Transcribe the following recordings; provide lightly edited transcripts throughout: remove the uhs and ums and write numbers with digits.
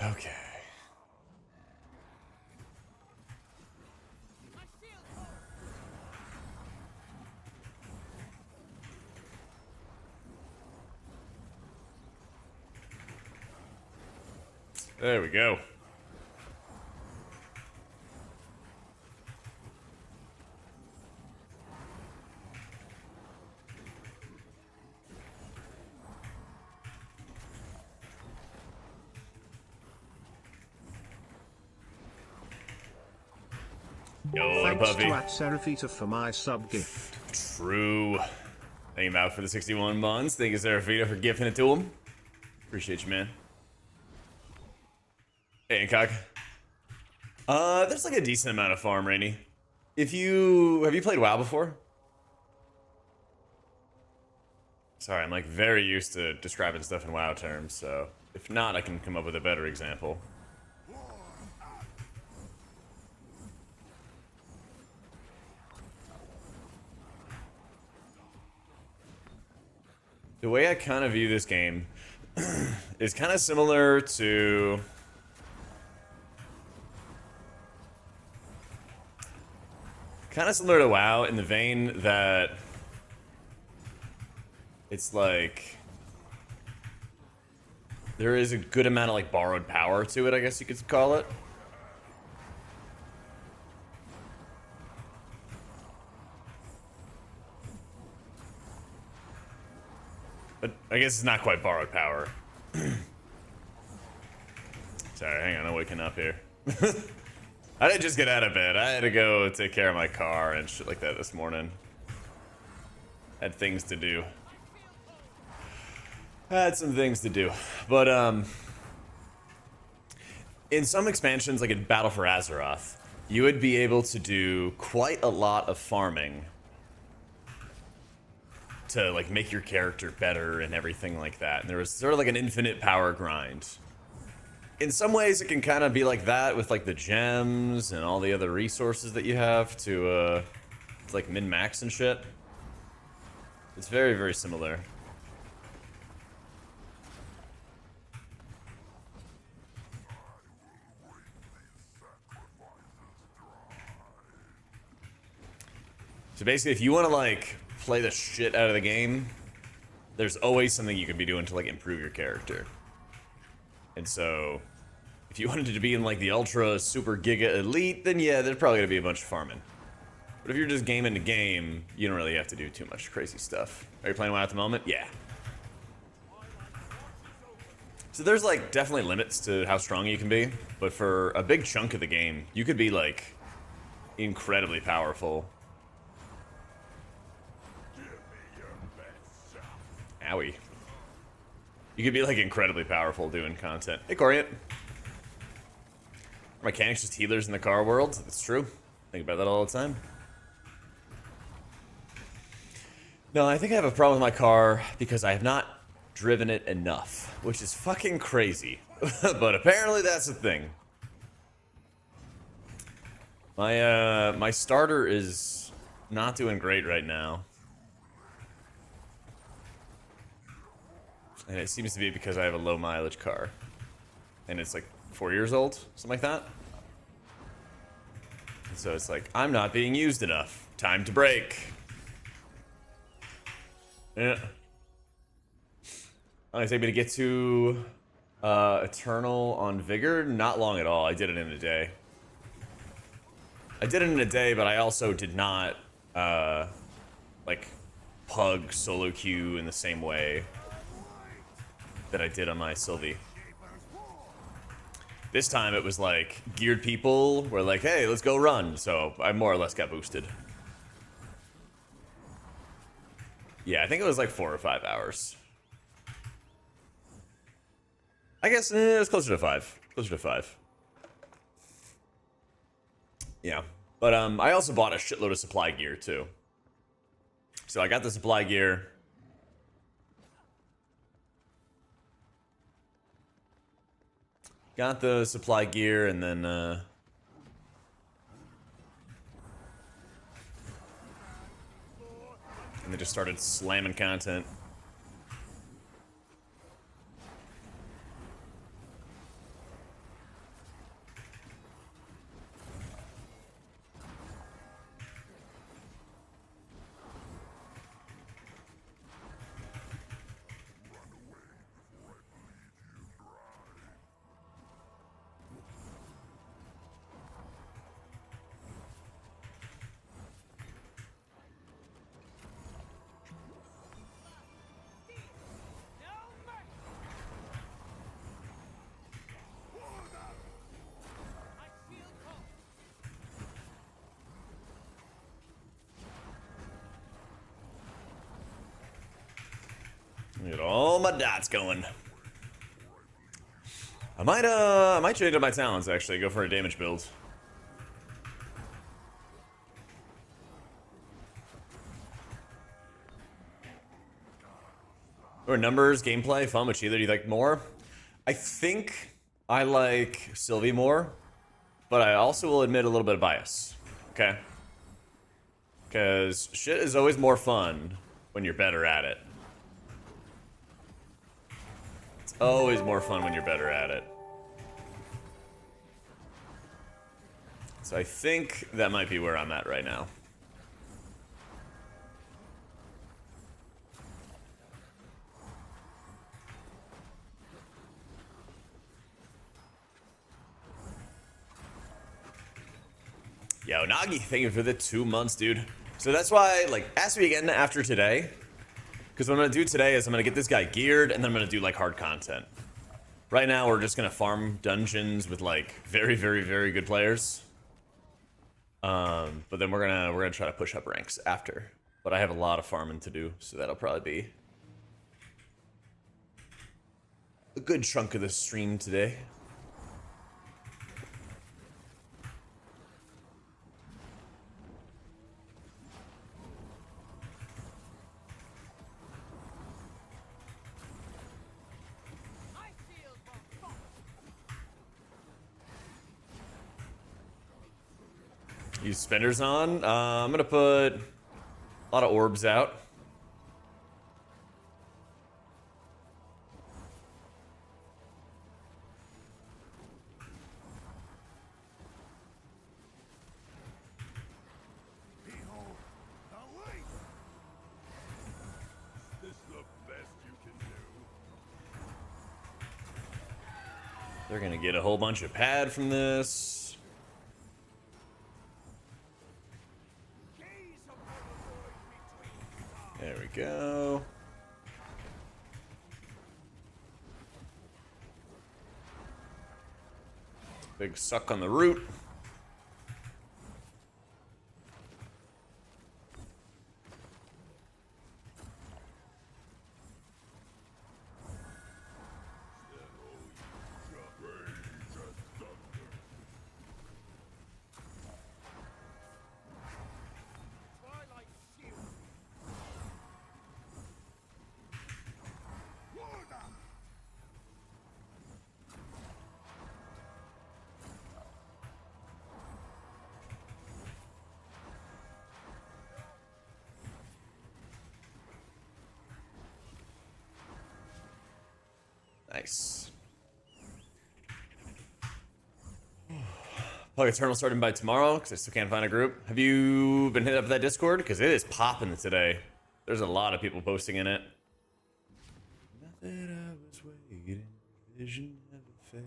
Okay. There we go. Yo, what a Thanks puppy. to @Seraphita for my sub gift. True. Thank you, out for the 61 months. Thank you, Seraphita, for gifting it to him. Appreciate you, man. Hey, Hancock. There's like a decent amount of farm, Rainy. Have you played WoW before? Sorry, I'm like very used to describing stuff in WoW terms, so if not, I can come up with a better example. The way I kind of view this game is kind of similar to WoW in the vein that it's like there is a good amount of like borrowed power to it, I guess you could call it. But I guess it's not quite borrowed power. Sorry, hang on, I'm waking up here. I didn't just get out of bed. I had to go take care of my car and shit like that this morning. Had things to do. Had some things to do. But, in some expansions, like in Battle for Azeroth, you would be able to do quite a lot of farming to, like, make your character better and everything like that. And there was sort of like an infinite power grind. In some ways, it can kind of be like that with, like, the gems and all the other resources that you have to like, min-max and shit. It's very, very similar. So basically, if you want to, like, play the shit out of the game, there's always something you can be doing to, like, improve your character. And so, if you wanted to be in, like, the ultra super giga elite, then yeah, there's probably gonna be a bunch of farming. But if you're just gaming to game, you don't really have to do too much crazy stuff. Are you playing WoW at the moment? Yeah. So there's, like, definitely limits to how strong you can be, but for a big chunk of the game, you could be, like, incredibly powerful. Owie. You could be, like, incredibly powerful doing content. Hey, Coriant. Are mechanics just healers in the car world? That's true. Think about that all the time. No, I think I have a problem with my car because I have not driven it enough, which is fucking crazy. But apparently that's a thing. My starter is not doing great right now. And it seems to be because I have a low mileage car. And it's like 4 years old, something like that. And so it's like, I'm not being used enough. Time to break. Yeah. How long did it take me to get to Eternal on Vigour? Not long at all. I did it in a day. But I also did not, like, pug solo queue in the same way that I did on my Sylvie. This time it was like, geared people were like, hey, let's go run. So I more or less got boosted. Yeah, I think it was like 4 or 5 hours. I guess it was closer to 5. Closer to 5. Yeah. But I also bought a shitload of supply gear too. So I got the supply gear. Got the supply gear and then and they just started slamming content. Get all my dots going. I might change up my talents actually. Go for a damage build. Or numbers, gameplay, fun, which either do you like more? I think I like Sylvie more, but I also will admit a little bit of bias. Okay? Because shit is always more fun when you're better at it. It's always more fun when you're better at it. So I think that might be where I'm at right now. Yo, Nagi, thank you for the 2 months, dude. So that's why, like, ask me again after today. Because what I'm going to do today is I'm going to get this guy geared, and then I'm going to do, like, hard content. Right now, we're just going to farm dungeons with, like, very, very, very good players. But then we're gonna try to push up ranks after. But I have a lot of farming to do, so that'll probably be a good chunk of the stream today. Use spenders on. I'm gonna put a lot of orbs out. They're gonna get a whole bunch of pad from this. There we go. Big suck on the root. Nice. Probably Eternal starting by tomorrow because I still can't find a group. Have you been hit up with that Discord? Because it is popping today. There's a lot of people posting in it. Not that I was waiting, vision never fades.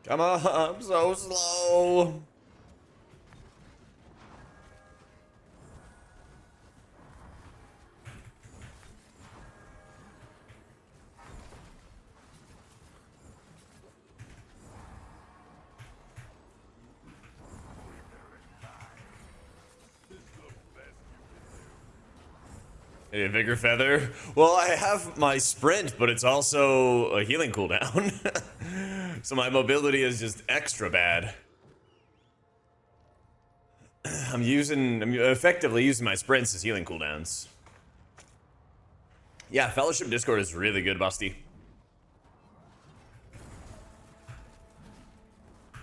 Come on, I'm so slow. Hey, Vigor Feather. Well, I have my sprint, but it's also a healing cooldown. So my mobility is just extra bad. I'm effectively using my sprints as healing cooldowns. Yeah, Fellowship Discord is really good, Busty.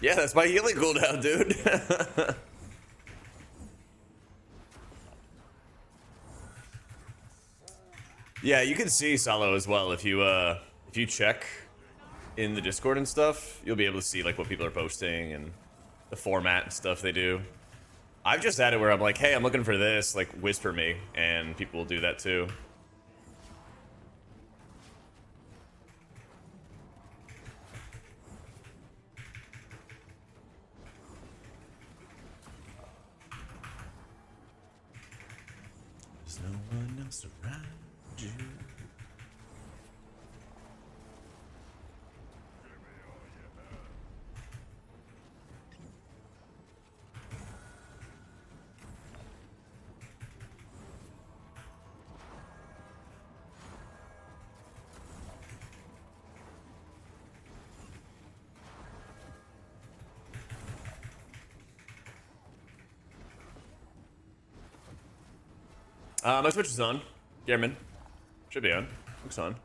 Yeah, that's my healing cooldown, dude. Yeah, you can see Salo as well if you check in the Discord and stuff. You'll be able to see like what people are posting and the format and stuff they do. I've just had it where I'm like, hey, I'm looking for this, like whisper me, and people will do that too. There's no one else around you. My Switch is on. German. Should be on. Looks on.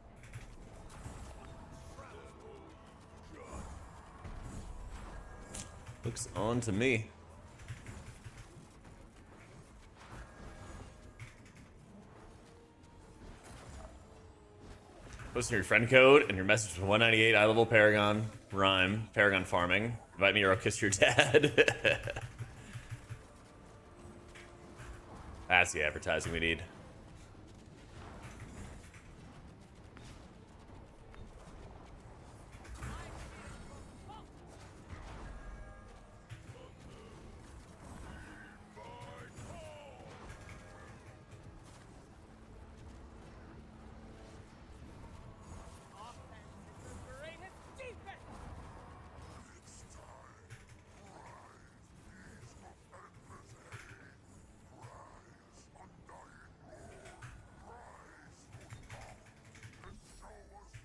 Looks on to me. Post your friend code and your message was 198 eye level Paragon rhyme Paragon farming. Invite me or I'll kiss your dad. That's the advertising we need.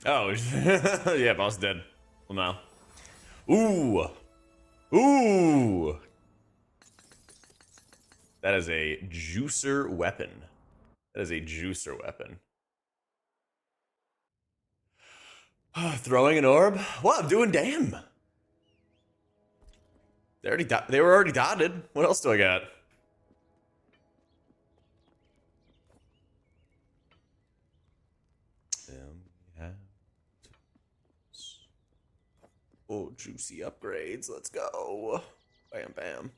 Oh, yeah, boss dead. Well, now. Ooh. Ooh. That is a juicer weapon. That is a juicer weapon. Throwing an orb? Well, I'm doing damn. They were already dotted. What else do I got? Oh, juicy upgrades. Let's go. Bam, bam.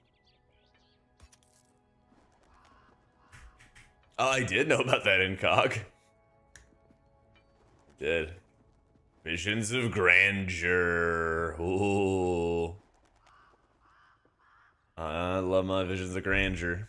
Oh, I did know about that incog. Did. Visions of Grandeur. Ooh. I love my Visions of Grandeur.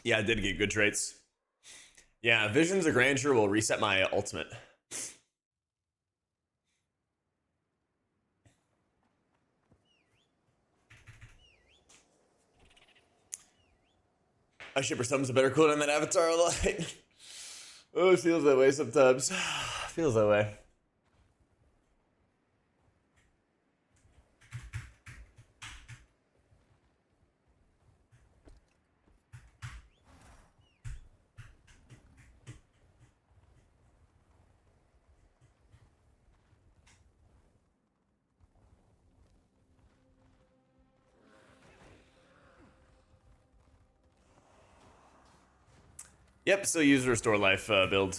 Yeah, I did get good traits. Yeah, Visions of Grandeur will reset my ultimate. I shipper some's a better cooldown than that Avatar Light. Oh, it feels that way sometimes. Feels that way. Yep, still use Restore Life build.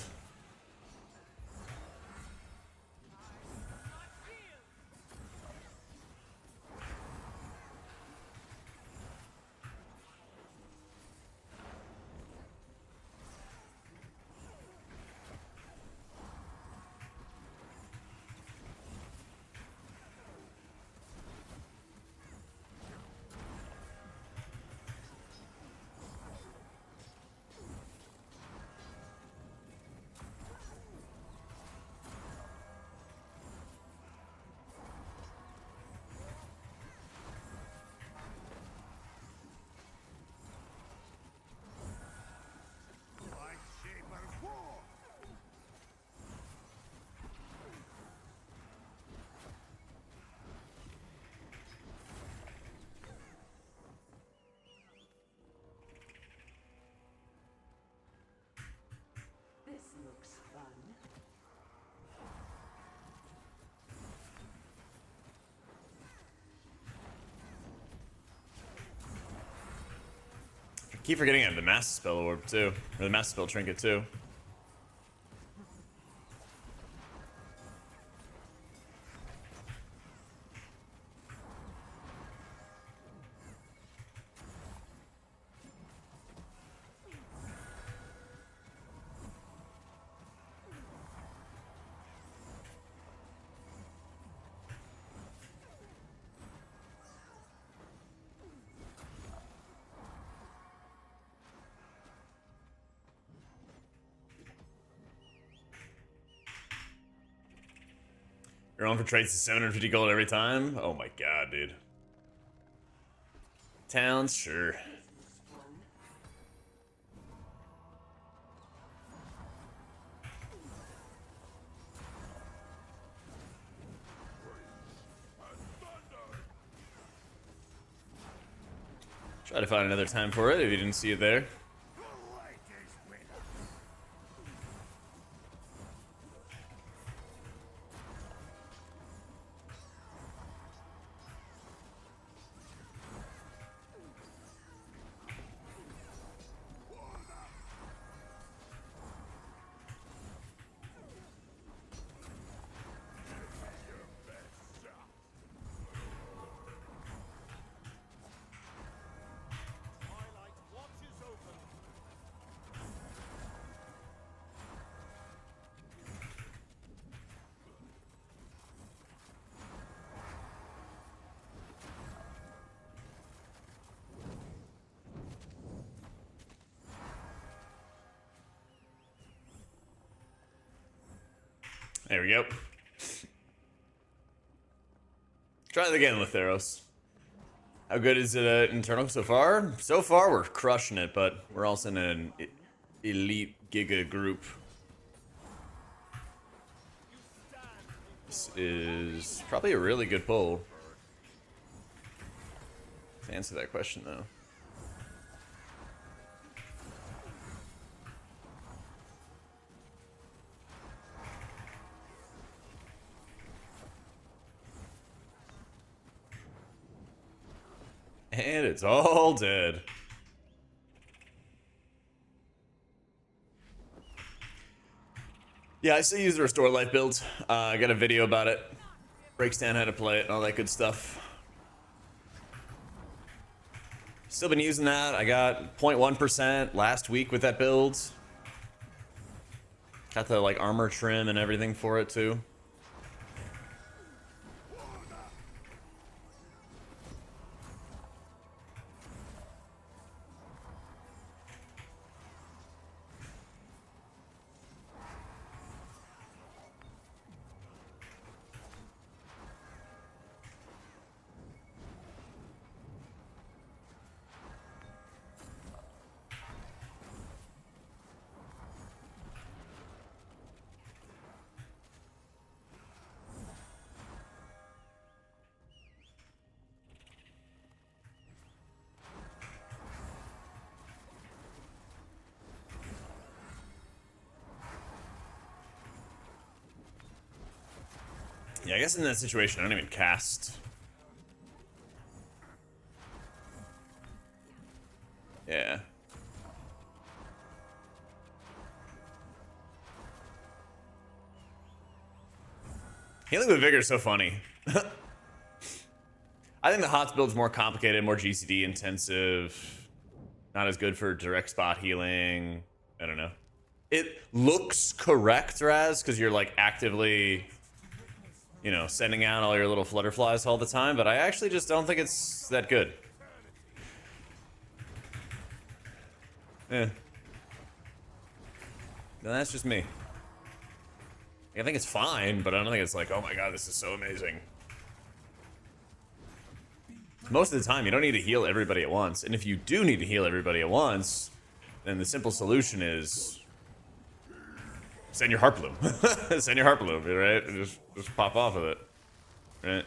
Keep forgetting I have the Master Spell Orb too, or the Master Spell Trinket too. You're on for traits is 750 gold every time? Oh my god, dude. Towns, sure. Try to find another time for it if you didn't see it there. There we go. Try it again, Letheros. How good is it internal so far? So far, we're crushing it, but we're also in an elite Giga group. This is probably a really good pull. To answer that question, though. And it's all dead. Yeah, I still use the Restore Life build. I got a video about it. Breaks down how to play it and all that good stuff. Still been using that. I got 0.1% last week with that build. Got the like armor trim and everything for it too. Yeah, I guess in that situation, I don't even cast. Yeah. Healing with Vigor is so funny. I think the HOTS build's more complicated, more GCD intensive. Not as good for direct spot healing. I don't know. It looks correct, Raz, because you're like actively, you know, sending out all your little flutterflies all the time, but I actually just don't think it's that good. Yeah. No, that's just me. I think it's fine, but I don't think it's like, oh my god, this is so amazing. Most of the time, you don't need to heal everybody at once. And if you do need to heal everybody at once, then the simple solution is send your Heart Bloom. Send your Heart Bloom, right? And just pop off of it. Right?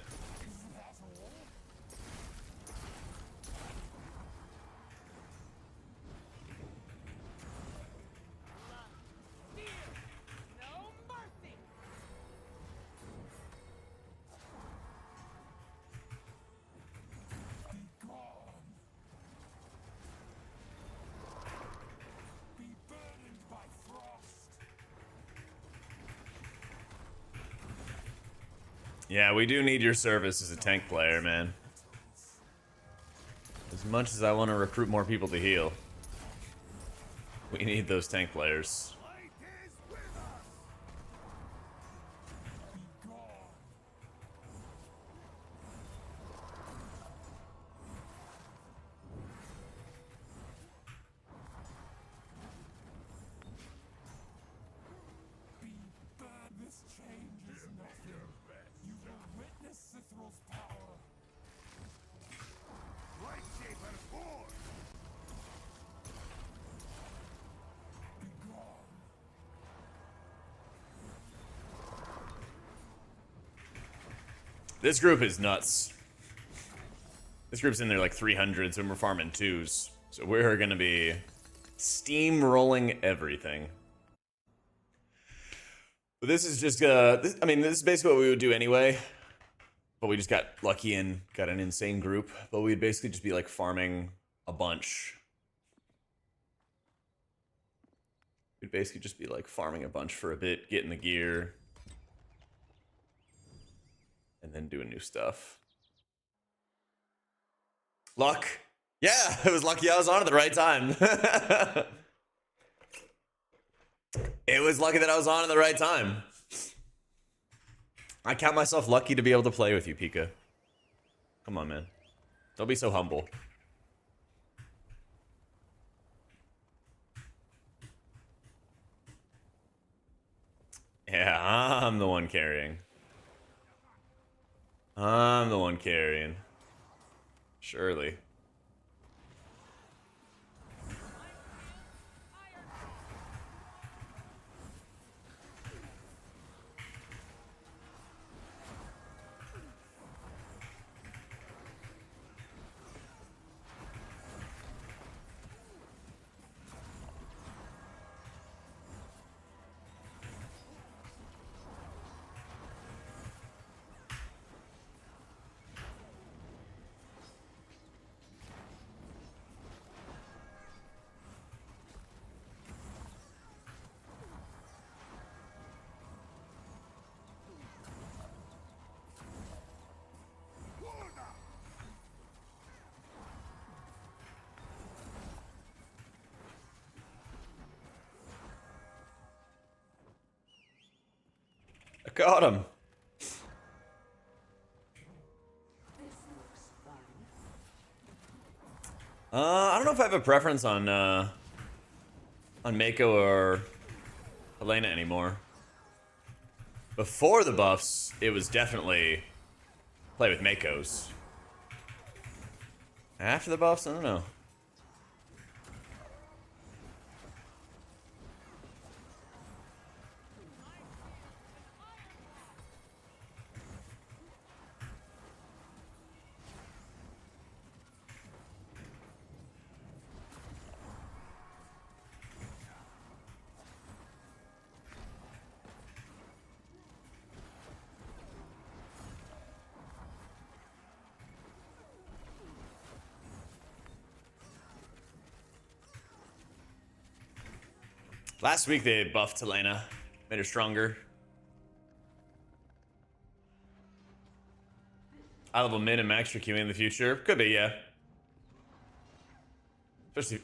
Yeah, we do need your service as a tank player, man. As much as I want to recruit more people to heal, we need those tank players. This group is nuts. This group's in there like 300s and we're farming 2s. So we're gonna be steamrolling everything. But this is just, this is basically what we would do anyway. But we just got lucky and got an insane group. But we'd basically just be like farming a bunch. We'd basically just be like farming a bunch for a bit, getting the gear. And then doing new stuff. Luck. Yeah, it was lucky I was on at the right time. It was lucky that I was on at the right time. I count myself lucky to be able to play with you, Pika. Come on, man. Don't be so humble. Yeah, I'm the one carrying. I'm the one carrying. Surely. I got him. I don't know if I have a preference on Mako or Helena anymore. Before the buffs, it was definitely play with Makos. After the buffs, I don't know. Last week they buffed Helena, made her stronger. I level mid and max for queuing in the future. Could be, yeah.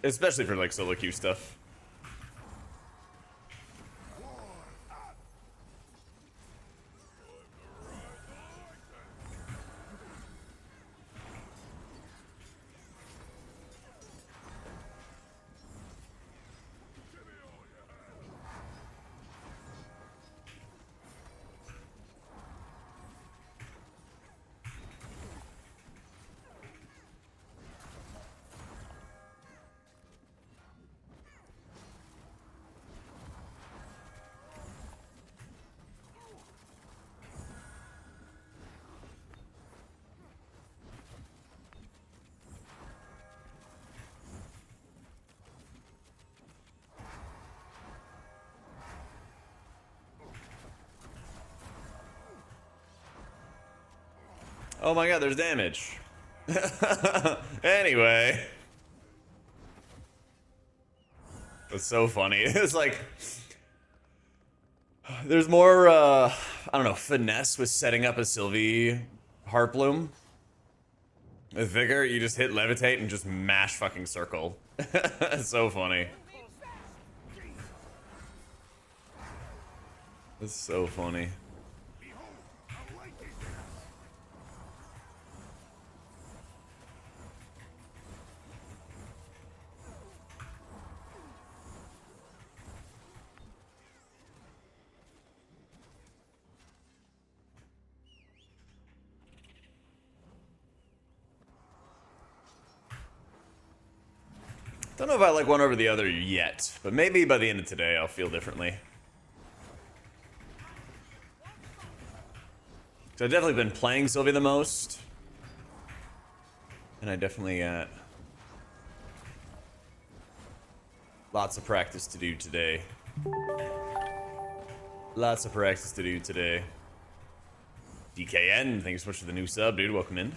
Especially for like solo queue stuff. Oh my god, there's damage. Anyway. It's so funny. It's like... There's more, I don't know, finesse with setting up a Sylvie Heartbloom. With Vigour, you just hit levitate and just mash fucking circle. It's so funny. It's so funny. Don't know if I like one over the other yet, but maybe by the end of today I'll feel differently. So I've definitely been playing Sylvie the most. And I definitely got lots of practice to do today. Lots of practice to do today. DKN, thanks so much for the new sub, dude. Welcome in.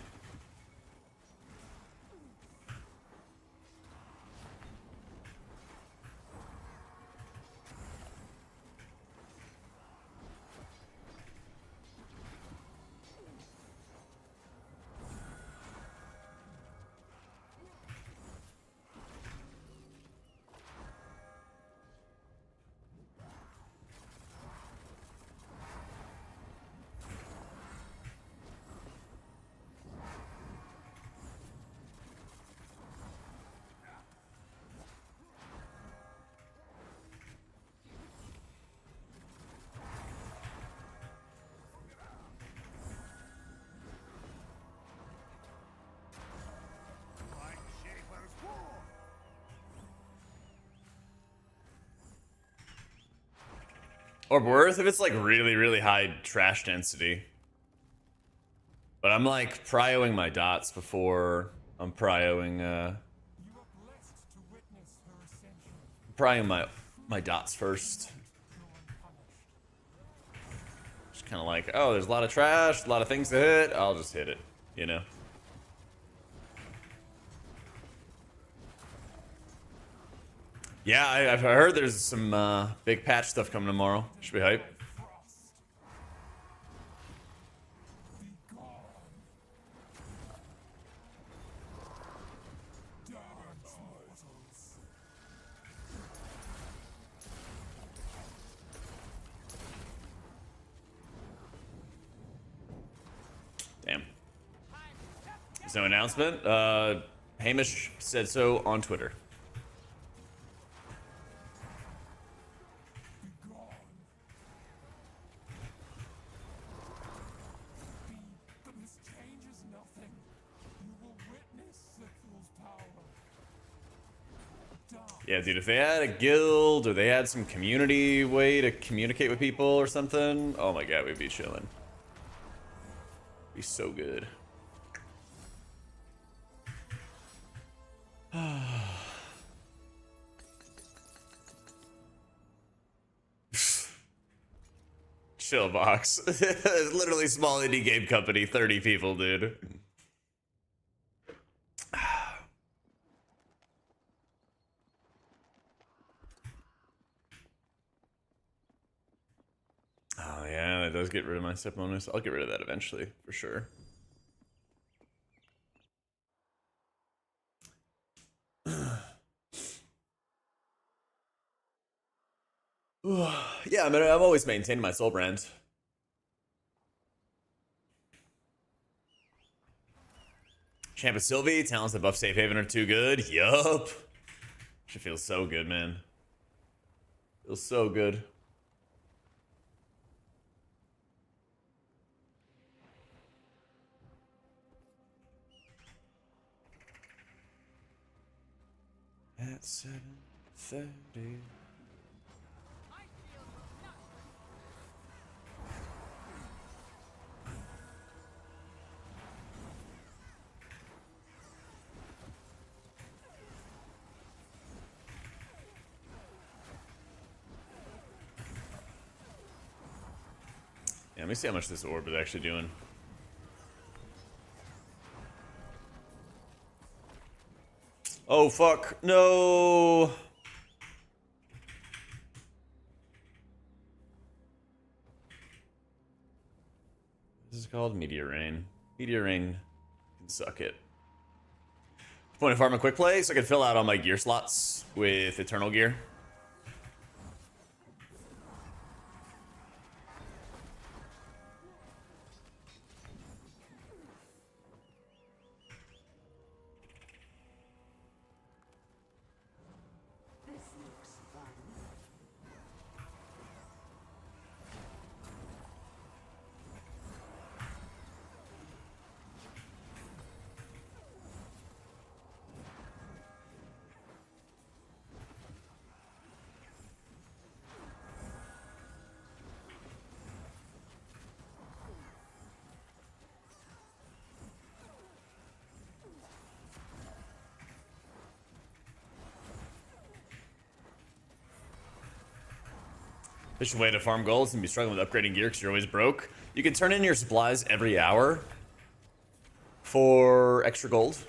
Or worth if it's like really, really high trash density. But I'm like prioing my dots before I'm prioing prioing my dots first. Just kind of like, oh, there's a lot of trash, a lot of things to hit. I'll just hit it, you know. Yeah, I've heard there's some big patch stuff coming tomorrow. Should be hype. Damn. There's no announcement. Hamish said so on Twitter. Yeah, dude, if they had a guild or they had some community way to communicate with people or something, oh my god, we'd be chilling. Be so good. Chill box. It's literally small indie game company, 30 people, dude. Oh yeah, that does get rid of my step bonus. I'll get rid of that eventually, for sure. Yeah, I mean, I've always maintained my soul brand. Champa Sylvie, talents that buff Safe Haven are too good. Yup. She feels so good, man. Feels so good. At 7:30. Yeah, let me see how much this orb is actually doing. Oh, fuck. No. This is called Meteor Rain. Meteor Rain can suck it. Point of farm a quick play, so I can fill out all my gear slots with Eternal Gear. Efficient way to farm goals and be struggling with upgrading gear because you're always broke. You can turn in your supplies every hour for extra gold.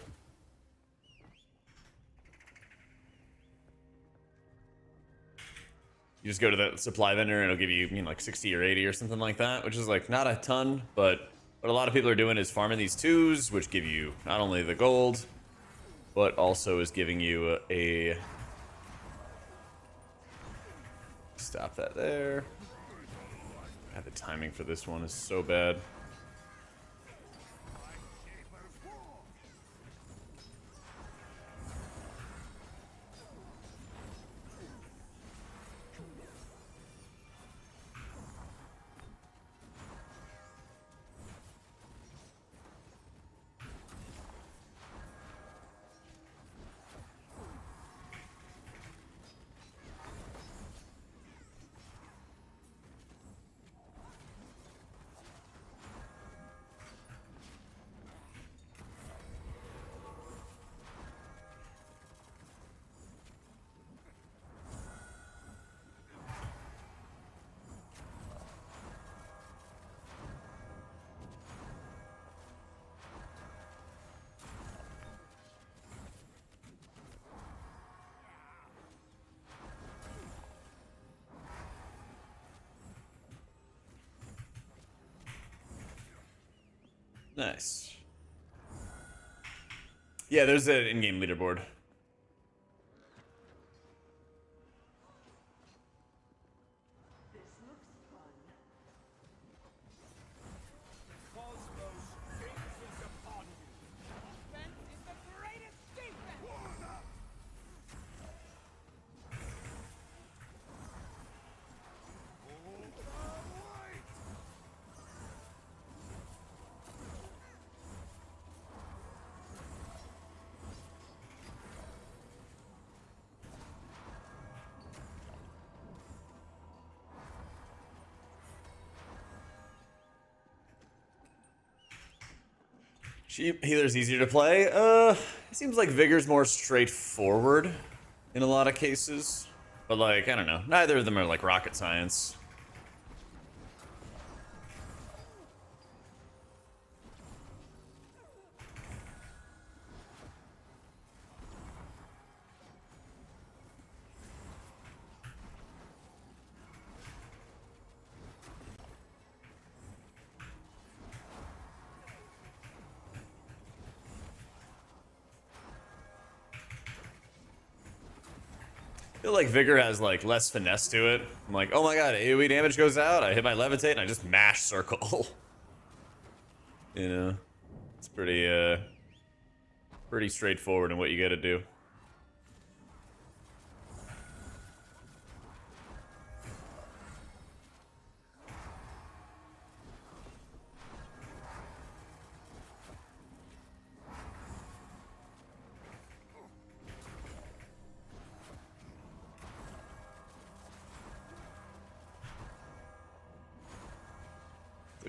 You just go to the supply vendor and it'll give you, like 60 or 80 or something like that, which is like not a ton, but what a lot of people are doing is farming these twos, which give you not only the gold, but also is giving you a stop that there. God, the timing for this one is so bad. Nice. Yeah, there's an in-game leaderboard. Healer's easier to play. It seems like Vigor's more straightforward in a lot of cases. But like, I don't know. Neither of them are like rocket science. I feel like Vigour has like less finesse to it. I'm like, oh my god, AoE damage goes out, I hit my levitate and I just mash circle. You know? It's pretty straightforward in what you gotta do.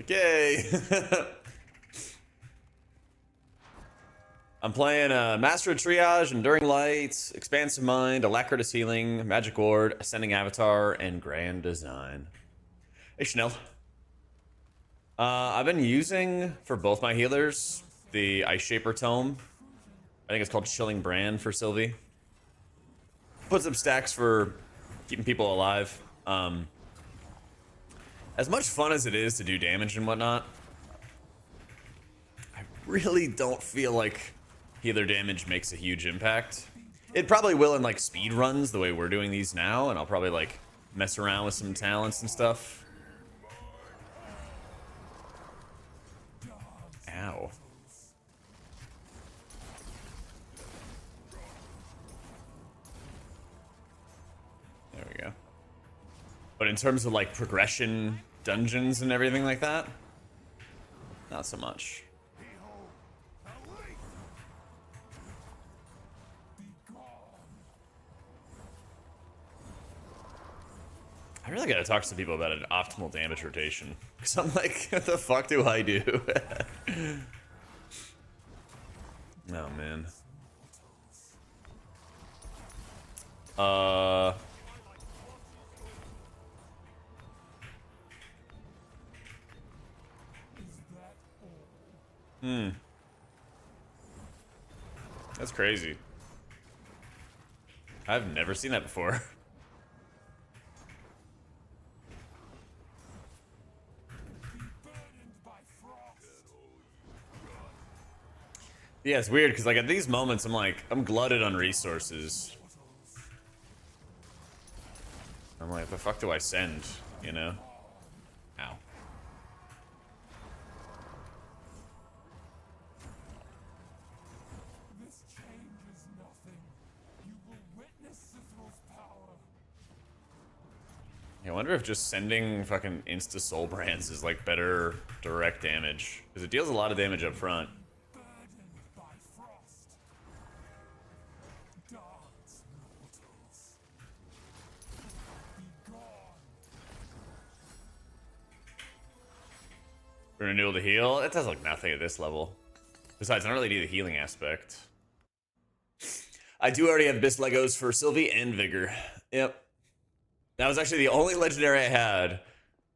Okay. I'm playing Master of Triage, Enduring Light, Expansive Mind, Alacritus Healing, Magic Ward, Ascending Avatar, and Grand Design. Hey, Chanel. I've been using, for both my healers, the Ice Shaper Tome. I think it's called Chilling Brand for Sylvie. Puts up stacks for keeping people alive. As much fun as it is to do damage and whatnot, really don't feel like healer damage makes a huge impact. It probably will in like speed runs the way we're doing these now, and I'll probably like mess around with some talents and stuff. Ow. There we go. But in terms of like progression, dungeons, and everything like that, not so much. I really gotta talk to some people about an optimal damage rotation. Because I'm like, what the fuck do I do? Oh, man. That's crazy. I've never seen that before. Yeah, it's weird because like at these moments I'm glutted on resources. I'm like, the fuck do I send? You know? Ow. This changes nothing. You will witness Cithral's power. Yeah, I wonder if just sending fucking insta soul brands is like better direct damage because it deals a lot of damage up front. Renewal to heal? It does like nothing at this level. Besides, I don't really need the healing aspect. I do already have Bis Legos for Sylvie and Vigour. Yep. That was actually the only legendary I had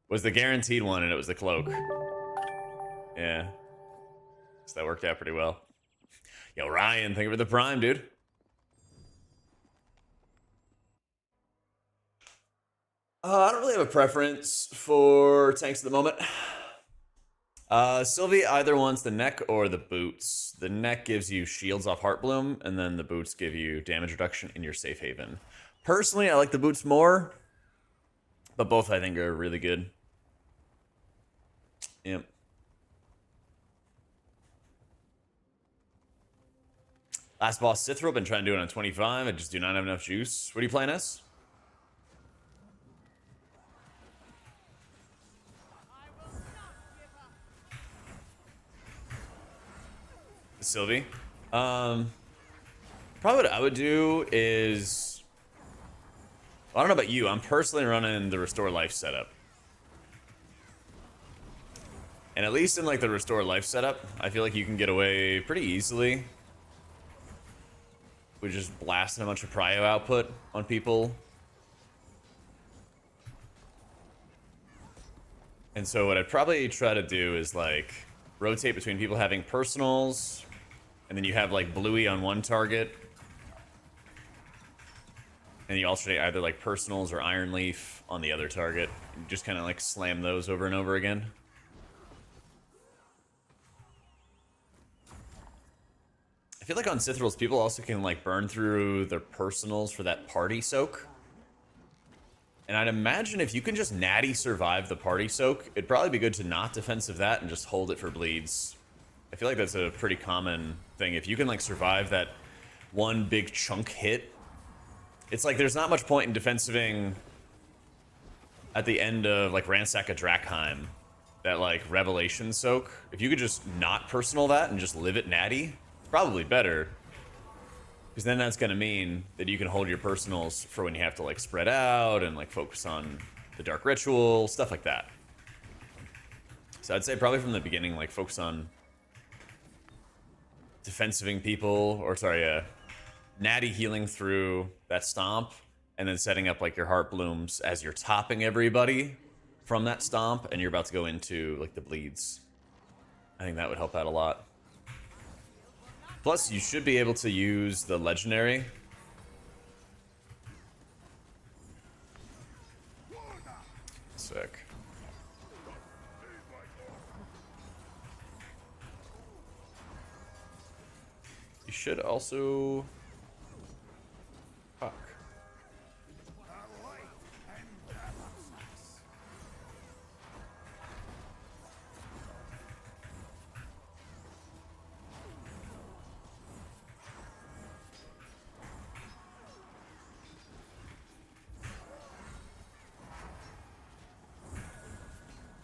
was the guaranteed one, and it was the cloak. Yeah. So that worked out pretty well. Yo, Ryan, thank you for the prime, dude. I don't really have a preference for tanks at the moment. Sylvie either wants the neck or the boots. The neck gives you shields off Heartbloom, and then the boots give you damage reduction in your safe haven. Personally, I like the boots more, but both I think are really good. Yep. Last boss, Cithral, been trying to do it on 25. I just do not have enough juice. What are you playing as? Sylvie. Probably what I would do is, I don't know about you. I'm personally running the Restore Life setup. And at least in like the Restore Life setup, I feel like you can get away pretty easily with just blasting a bunch of prio output on people. And so what I'd probably try to do is like rotate between people having personals, and then you have like Bluey on one target, and you alternate either like personals or Iron Leaf on the other target. You just kind of like slam those over and over again. I feel like on Cithrals, people also can like burn through their personals for that party soak. And I'd imagine if you can just natty survive the party soak, it'd probably be good to not defensive that and just hold it for bleeds. I feel like that's a pretty common thing. If you can like survive that one big chunk hit, it's like there's not much point in defensiving at the end of like Ransack a Drakheim, that like Revelation soak. If you could just not personal that and just live it natty, it's probably better. Because then that's going to mean that you can hold your personals for when you have to like spread out and like focus on the Dark Ritual, stuff like that. So I'd say probably from the beginning, like focus on defensiving people, or sorry, natty healing through that stomp, and then setting up like your Heart Blooms as you're topping everybody from that stomp, and you're about to go into like the bleeds. I think that would help out a lot. Plus, you should be able to use the legendary. Sick. You should also... Fuck.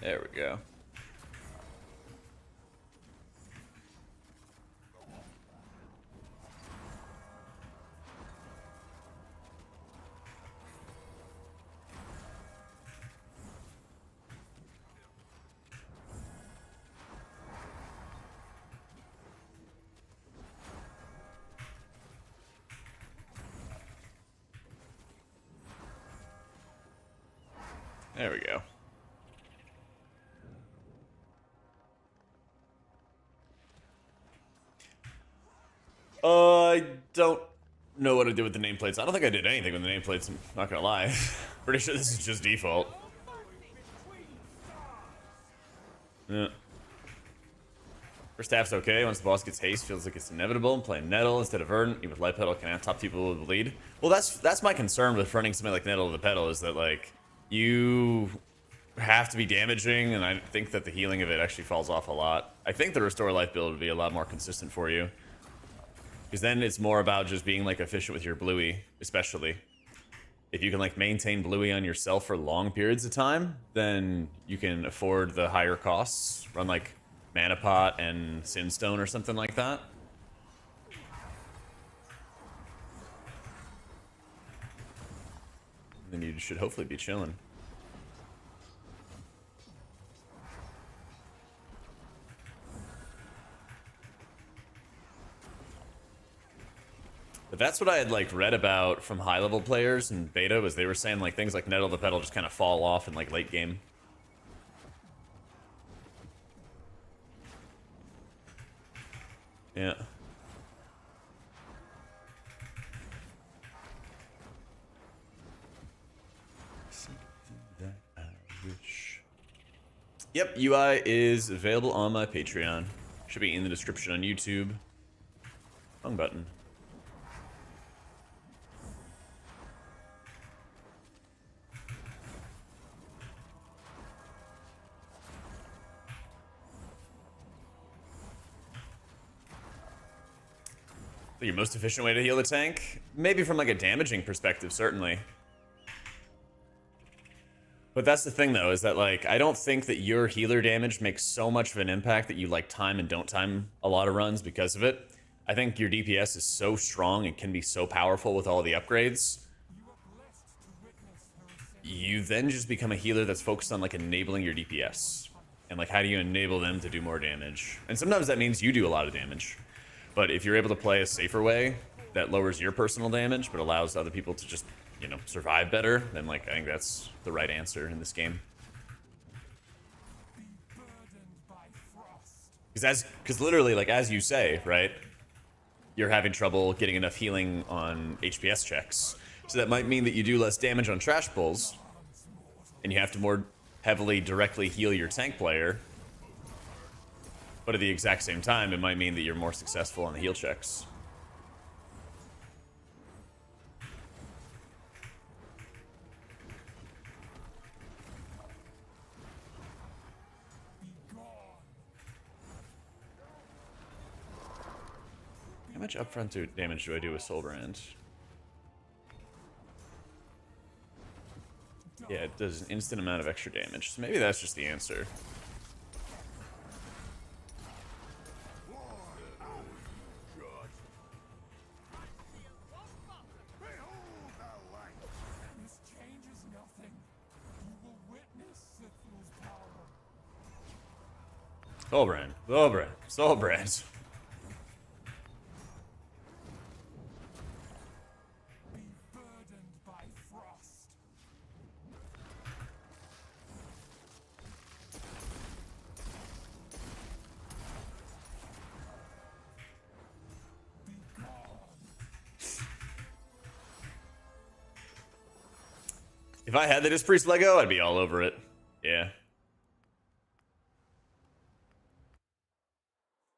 There we go. There we go. I don't know what I did with the nameplates. I don't think I did anything with the nameplates, I'm not gonna lie. Pretty sure this is just default. Yeah. First half's okay. Once the boss gets haste, feels like it's inevitable. Playing Nettle instead of Verdant, even with Light Pedal can top people with the lead. Well, that's my concern with running something like Nettle to the pedal, is that, like, you have to be damaging, and I think that the healing of it actually falls off a lot. I think the Restore Life build would be a lot more consistent for you. Because then it's more about just being, like, efficient with your Bluey, especially. If you can, like, maintain Bluey on yourself for long periods of time, then you can afford the higher costs. Run, like, Mana Pot and Sinstone or something like that. Then you should hopefully be chilling. But that's what I had, like, read about from high-level players in beta, was they were saying, like, things like Nettle the Pedal just kind of fall off in, like, late game. Yeah. Yep, UI is available on my Patreon. Should be in the description on YouTube. Wrong button. Your most efficient way to heal the tank? Maybe from, like, a damaging perspective, certainly. But that's the thing, though, is that, like, I don't think that your healer damage makes so much of an impact that you, like, time and don't time a lot of runs because of it. I think your DPS is so strong and can be so powerful with all the upgrades. You then just become a healer that's focused on, like, enabling your DPS. And, like, how do you enable them to do more damage? And sometimes that means you do a lot of damage. But if you're able to play a safer way that lowers your personal damage but allows other people to just, you know, survive better, then, like, I think that's the right answer in this game. Because literally, like, as you say, right, you're having trouble getting enough healing on HPS checks. So that might mean that you do less damage on trash pulls, and you have to more heavily directly heal your tank player. But at the exact same time, it might mean that you're more successful on the heal checks. How much upfront damage do I do with Soulbrand? Yeah, it does an instant amount of extra damage. So maybe that's just the answer. Soulbrand, Soulbrand, Soulbrand. If I had the Disc Priest Lego, I'd be all over it. Yeah.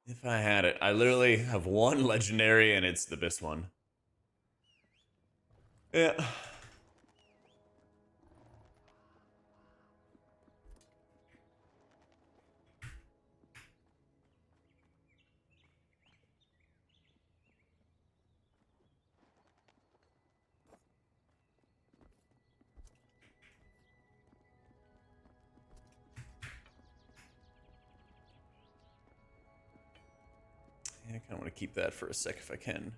If I had it, I literally have one legendary, and it's the best one. Yeah. I kind of want to keep that for a sec if I can.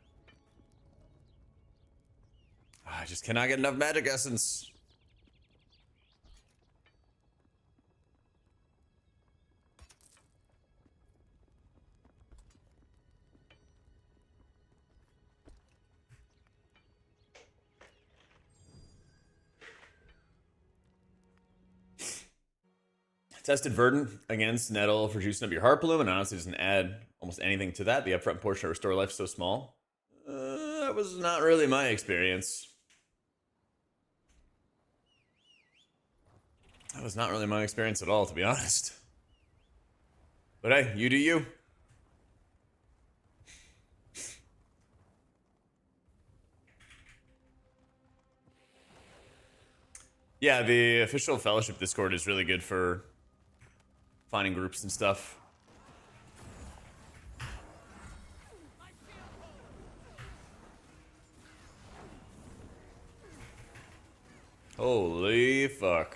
I just cannot get enough magic essence. Tested Verdant against Nettle for juicing up your heart bloom, and honestly doesn't add almost anything to that. The upfront portion of Restore Life is so small. That was not really my experience. That was not really my experience at all, to be honest. But hey, you do you. Yeah, the official Fellowship Discord is really good for finding groups and stuff. Holy fuck.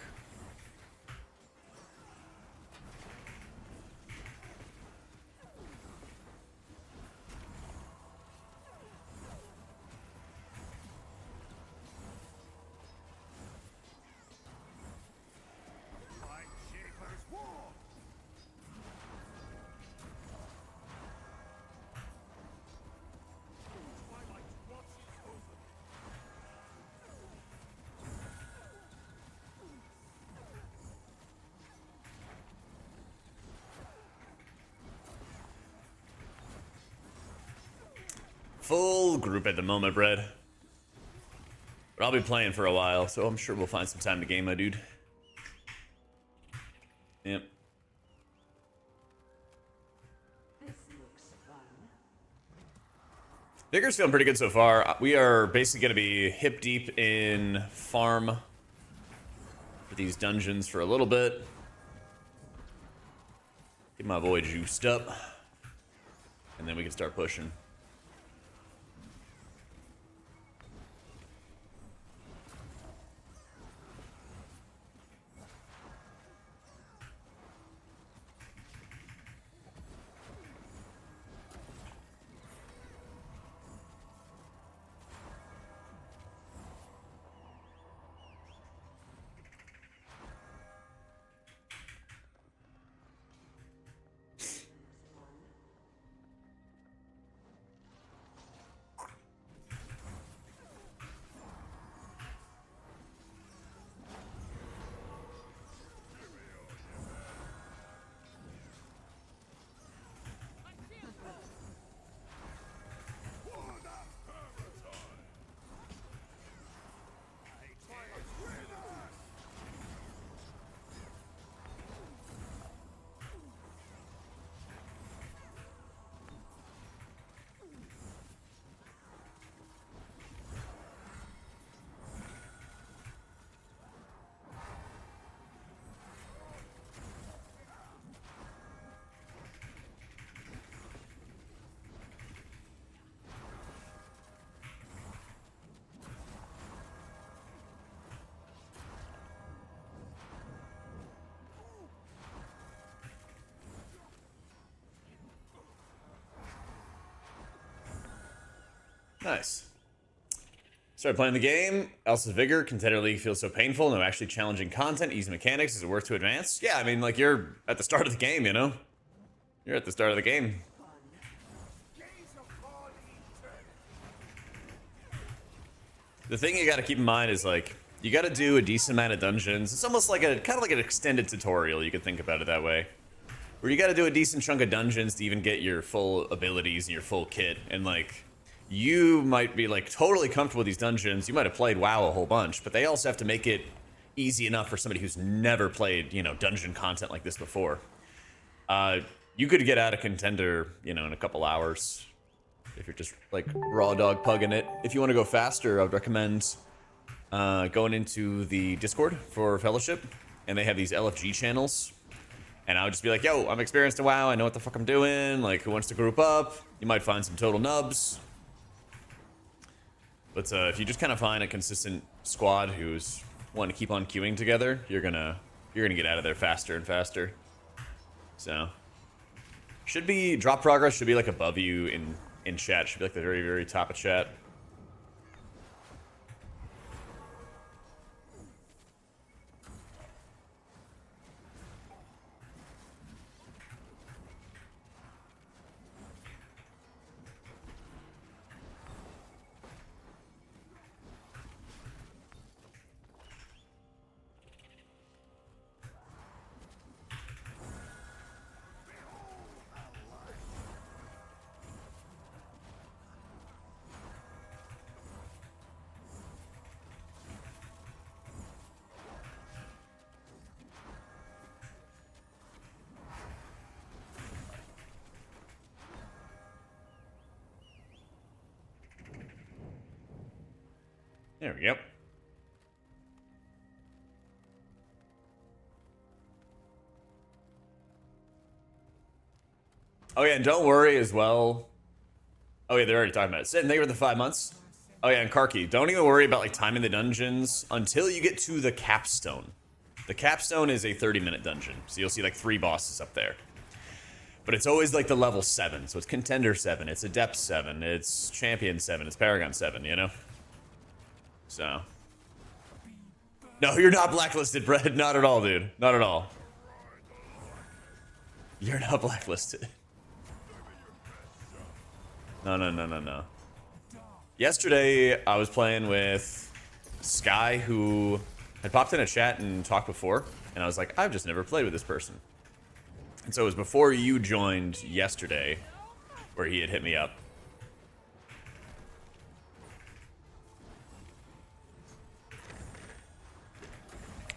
Full group at the moment, Brad. But I'll be playing for a while, so I'm sure we'll find some time to game, my dude. Yep. Vigour's feeling pretty good so far. We are basically going to be hip deep in farm for these dungeons for a little bit. Get my void juiced up. And then we can start pushing. Nice. Started playing the game. Elsa's Vigour. Contender League feels so painful. No actually challenging content. Easy mechanics. Is it worth to advance? Yeah, I mean, like, you're at the start of the game, you know? You're at the start of the game. The thing you gotta keep in mind is, like, you gotta do a decent amount of dungeons. It's almost like a, kind of like an extended tutorial, you could think about it that way. Where you gotta do a decent chunk of dungeons to even get your full abilities and your full kit. And, like, you might be like totally comfortable with these dungeons. You might have played WoW a whole bunch, but they also have to make it easy enough for somebody who's never played, you know, dungeon content like this before. You could get out of contender, you know, in a couple hours if you're just like raw dog pugging it. If you want to go faster, I would recommend going into the Discord for Fellowship, and they have these LFG channels. And I would just be like, yo, I'm experienced in WoW, I know what the fuck I'm doing, like, who wants to group up? You might find some total nubs. But if you just kind of find a consistent squad who's wanting to keep on queuing together, you're gonna get out of there faster and faster. So, should be, drop progress should be like above you in chat, should be like the very, very top of chat. There we go. Oh yeah, and don't worry as well. Oh yeah, they're already talking about it. Sid, thank you for the 5 months. Oh yeah, and Karki, don't even worry about like timing the dungeons until you get to the capstone. The capstone is a 30-minute dungeon, so you'll see like 3 bosses up there. But it's always like the level 7, so it's contender 7, it's adept 7, it's champion 7, it's paragon 7, you know? So. No, you're not blacklisted, Brett. Not at all, dude. Not at all. You're not blacklisted. No. Yesterday, I was playing with Sky, who had popped in a chat and talked before, and I was like, I've just never played with this person. And so it was before you joined yesterday, where he had hit me up.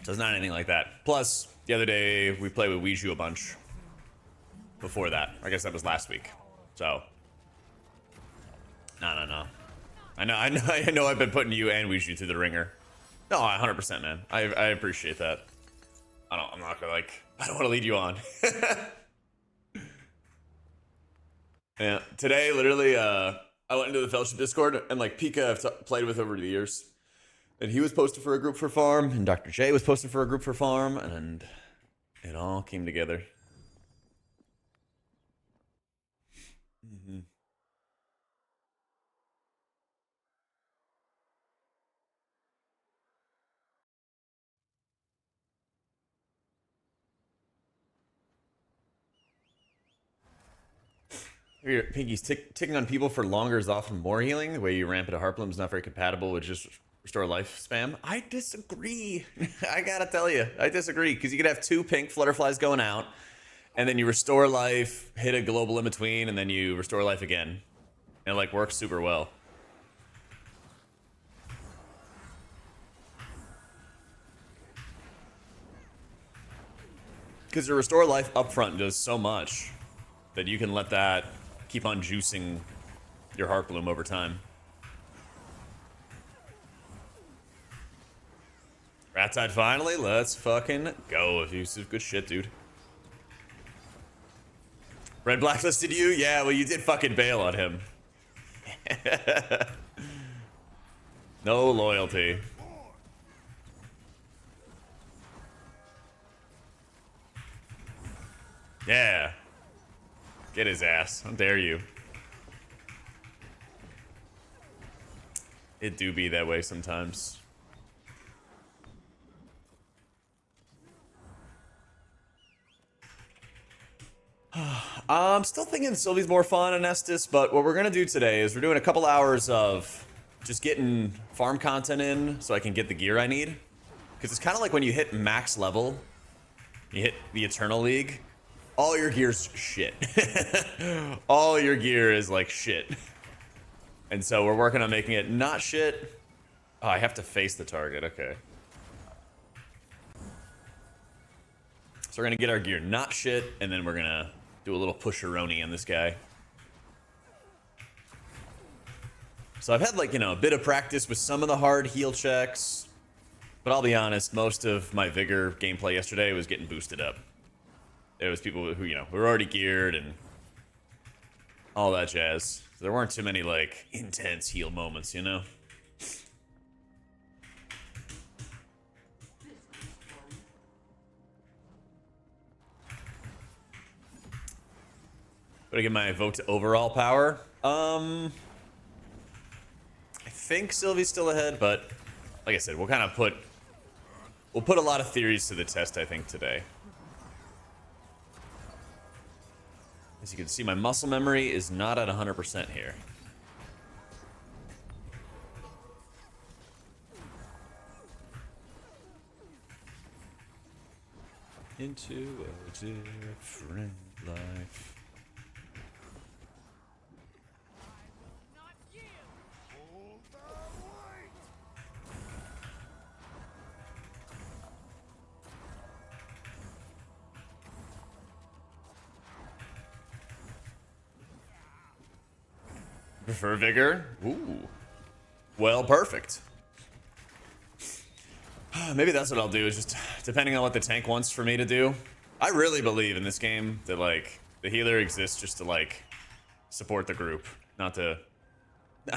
So it's not anything like that. Plus, the other day, we played with Wiiju a bunch. Before that. I guess that was last week. So. No. I know I've been putting you and Wiiju through the ringer. No, 100%, man. I appreciate that. I'm not gonna, like, I don't want to lead you on. Yeah, today, literally, I went into the Fellowship Discord, and, like, Pika I've played with over the years. And he was posted for a group for farm, and Dr. J was posted for a group for farm, and it all came together. Mm-hmm. Pinky's ticking on people for longer is often more healing. The way you ramp into Harplum is not very compatible with just restore life spam. I disagree. I gotta tell you, I disagree, because you could have 2 pink flutterflies going out, and then you restore life, hit a global in between, and then you restore life again. And it like works super well. Because the restore life up front does so much that you can let that keep on juicing your Heart Bloom over time. Ratside finally, let's fucking go. Abusive, good shit, dude. Red blacklisted you? Yeah, well, you did fucking bail on him. No loyalty. Yeah. Get his ass. How dare you? It do be that way sometimes. I'm still thinking Sylvie's more fun on Estus, but what we're gonna do today is we're doing a couple hours of just getting farm content in so I can get the gear I need. Because it's kind of like when you hit max level, you hit the Eternal League, all your gear's shit. All your gear is like shit. And so we're working on making it not shit. Oh, I have to face the target, okay. So we're gonna get our gear not shit, and then we're gonna do a little pusheroni on this guy. So I've had, like, you know, a bit of practice with some of the hard heal checks. But I'll be honest, most of my Vigour gameplay yesterday was getting boosted up. There was people who, you know, were already geared and all that jazz. So there weren't too many, like, intense heal moments, you know? But I get my vote to overall power. I think Sylvie's still ahead, but like I said, we'll kind of put a lot of theories to the test, I think, today. As you can see, my muscle memory is not at 100% here. Into a different life. Prefer Vigour? Ooh. Well, perfect. Maybe that's what I'll do, is just depending on what the tank wants for me to do. I really believe in this game that, like, the healer exists just to, like, support the group, not to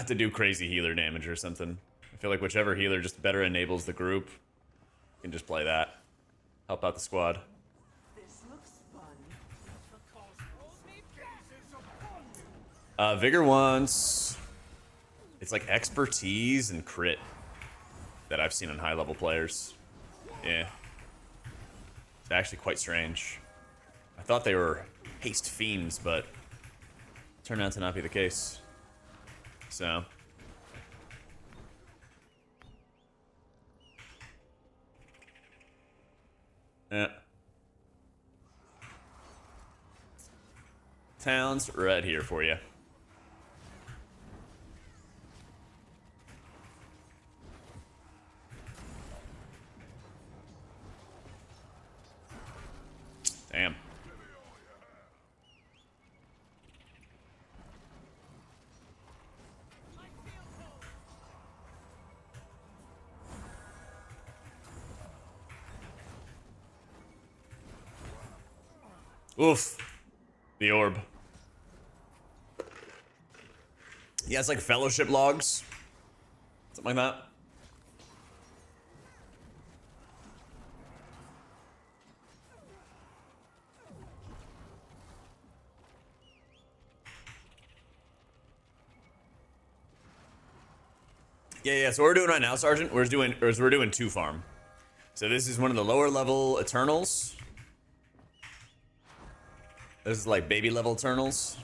do crazy healer damage or something. I feel like whichever healer just better enables the group, you can just play that. Help out the squad. This looks fun. Vigour wants... It's like expertise and crit that I've seen on high level players. Yeah. It's actually quite strange. I thought they were haste fiends, but turned out to not be the case. So. Yeah. Town's right here for you. Damn. Oof. The orb. Yeah, it's like fellowship logs. Something like that. Yeah, so what we're doing right now, Sergeant, we're doing 2 farm. So this is one of the lower level Eternals. This is like baby level Eternals.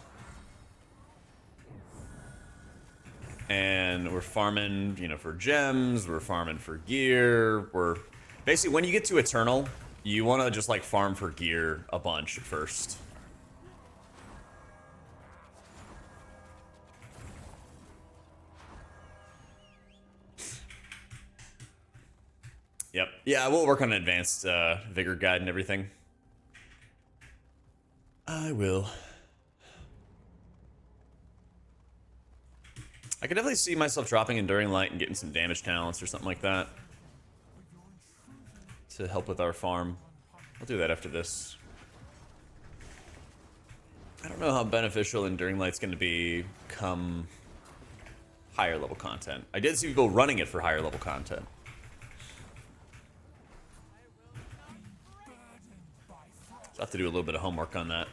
And we're farming, you know, for gems, we're farming for gear, we're... Basically, when you get to Eternal, you want to just, like, farm for gear a bunch first. Yep. Yeah, we'll work on an advanced Vigour guide and everything. I will. I could definitely see myself dropping Enduring Light and getting some damage talents or something like that to help with our farm. I'll do that after this. I don't know how beneficial Enduring Light's going to be come higher level content. I did see people running it for higher level content. So I have to do a little bit of homework on that.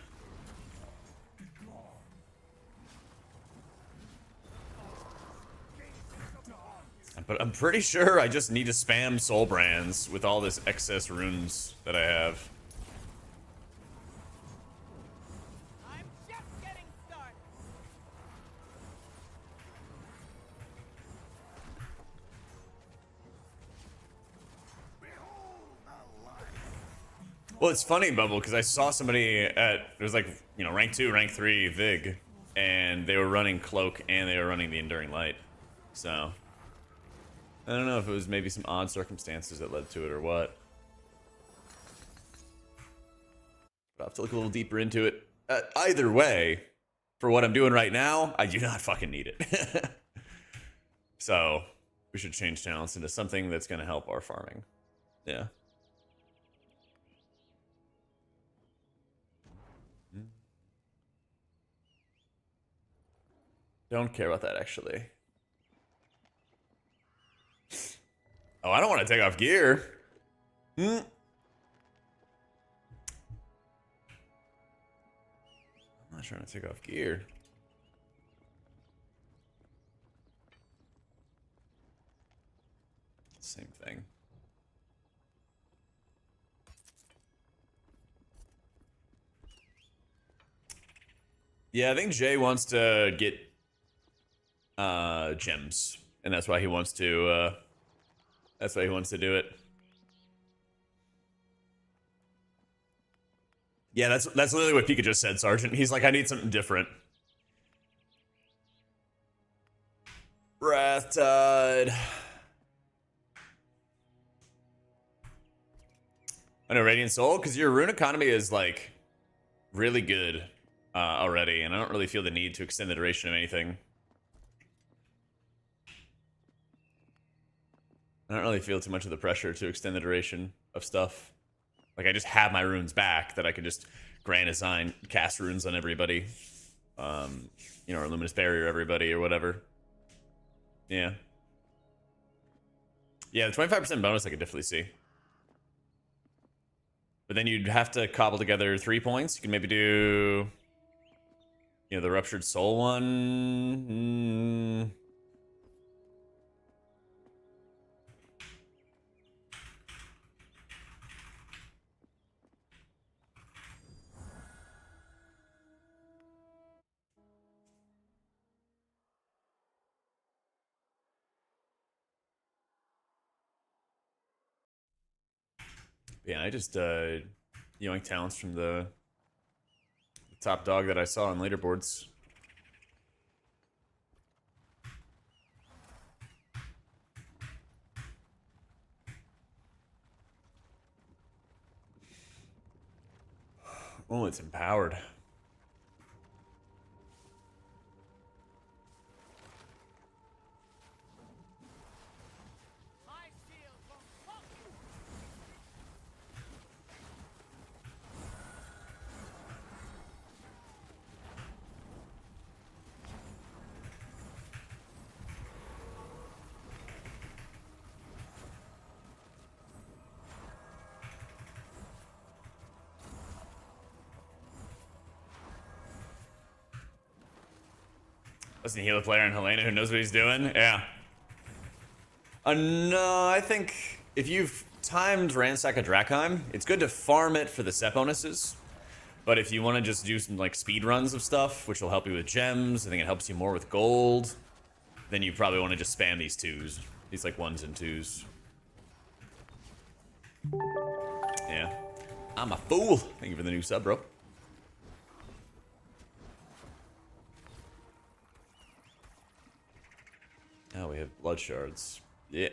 But I'm pretty sure I just need to spam soul brands with all this excess runes that I have. I'm just getting started. Well, it's funny, Bubble, because I saw somebody at, it was like, you know, rank 2, rank 3 Vig, and they were running Cloak and they were running the Enduring Light. So, I don't know if it was maybe some odd circumstances that led to it or what. But I'll have to look a little deeper into it. either way, for what I'm doing right now, I do not fucking need it. So we should change talents into something that's going to help our farming. Yeah. Don't care about that, actually. Oh, I don't want to take off gear. I'm not trying to take off gear. Same thing. Yeah, I think Jay wants to get gems, and that's why he wants to do it. Yeah, that's literally what Pika just said, Sergeant. He's like, I need something different. Wrath Tide. I know, Radiant Soul, because your rune economy is like really good already, and I don't really feel the need to extend the duration of anything. I don't really feel too much of the pressure to extend the duration of stuff. Like, I just have my runes back that I can just grand design, cast runes on everybody. You know, or Luminous Barrier everybody or whatever. Yeah. Yeah, the 25% bonus I could definitely see. But then you'd have to cobble together 3 points. You can maybe do, you know, the Ruptured Soul one. Yeah, I just yoink talents from the top dog that I saw on leaderboards. Oh, it's empowered. My shield won't help you. Doesn't he heal a player in Helena who knows what he's doing? Yeah. No, I think if you've timed Ransack a Drakheim, it's good to farm it for the set bonuses. But if you want to just do some like speed runs of stuff, which will help you with gems, I think it helps you more with gold, then you probably want to just spam these twos. These like 1s and 2s. Yeah. I'm a fool. Thank you for the new sub, bro. Oh, we have blood shards. Yeah.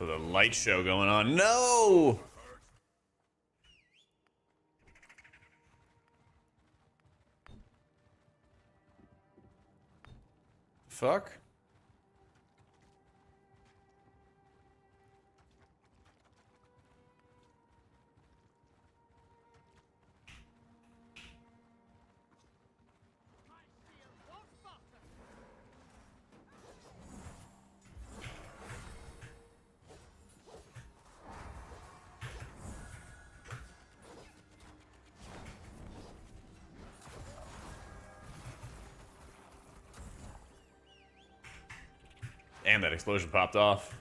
Oh, the light show going on. No! Fuck. My shield won't falter. Damn, that explosion popped off.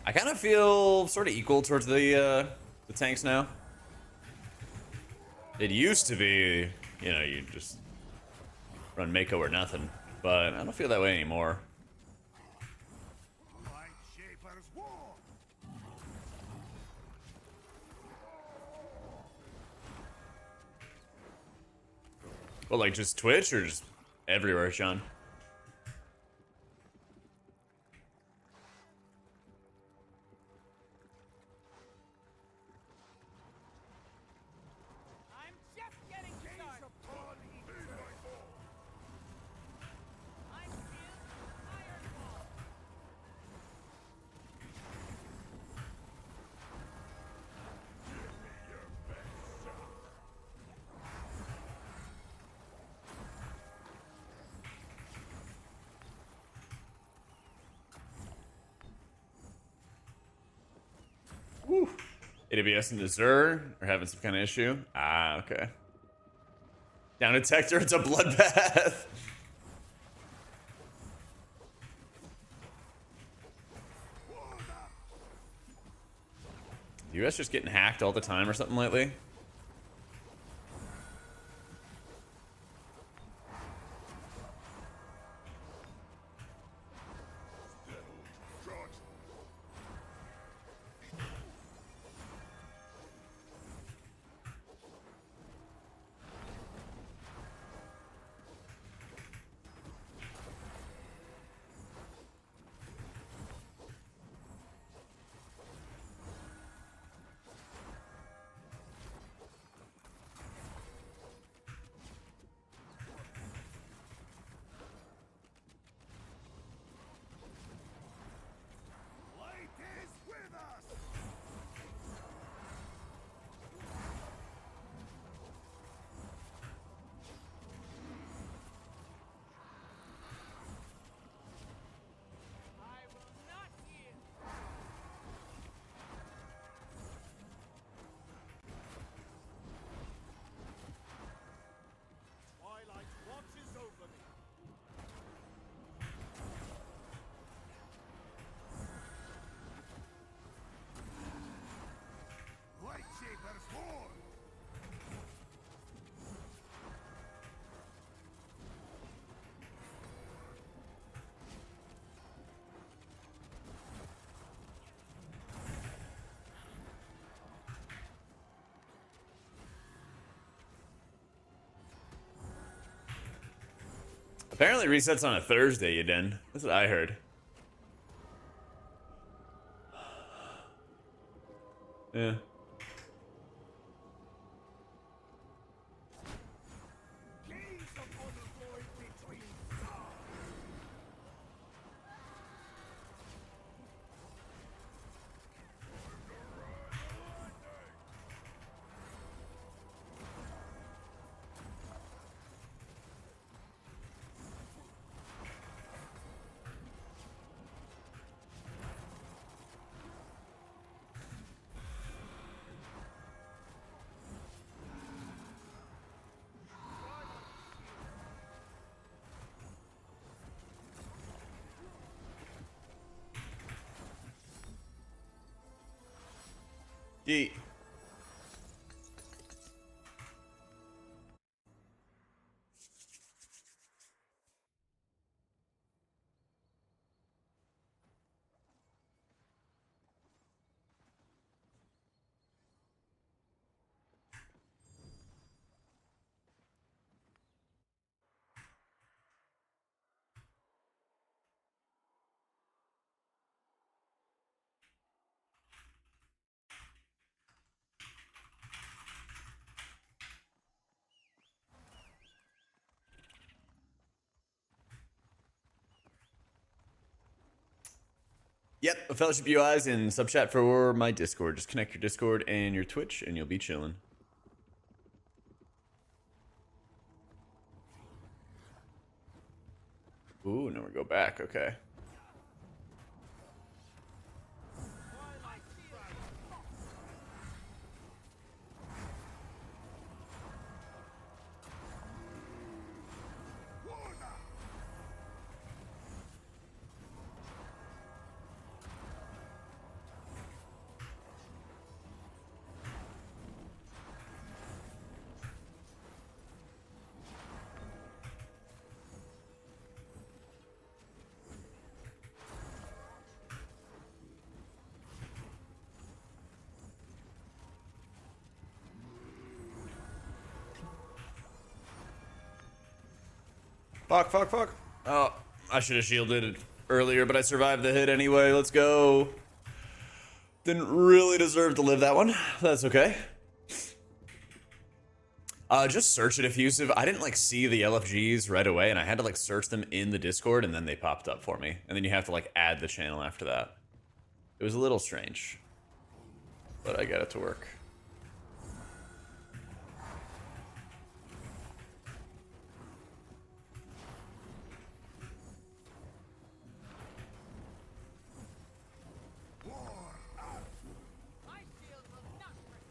I kind of feel sort of equal towards the tanks now. It used to be, you know, you just run Mako or nothing, but I don't feel that way anymore. Well, like just Twitch or just everywhere, Sean? I'm just getting started. I feel iron wall. AWS and Azure are having some kind of issue. Ah, okay. Down detector, it's a bloodbath. The US just getting hacked all the time or something lately? I will not yield. Twilight watches over me. Lightshaber's born. Apparently resets on a Thursday, you did. That's what I heard. Yeah. Gaze upon the void between stars. Yeet. Yep, a Fellowship UI's in sub chat for my Discord. Just connect your Discord and your Twitch, and you'll be chilling. Ooh, now we go back. Okay. Fuck, fuck, fuck. Oh, I should have shielded it earlier, but I survived the hit anyway. Let's go. Didn't really deserve to live that one. That's okay. Just search it effusive. I didn't like see the LFGs right away, and I had to like search them in the Discord, and then they popped up for me. And then you have to like add the channel after that. It was a little strange, but I got it to work. My shield will not break.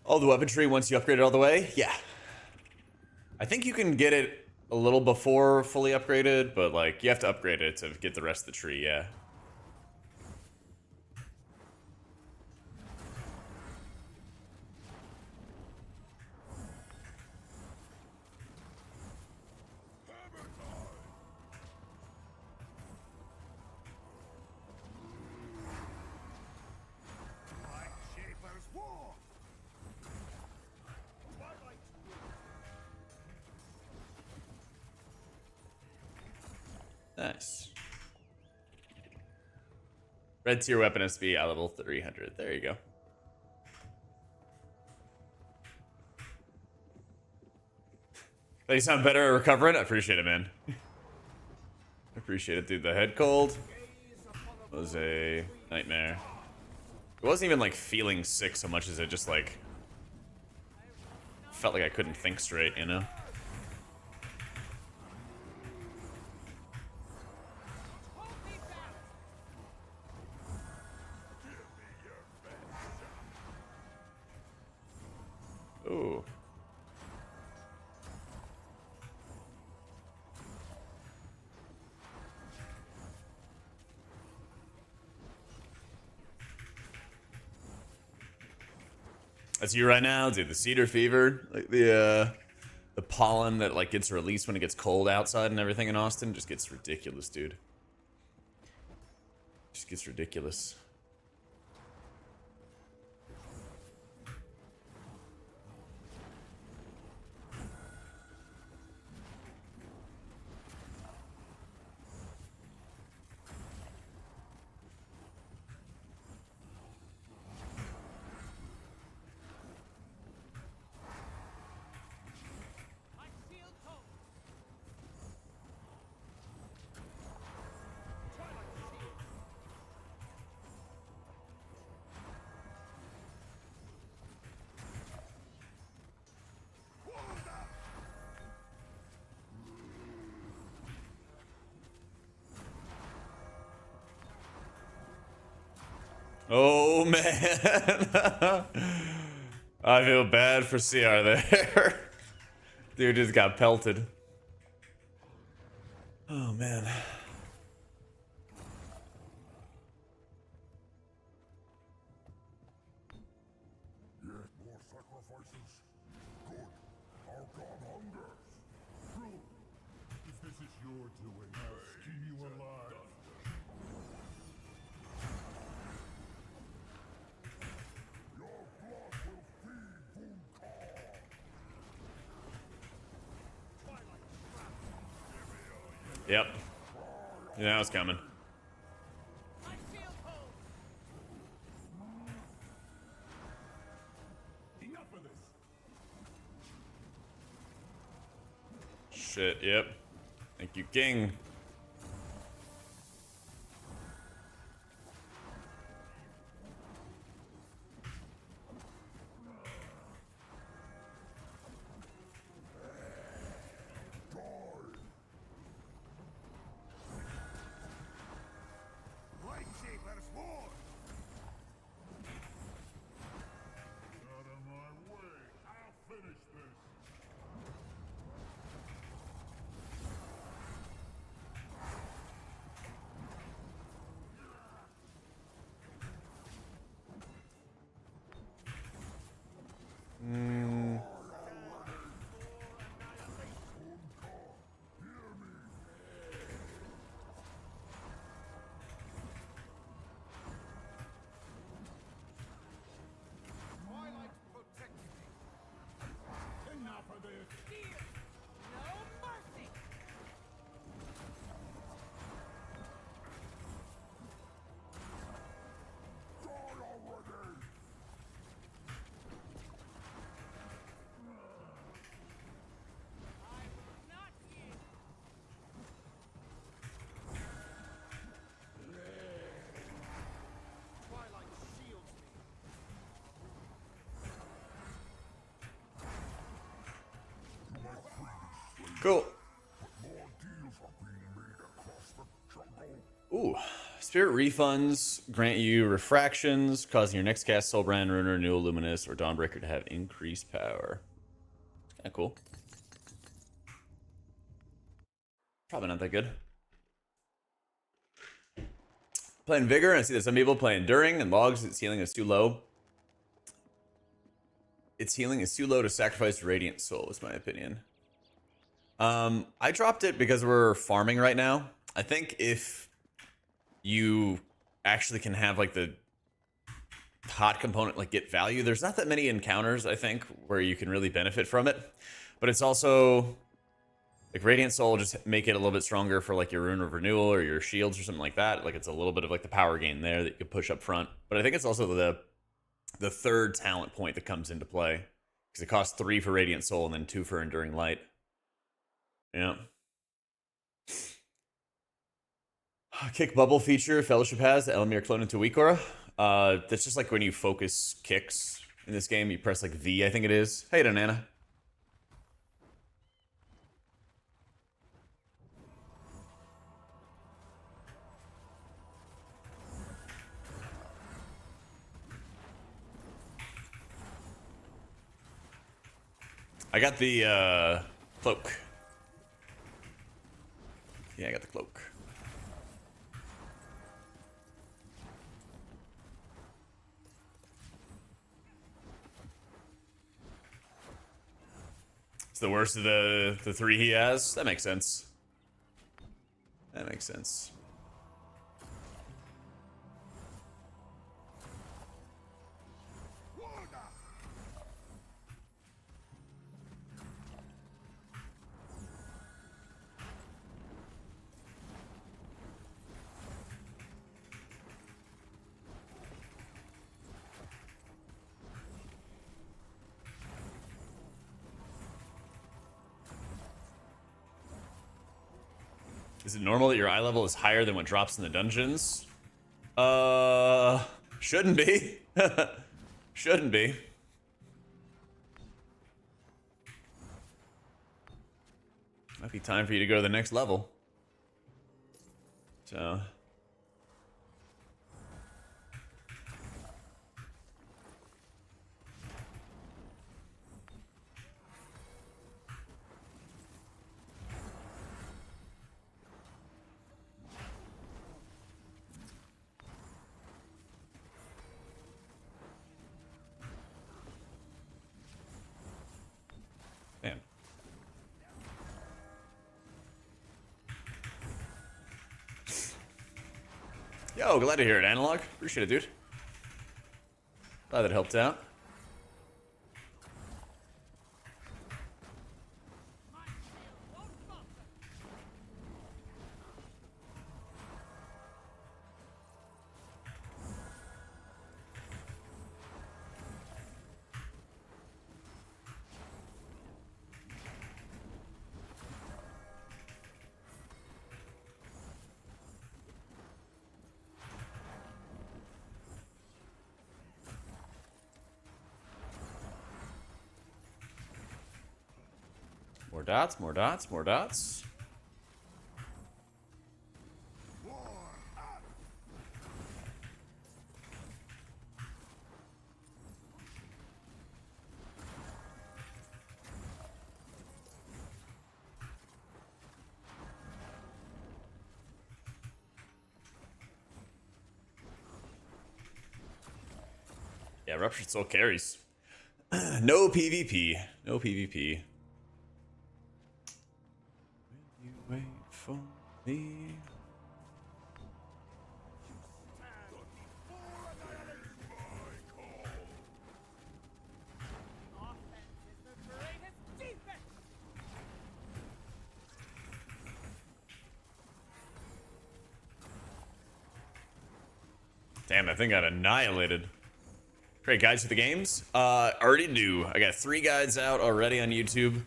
Oh, the weaponry once you upgrade it all the way? Yeah. I think you can get it a little before fully upgraded, but like you have to upgrade it to get the rest of the tree, yeah. Nice. Red tier weapon has to be at level 300. There you go. You sound better at recovering. I appreciate it, man. I appreciate it, dude. The head cold was a nightmare. It wasn't even like feeling sick so much as it just like felt like I couldn't think straight, you know? Ooh. That's you right now, dude. The cedar fever, like the pollen that like gets released when it gets cold outside and everything in Austin, just gets ridiculous, dude. Just gets ridiculous. My shield holds. Twilight shield. Oh man, I feel bad for CR there. Dude just got pelted. Oh man. Yet more sacrifices. Good. Our god hungers. True. If this is your doing, I'll skin you alive. Your blood will feed Vigour. Yep. Yeah, it's coming. My shield holds. Enough of this. Shit, yep. Thank you, King. Lightsabers war. Out of my way. I'll finish this. Twilight protects me. Enough of this. Steel. No mercy. Die already. I will not yield. Twilight shields me. Cool. More deals are being made across the jungle. Ooh. Spirit refunds grant you refractions, causing your next cast Soulbrand, Ruiner, Renewal, Luminous, or Dawnbreaker to have increased power. Kinda cool. Probably not that good. Playing Vigour, and I see that some people play Enduring, and logs its healing is too low. Its healing is too low to sacrifice Radiant Soul, is my opinion. I dropped it because we're farming right now. I think if you actually can have like the hot component like get value, there's not that many encounters I think where you can really benefit from it, but it's also like Radiant Soul just make it a little bit stronger for like your Rune of Renewal or your shields or something like that. Like it's a little bit of like the power gain there that you can push up front, but I think it's also the third talent point that comes into play because it costs 3 for Radiant Soul and then 2 for Enduring Light. Yeah. Kick bubble feature Fellowship has, the Elamir clone into Vigour. That's just like when you focus kicks in this game, you press like V, I think it is. Hey, Nana. I got the cloak. Yeah, I got the cloak. It's the worst of the 3 he has. That makes sense. That makes sense. Is it normal that your eye level is higher than what drops in the dungeons? Shouldn't be. Shouldn't be. Might be time for you to go to the next level. So. Man. Yo, glad to hear it, Analog. Appreciate it, dude. Glad that helped out. My shield won't falter. More dots, more dots, more dots. Yeah, Ruptured Soul carries. No PvP. No PvP. Will you wait for me? Offense is the greatest defense. Damn, that thing got annihilated. Great guides for the games. Already do. I got 3 guides out already on YouTube.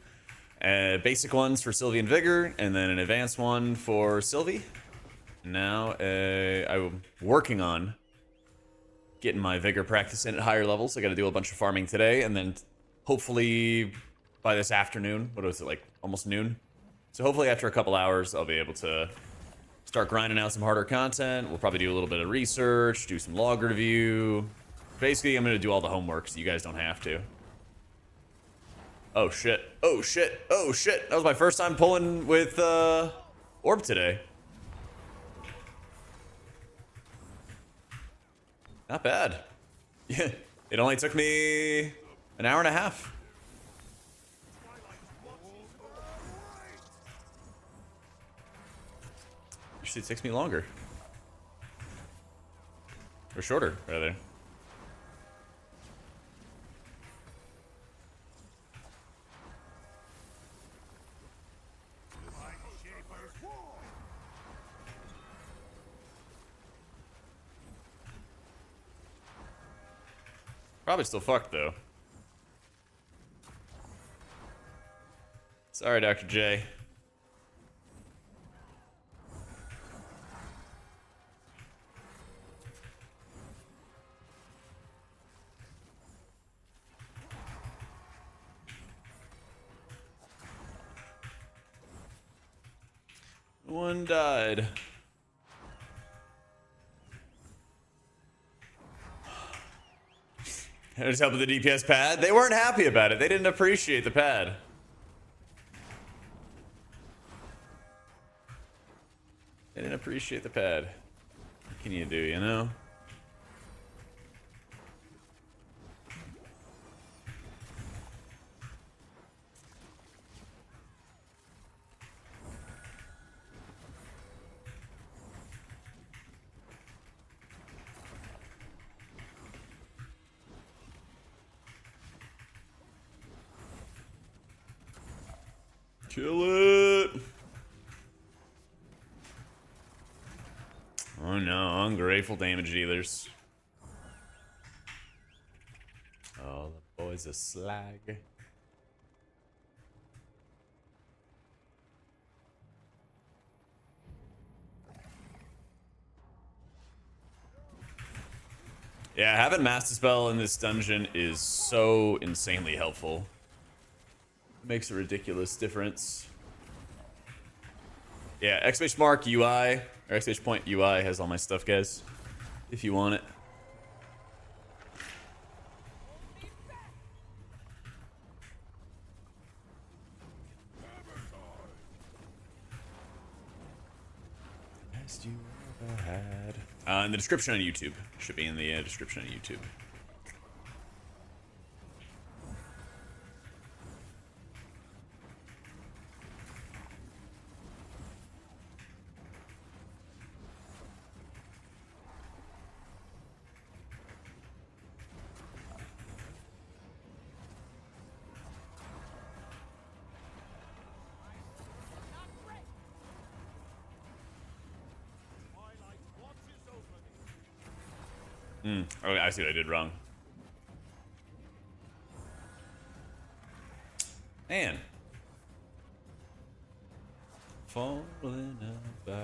Basic ones for Sylvie and Vigour, and then an advanced one for Sylvie. Now, I'm working on getting my Vigour practice in at higher levels. I got to do a bunch of farming today, and then hopefully by this afternoon, what was it, like almost noon? So hopefully after a couple hours, I'll be able to start grinding out some harder content. We'll probably do a little bit of research, do some log review. Basically, I'm going to do all the homework so you guys don't have to. Oh shit. Oh shit. Oh shit. That was my first time pulling with Orb today. Not bad. Yeah. It only took me an hour and a half. Usually it takes me longer. Or shorter, rather. Probably still fucked, though. Sorry, Dr. J. One died. I just helped with the DPS pad. They weren't happy about it. They didn't appreciate the pad. They didn't appreciate the pad. What can you do, you know? Kill it! Oh no, ungrateful damage dealers. Oh, the boy's a slag. Yeah, having Master Spell in this dungeon is so insanely helpful. Makes a ridiculous difference. Yeah, exclamation mark UI or exclamation point UI has all my stuff, guys. If you want it. Best you ever had. In the description on YouTube. Should be in the description on YouTube. Oh, I see what I did wrong. Man. Falling about.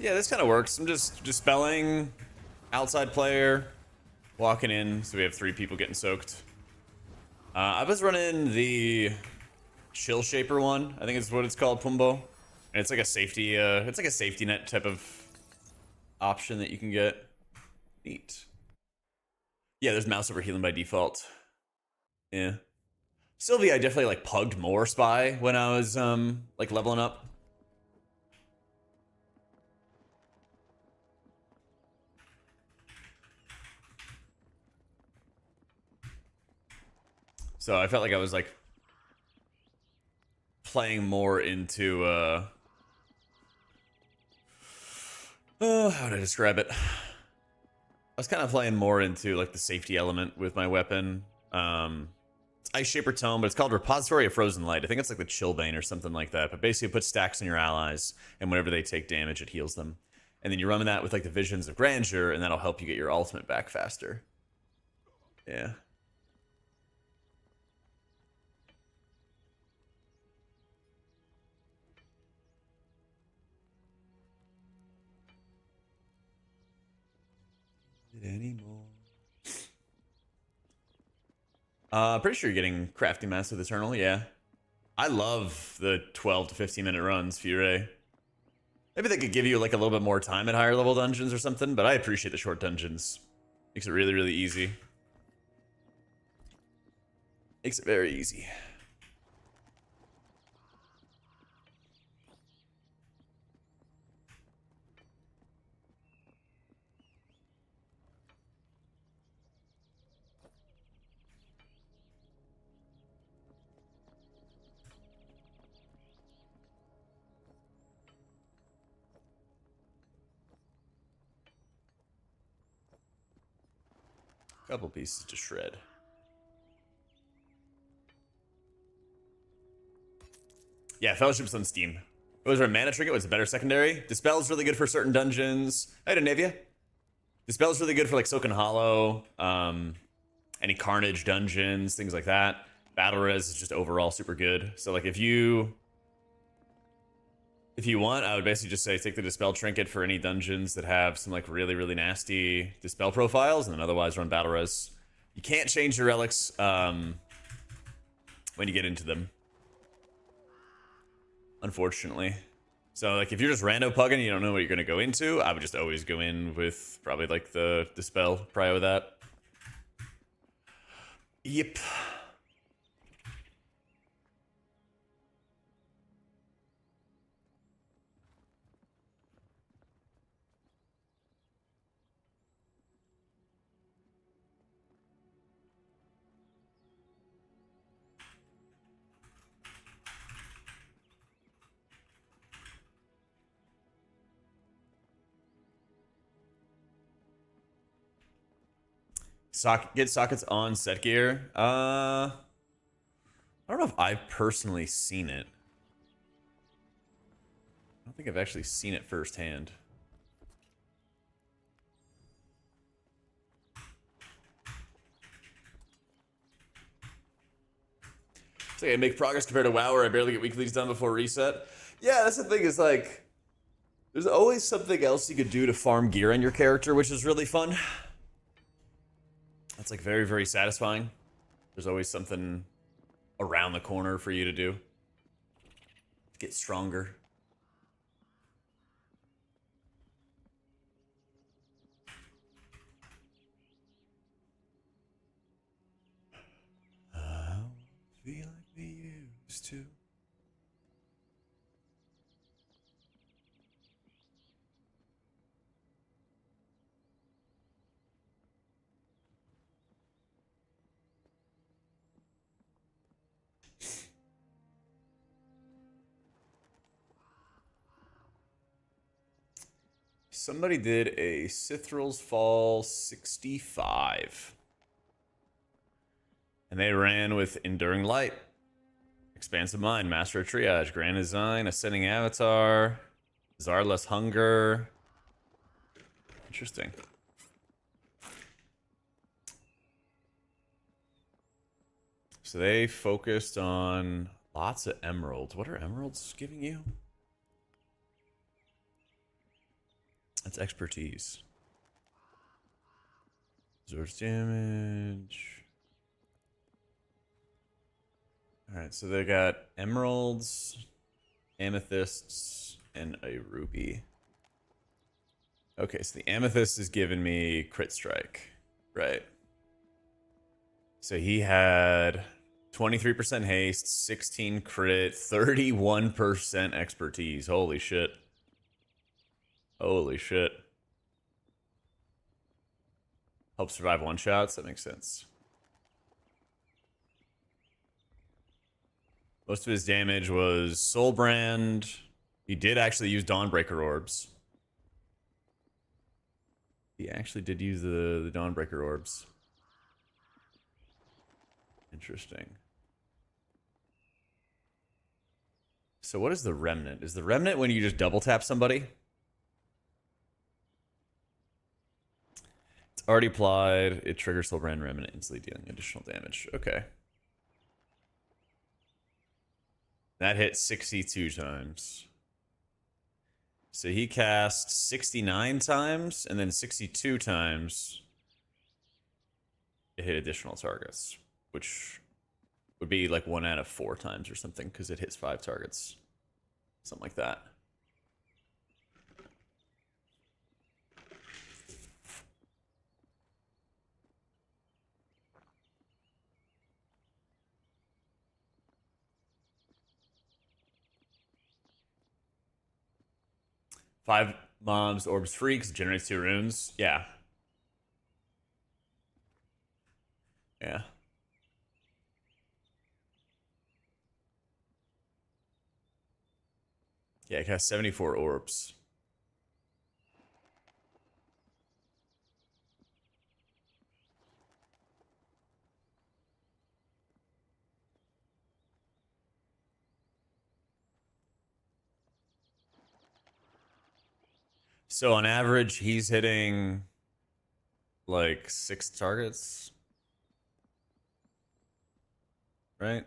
Yeah, this kind of works. I'm just dispelling outside player, walking in, so we have 3 people getting soaked. I was running the Chill Shaper one, I think is what it's called, Pumbo. And it's like a safety net type of option that you can get. Neat. Yeah, there's mouse over healing by default. Yeah. Sylvie, I definitely like pugged more spy when I was like leveling up. So I felt like I was like playing more into how do I describe it? I was kind of playing more into like the safety element with my weapon. It's Ice Shaper Tome, but it's called Repository of Frozen Light. I think it's like the Chillbane or something like that. But basically it puts stacks on your allies, and whenever they take damage, it heals them. And then you run that with like the Visions of Grandeur, and that'll help you get your ultimate back faster. Yeah. Anymore. Pretty sure you're getting Crafty Master with Eternal, yeah. I love the 12 to 15 minute runs, Fure. Maybe they could give you like a little bit more time at higher level dungeons or something, but I appreciate the short dungeons. Makes it really, really easy. Makes it very easy. Couple pieces to shred. Yeah, Fellowship's on Steam. It was a mana trinket, was a better secondary. Dispel's really good for certain dungeons. Hey, Denavia. Dispel's really good for like Soak and Hollow, any Carnage dungeons, things like that. Battle Res is just overall super good. So like if you want, I would basically just say take the Dispel trinket for any dungeons that have some like really, really nasty Dispel profiles, and then otherwise run Battle Res. You can't change your relics when you get into them, unfortunately. So like if you're just rando pugging and you don't know what you're gonna go into, I would just always go in with probably like the Dispel prio that. Yep. Get sockets on set gear. I don't know if I've personally seen it. I don't think I've actually seen it firsthand. It's like I make progress compared to WoW, where I barely get weeklies done before reset. Yeah, that's the thing. Is like, there's always something else you could do to farm gear on your character, which is really fun. That's like very, very satisfying. There's always something around the corner for you to do. Get stronger. I feel like we used to. Somebody did a Sithral's Fall 65. And they ran with Enduring Light, Expansive Mind, Master of Triage, Grand Design, Ascending Avatar, Zarless Hunger. Interesting. So they focused on lots of emeralds. What are emeralds giving you? That's expertise. Absorbs damage. Alright, so they got emeralds, amethysts, and a ruby. Okay, so the amethyst is giving me crit strike. Right. So he had 23% haste, 16 crit, 31% expertise. Holy shit. Holy shit. Help survive one shots? That makes sense. Most of his damage was Soulbrand. He did actually use Dawnbreaker orbs. He actually did use the Dawnbreaker orbs. Interesting. So what is the remnant? Is the remnant when you just double tap somebody? It's already applied. It triggers Soulbrand Remnant, instantly dealing additional damage. Okay. That hit 62 times. So he cast 69 times, and then 62 times it hit additional targets, which would be like 1 out of 4 times or something, because it hits 5 targets. Something like that. Five mobs, orbs free, because it generates 2 runes. Yeah. Yeah. Yeah, it has 74 orbs. So on average, he's hitting like 6 targets. Right?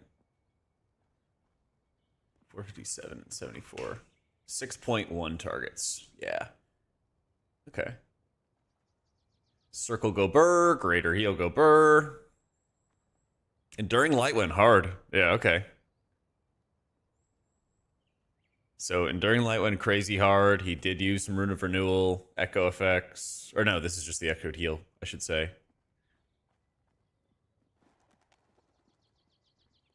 457 and 74. 6.1 targets. Yeah. Okay. Circle go burr. Greater heal go burr. Enduring light went hard. Yeah, okay. So Enduring Light went crazy hard. He did use some Rune of Renewal, Echo effects. Or no, this is just the Echoed Heal, I should say.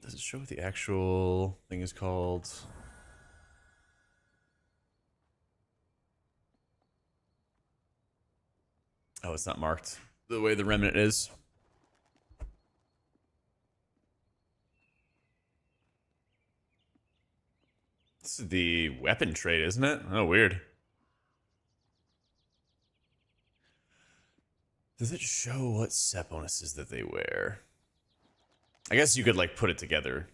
Does it show what the actual thing is called? Oh, it's not marked the way the Remnant is. This is the weapon trait, isn't it? Oh, weird. Does it show what set bonuses that they wear? I guess you could, like, put it together.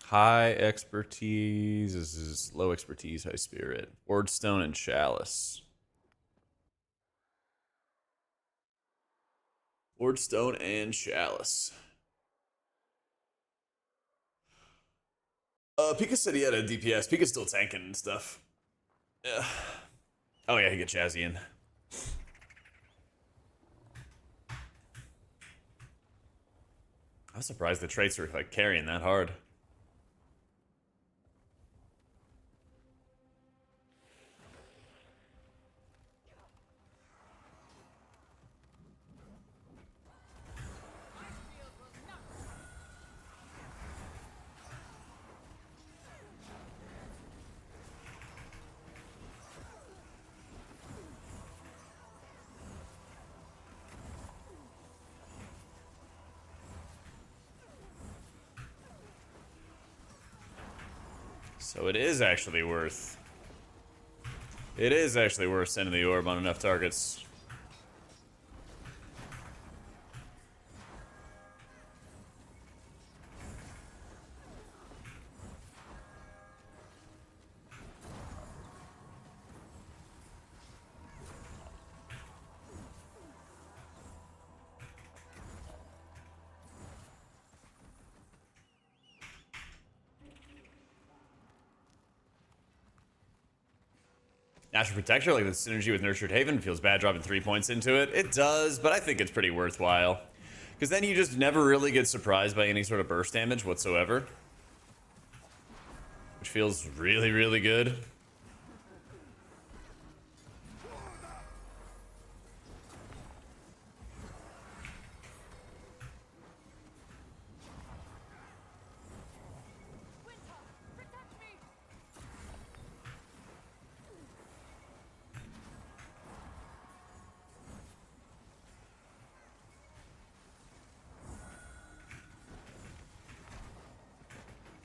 High expertise. This is low expertise, high spirit. Wardstone and Chalice. Wardstone and Chalice. Pika said he had a DPS. Pika's still tanking and stuff. Yeah. Oh yeah, he got Jazzy in. I was surprised the traits were like carrying that hard. So it is actually worth. It is actually worth sending the orb on enough targets. Natural Protector, like the synergy with Nurtured Haven, feels bad dropping 3 points into it. It does, but I think it's pretty worthwhile. Because then you just never really get surprised by any sort of burst damage whatsoever. Which feels really, really good.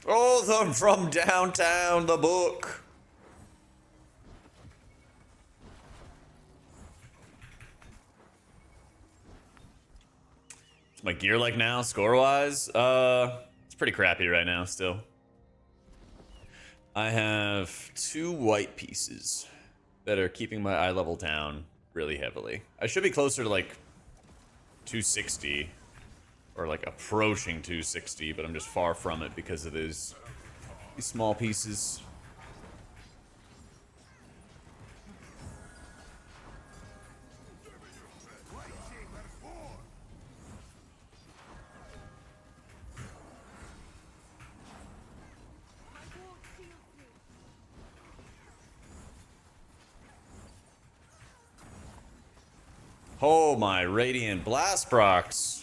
Oh, them from downtown, the book. What's my gear like now, score-wise? It's pretty crappy right now, still. I have 2 white pieces that are keeping my eye level down really heavily. I should be closer to, like, 260. Or like approaching 260, but I'm just far from it because of these small pieces. Oh, my Radiant Blast procs.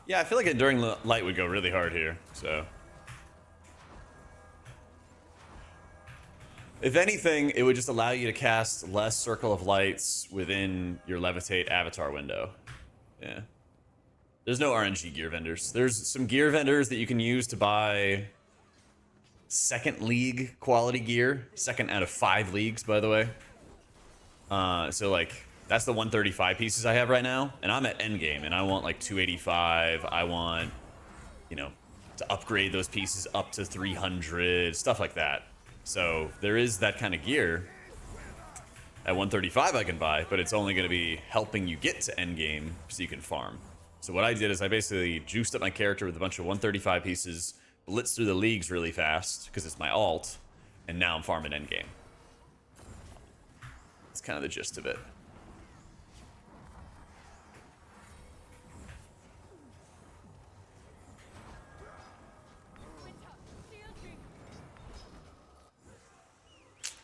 Yeah, I feel like Enduring Light would go really hard here, so. If anything, it would just allow you to cast less Circle of Lights within your Levitate avatar window. Yeah. There's no RNG gear vendors. There's some gear vendors that you can use to buy second league quality gear. Second out of 5 leagues, by the way. So, like, that's the 135 pieces I have right now, and I'm at Endgame, and I want, like, 285. I want, you know, to upgrade those pieces up to 300, stuff like that. So there is that kind of gear at 135 I can buy, but it's only going to be helping you get to Endgame so you can farm. So what I did is I basically juiced up my character with a bunch of 135 pieces, blitzed through the leagues really fast, because it's my alt, and now I'm farming Endgame. That's kind of the gist of it.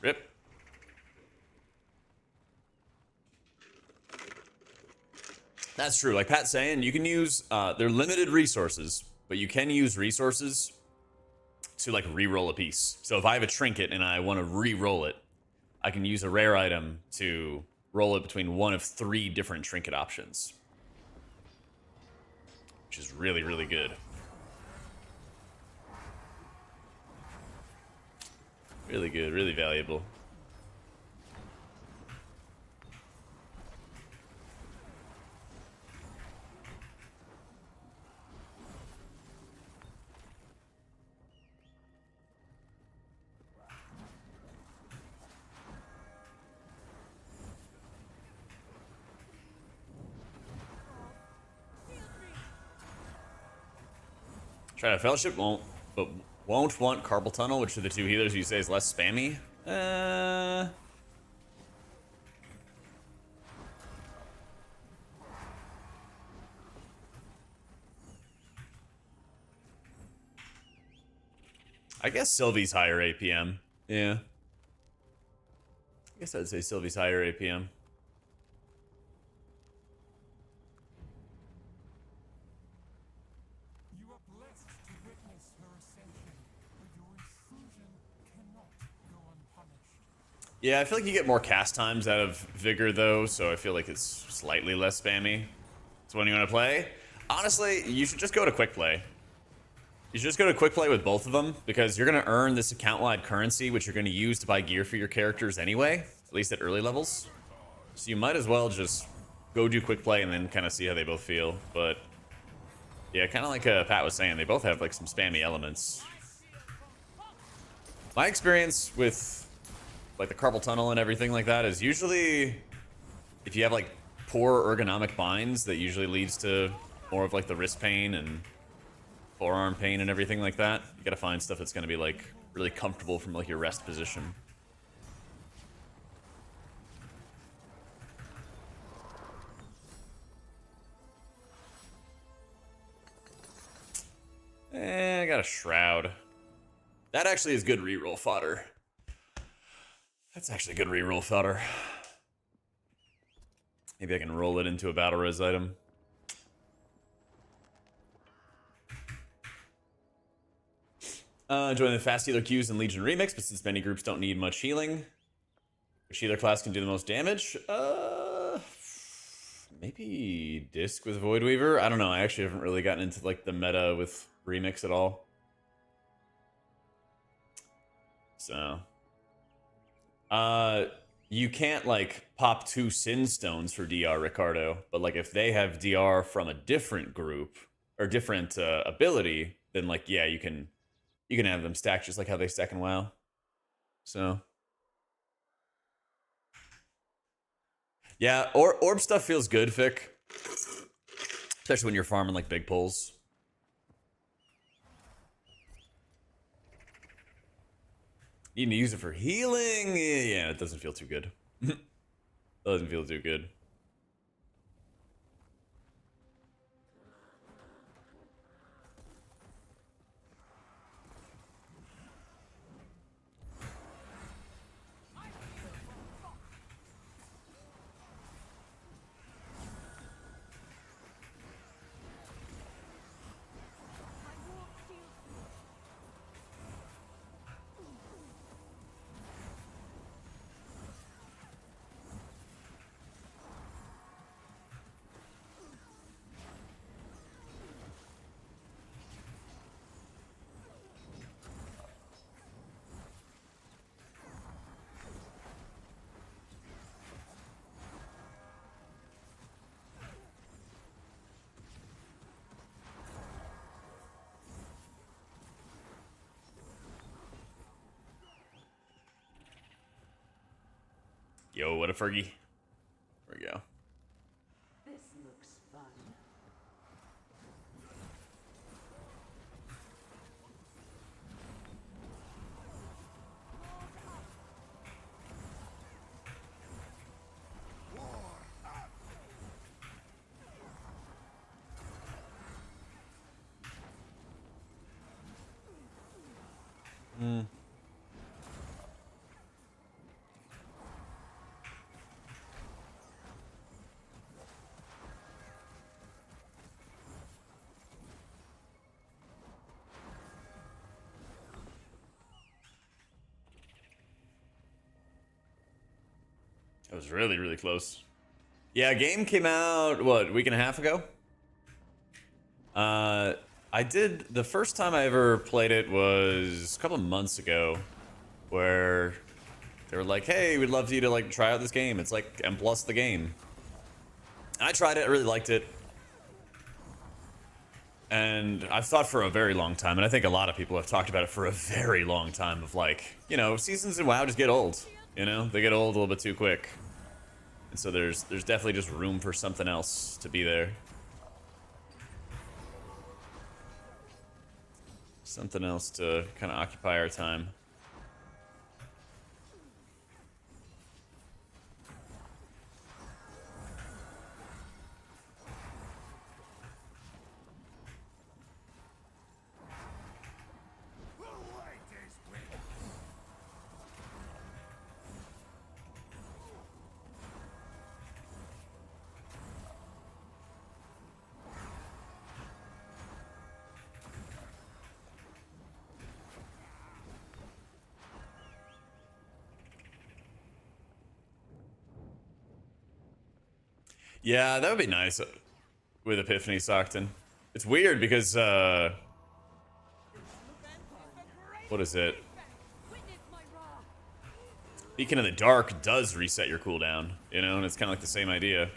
Rip. That's true. Like Pat's saying, you can use, they're limited resources, but you can use resources to like re-roll a piece. So if I have a trinket and I want to re-roll it, I can use a rare item to roll it between one of 3 different trinket options. Which is really, really good. Really good, really valuable. Try to Fellowship won't want Carpal Tunnel, which are the 2 healers you say is less spammy. I guess Sylvie's higher APM. Yeah. I guess I'd say Sylvie's higher APM. You are blessed to witness her ascension, but your intrusion cannot go unpunished. Yeah, I feel like you get more cast times out of Vigour, though, so I feel like it's slightly less spammy. So when you want to play, honestly, you should just go to Quick Play. You should just go to Quick Play with both of them, because you're going to earn this account-wide currency, which you're going to use to buy gear for your characters anyway, at least at early levels. So you might as well just go do Quick Play and then kind of see how they both feel. But yeah, kind of like Pat was saying, they both have like some spammy elements. My experience with like the carpal tunnel and everything like that is usually if you have like poor ergonomic binds, that usually leads to more of like the wrist pain and forearm pain and everything like that. You gotta find stuff that's gonna be like really comfortable from like your rest position. I got a shroud. That actually is good reroll fodder. That's actually good reroll fodder. Maybe I can roll it into a battle res item. Join the fast healer queues in Legion Remix, but since many groups don't need much healing, which healer class can do the most damage? Maybe Disc with Void Weaver? I don't know. I actually haven't really gotten into like the meta with Remix at all. So, you can't like pop 2 Sin Stones for DR, Ricardo, but like if they have DR from a different group or different ability, then like yeah, you can have them stack just like how they stack in WoW. So yeah, orb stuff feels good, Fick, especially when you're farming like big pulls. You need to use it for healing. Yeah, it doesn't feel too good. Doesn't feel too good. Yo, what a Fergie. There we go. This looks fun. That was really, really close. Yeah, game came out, what, a week and a half ago? I did, the first time I ever played it was a couple of months ago, where they were like, hey, we'd love you to like try out this game. It's like M plus the game. I tried it, I really liked it. And I've thought for a very long time, and I think a lot of people have talked about it for a very long time, of like, you know, seasons in WoW just get old. You know, they get old a little bit too quick. And so there's definitely just room for something else to be there. Something else to kind of occupy our time. Yeah, that would be nice with Epiphany Sockton. It's weird because, what is it? Witness my wrath. Beacon of the Dark does reset your cooldown, you know, and it's kind of like the same idea.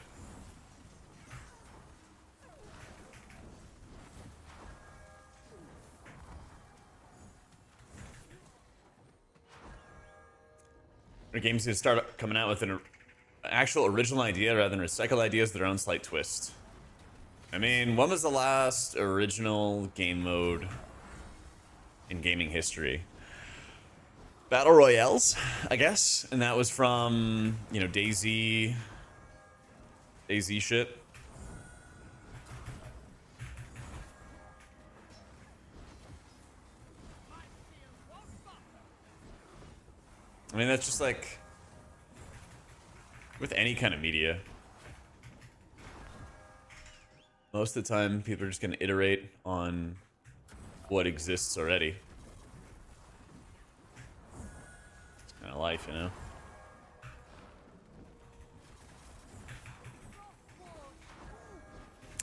When games need to start coming out with an actual original idea rather than recycled ideas with their own slight twist. I mean, when was the last original game mode in gaming history? Battle Royales, I guess, and that was from, you know, DayZ shit. I mean, that's just like with any kind of media. Most of the time, people are just going to iterate on what exists already. It's kind of life, you know?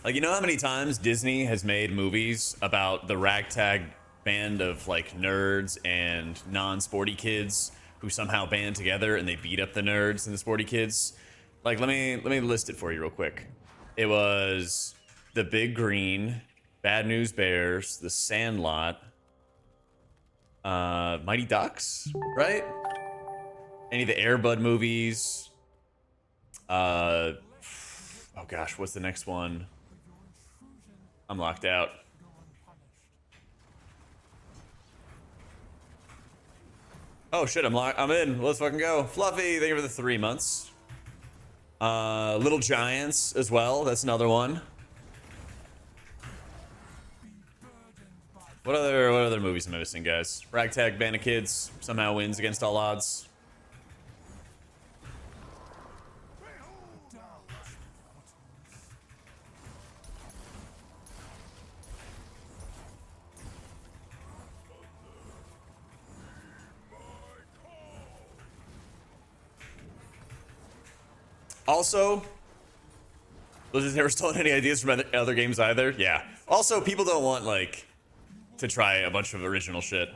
Like, you know how many times Disney has made movies about the ragtag band of, like, nerds and non-sporty kids who somehow band together and they beat up the nerds and the sporty kids? Like, let me list it for you real quick. It was The Big Green, Bad News Bears, The Sandlot, Mighty Ducks, right? Any of the Air Bud movies. Oh gosh, what's the next one? I'm locked out. Oh shit, I'm in. Let's fucking go. Fluffy, thank you for the 3 months. Little Giants as well. That's another one. What other movies am I missing, guys? Ragtag band of kids somehow wins against all odds. Also, Blizzard's never stolen any ideas from other games either. Yeah. Also, people don't want, like, to try a bunch of original shit.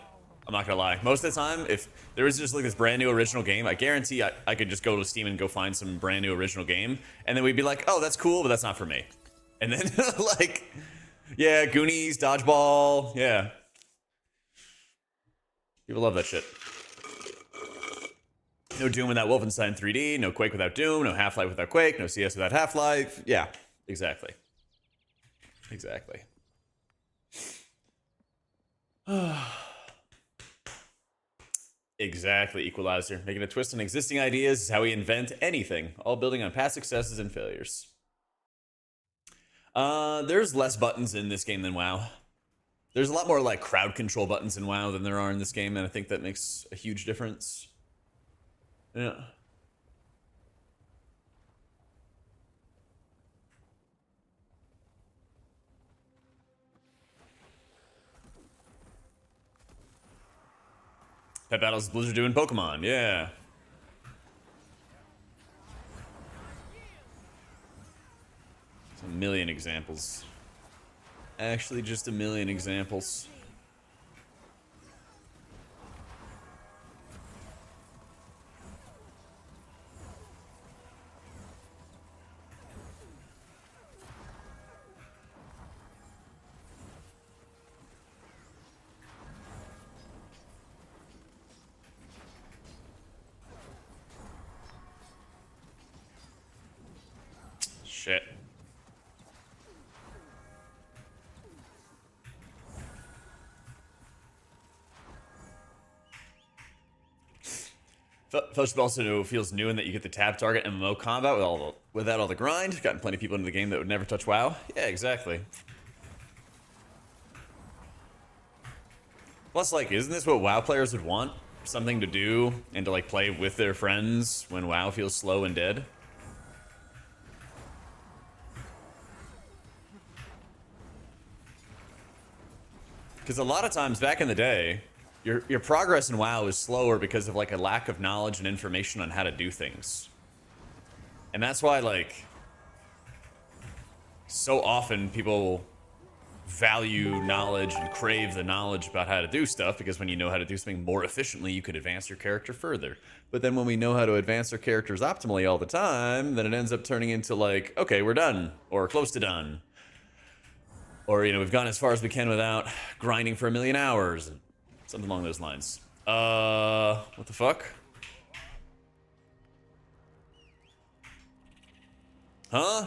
I'm not gonna lie. Most of the time, if there was just like this brand new original game, I guarantee I could just go to Steam and go find some brand new original game, and then we'd be like, oh, that's cool, but that's not for me. And then, like, yeah, Goonies, Dodgeball, yeah. People love that shit. No Doom without Wolfenstein 3D, no Quake without Doom, no Half-Life without Quake, no CS without Half-Life. Yeah, exactly. Exactly. Exactly, Equalizer. Making a twist on existing ideas is how we invent anything, all building on past successes and failures. There's less buttons in this game than WoW. There's a lot more like crowd control buttons in WoW than there are in this game, and I think that makes a huge difference. Yeah. Pet battles Blizzard do in Pokemon, yeah. It's a million examples. Actually, just a million examples. Shit. Fellowship also feels new in that you get the tab target MMO combat without all the grind. Gotten plenty of people into the game that would never touch WoW. Yeah, exactly. Plus, like, isn't this what WoW players would want? Something to do and to, like, play with their friends when WoW feels slow and dead? Because a lot of times back in the day, your progress in WoW is slower because of like a lack of knowledge and information on how to do things. And that's why, like, so often people value knowledge and crave the knowledge about how to do stuff, because when you know how to do something more efficiently, you could advance your character further. But then when we know how to advance our characters optimally all the time, then it ends up turning into like, okay, we're done, or close to done. Or, you know, we've gone as far as we can without grinding for 1,000,000 hours. Something along those lines. What the fuck? Huh?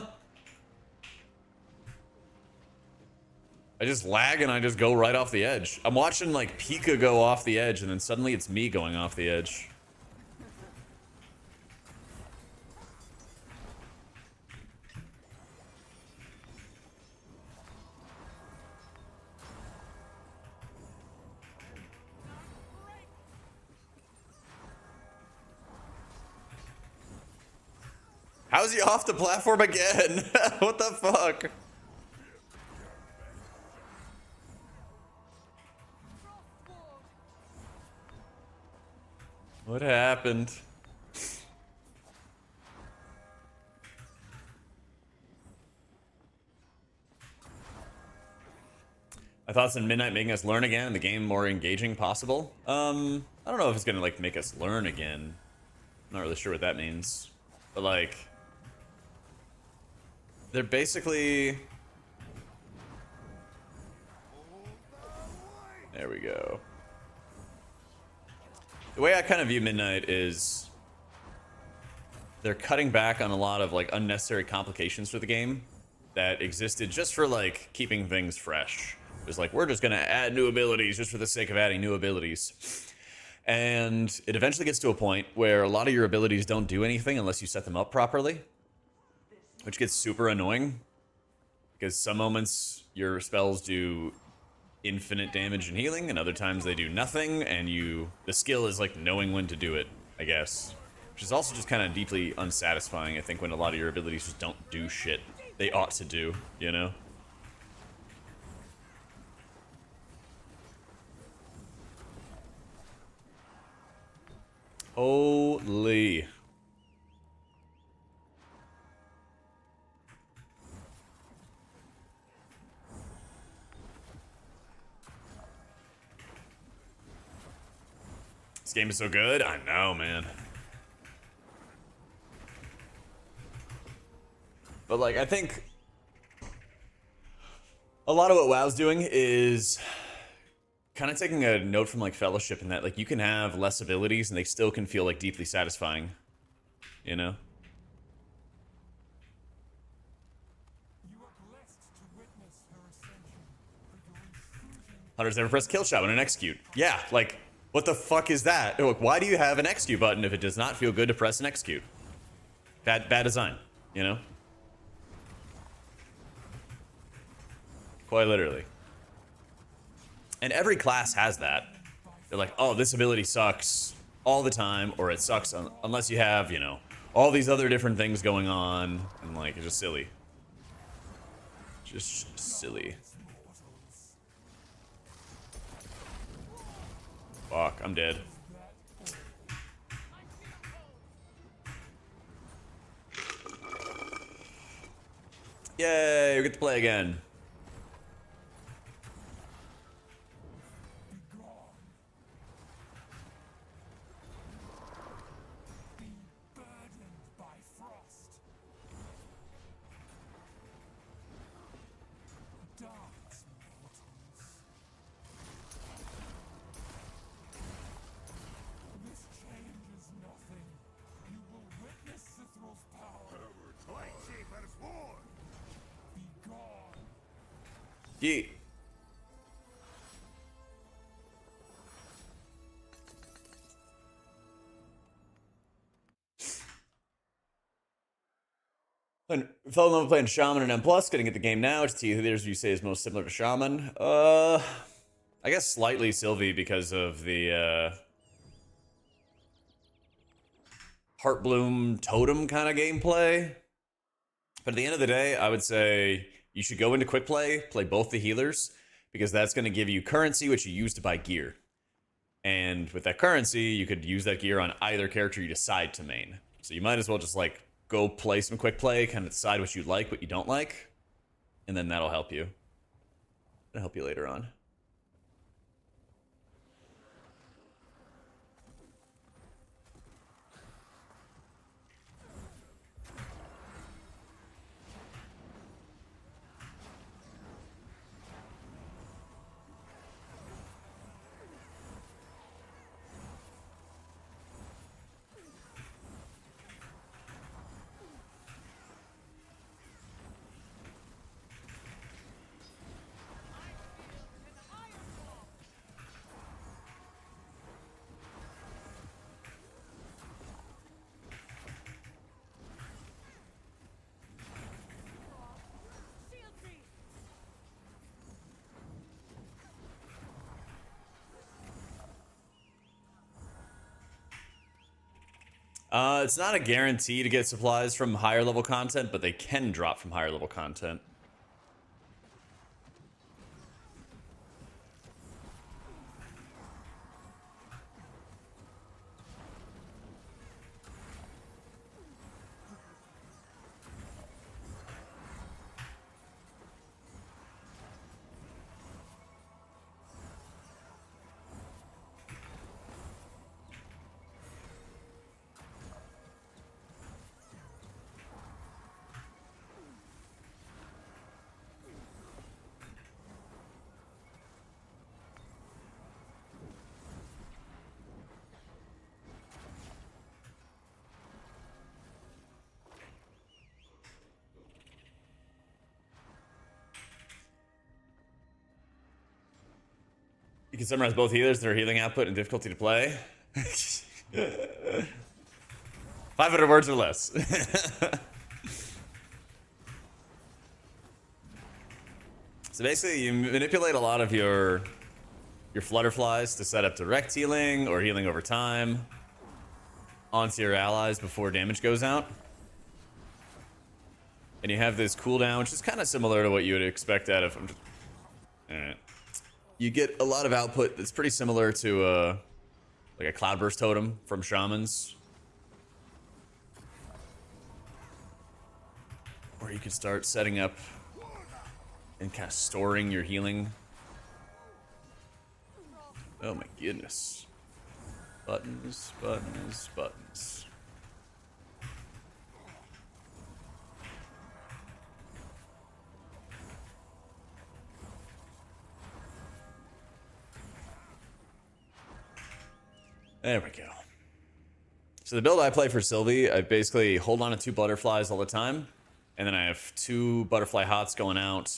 I just lag and I just go right off the edge. I'm watching like Pika go off the edge and then suddenly it's me going off the edge. How's he off the platform again? What the fuck? What happened? My thoughts on Midnight making us learn again and the game more engaging possible. I don't know if it's gonna like make us learn again. I'm not really sure what that means. But like they're basically there we go. The way I kind of view Midnight is they're cutting back on a lot of like unnecessary complications for the game that existed just for like keeping things fresh. It was like, we're just gonna add new abilities just for the sake of adding new abilities. And it eventually gets to a point where a lot of your abilities don't do anything unless you set them up properly, which gets super annoying because some moments your spells do infinite damage and healing, and other times they do nothing, and the skill is like knowing when to do it, I guess. Which is also just kind of deeply unsatisfying, I think, when a lot of your abilities just don't do shit they ought to do, you know? Holy. This game is so good. I know, man. But like, I think a lot of what WoW's doing is kind of taking a note from like Fellowship in that like you can have less abilities and they still can feel like deeply satisfying, you know? Hunter's never pressed kill shot when an execute. Yeah, like, what the fuck is that? Look, why do you have an execute button if it does not feel good to press an execute? Bad design, you know? Quite literally. And every class has that. They're like, oh, this ability sucks all the time, or it sucks unless you have, you know, all these other different things going on, and like, it's just silly. Just silly. Fuck, I'm dead. Yay, we get to play again. Yeet. And fell in love with playing Shaman and M+, getting at the game now to see who there's you say is most similar to Shaman. I guess slightly Sylvie because of the Heartbloom Totem kind of gameplay. But at the end of the day, I would say you should go into quick play both the healers, because that's going to give you currency, which you use to buy gear. And with that currency, you could use that gear on either character you decide to main. So you might as well just like go play some quick play, kind of decide what you like, what you don't like, and then that'll help you. It'll help you later on. It's not a guarantee to get supplies from higher level content, but they can drop from higher level content. You can summarize both healers, their healing output, and difficulty to play. 500 words or less. So basically, you manipulate a lot of your flutterflies to set up direct healing or healing over time onto your allies before damage goes out. And you have this cooldown, which is kind of similar to what you would expect out of... Alright. You get a lot of output that's pretty similar to like a cloudburst totem from shamans, or you can start setting up and kind of storing your healing. Oh my goodness. Buttons, buttons, buttons. There we go. So the build I play for Sylvie, I basically hold on to 2 butterflies all the time, and then I have 2 butterfly hots going out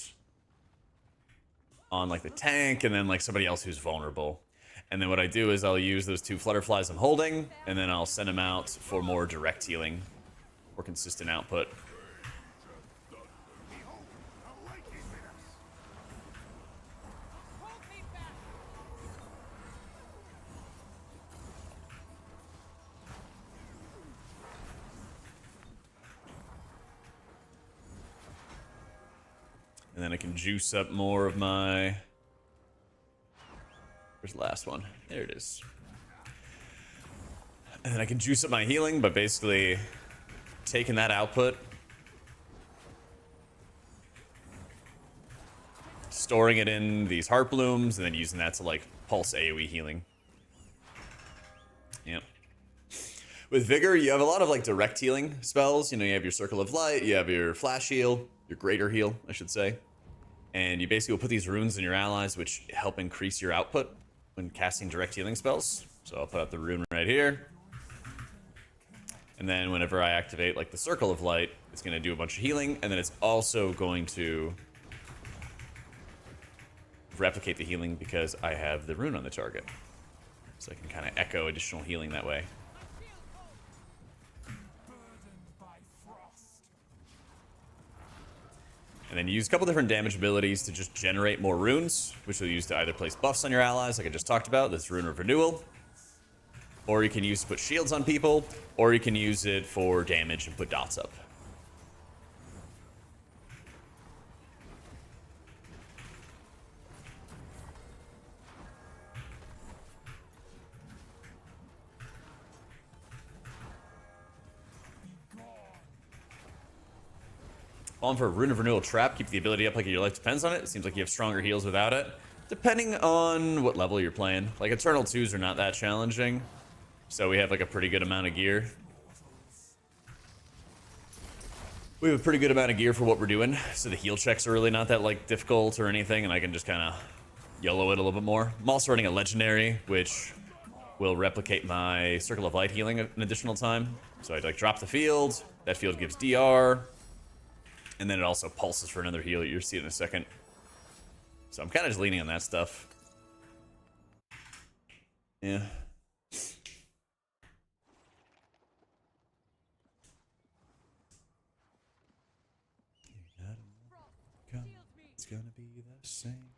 on like the tank, and then like somebody else who's vulnerable. And then what I do is I'll use those 2 flutterflies I'm holding, and then I'll send them out for more direct healing or consistent output. And then I can juice up more of my... Where's the last one? There it is. And then I can juice up my healing by basically taking that output, storing it in these heart blooms, and then using that to like pulse AoE healing. Yep. With Vigour, you have a lot of like direct healing spells. You know, you have your Circle of Light, you have your Flash Heal, your Greater Heal, I should say. And you basically will put these runes in your allies, which help increase your output when casting direct healing spells. So I'll put out the rune right here. And then whenever I activate like the Circle of Light, it's going to do a bunch of healing, and then it's also going to replicate the healing because I have the rune on the target. So I can kind of echo additional healing that way. And then you use a couple different damage abilities to just generate more runes, which you'll use to either place buffs on your allies, like I just talked about, this Rune of Renewal. Or you can use to put shields on people, or you can use it for damage and put dots up. Falling for a Rune of Renewal trap, keep the ability up like your life depends on it. It seems like you have stronger heals without it, depending on what level you're playing. Like Eternal 2s are not that challenging, so we have like a pretty good amount of gear. We have a pretty good amount of gear for what we're doing, so the heal checks are really not that like difficult or anything, and I can just kind of YOLO it a little bit more. I'm also running a legendary, which will replicate my Circle of Light healing an additional time. So I'd like drop the field, that field gives DR, and then it also pulses for another heal. You'll see it in a second. So I'm kind of just leaning on that stuff. Yeah. It's gonna be the same.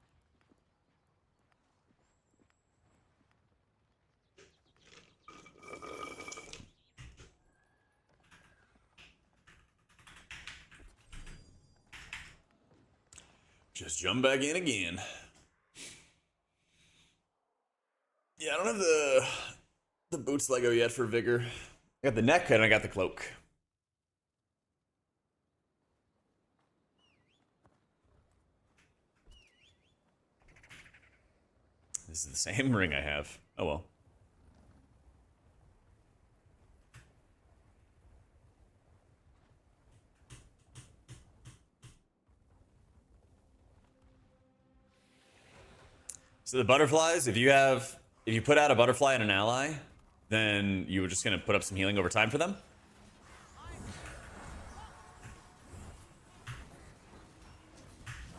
Just jump back in again. Yeah, I don't have the boots Lego yet for Vigor. I got the neck and I got the cloak. This is the same ring I have. Oh well. So the butterflies, if you put out a butterfly and an ally, then you're just gonna put up some healing over time for them.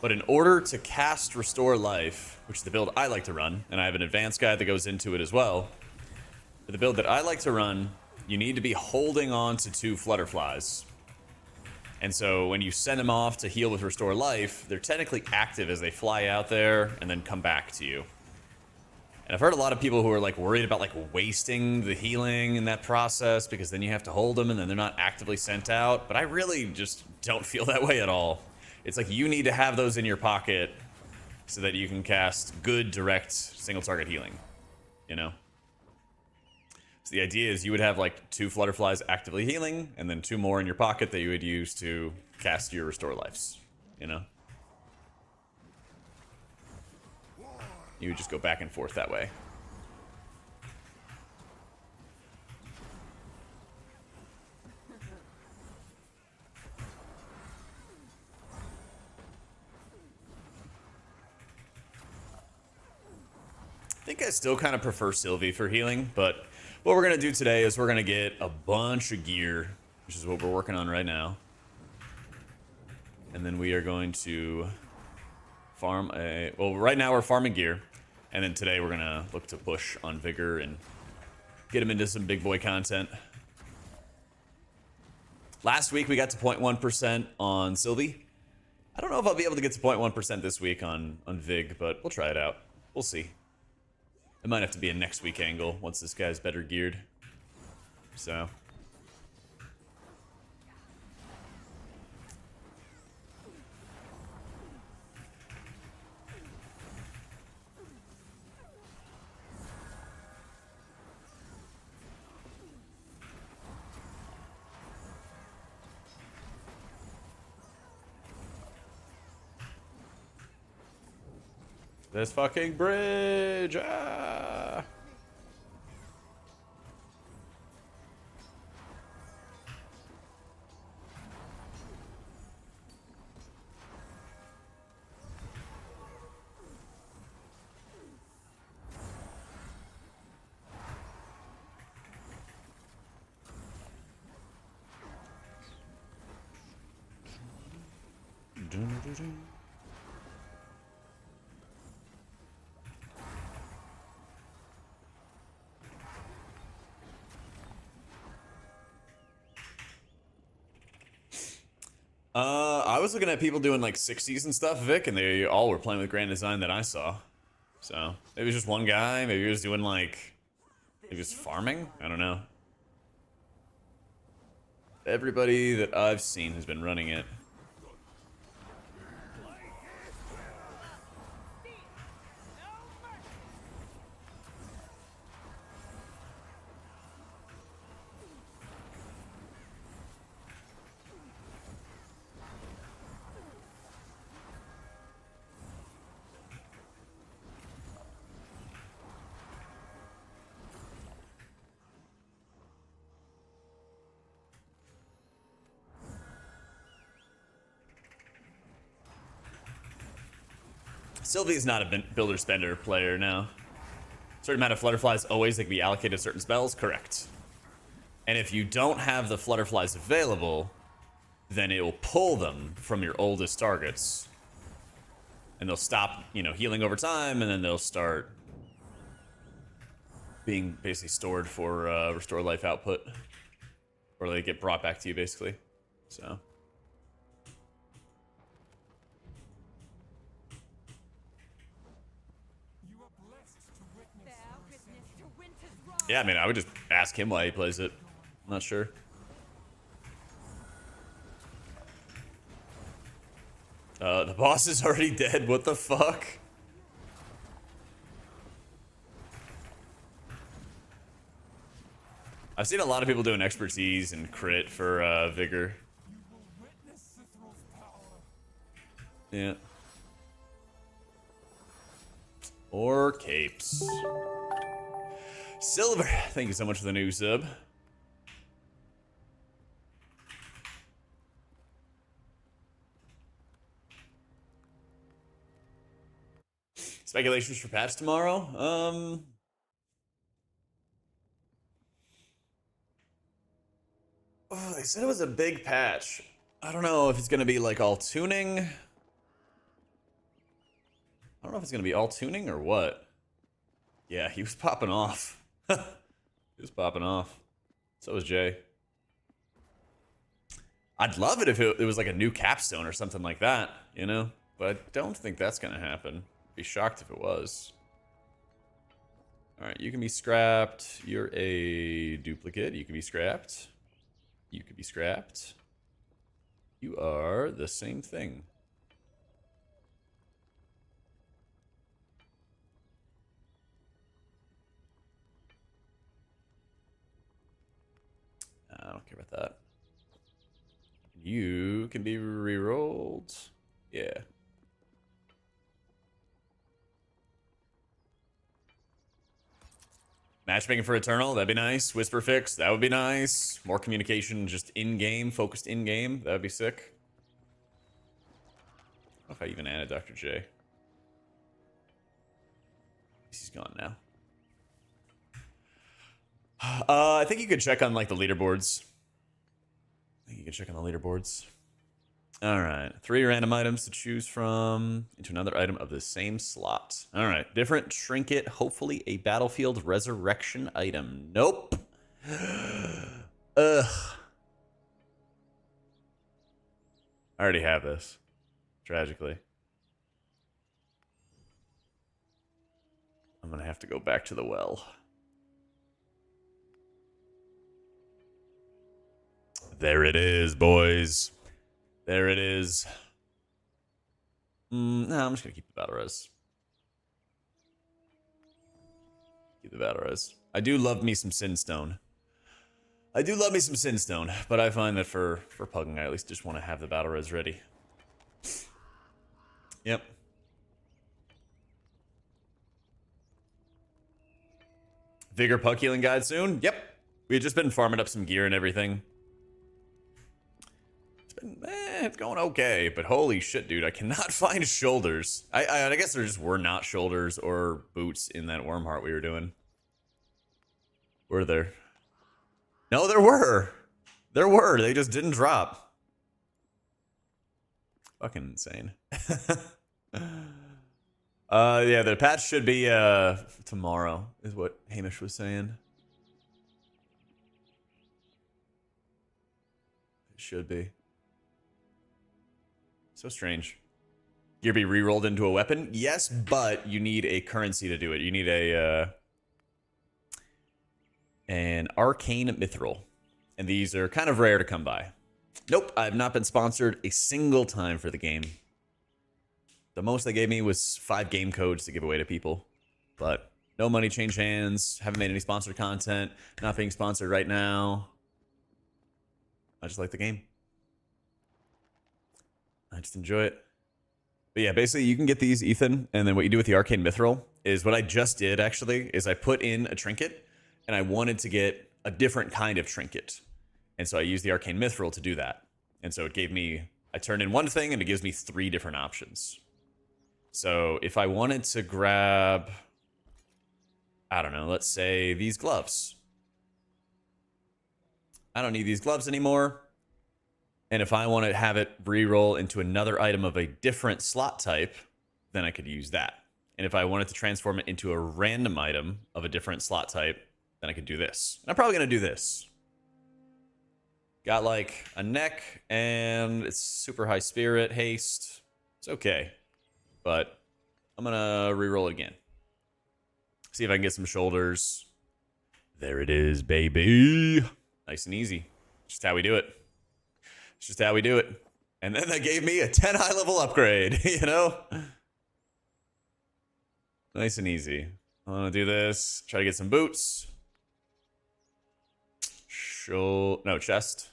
But in order to cast Restore Life, which is the build I like to run, and I have an advanced guide that goes into it as well, but the build that I like to run, you need to be holding on to 2 Flutterflies. And so when you send them off to heal with Restore Life, they're technically active as they fly out there and then come back to you. And I've heard a lot of people who are like worried about like wasting the healing in that process because then you have to hold them and then they're not actively sent out. But I really just don't feel that way at all. It's like you need to have those in your pocket so that you can cast good, direct, single target healing, you know? So the idea is you would have like 2 Flutterflies actively healing and then 2 more in your pocket that you would use to cast your Restore Lives, you know? You would just go back and forth that way. I think I still kind of prefer Sylvie for healing, but what we're going to do today is we're going to get a bunch of gear, which is what we're working on right now. And then we are going to farm a... Well, right now we're farming gear. And then today we're going to look to push on Vigor and get him into some big boy content. Last week we got to 0.1% on Sylvie. I don't know if I'll be able to get to 0.1% this week on Vig, but we'll try it out. We'll see. It might have to be a next week angle once this guy's better geared. So... This fucking bridge! Ah! I was looking at people doing like 60s and stuff, Vic, and they all were playing with Grand Design that I saw. So, maybe it was just one guy, maybe he was doing like, maybe he was farming? I don't know. Everybody that I've seen has been running it. Sylvie's not a builder spender player now. Certain amount of Flutterflies always, they can be allocated to certain spells, correct. And if you don't have the Flutterflies available, then it will pull them from your oldest targets. And they'll stop, you know, healing over time, and then they'll start being basically stored for Restore Life output. Or they get brought back to you, basically. So... yeah, I mean, I would just ask him why he plays it. I'm not sure. The boss is already dead. What the fuck? I've seen a lot of people doing expertise and crit for Vigour. Yeah. Or capes. Silver, thank you so much for the new sub. Speculations for patch tomorrow? Oh, they said it was a big patch. I don't know if it's gonna be like all tuning. I don't know if it's gonna be all tuning or what. Yeah, he was popping off. He was popping off. So was Jay. I'd love it if it was like a new capstone or something like that, you know? But I don't think that's gonna happen. Be shocked if it was. Alright, you can be scrapped. You're a duplicate. You can be scrapped. You could be scrapped. You are the same thing. I don't care about that. You can be re-rolled. Yeah. Matchmaking for Eternal, that'd be nice. Whisper Fix, that would be nice. More communication just in-game, focused in-game, that would be sick. I don't know if I even added Dr. J. He's gone now. I think you could check on like the leaderboards. Alright, 3 random items to choose from into another item of the same slot. Alright, different trinket, hopefully a battlefield resurrection item. Nope. Ugh. I already have this, tragically. I'm gonna have to go back to the well. There it is, boys. There it is. No, I'm just gonna keep the battle res. Keep the battle res. I do love me some Sinstone. But I find that for pugging, I at least just want to have the battle res ready. Yep. Vigour pug healing guide soon? Yep. We've just been farming up some gear and everything. It's going okay, but holy shit, dude, I cannot find shoulders. I guess there just were not shoulders or boots in that Wyrmheart we were doing. Were there? No, there were. There were. They just didn't drop. Fucking insane. Yeah, the patch should be tomorrow, is what Hamish was saying. It should be. So strange. Gear be re-rolled into a weapon? Yes, but you need a currency to do it. You need a an arcane mithril. And these are kind of rare to come by. Nope, I've not been sponsored a single time for the game. The most they gave me was 5 game codes to give away to people. But no money change hands. Haven't made any sponsored content. Not being sponsored right now. I just like the game. I just enjoy it. But yeah, basically you can get these, Ethan, and then what you do with the Arcane Mithril is what I just did, actually, is I put in a trinket, and I wanted to get a different kind of trinket. And so I used the Arcane Mithril to do that. And so it gave me, I turned in one thing, and it gives me 3 different options. So if I wanted to grab, I don't know, let's say these gloves. I don't need these gloves anymore. And if I want to have it re-roll into another item of a different slot type, then I could use that. And if I wanted to transform it into a random item of a different slot type, then I could do this. And I'm probably going to do this. Got like a neck, and it's super high spirit, haste. It's okay. But I'm going to re-roll it again. See if I can get some shoulders. There it is, baby. Nice and easy. Just how we do it. It's just how we do it. And then that gave me a 10 high level upgrade, you know? Nice and easy. I want to do this. Try to get some boots. No, chest.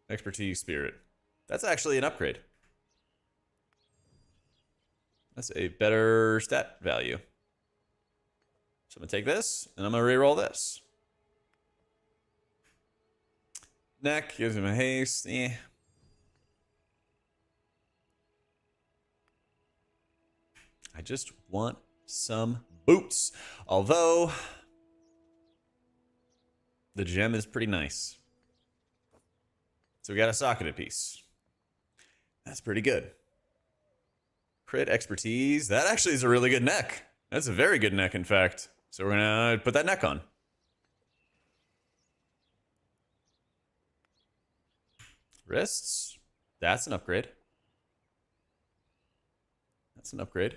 Expertise, spirit. That's actually an upgrade. That's a better stat value. So I'm going to take this, and I'm going to reroll this. Neck gives him a haste. Eh. I just want some boots. Although, the gem is pretty nice. So we got a socketed piece. That's pretty good. Crit expertise. That actually is a really good neck. That's a very good neck, in fact. So we're going to put that neck on. Wrists. That's an upgrade. That's an upgrade.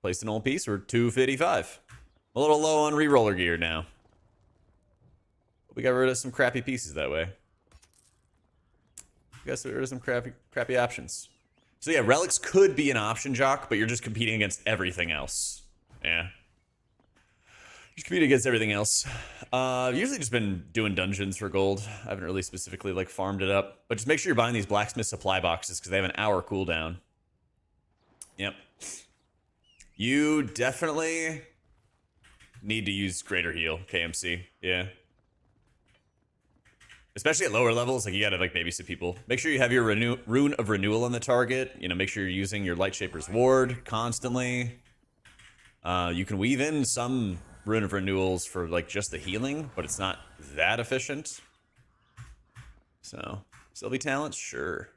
Placed an old piece. We're 255. A little low on reroller gear now. We got rid of some crappy pieces that way. We got rid of some crappy options. So yeah, relics could be an option, Jock, but you're just competing against everything else. Yeah. Just competing against everything else. Usually just been doing dungeons for gold. I haven't really specifically like farmed it up. But just make sure you're buying these blacksmith supply boxes because they have an hour cooldown. Yep. You definitely need to use greater heal, KMC. Yeah. Especially at lower levels, like you gotta like babysit people. Make sure you have your rune of renewal on the target. You know, make sure you're using your Light Shaper's ward constantly. You can weave in some rune of renewals for like just the healing, but it's not that efficient. So, Sylvie talents, sure.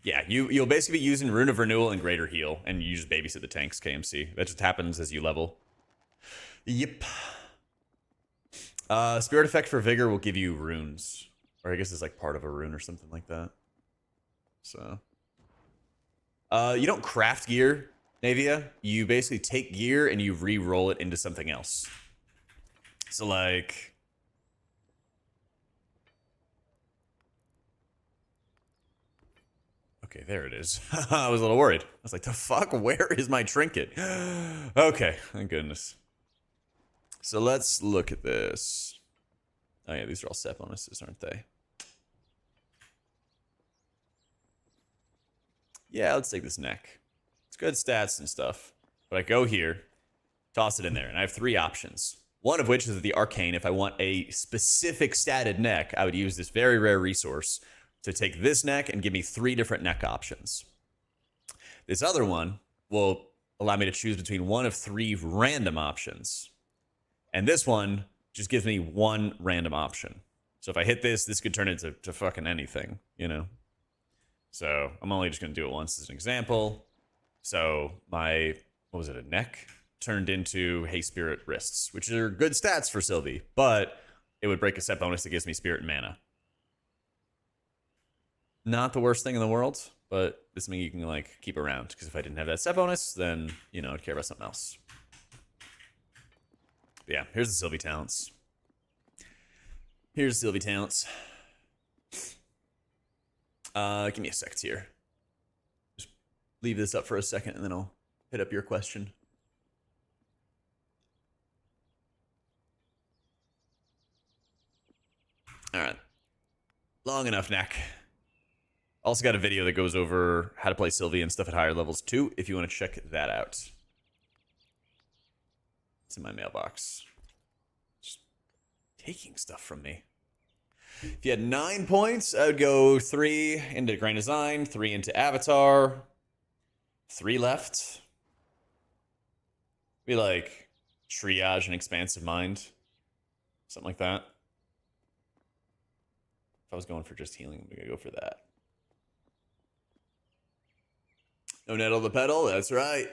Yeah, you'll basically be using rune of renewal and greater heal, and you just babysit the tanks, KMC. That just happens as you level. Yep. Spirit effect for Vigour will give you runes. Or I guess it's like part of a rune or something like that. So. You don't craft gear, Navia. You basically take gear and you re-roll it into something else. So like... Okay, there it is. I was a little worried. I was like, the fuck? Where is my trinket? Okay, thank goodness. So let's look at this. Oh yeah, these are all set bonuses, aren't they? Yeah, let's take this neck. It's good stats and stuff. But I go here, toss it in there, and I have 3 options. One of which is the arcane. If I want a specific statted neck, I would use this very rare resource to take this neck and give me 3 different neck options. This other one will allow me to choose between one of 3 random options. And this one just gives me 1 random option. So if I hit this, this could turn into fucking anything, you know? So I'm only just going to do it once as an example. So my, what was it, a neck? Turned into Hey Spirit wrists, which are good stats for Sylvie, but it would break a set bonus that gives me spirit and mana. Not the worst thing in the world, but this is something you can like keep around, because if I didn't have that set bonus, then, you know, I'd care about something else. But yeah, here's the Sylvie talents. Here's Sylvie talents. Give me a sec here. Just leave this up for a second, and then I'll hit up your question. All right. Long enough, neck. Also got a video that goes over how to play Sylvie and stuff at higher levels too, if you want to check that out. It's in my mailbox. Just taking stuff from me. If you had 9 points, I would go 3 into Grand Design, 3 into Avatar, 3 left. Be like Triage and Expansive Mind. Something like that. If I was going for just healing, I'm going to go for that. No nettle the pedal, that's right.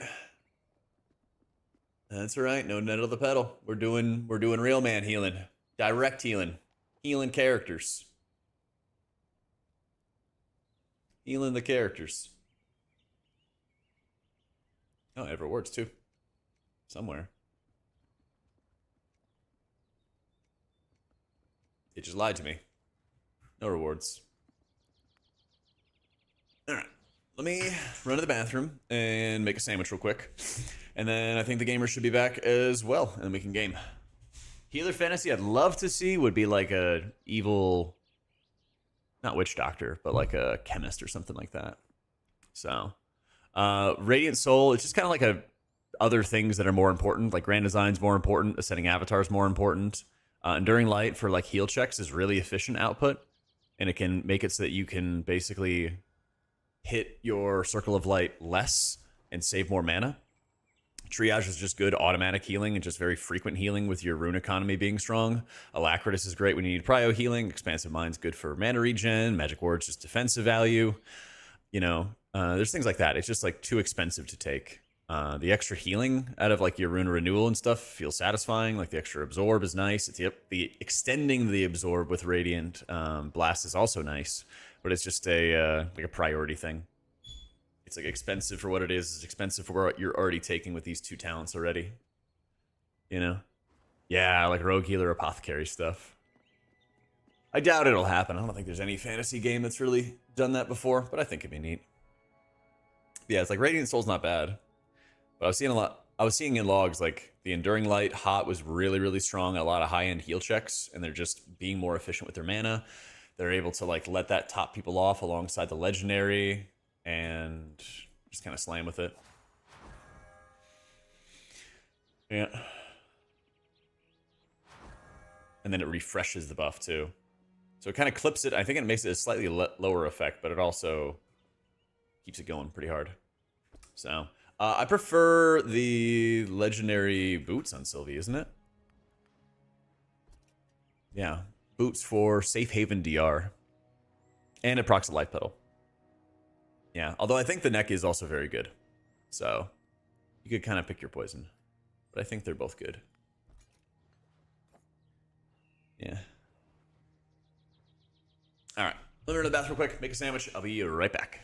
That's right, no nettle the pedal. We're doing real man healing. Direct healing. Healing characters. Healing the characters. Oh, I have rewards too. Somewhere. It just lied to me. No rewards. All right. Let me run to the bathroom and make a sandwich real quick. And then I think the gamers should be back as well, and we can game. Healer fantasy I'd love to see would be like a evil, not witch doctor, but like a chemist or something like that. So, Radiant Soul, it's just kind of like a other things that are more important, like Grand Design's more important, Ascending Avatar's more important. Enduring Light for like heal checks is really efficient output, and it can make it so that you can basically hit your Circle of Light less and save more mana. Triage is just good automatic healing and just very frequent healing with your rune economy being strong. Alacritus is great when you need prio healing. Expansive Mind's good for mana regen. Magic Word's just defensive value. You know, there's things like that. It's just like too expensive to take. The extra healing out of like your rune renewal and stuff feels satisfying. Like the extra absorb is nice. It's the extending the absorb with Radiant Blast is also nice, but it's just a like a priority thing. It's like expensive for what it is. It's expensive for what you're already taking with these two talents already. You know? Yeah, like rogue healer, apothecary stuff. I doubt it'll happen. I don't think there's any fantasy game that's really done that before, but I think it'd be neat. Yeah, it's like Radiant Soul's not bad. But I was seeing in logs like the Enduring Light hot was really, really strong, a lot of high-end heal checks, and they're just being more efficient with their mana. They're able to like let that top people off alongside the legendary and just kind of slam with it. Yeah. And then it refreshes the buff too. So it kind of clips it. I think it makes it a slightly lower effect, but it also keeps it going pretty hard. So I prefer the legendary boots on Sylvie, isn't it? Yeah. Boots for Safe Haven DR. And it procs a life pedal. Yeah, although I think the neck is also very good. So you could kind of pick your poison. But I think they're both good. Yeah. All right. Let me run to the bathroom real quick, make a sandwich. I'll be right back.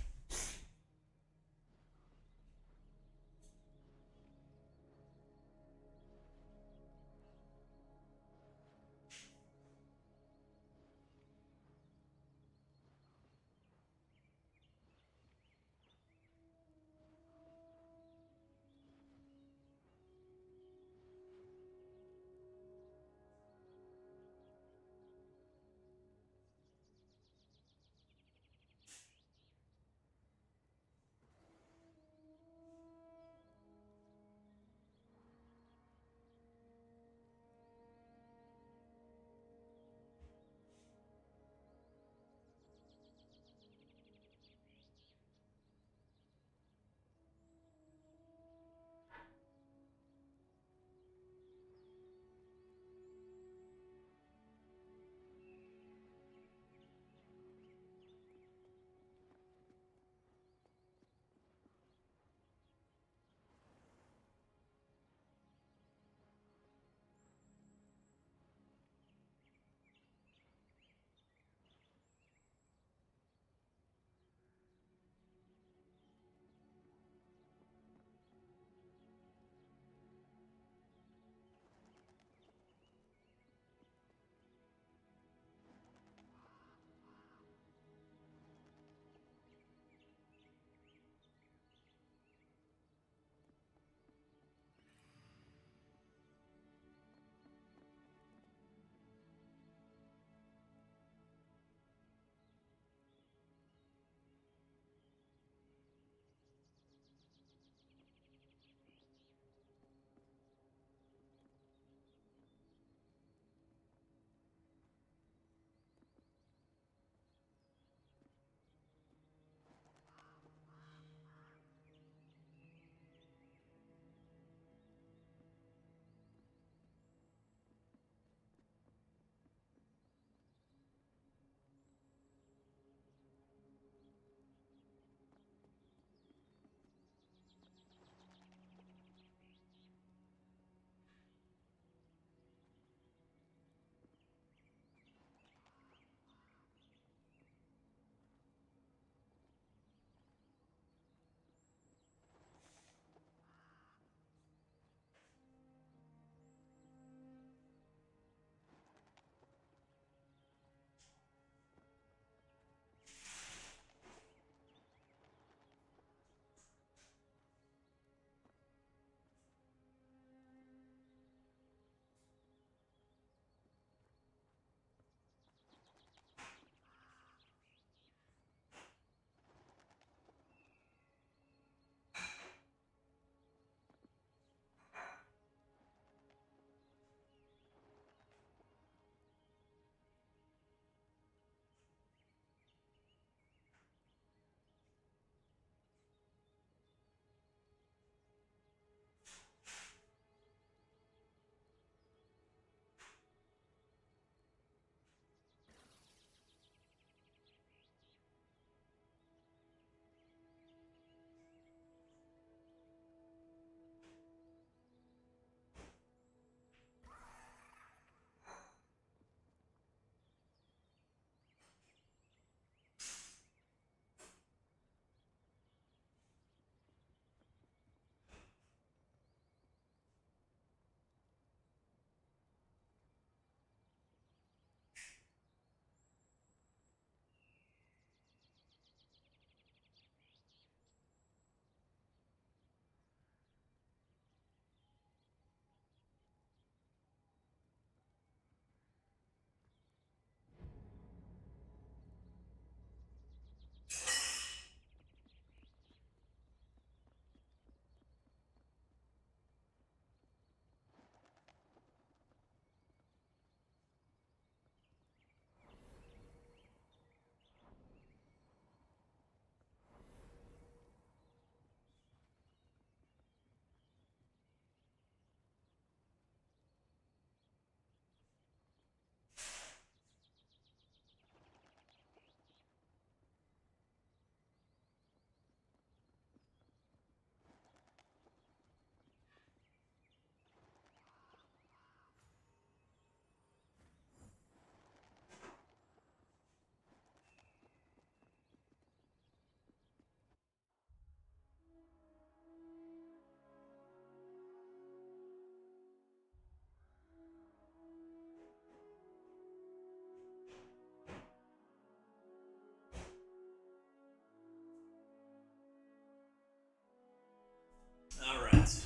Alright.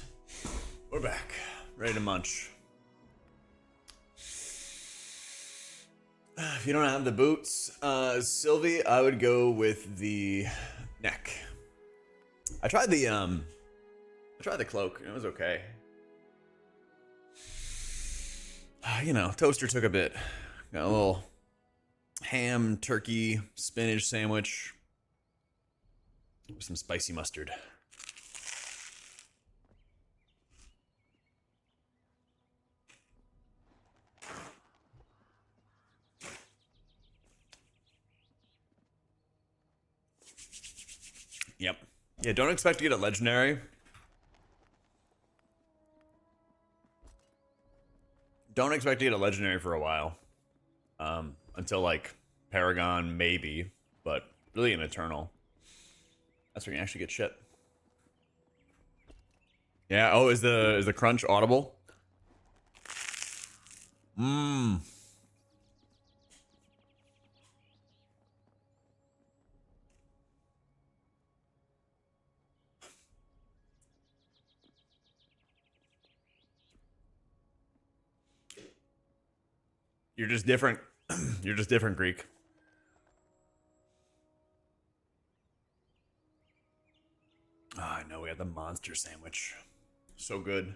We're back. Ready to munch. If you don't have the boots, Sylvie, I would go with the neck. I tried the cloak, and it was okay. You know, toaster took a bit. Got a little ham, turkey, spinach sandwich with some spicy mustard. Yep. Yeah, don't expect to get a legendary. Don't expect to get a legendary for a while. Until like Paragon, maybe, but really an Eternal. That's where you can actually get shit. Yeah, oh, is the crunch audible? Mmm. You're just different. You're just different, Greek. Oh, I know, we had the monster sandwich. So good.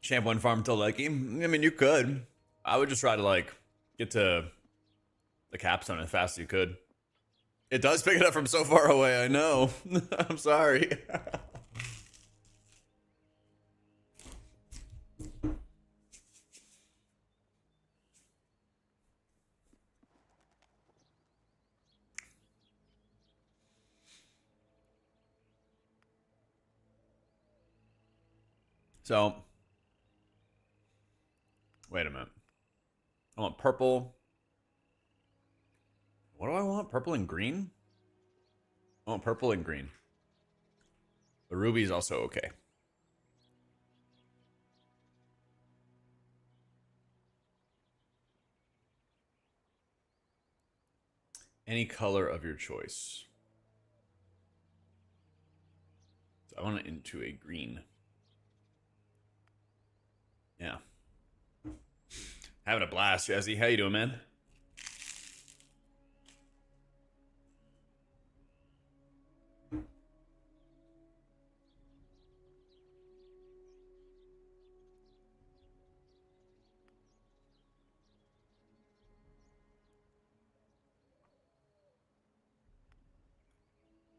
Champ one farm till Lecky. I mean, you could. I would just try to like get to the capstone as fast as you could. It does pick it up from so far away. I know. I'm sorry. So, wait a minute. I want purple. What do I want? Purple and green? I want purple and green. The ruby is also okay. Any color of your choice. So I want it into a green. Yeah. Having a blast, Jesse. How you doing, man?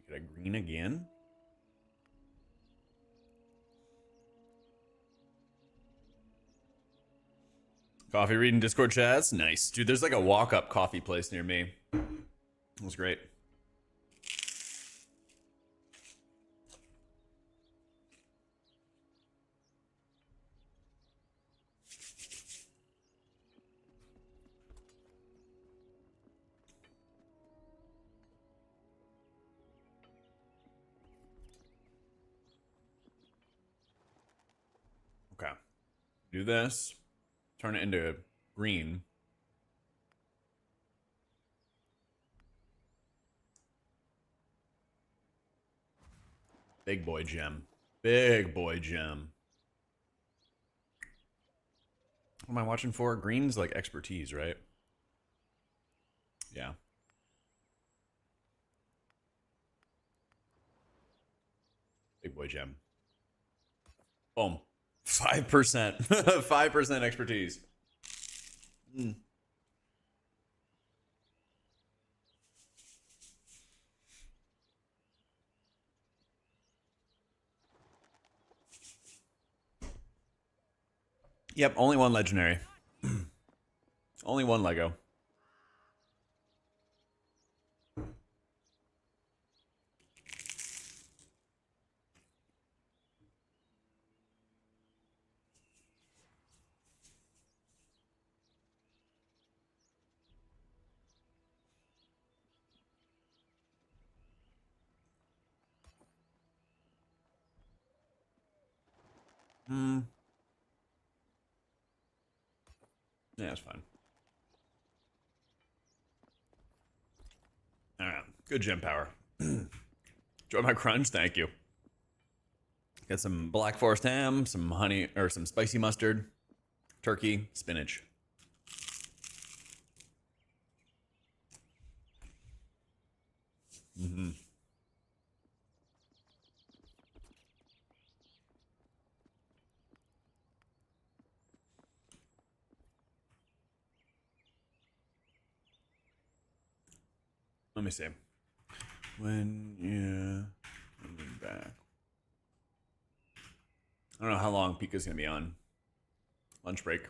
Get a green again? Coffee reading Discord chats? Nice. Dude, there's like a walk-up coffee place near me. It was great. Okay. Do this. Turn it into green. Big boy gem. Big boy gem. What am I watching for? Green's like expertise, right? Yeah. Big boy gem. Boom. 5%. 5% expertise. Mm. Yep, only one legendary. Only one Lego. Yeah, it's fine. All right, good gem power. Enjoy my crunch, thank you. Got some black forest ham, some honey, or some spicy mustard, turkey, spinach. Let me see. When you coming back? I don't know how long Pika's gonna be on lunch break.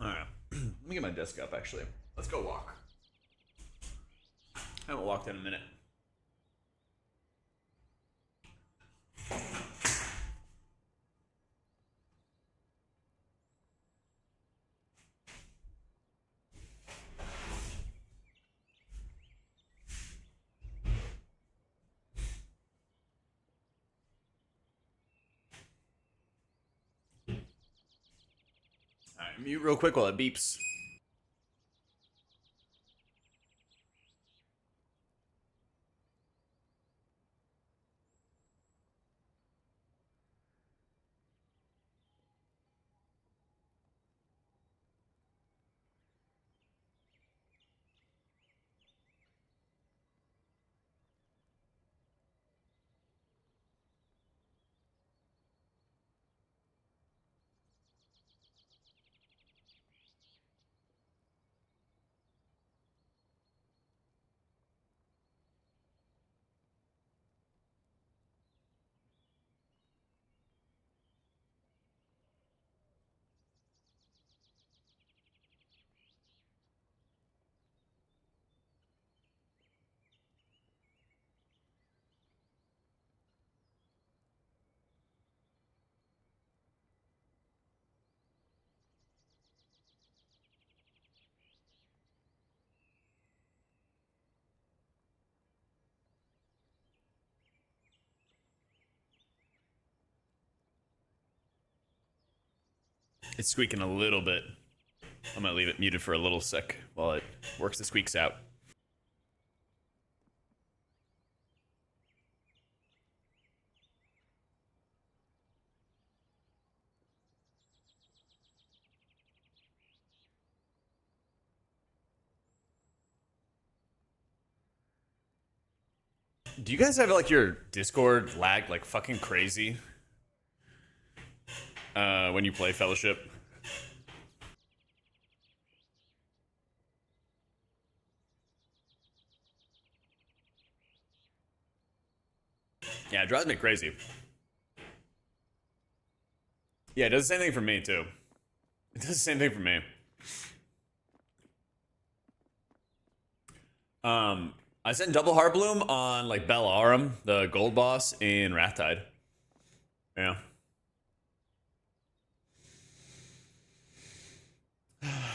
All right, let me get my desk up. Actually, let's go walk. I haven't walked in a minute. All right, mute real quick while it beeps. It's squeaking a little bit. I'm gonna leave it muted for a little sec while it works the squeaks out. Do you guys have like your Discord lag like fucking crazy when you play Fellowship? Yeah, it drives me crazy. Yeah, it does the same thing for me too. It does the same thing for me. I sent double heart bloom on like Bellarum, the gold boss in Wrathtide. Yeah.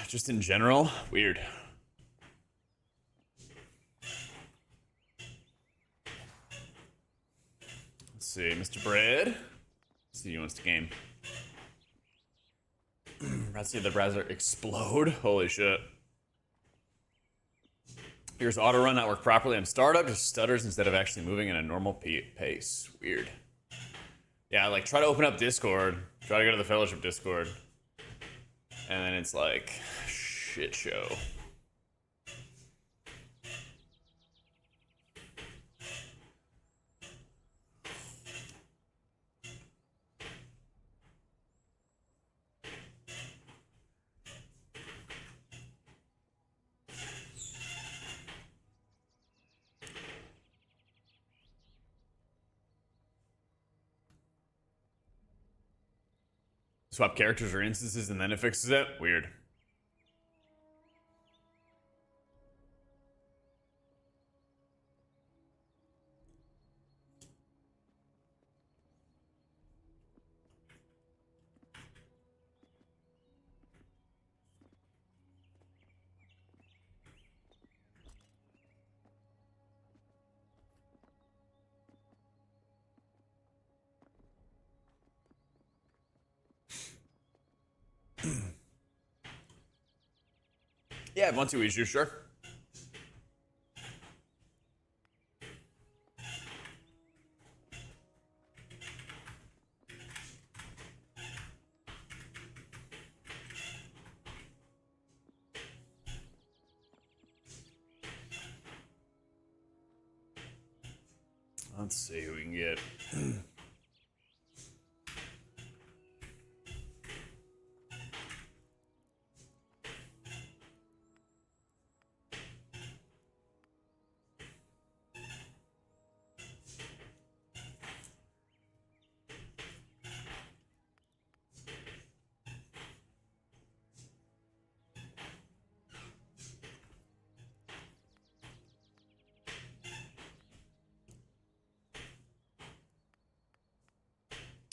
Just in general, weird. Let's see, Mr. Bread. Let's see, he wants to game. Let's see the browser explode. Holy shit. Here's auto run not work properly on startup, just stutters instead of actually moving in a normal pace. Weird. Yeah, like try to open up Discord, try to go to the Fellowship Discord, and then it's like shit show. Swap characters or instances and then it fixes it? Weird. Yeah, if you want to issue, sure. Let's see who we can get.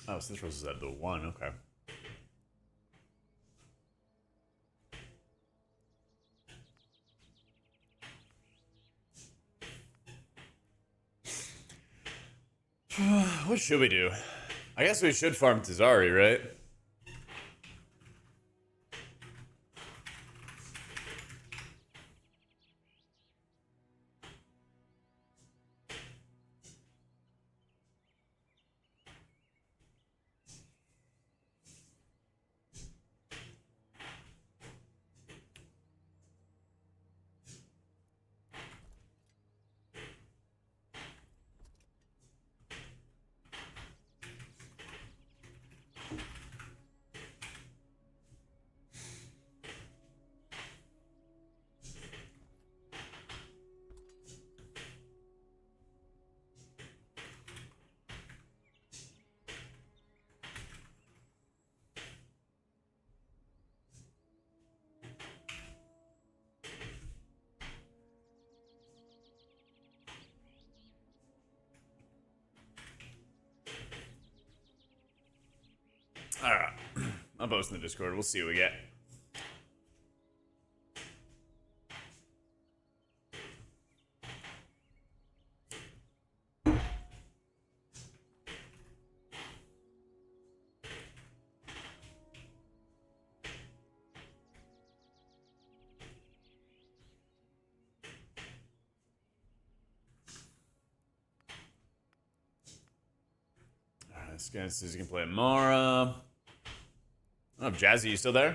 Oh, so this was at the 1, okay. What should we do? I guess we should farm Tazari, right? Alright. I'll post in the Discord. We'll see what we get. Alright, this guy says he can play Mara. Oh, Jazzy, you still there?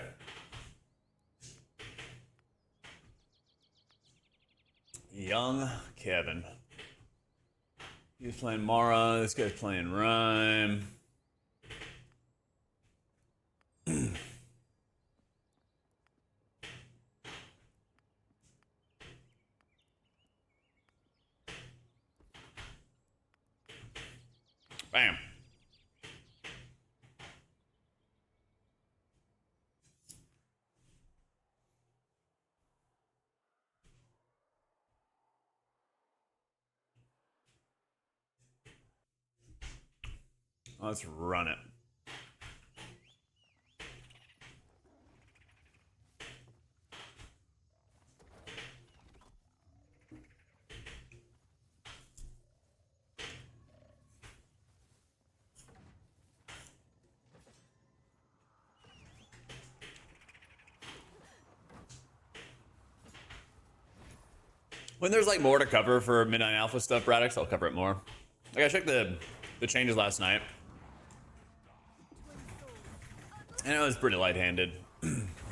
Young Kevin. He's playing Mara. This guy's playing Rhyme. Bam. Let's run it. When there's like more to cover for Midnight Alpha stuff, Radix, I'll cover it more. Like I checked the changes last night, and it was pretty light-handed.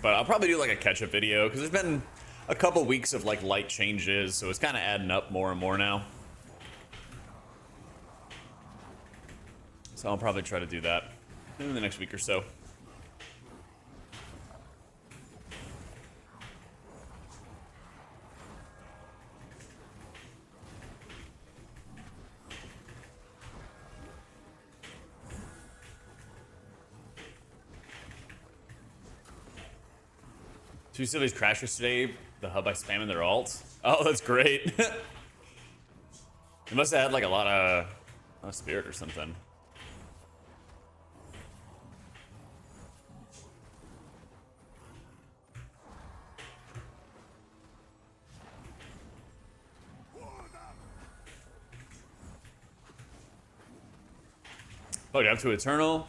But I'll probably do like a catch-up video because there's been a couple weeks of like light changes, so it's kind of adding up more and more now. So I'll probably try to do that in the next week or so. Two cities crashed yesterday. The hub by spamming their ult. Oh, that's great. They must have had like a lot of spirit or something. Oh, up to Eternal.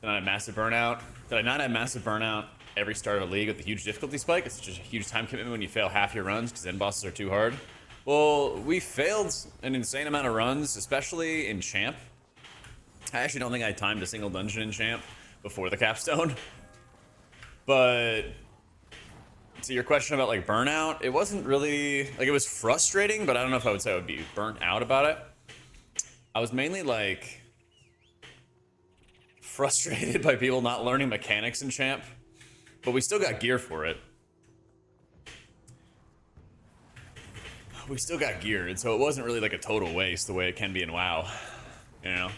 Then I had massive burnout. Did I not have massive burnout every start of a league with a huge difficulty spike? It's just a huge time commitment when you fail half your runs because end bosses are too hard. Well, we failed an insane amount of runs, especially in Champ. I actually don't think I timed a single dungeon in Champ before the capstone. But to your question about like burnout, it wasn't really like, it was frustrating, but I don't know if I would say I would be burnt out about it. I was mainly like frustrated by people not learning mechanics in Champ, but we still got gear for it. We still got gear, and so it wasn't really like a total waste the way it can be in WoW, you know?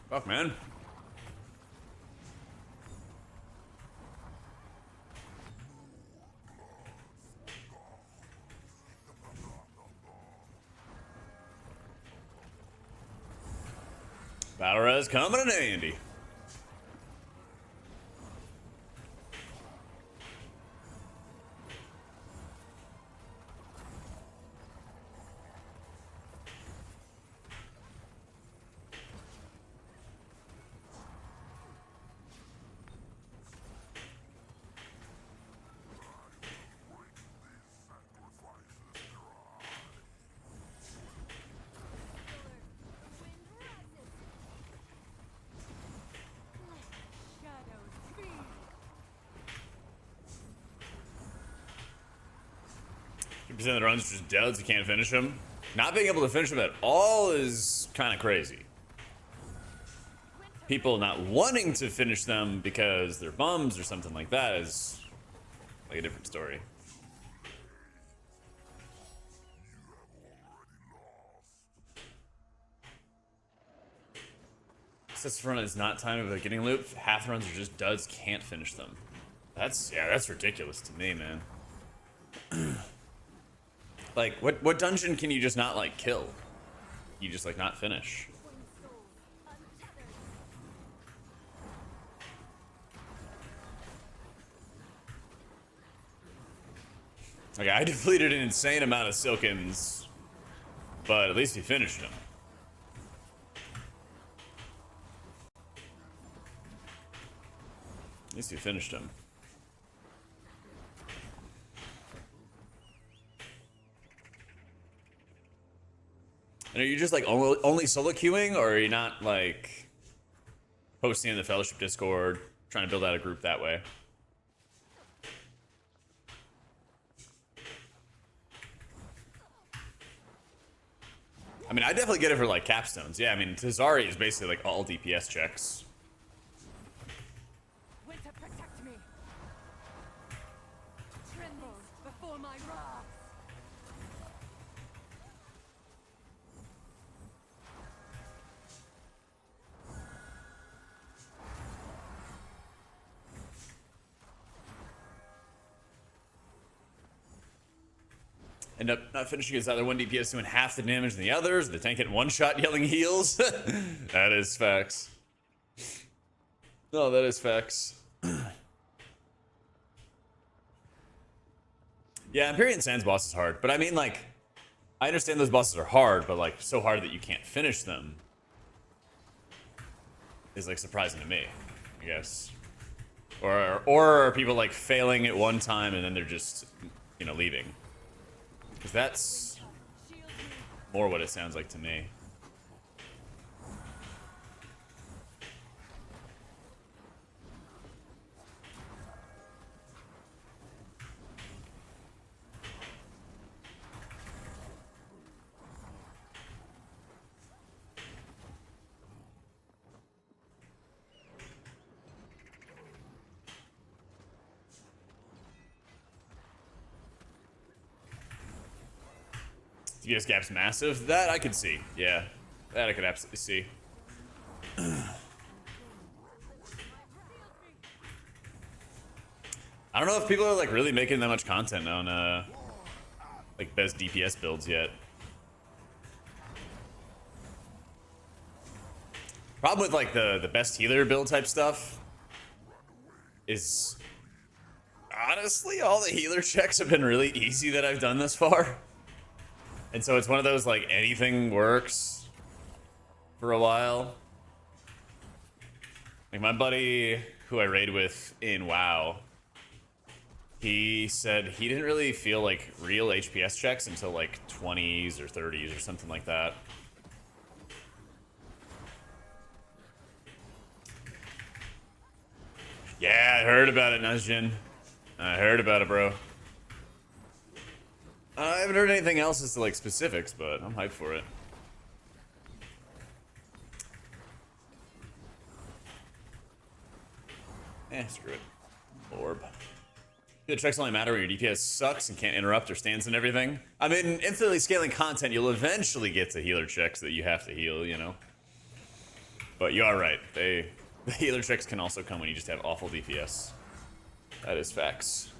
Fuck, man. Battle res coming in handy. Percent of the runs are just duds. You can't finish them. Not being able to finish them at all is kind of crazy. People not wanting to finish them because they're bums or something like that is like a different story. This run is not timed with a beginning loop. Half the runs are just duds. Can't finish them. That's ridiculous to me, man. Like, what dungeon can you just not, like, kill? You just, like, not finish. Okay, I depleted an insane amount of Silkins, but at least he finished them. At least he finished him. And are you just like only solo queuing, or are you not like posting in the Fellowship Discord, trying to build out a group that way? I mean, I definitely get it for like capstones. Yeah, I mean, Tazari is basically like all DPS checks. Winter, protect me. Tremble before my wrath. End up not finishing his other one DPS doing half the damage than the others. The tank hit one shot yelling heals. That is facts. No, that is facts. Yeah, Empyrean Sands boss is hard, but I mean, like, I understand those bosses are hard, but like so hard that you can't finish them is like surprising to me, I guess. Or are people like failing at one time and then they're just, you know, leaving? Because that's more what it sounds like to me. DPS gap's massive. That I could see. Yeah, that I could absolutely see. I don't know if people are like really making that much content on like best DPS builds yet. Problem with like the best healer build type stuff is honestly all the healer checks have been really easy that I've done this far. And so it's one of those like anything works for a while. Like my buddy who I raid with in WoW, he said he didn't really feel like real HPS checks until like 20s or 30s or something like that. Yeah, I heard about it, Nazjin. I heard about it, bro. I haven't heard anything else as to like specifics, but I'm hyped for it. Screw it. Orb. The checks only matter when your DPS sucks and can't interrupt or stands and everything. I mean, infinitely scaling content, you'll eventually get to healer checks that you have to heal, you know? But you are right. The healer checks can also come when you just have awful DPS. That is facts.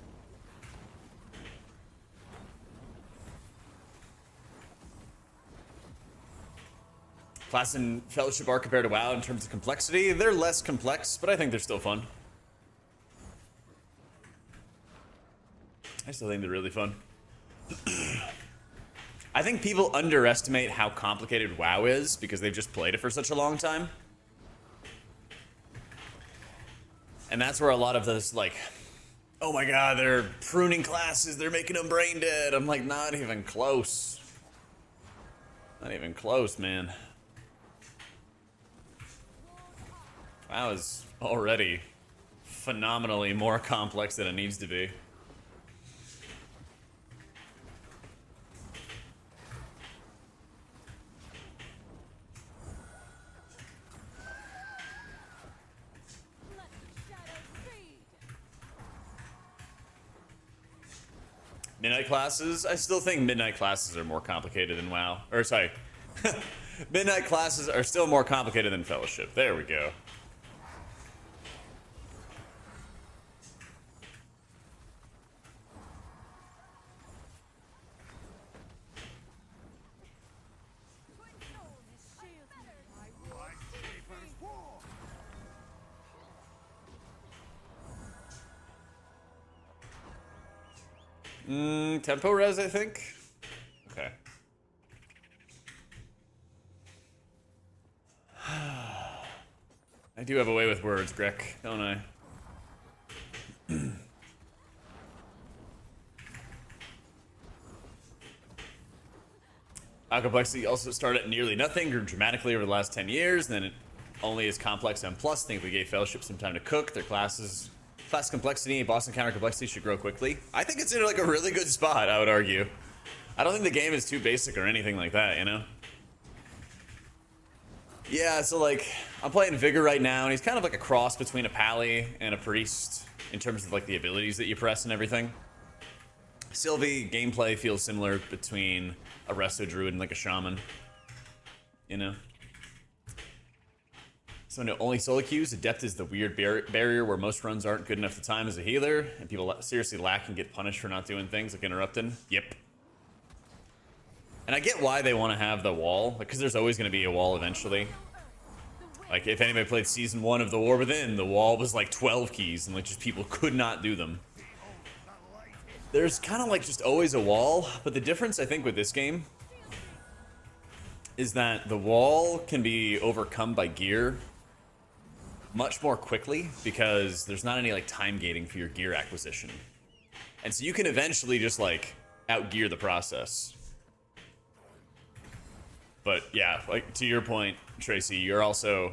Class and Fellowship are compared to WoW in terms of complexity. They're less complex, but I think they're still fun. I still think they're really fun. I think people underestimate how complicated WoW is because they've just played it for such a long time. And that's where a lot of those, like, oh my god, they're pruning classes, they're making them brain dead. I'm like, not even close. Not even close, man. WoW is already phenomenally more complex than it needs to be. Midnight classes? I still think midnight classes are more complicated than WoW. Or, sorry. Midnight classes are still more complicated than Fellowship. There we go. Tempo res, I think. Okay. I do have a way with words, Greg, don't I? Our complexity also started at nearly nothing, grew dramatically over the last 10 years, and then it only is complex M+. I think we gave Fellowship some time to cook. Their class complexity and boss encounter complexity should grow quickly. I think it's in like a really good spot, I would argue. I don't think the game is too basic or anything like that, you know? Yeah, so like, I'm playing Vigour right now, and he's kind of like a cross between a pally and a priest in terms of like the abilities that you press and everything. Sylvie gameplay feels similar between a resto druid and like a shaman, you know? So no, only solo queues. Adept is the weird barrier where most runs aren't good enough to time as a healer, and people seriously lack and get punished for not doing things like interrupting. Yep. And I get why they want to have the wall, because there's always going to be a wall eventually. Like, if anybody played Season 1 of The War Within, the wall was like 12 keys, and like just people could not do them. There's kind of like just always a wall, but the difference I think with this game is that the wall can be overcome by gear much more quickly because there's not any like time gating for your gear acquisition. And so you can eventually just like outgear the process. But yeah, like to your point, Tracy, you're also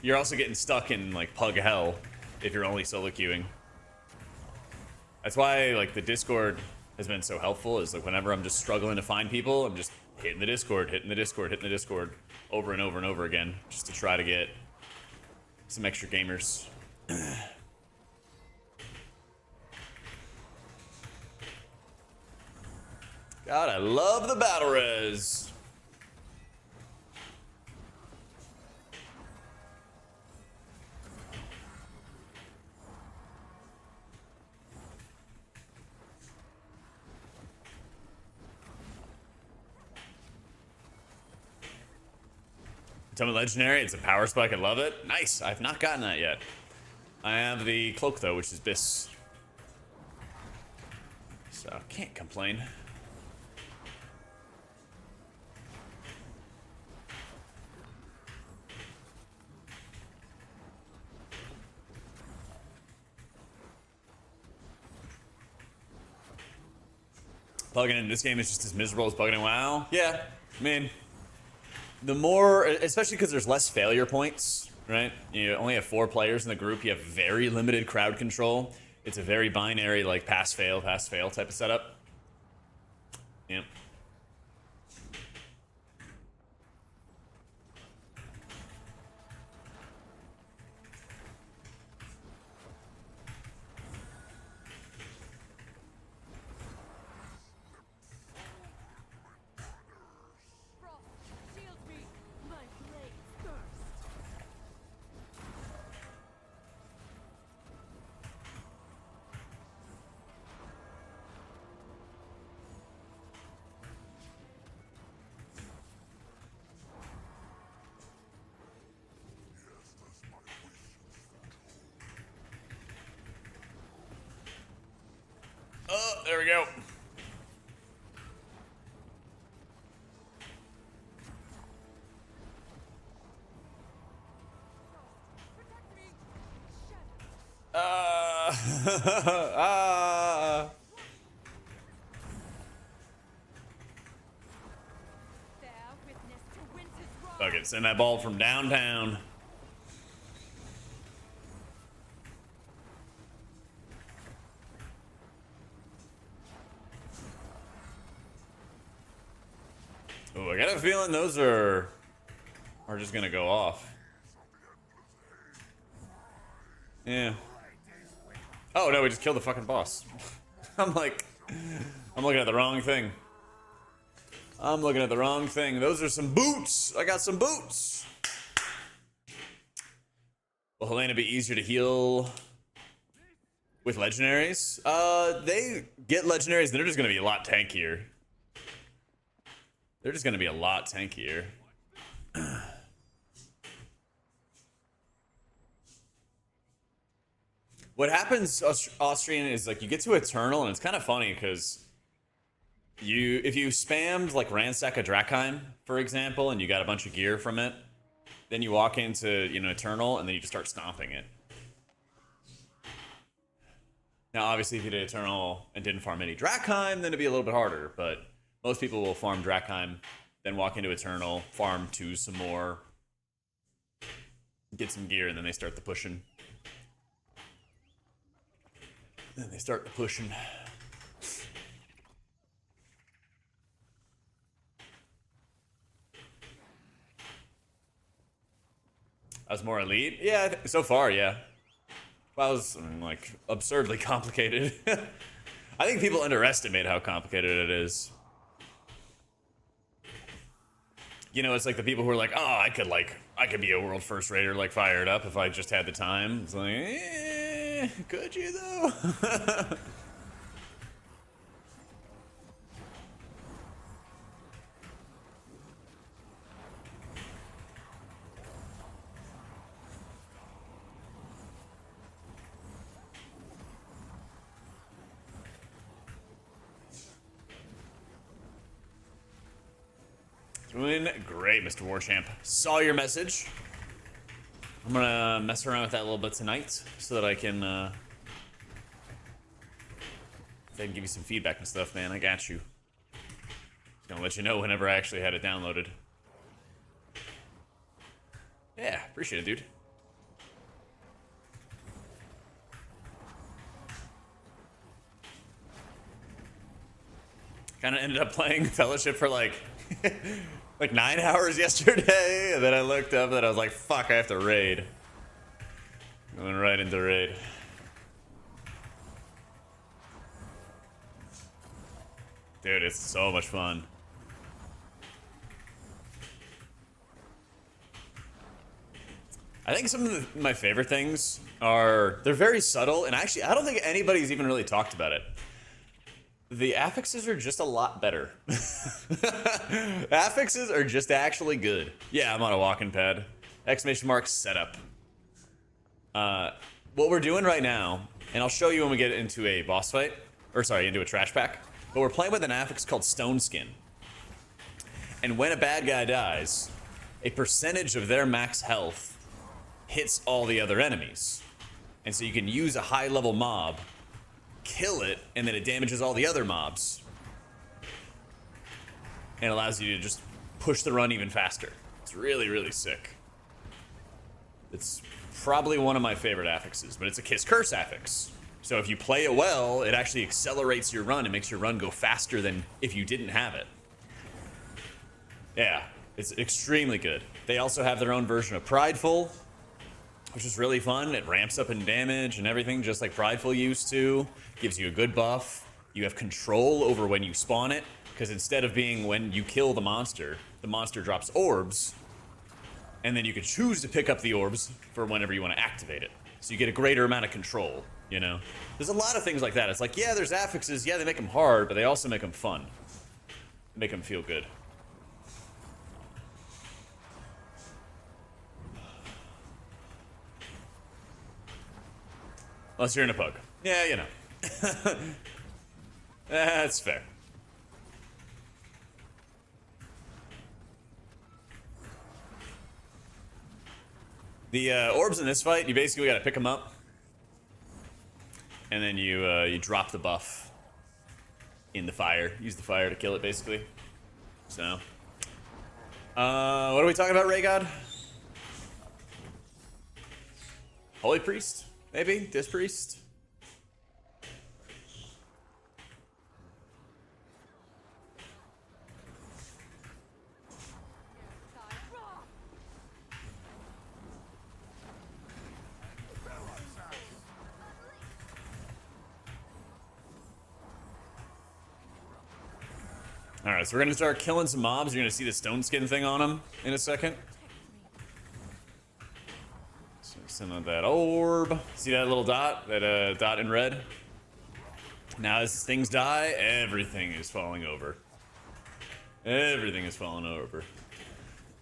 getting stuck in like pug hell if you're only solo queuing. That's why like the Discord has been so helpful, is like whenever I'm just struggling to find people, I'm just hitting the Discord over and over and over again just to try to get some extra gamers. God, I love the battle res. Tell me legendary, it's a power spike, I love it. Nice, I've not gotten that yet. I have the cloak though, which is Bis. So, can't complain. Plugging in this game is just as miserable as plugging in WoW. Yeah, I mean, the more, especially because there's less failure points, right? You only have 4 players in the group. You have very limited crowd control. It's a very binary, like pass fail type of setup. Yep. Frost, shield me. My blades burst. Oh, there we go. Protect me. Bear witness to winter's wrath. Fuck it, send that ball from downtown. Oh, I got a feeling those are just gonna go off. Yeah. Oh no, we just killed the fucking boss. I'm like, I'm looking at the wrong thing. I'm looking at the wrong thing. Those are some boots. I got some boots. Will Helena be easier to heal with legendaries? They get legendaries, they're just gonna be a lot tankier. They're just gonna be a lot tankier. What happens, Austrian, is like you get to Eternal, and it's kind of funny because if you spammed like Ransack a Drakheim, for example, and you got a bunch of gear from it, then you walk into Eternal, and then you just start stomping it. Now, obviously, if you did Eternal and didn't farm any Drakheim, then it'd be a little bit harder. But most people will farm Drakheim, then walk into Eternal, farm 2 some more, get some gear, and then they start the pushing. Then they start the pushing. I was more elite? Yeah, so far, yeah. Well, I was like absurdly complicated. I think people underestimate how complicated it is. You know, it's like the people who are like, oh, I could be a world first raider, like fired up if I just had the time. It's like, could you though? Doing great, Mr. Warchamp. Saw your message. I'm gonna mess around with that a little bit tonight so that I can give you some feedback and stuff, man. I got you. Just gonna let you know whenever I actually had it downloaded. Yeah, appreciate it, dude. Kind of ended up playing Fellowship for like 9 hours yesterday, and then I looked up and I was like, fuck, I have to raid. Going right into raid. Dude, it's so much fun. I think some of my favorite things are, they're very subtle, and actually, I don't think anybody's even really talked about it. The affixes are just a lot better. Affixes are just actually good. Yeah, I'm on a walking pad. Exclamation mark setup. What we're doing right now, and I'll show you when we get into a boss fight, or sorry, into a trash pack, but we're playing with an affix called Stone Skin. And when a bad guy dies, a percentage of their max health hits all the other enemies. And so you can use a high level mob, kill it, and then it damages all the other mobs. And allows you to just push the run even faster. It's really, really sick. It's probably one of my favorite affixes, but it's a Kiss Curse affix. So if you play it well, it actually accelerates your run and makes your run go faster than if you didn't have it. Yeah, it's extremely good. They also have their own version of Prideful, which is really fun. It ramps up in damage and everything, just like Prideful used to. Gives you a good buff. You have control over when you spawn it, because instead of being when you kill the monster drops orbs, and then you can choose to pick up the orbs for whenever you want to activate it. So you get a greater amount of control, you know? There's a lot of things like that. It's like, yeah, there's affixes, yeah, they make them hard, but they also make them fun. Make them feel good. Unless you're in a pug. Yeah, you know. That's fair. The orbs in this fight, you basically gotta pick them up, and then you drop the buff in the fire. Use the fire to kill it, basically. So, what are we talking about, Ray God? Holy Priest, maybe? Dis Priest? Alright, so we're gonna start killing some mobs. You're gonna see the stone skin thing on them in a second. So some of that orb. See that little dot? That dot in red? Now as things die, everything is falling over. Everything is falling over.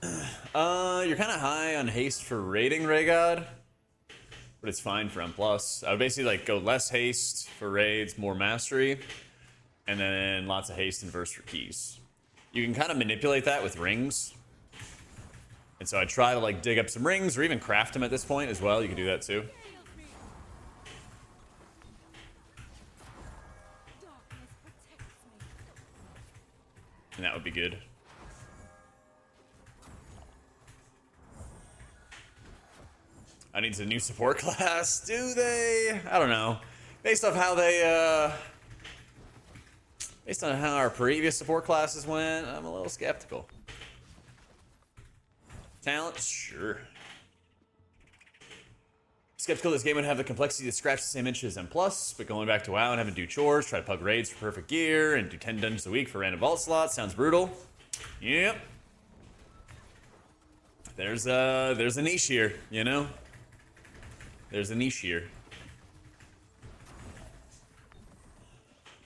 You're kinda high on haste for raiding, Ray God. But it's fine for M+. I would basically like go less haste for raids, more mastery. And then lots of haste and verse for keys. You can kind of manipulate that with rings. And so I try to like dig up some rings or even craft them at this point as well. You can do that too. And that would be good. I need a new support class. Do they? I don't know. Based off how they, based on how our previous support classes went, I'm a little skeptical. Talent? Sure. Skeptical this game would have the complexity to scratch the same inch as M+, but going back to WoW and having to do chores, try to pug raids for perfect gear, and do 10 dungeons a week for random vault slots sounds brutal. Yep. There's a niche here, you know? There's a niche here.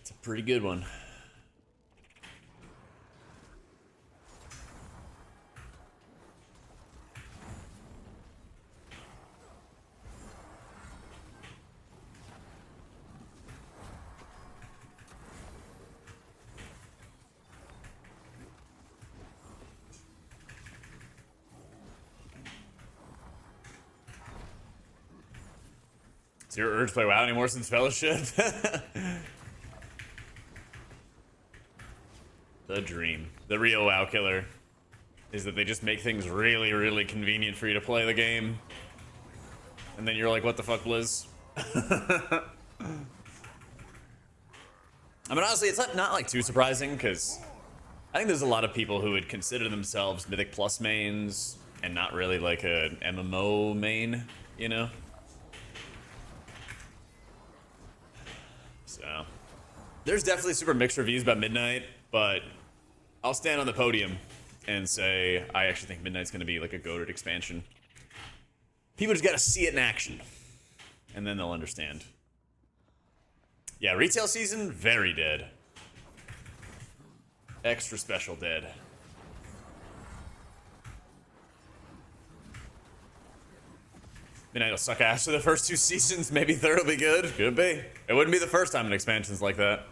It's a pretty good one. Is your urge to play WoW anymore since Fellowship? The dream. The real WoW killer is that they just make things really, really convenient for you to play the game. And then you're like, what the fuck, Blizz? I mean, honestly, it's not like too surprising, because I think there's a lot of people who would consider themselves Mythic Plus mains and not really like an MMO main, you know? So, There's definitely super mixed reviews about Midnight, but I'll stand on the podium and say I actually think Midnight's going to be like a goated expansion. People just got to see it in action, and then they'll understand. Yeah, retail season, very dead. Extra special dead. Midnight will suck ass for the first 2 seasons. Maybe third will be good. Could be. It wouldn't be the first time an expansion's like that.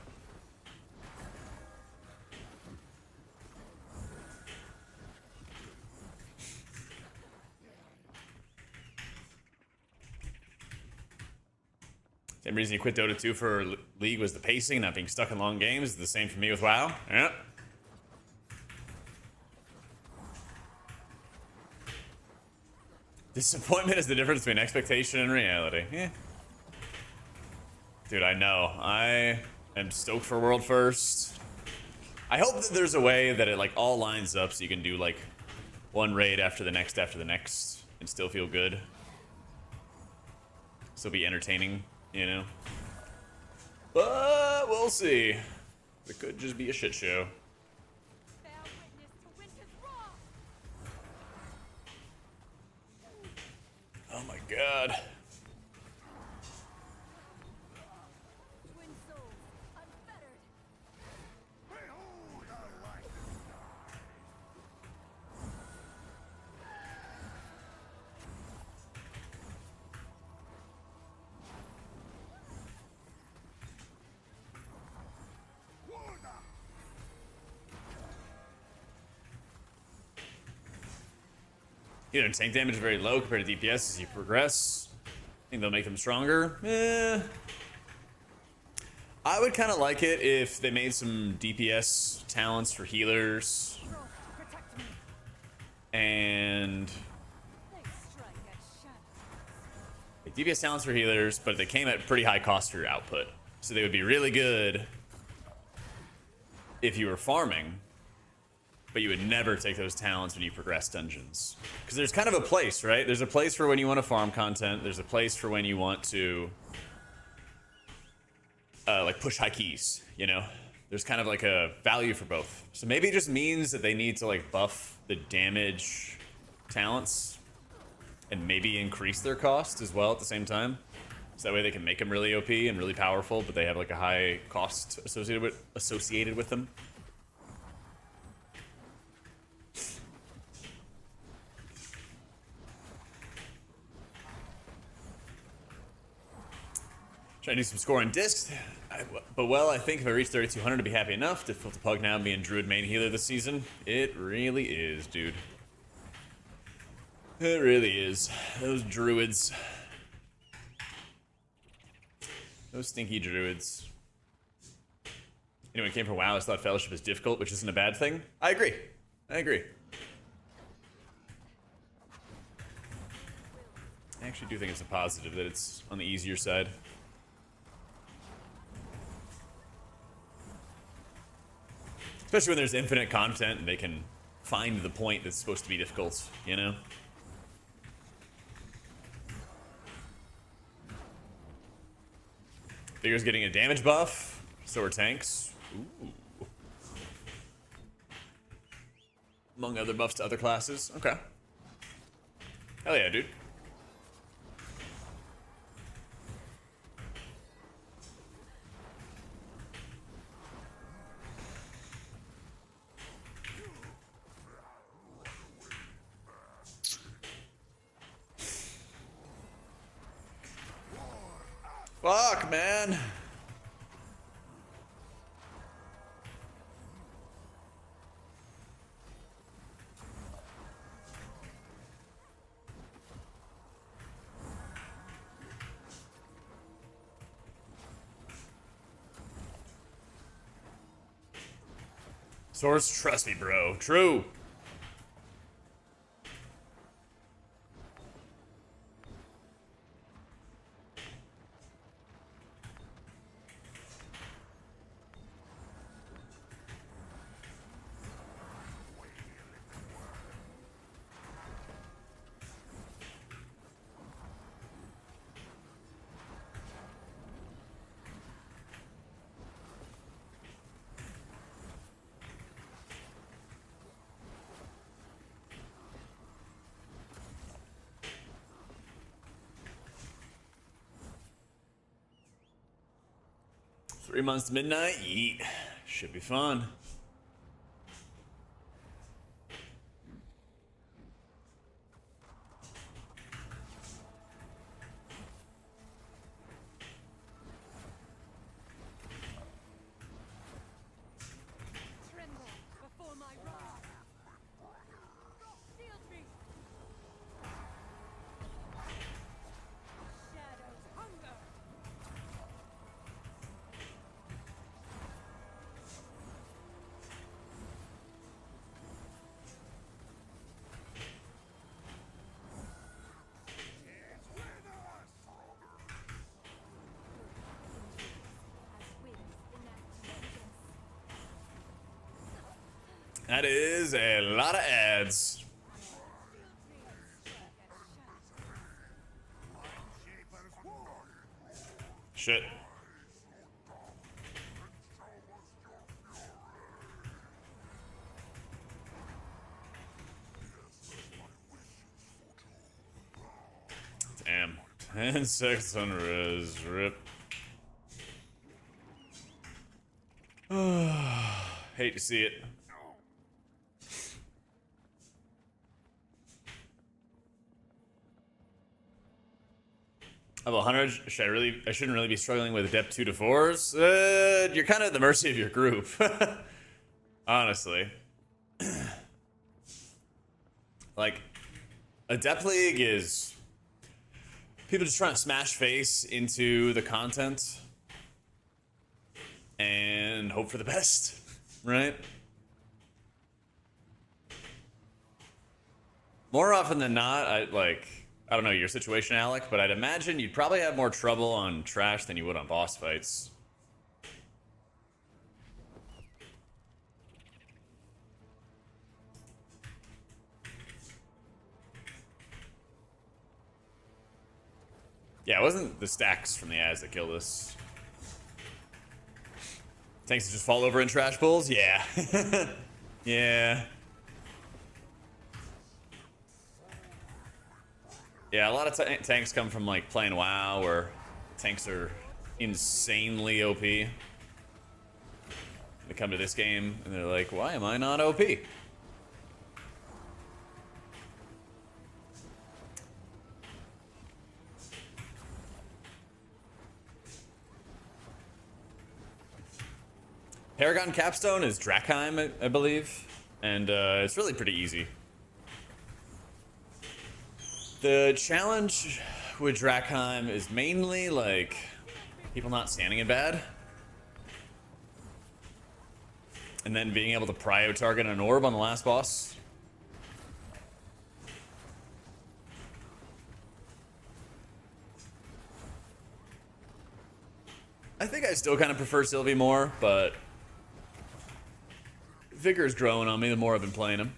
Same reason you quit Dota 2 for League was the pacing, not being stuck in long games. The same for me with WoW. Yeah. Disappointment is the difference between expectation and reality. Yeah. Dude, I know. I am stoked for World First. I hope that there's a way that it like all lines up so you can do like one raid after the next and still feel good. Still be entertaining, you know? But we'll see. It could just be a shit show. Bear witness to winter's wrath. Oh my god. Twin souls, unfettered. Behold our light! You know, tank damage is very low compared to DPS as you progress. I think they'll make them stronger. I would kind of like it if they made some DPS talents for healers. Growth, protect me. And They strike at shadows. like, DPS talents for healers, but they came at pretty high cost for your output. So they would be really good if you were farming, but you would never take those talents when you progress dungeons. Because there's kind of a place, right? There's a place for when you want to farm content. There's a place for when you want to like push high keys, you know? There's kind of like a value for both. So maybe it just means that they need to like buff the damage talents and maybe increase their cost as well at the same time. So that way they can make them really OP and really powerful, but they have like a high cost associated with them. Trying to do some scoring discs, but well, I think if I reach 3,200, I'd be happy enough. Difficult to pug now being Druid main healer this season. It really is, dude. It really is. Those Druids. Those stinky Druids. Anyone who came from WoW has thought Fellowship is difficult, which isn't a bad thing. I agree. I agree. I actually do think it's a positive that it's on the easier side. Especially when there's infinite content and they can find the point that's supposed to be difficult, you know? Vigor's getting a damage buff, so are tanks. Ooh. Among other buffs to other classes. Okay. Hell yeah, dude. Fuck, man. Source, trust me, bro. True. 3 months to midnight. Yeet. Should be fun. Tremble before my wrath. Shield me. Shadows hunger. As winds enact vengeance. That is a lot of ads. Shit. Damn. 10 seconds on res. Rip. Hate to see it. I have 100. I shouldn't really be struggling with adept 2 to 4s. You're kind of at the mercy of your group. Honestly. Like, adept league is people just trying to smash face into the content and hope for the best, right? More often than not, I don't know your situation, Alec, but I'd imagine you'd probably have more trouble on trash than you would on boss fights. Yeah, it wasn't the stacks from the ads that killed us. Tanks just fall over in trash pools? Yeah. Yeah. Yeah, a lot of tanks come from like playing WoW, where tanks are insanely OP. They come to this game and they're like, why am I not OP? Paragon Capstone is Drakheim, I believe, and it's really pretty easy. The challenge with Drakheim is mainly like people not standing in bad, and then being able to prio target an orb on the last boss. I think I still kind of prefer Sylvie more, but Vigor's growing on me the more I've been playing him.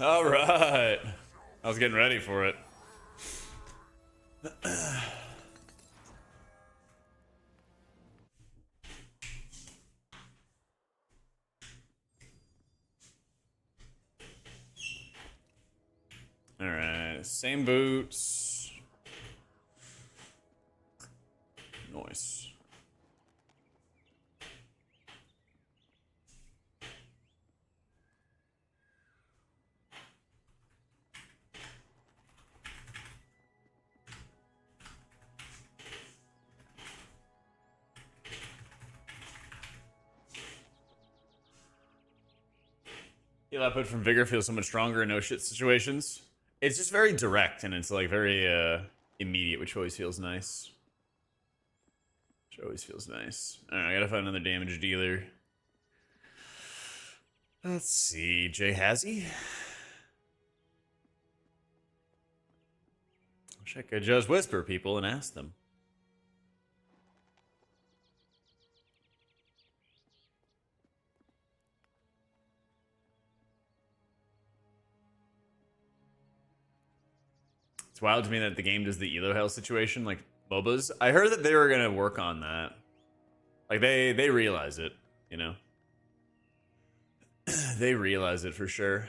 All right. I was getting ready for it. All right. Same boots. Nice. Heal output from Vigor feels so much stronger in no shit situations. It's just very direct and it's like very immediate, which always feels nice. Which always feels nice. Alright, I gotta find another damage dealer. Let's see, Jay Hazzy? Wish I could just whisper people and ask them. It's wild to me that the game does the elo hell situation like MOBAs. I heard that they were gonna work on that. Like they realize it, you know. They realize it for sure.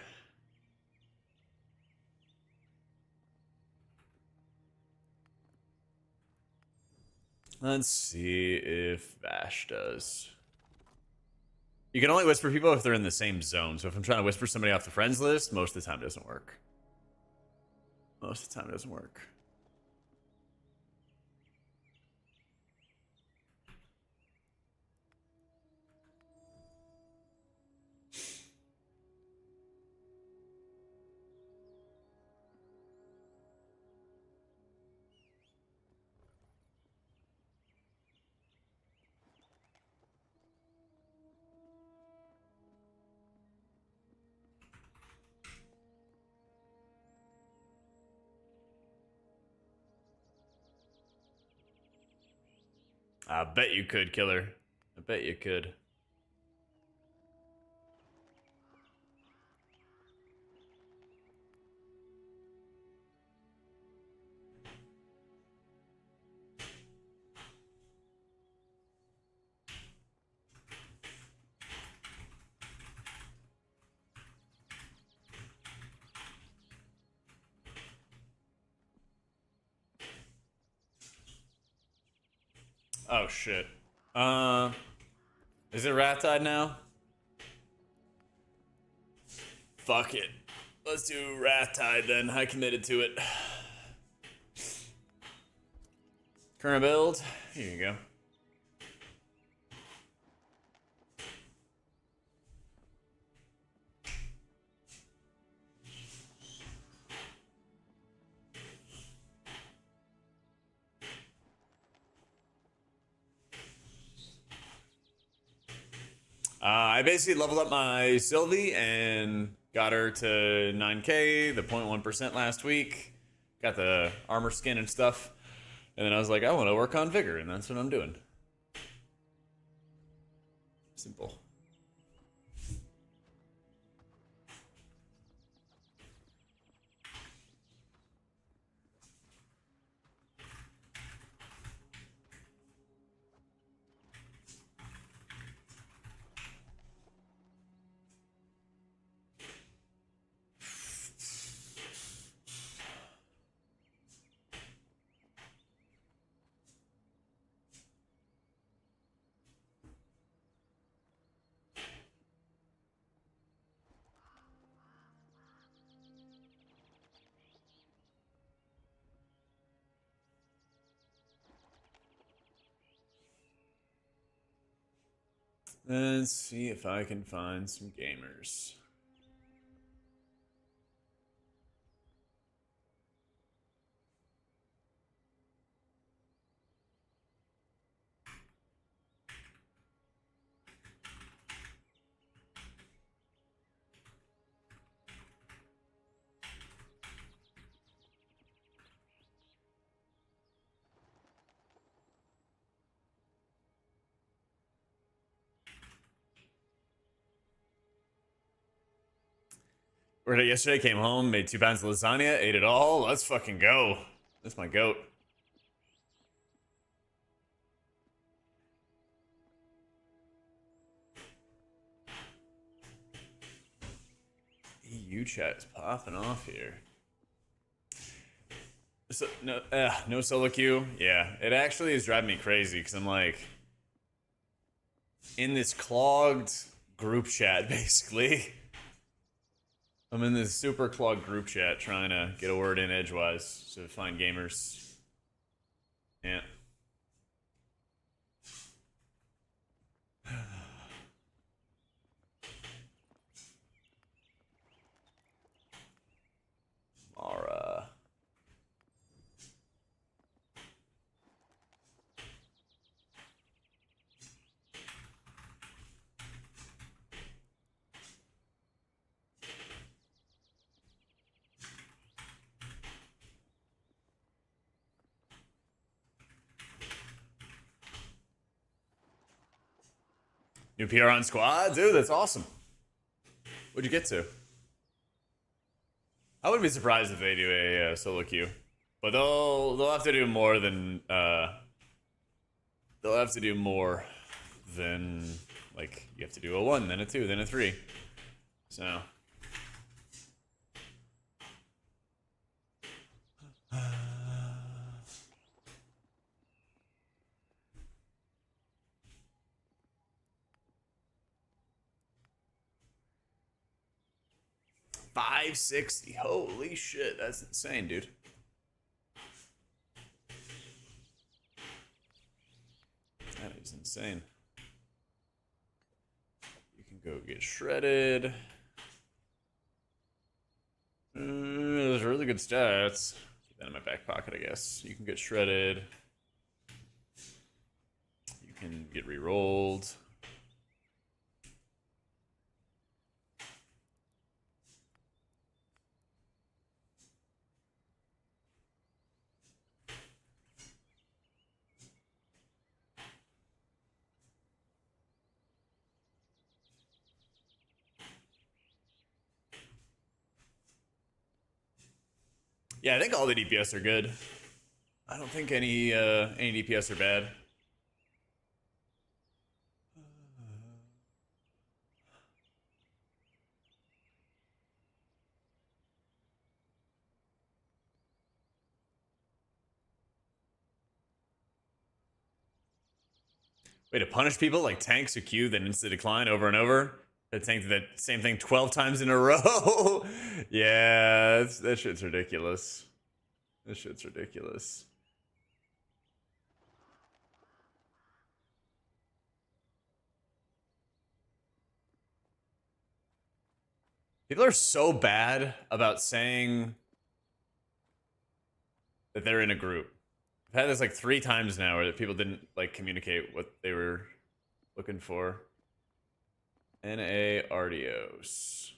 Let's see if Vash does. You can only whisper people if they're in the same zone. So if I'm trying to whisper somebody off the friends list, most of the time it doesn't work. Most of the time it doesn't work. I bet you could, killer. I bet you could. Oh shit. Is it rat tide now? Fuck it. Let's do rat tide then. I committed to it. Current build. Here you go. I basically leveled up my Sylvie and got her to 9k, the 0.1% last week. Got the armor skin and stuff. And then I was like, I want to work on Vigour, and that's what I'm doing. Simple. Let's see if I can find some gamers. Worked out yesterday, came home, made 2 pounds of lasagna, ate it all. Let's fucking go. That's my goat. EU chat is popping off here. So, no solo queue. Yeah, it actually is driving me crazy because I'm like in this clogged group chat basically. I'm in this super clogged group chat trying to get a word in edgewise to find gamers. Yeah. Mara. New PR on squad? Dude, that's awesome. What'd you get to? I wouldn't be surprised if they do a solo queue. But they'll have to do more than they'll have to do more than, like, you have to do a 1, then a 2, then a 3. So 560. Holy shit, that's insane, dude. That is insane. You can go get shredded. Those are really good stats. Keep that in my back pocket, I guess. You can get shredded. You can get re-rolled. Yeah, I think all the DPS are good. I don't think any DPS are bad. Way to punish people like tanks who queue then insta decline over and over. That tank did that same thing 12 times in a row. Yeah, that shit's ridiculous. This shit's ridiculous. People are so bad about saying that they're in a group. I've had this like 3 times now where people didn't like communicate what they were looking for. NA Ardios.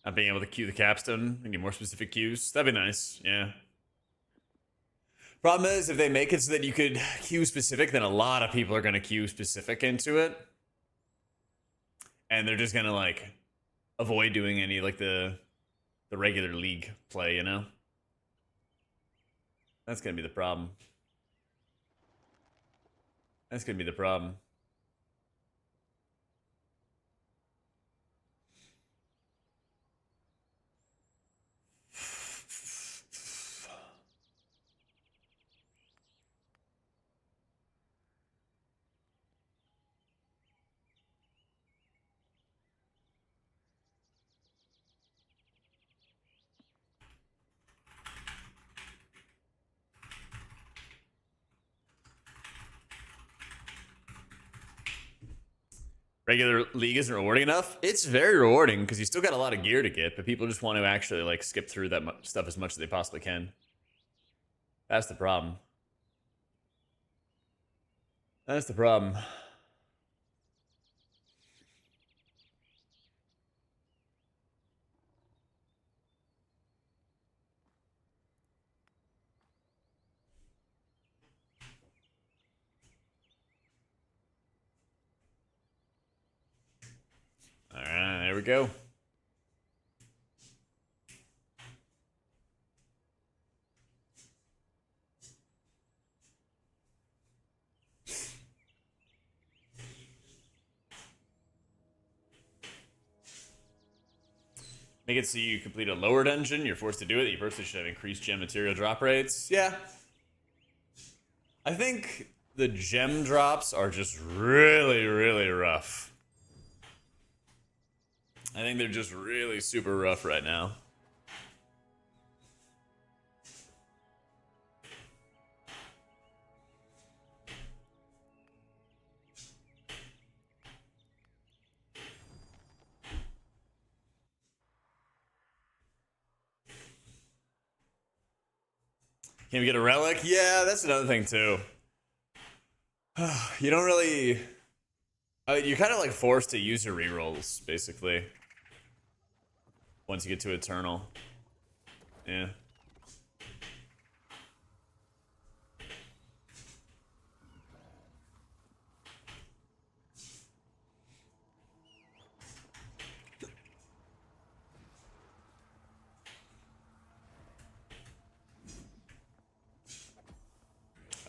Not being able to queue the capstone and get more specific queues. That'd be nice, yeah. Problem is, if they make it so that you could queue specific, then a lot of people are going to queue specific into it. And they're just going to, like, avoid doing any, like, the regular league play, you know? That's going to be the problem. That's going to be the problem. Regular league isn't rewarding enough. It's very rewarding because you still got a lot of gear to get, but people just want to actually like skip through that stuff as much as they possibly can. That's the problem. That's the problem. All right, there we go. Make it so you complete a lower dungeon, you're forced to do it, you personally should have increased gem material drop rates. Yeah. I think the gem drops are just really, really rough. I think they're just really super rough right now. Can we get a relic? Yeah, that's another thing too. You don't really. You're kind of like forced to use your rerolls, basically. Once you get to Eternal. Yeah.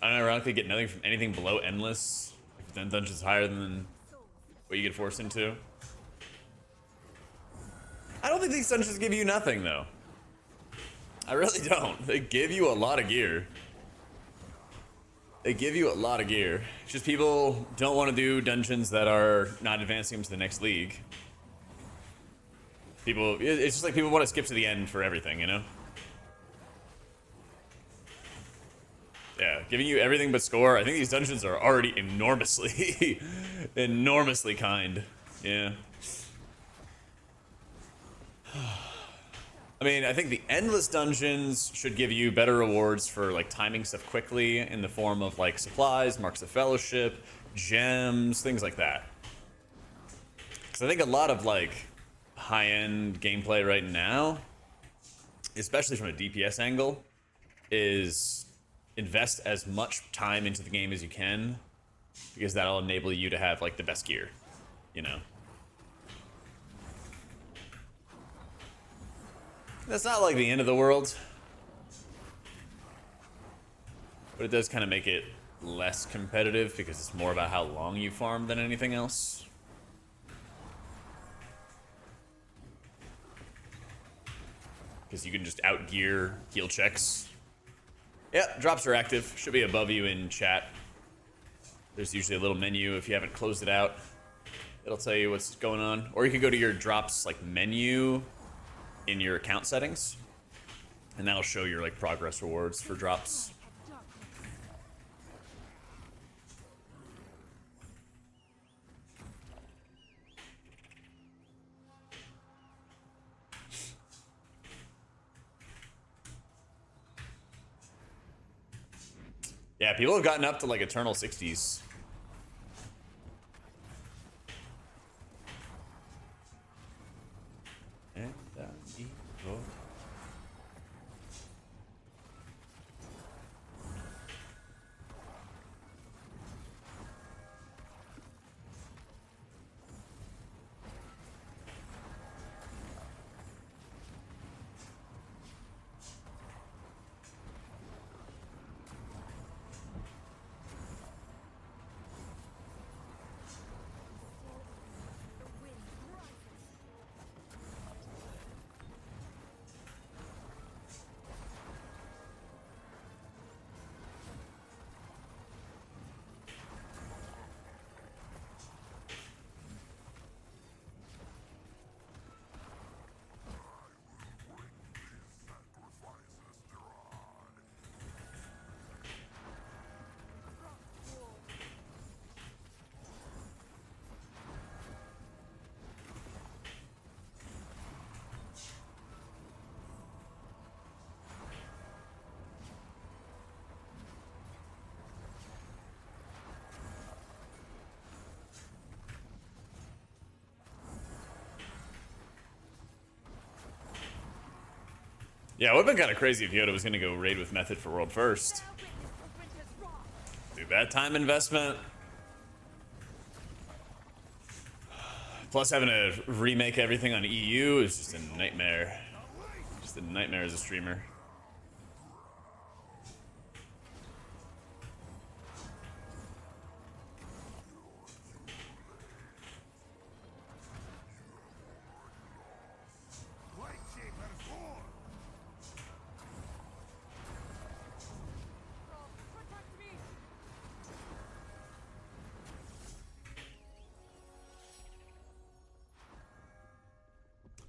Unironically get nothing from anything below endless. If the dungeon's higher than what you get forced into. I don't think these dungeons give you nothing though. I really don't. They give you a lot of gear. They give you a lot of gear. It's just people don't want to do dungeons that are not advancing them to the next league. It's just like people want to skip to the end for everything, you know? Yeah, giving you everything but score. I think these dungeons are already enormously, enormously kind. Yeah. I mean, I think the endless dungeons should give you better rewards for like timing stuff quickly in the form of like supplies, marks of fellowship, gems, things like that. Because I think a lot of like high-end gameplay right now, especially from a DPS angle, is invest as much time into the game as you can, because that'll enable you to have like the best gear, you know. That's not like the end of the world, but it does kind of make it less competitive because it's more about how long you farm than anything else. Because you can just outgear heal checks. Yep, drops are active. Should be above you in chat. There's usually a little menu if you haven't closed it out. It'll tell you what's going on. Or you can go to your drops like menu in your account settings, and that'll show your like progress rewards for drops. Yeah, people have gotten up to like Eternal 60s. And evil. Yeah, it would have been kind of crazy if Yoda was going to go raid with Method for World First. Dude, that time investment. Plus having to remake everything on EU is just a nightmare. Just a nightmare as a streamer.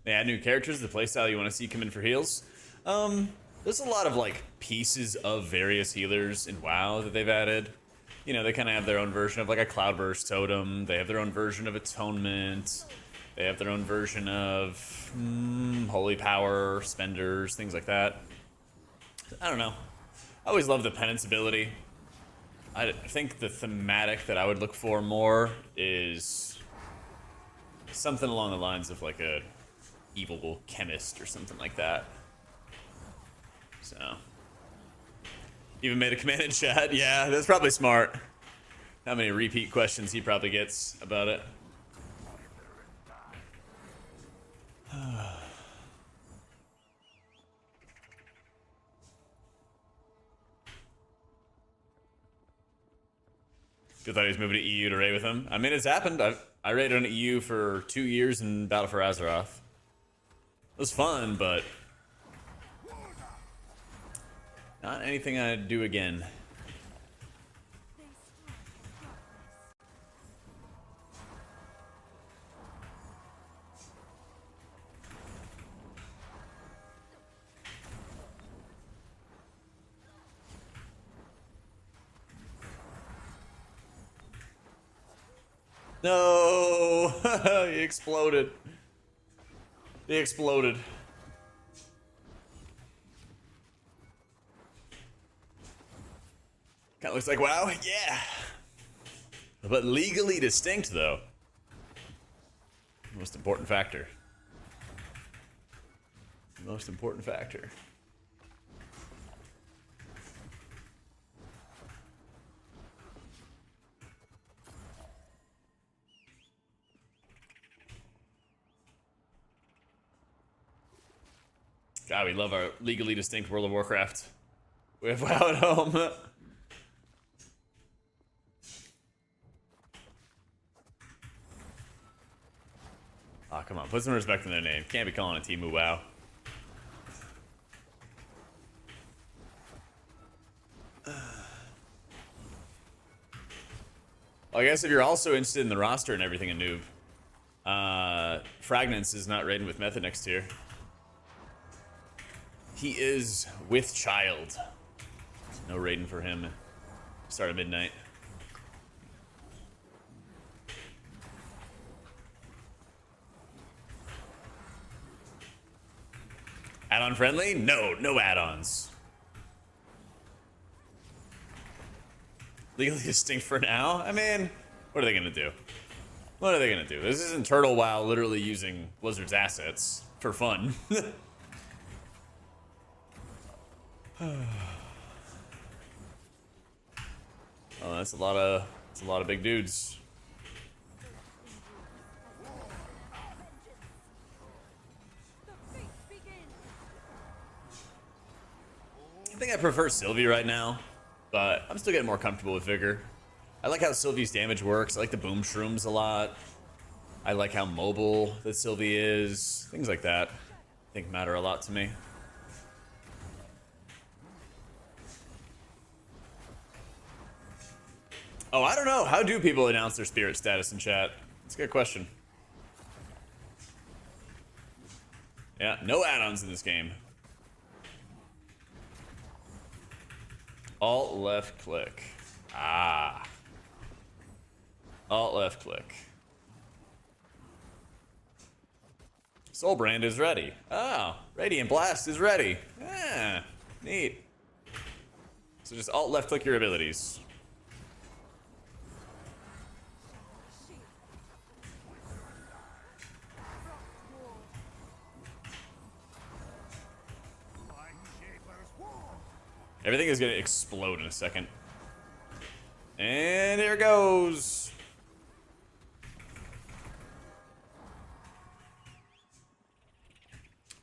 They add new characters, the playstyle you want to see come in for heals. There's a lot of like pieces of various healers in WoW that they've added. You know, they kind of have their own version of like a Cloudburst Totem. They have their own version of Atonement. They have their own version of Holy Power, Spenders, things like that. I don't know. I always love the Penance ability. I think the thematic that I would look for more is something along the lines of like a evil chemist or something like that. So, even made a command in chat. Yeah, that's probably smart. How many repeat questions he probably gets about it. You thought he was moving to EU to raid with him? I mean, it's happened. I raided on EU for 2 years in Battle for Azeroth. It was fun, but not anything I'd do again. No! He exploded. He exploded. Kinda looks like WoW, yeah. But legally distinct, though. Most important factor. Most important factor. God, we love our legally distinct World of Warcraft. We have WoW at home. Oh, come on. Put some respect in their name. Can't be calling a team of WoW. Well, I guess if you're also interested in the roster and everything, a noob. Fragnance is not raiding with Method next year. He is with child. No raiding for him. Start at midnight. Add-on friendly? No, no add-ons. Legally distinct for now? I mean, what are they gonna do? What are they gonna do? This isn't Turtle WoW literally using Blizzard's assets for fun. Oh, that's a lot of big dudes. I think I prefer Sylvie right now, but I'm still getting more comfortable with Vigour. I like how Sylvie's damage works. I like the boom shrooms a lot. I like how mobile that Sylvie is. Things like that I think matter a lot to me. Oh, I don't know. How do people announce their spirit status in chat? That's a good question. Yeah, no add-ons in this game. Alt left click. Ah. Alt left click. Soulbrand is ready. Oh, Radiant Blast is ready. Yeah, neat. So just alt left click your abilities. Everything is going to explode in a second. And here it goes.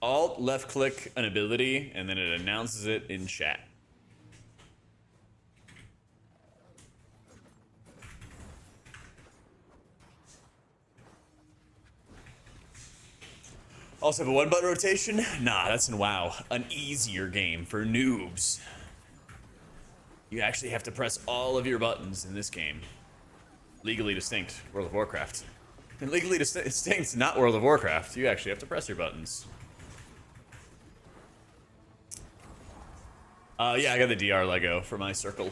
Alt left click an ability and then it announces it in chat. Also have a one button rotation? Nah, that's in WoW. An easier game for noobs. You actually have to press all of your buttons in this game. Legally distinct World of Warcraft. And legally distinct not World of Warcraft. You actually have to press your buttons. Yeah, I got the DR Lego for my circle.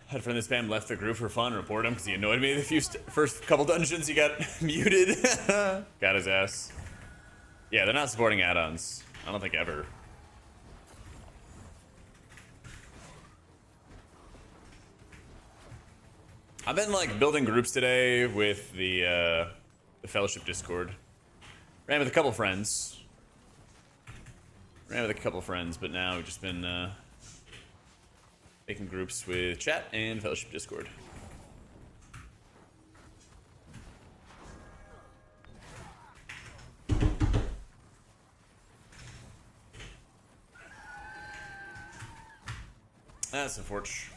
Had a friend that spam left the group for fun, report him because he annoyed me the first couple dungeons he got muted. Got his ass. Yeah, they're not supporting add-ons. I don't think ever. I've been like building groups today with the Fellowship Discord. Ran with a couple friends. But now we've just been making groups with chat and Fellowship Discord. That's unfortunate.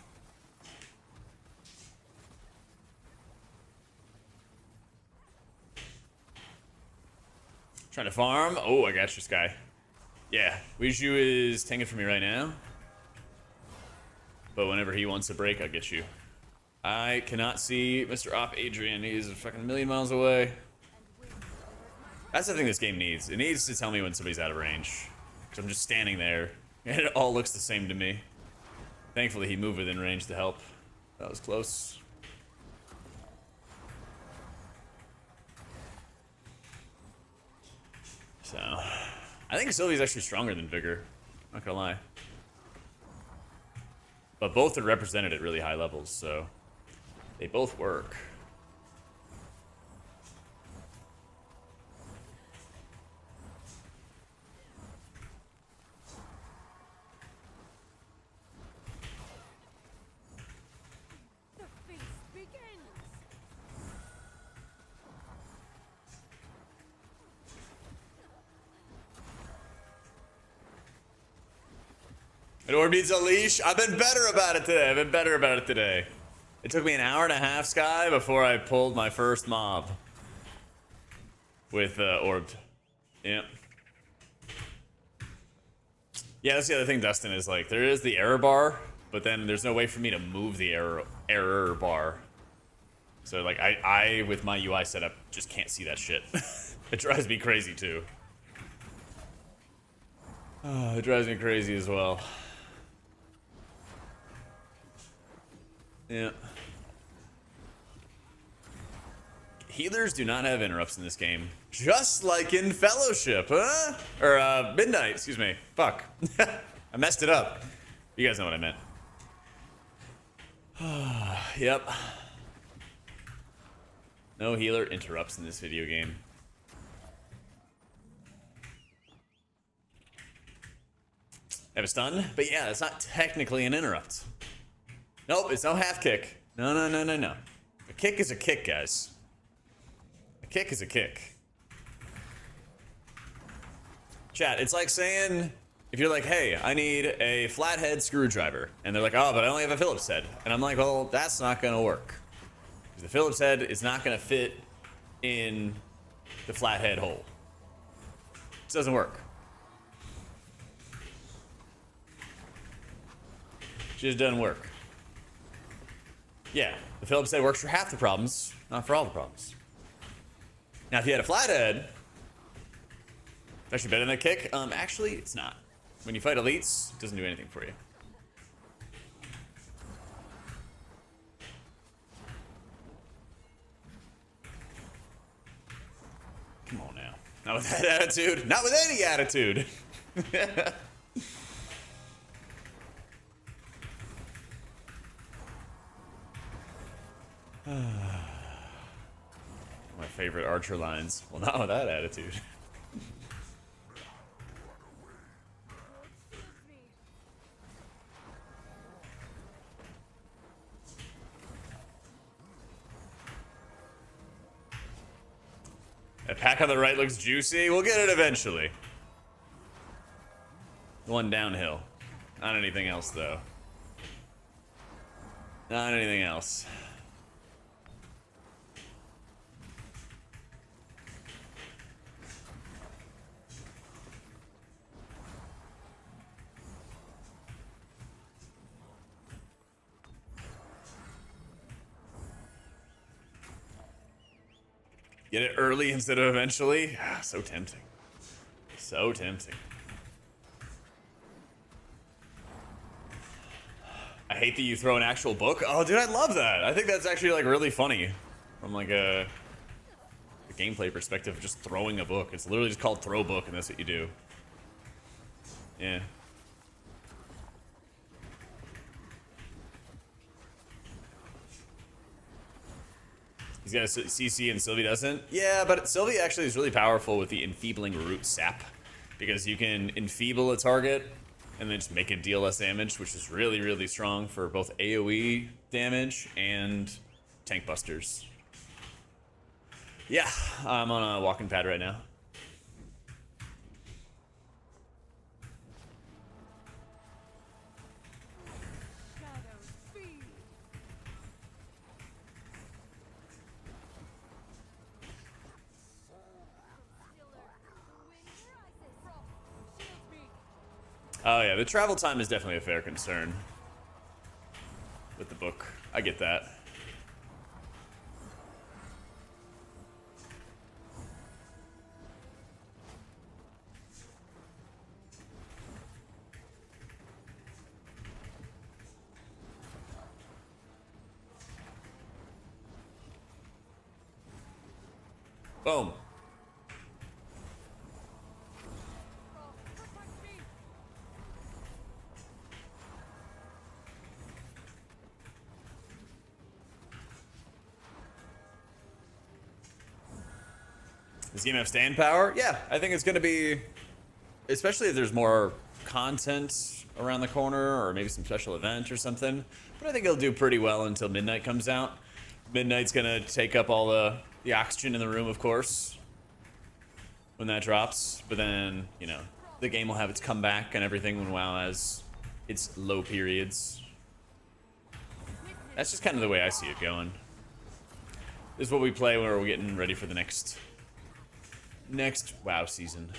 Trying to farm. Oh, I got you, Sky. Yeah, Weiju is tanking for me right now. But whenever he wants a break, I'll get you. I cannot see Mr. Op Adrian. He's a fucking million miles away. That's the thing this game needs. It needs to tell me when somebody's out of range. Because I'm just standing there, and it all looks the same to me. Thankfully, he moved within range to help. That was close. So, I think Sylvie's actually stronger than Vigour. Not gonna lie. But both are represented at really high levels, so they both work. The feast begins. An orb needs a leash. I've been better about it today. It took me an hour and a half, Sky, before I pulled my first mob. With orbed. Yep. Yeah, that's the other thing, Dustin, is like, there is the error bar, but then there's no way for me to move the error bar. So like, I with my UI setup, just can't see that shit. It drives me crazy too. Oh, it drives me crazy as well. Yeah. Healers do not have interrupts in this game. Just like in Fellowship, huh? Or, Midnight, excuse me. Fuck. I messed it up. You guys know what I meant. Yep. No healer interrupts in this video game. I have a stun, but yeah, it's not technically an interrupt. Nope, it's no half kick. No. A kick is a kick, guys. A kick is a kick. Chat, it's like saying, if you're like, hey, I need a flathead screwdriver. And they're like, oh, but I only have a Phillips head. And I'm like, well, that's not gonna work. Because the Phillips head is not gonna fit in the flathead hole. It doesn't work. It just doesn't work. Yeah, the Phillips head works for half the problems, not for all the problems. Now, if you had a flathead, it's actually better than a kick. Actually, it's not. When you fight elites, it doesn't do anything for you. Come on now. Not with that attitude. Not with any attitude. My favorite Archer lines. Well, not with that attitude. That pack on the right looks juicy. We'll get it eventually. One downhill. Not anything else, though. Not anything else. Get it early instead of eventually? Ah, so tempting. So tempting. I hate that you throw an actual book. Oh, dude, I love that. I think that's actually, like, really funny. From, like, a gameplay perspective, just throwing a book. It's literally just called throw book, and that's what you do. Yeah. He's got a CC and Sylvie doesn't. Yeah, but Sylvie actually is really powerful with the enfeebling root sap, because you can enfeeble a target and then just make it deal less damage, which is really, really strong for both AoE damage and tank busters. Yeah, I'm on a walking pad right now. Shadows feed. Oh yeah, the travel time is definitely a fair concern with the book. I get that. Boom. Does the game have stand power? Yeah, I think it's going to be, especially if there's more content around the corner or maybe some special event or something. But I think it'll do pretty well until Midnight comes out. Midnight's going to take up all the oxygen in the room, of course, when that drops. But then, you know, the game will have its comeback and everything when WoW has its low periods. That's just kind of the way I see it going. This is what we play when we're getting ready for the next WoW season.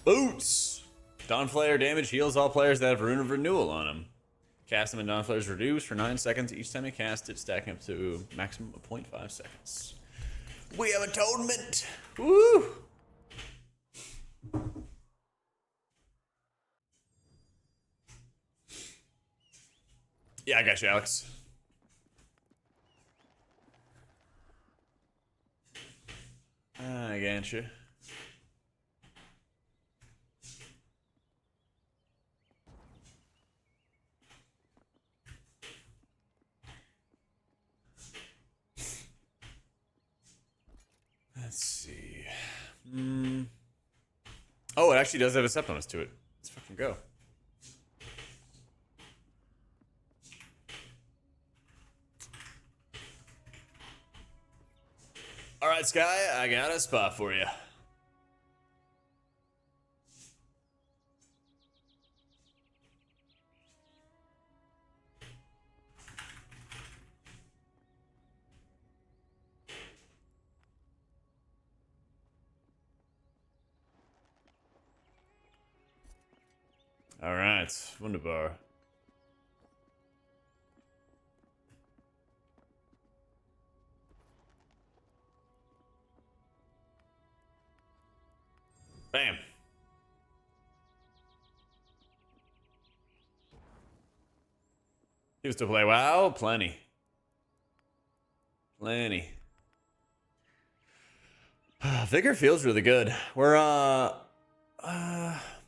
Boots! Dawnflare damage heals all players that have Rune of Renewal on them. Cast them and Dawnflare's reduced for 9 seconds each time you cast it, stacking up to a maximum of 0.5 seconds. We have atonement! Woo! Yeah, I got you, Alex. I got you. Let's see. Oh, it actually does have a set bonus to it. Let's fucking go. Alright, Sky, I got a spot for you. Alright, wunderbar. Bam. He was to play WoW? Plenty. Plenty. Vigour feels really good. We're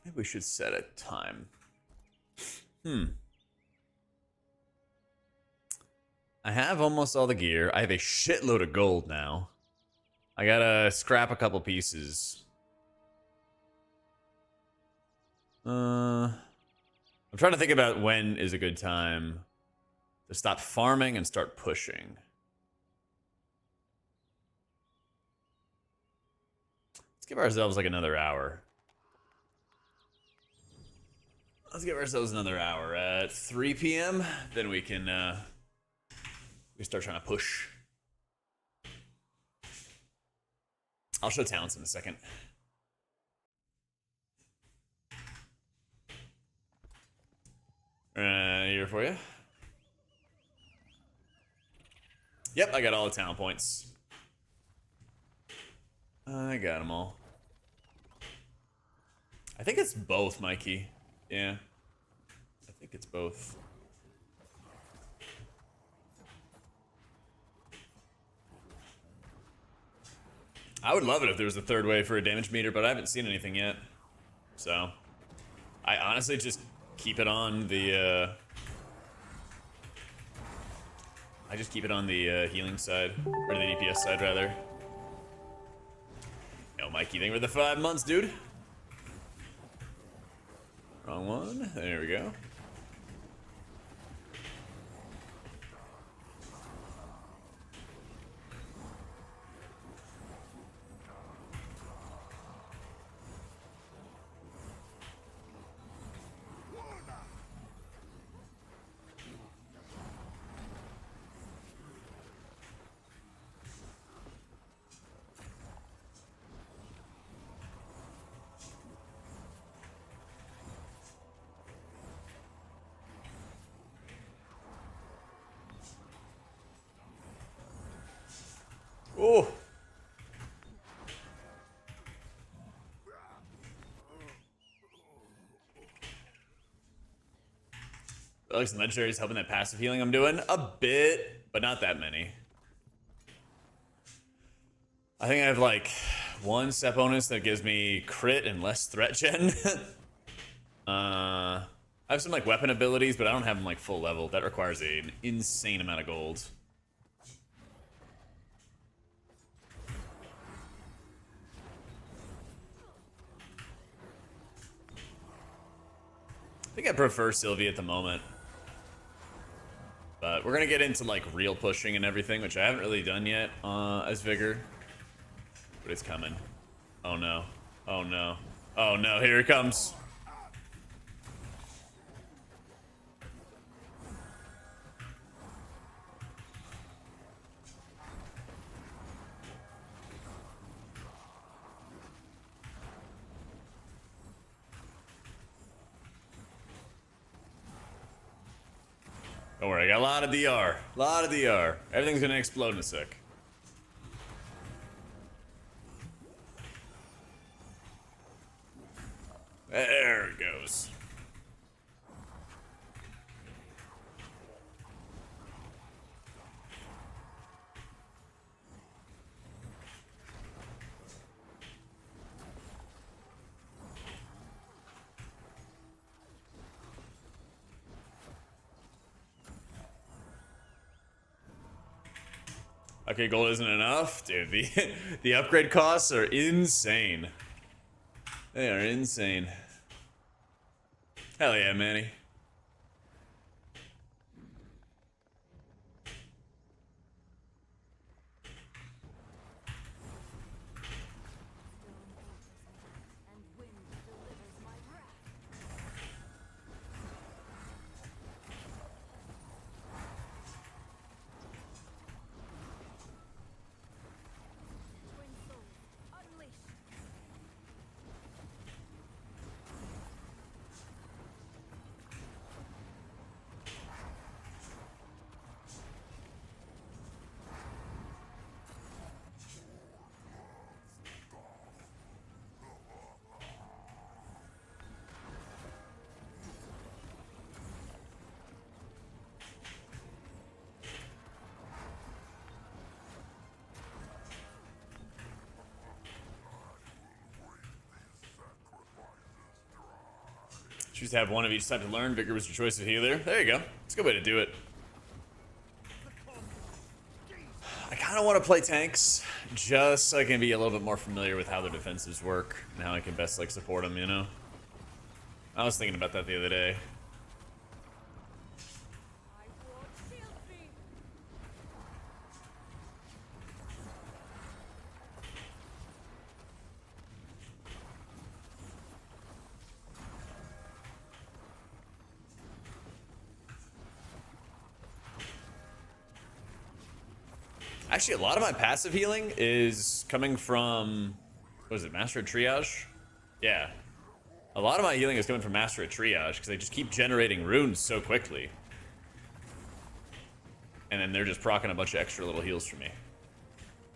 maybe we should set a time. I have almost all the gear. I have a shitload of gold now. I gotta scrap a couple pieces. I'm trying to think about when is a good time to stop farming and start pushing. Let's give ourselves like another hour. Let's give ourselves another hour at 3 p.m. Then we can start trying to push. I'll show talents in a second. Here for you. Yep, I got all the talent points. I got them all. I think it's both, Mikey. Yeah. I think it's both. I would love it if there was a third way for a damage meter, but I haven't seen anything yet. So, I honestly just keep it on the, I just keep it on the healing side, or the DPS side, rather. Yo, Mikey, thank you for the 5 months, dude. Wrong one. There we go. Oh. At least the legendary is helping that passive healing I'm doing a bit, but not that many. I think I have like one set bonus that gives me crit and less threat gen. I have some like weapon abilities, but I don't have them like full level. That requires an insane amount of gold. I think I prefer Sylvie at the moment. But we're gonna get into like real pushing and everything, which I haven't really done yet as Vigour. But it's coming. Oh no. Oh no. Oh no, here it comes. Don't worry, I got a lot of DR. A lot of DR. Everything's gonna explode in a sec. There it goes. Okay, gold isn't enough? Dude, the upgrade costs are insane. They are insane. Hell yeah, Manny. and wind delivers my wrath. Twin souls, unleashed. Choose to have one of each type to learn. Vigour was your choice of healer. There you go. It's a good way to do it. I kind of want to play tanks just so I can be a little bit more familiar with how their defenses work and how I can best like support them, you know? I was thinking about that the other day. My ward shields me. Actually, a lot of my passive healing is coming from, what is it, Master of Triage? Yeah. A lot of my healing is coming from Master of Triage because they just keep generating runes so quickly. And then they're just proccing a bunch of extra little heals for me.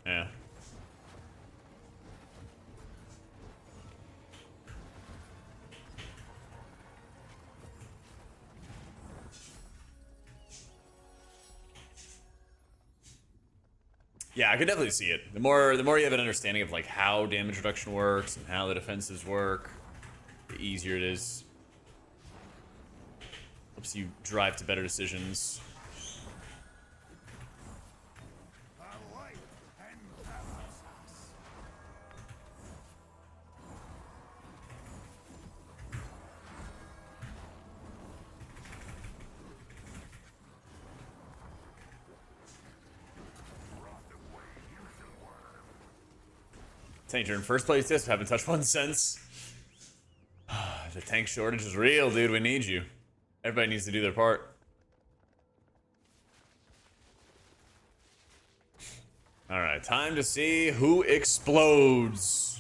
Yeah. Yeah, I could definitely see it. The more you have an understanding of like how damage reduction works and how the defenses work, the easier it is. Helps you drive to better decisions. Tank, you're in first place. Yes, haven't touched one since. The tank shortage is real, dude. We need you. Everybody needs to do their part. All right, time to see who explodes.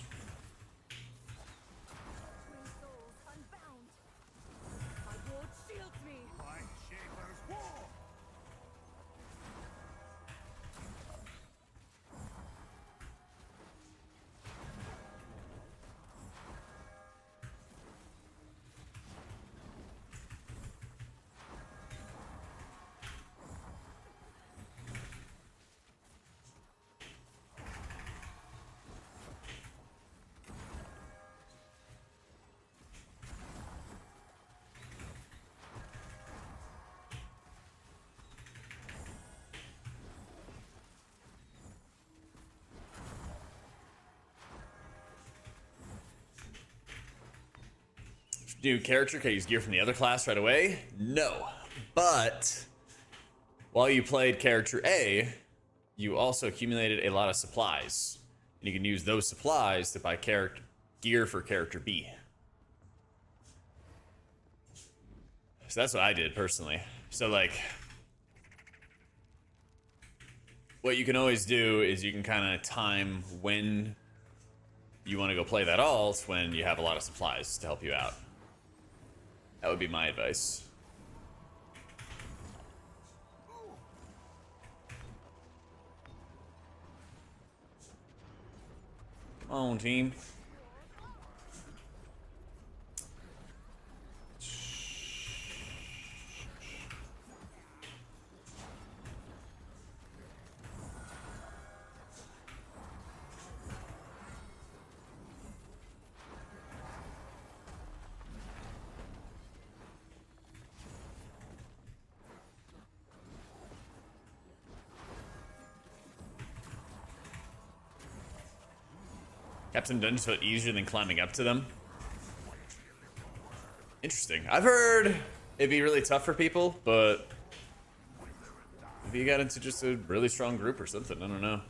Twin souls unbound. My ward shields me. New character, can I use gear from the other class right away? No. But while you played character A, you also accumulated a lot of supplies. And you can use those supplies to buy gear for character B. So that's what I did personally. So like, what you can always do is you can kind of time when you want to go play that alt when you have a lot of supplies to help you out. That would be my advice. Come on, team. Captain Dungeons felt easier than climbing up to them. Interesting. I've heard it'd be really tough for people, but if you got into just a really strong group or something, I don't know.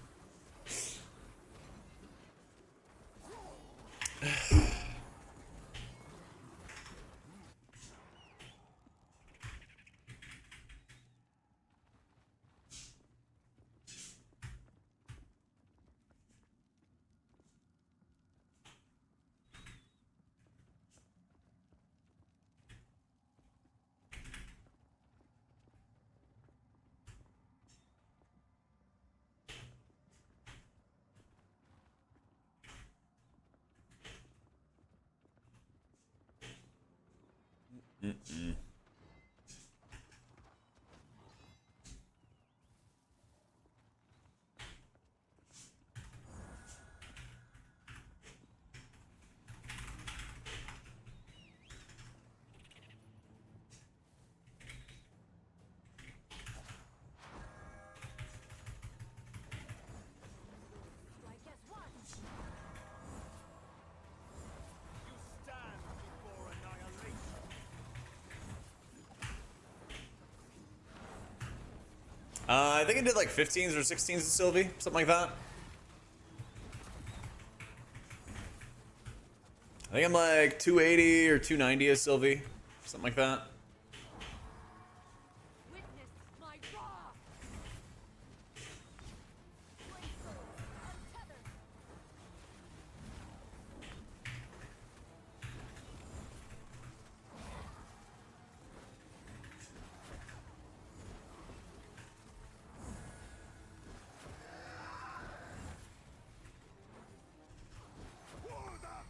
I think I did like 15s or 16s of Sylvie, something like that. I think I'm like 280 or 290 as Sylvie, something like that. Witness my wrath. Flame soul, untethered. Ward up.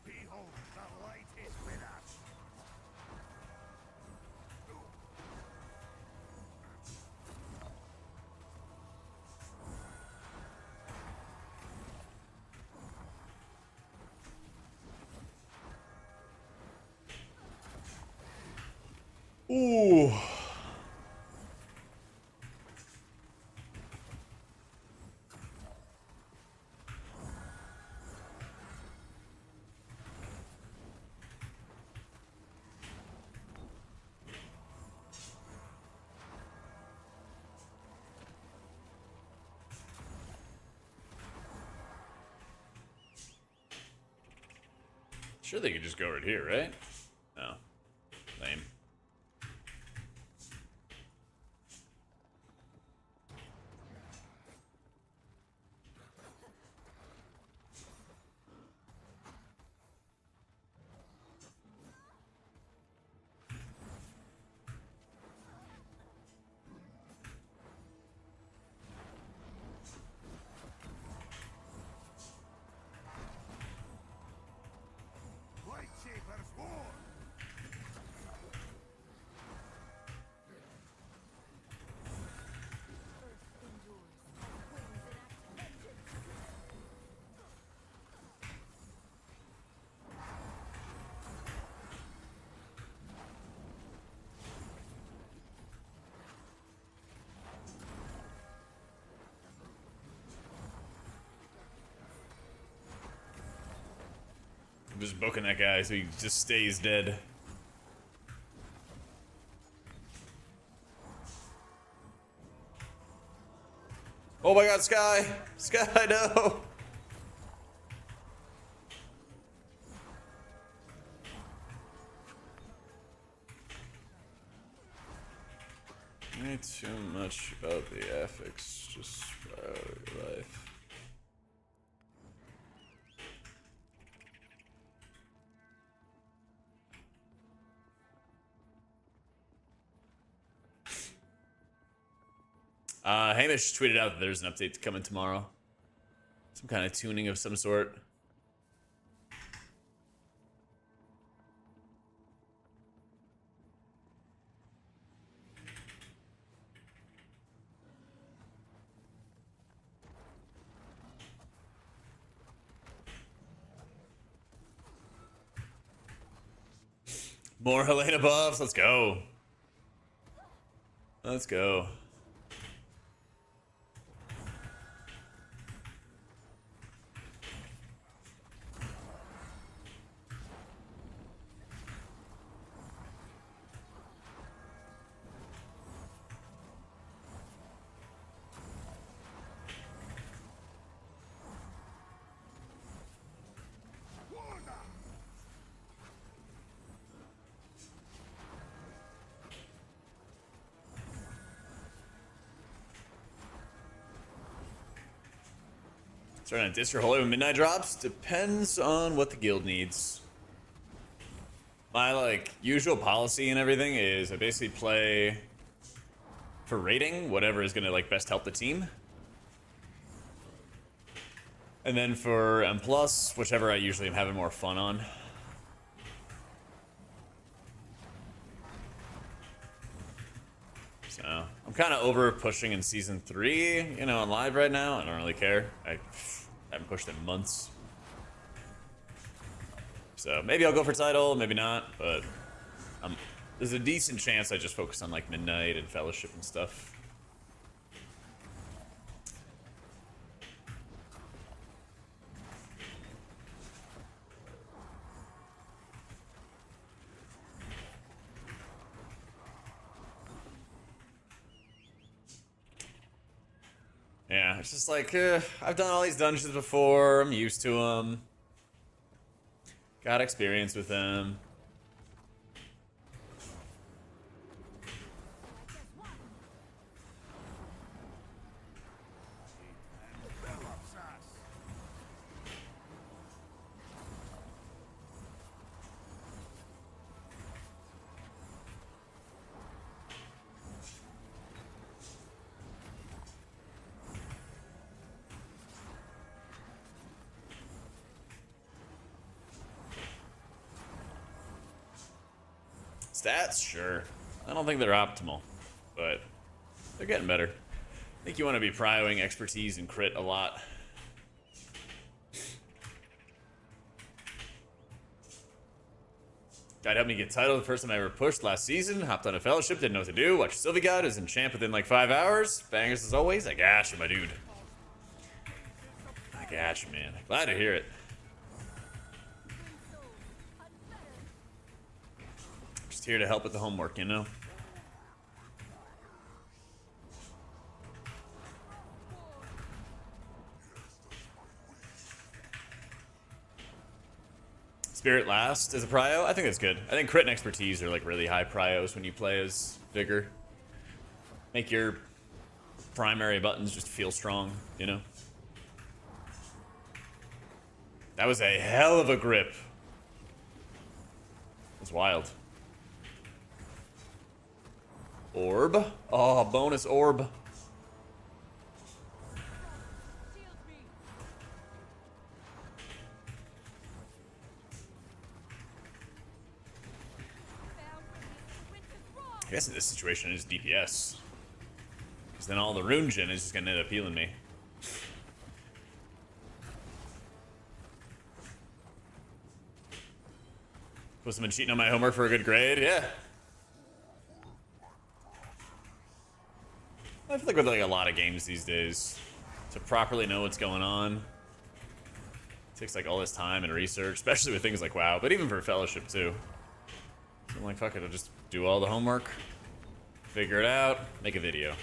Behold, the light is with us. Ooh. Sure, they could just go right here, right? No. Lame. Lightshapers war. Earth endures. Winds enact vengeance. I'm just booking that guy so he just stays dead. Oh my god, Sky! Sky, no! Ain't too much about the affix, just priority life. Hamish tweeted out that there's an update coming tomorrow. Some kind of tuning of some sort. More Helena buffs. Let's go. Let's go. Starting to diss your holy when midnight drops depends on what the guild needs. My like usual policy and everything is I basically play for rating whatever is gonna like best help the team, and then for M plus whichever I usually am having more fun on. So I'm kind of over pushing in season 3, you know, on live right now. I don't really care. I haven't pushed in months. So maybe I'll go for title, maybe not, but there's a decent chance I just focus on like midnight and fellowship and stuff. Yeah, it's just like, I've done all these dungeons before. I'm used to them. Got experience with them. Stats? Sure. I don't think they're optimal, but they're getting better. I think you want to be prioing expertise and crit a lot. Guide helped me get title the first time I ever pushed last season. Hopped on a fellowship, didn't know what to do. Watched Sylvie God, was in champ within like 5 hours. Bangers as always. I got you, my dude. I got you, man. Glad to hear it. Just here to help with the homework, you know? Spirit last as a prio? I think that's good. I think crit and expertise are like really high prios when you play as Vigour. Make your primary buttons just feel strong, you know? That was a hell of a grip. That's wild. Orb? Oh, bonus orb. I guess in this situation it is DPS. Because then all the rune gen is just going to end up healing me. Supposed to have been cheating on my homework for a good grade? Yeah. I feel like with like a lot of games these days, to properly know what's going on, it takes like all this time and research, especially with things like WoW, but even for Fellowship too. So I'm like, fuck it, I'll just do all the homework, figure it out, make a video.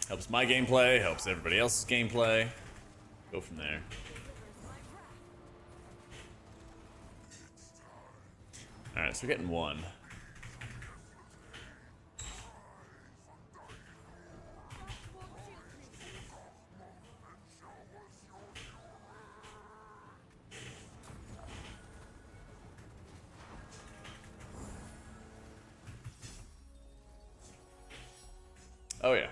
Helps my gameplay, helps everybody else's gameplay. Go from there. Alright, so we're getting one. Oh yeah.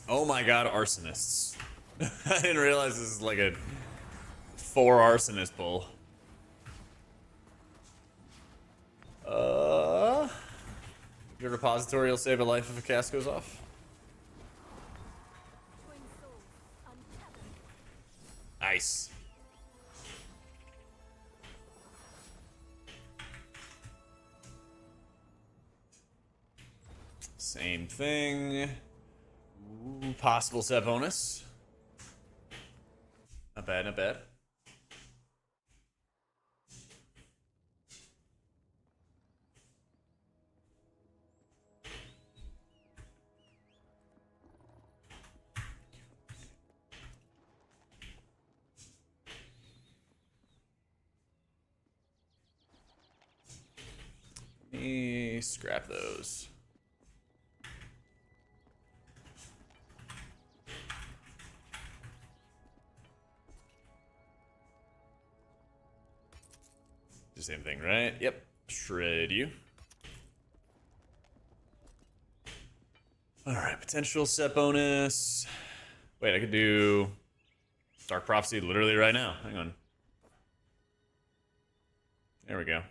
Oh my god, arsonists. I didn't realize this is like a 4 arsonist pull. Your repository will save a life if a cast goes off. Nice. Same thing. Ooh, possible set bonus. Not bad, not bad. Let me scrap those. The same thing, right? Yep. Shred you. Alright, potential set bonus. Wait, I could do Dark Prophecy literally right now. Hang on. There we go.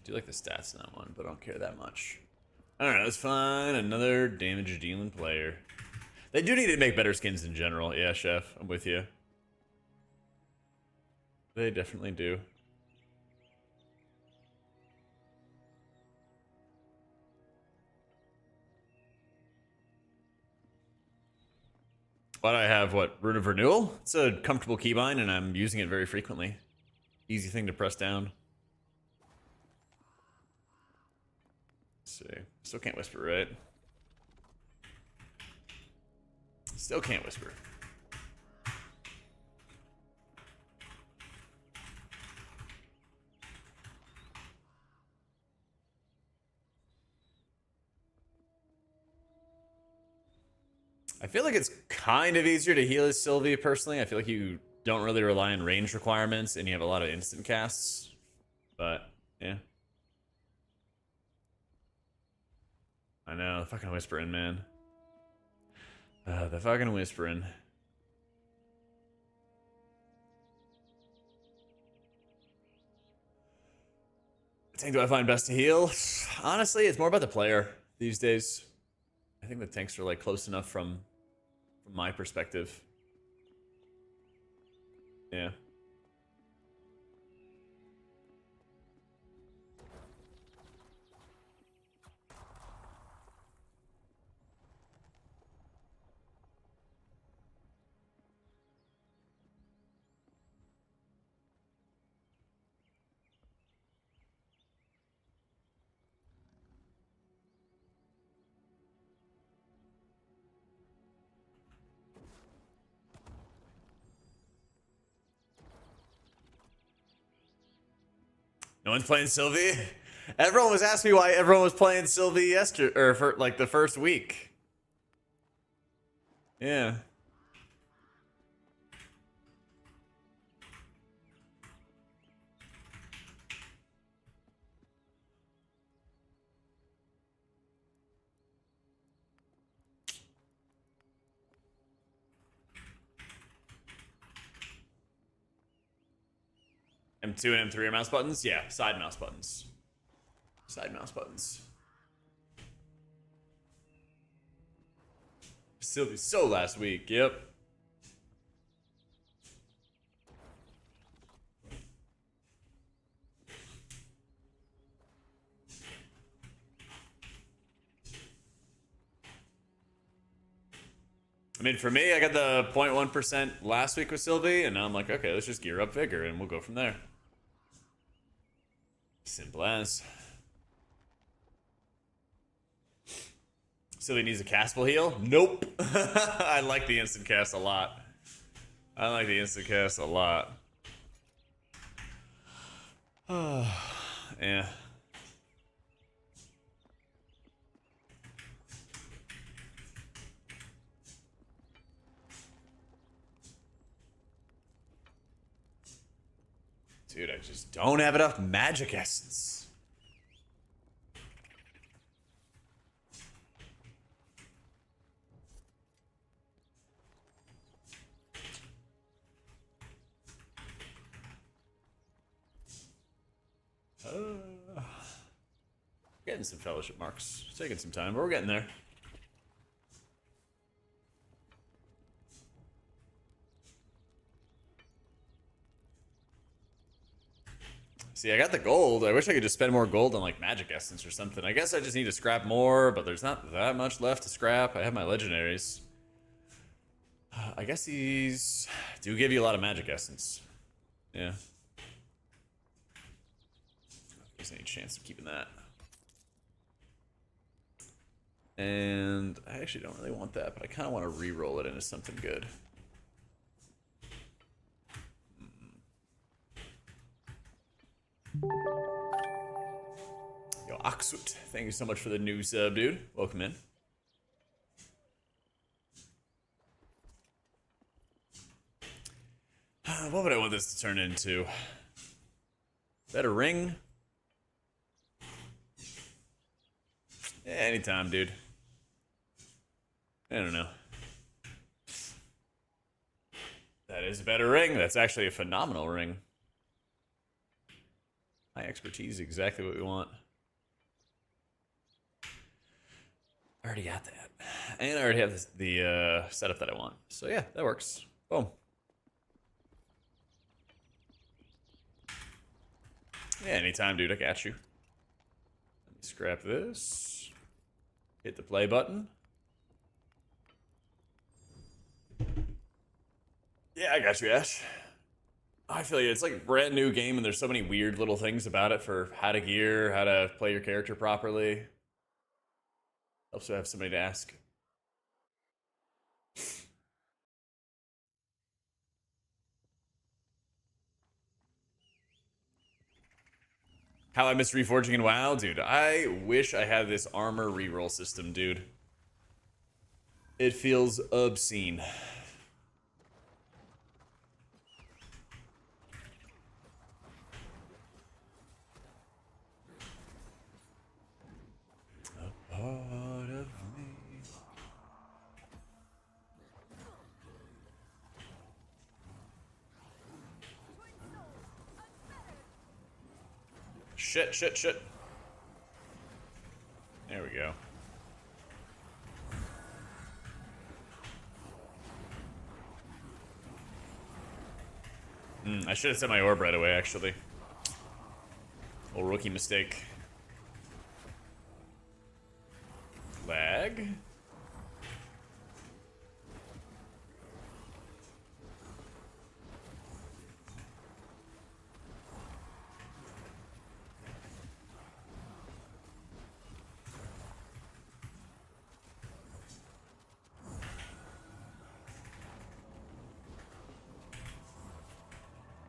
Do like the stats in that one, but I don't care that much. Alright, that's fine. Another damage dealing player. They do need to make better skins in general. Yeah, Chef, I'm with you. They definitely do. But I have what? Rune of Renewal? It's a comfortable keybind and I'm using it very frequently. Easy thing to press down. Let's see. Still can't whisper, right? Still can't whisper. I feel like it's kind of easier to heal as Sylvie, personally. I feel like you don't really rely on range requirements, and you have a lot of instant casts. But, yeah. I know, the fucking whispering, man. The fucking whispering. What tank do I find best to heal? Honestly, it's more about the player these days. I think the tanks are like close enough from my perspective. Yeah. No one's playing Sylvie? Everyone was asking me why everyone was playing Sylvie yesterday, or for like the first week. Yeah. M2 and M3 are mouse buttons? Yeah, side mouse buttons. Side mouse buttons. Sylvie so last week, yep. I mean, for me, I got the 0.1% last week with Sylvie, and now I'm like, okay, let's just gear up Vigour, and we'll go from there. Simple as. Sylvie needs a castable heal? Nope. I like the instant cast a lot. I like the instant cast a lot. Yeah. Dude, I just don't have enough magic essence. Getting some fellowship marks. It's taking some time, but we're getting there. See, I got the gold. I wish I could just spend more gold on like magic essence or something. I guess I just need to scrap more, but there's not that much left to scrap. I have my legendaries. I guess these do give you a lot of magic essence. Yeah. There's any chance of keeping that. And I actually don't really want that, but I kind of want to re-roll it into something good. Yo, Aksut, thank you so much for the new sub, dude. Welcome in. What would I want this to turn into? Better ring? Yeah, anytime, dude. I don't know. That is a better ring. That's actually a phenomenal ring. High expertise is exactly what we want. I already got that. And I already have this, the setup that I want. So yeah, that works. Boom. Yeah, anytime, dude. I got you. Let me scrap this. Hit the play button. Yeah, I got you, Ash. I feel you. It's like a brand new game, and there's so many weird little things about it for how to gear, how to play your character properly. Helps to have somebody to ask. How I miss reforging in WoW, dude. I wish I had this armor reroll system, dude. It feels obscene. A part of me. Shit, shit, shit. There we go. I should have set my orb right away, actually. Little rookie mistake. Lag?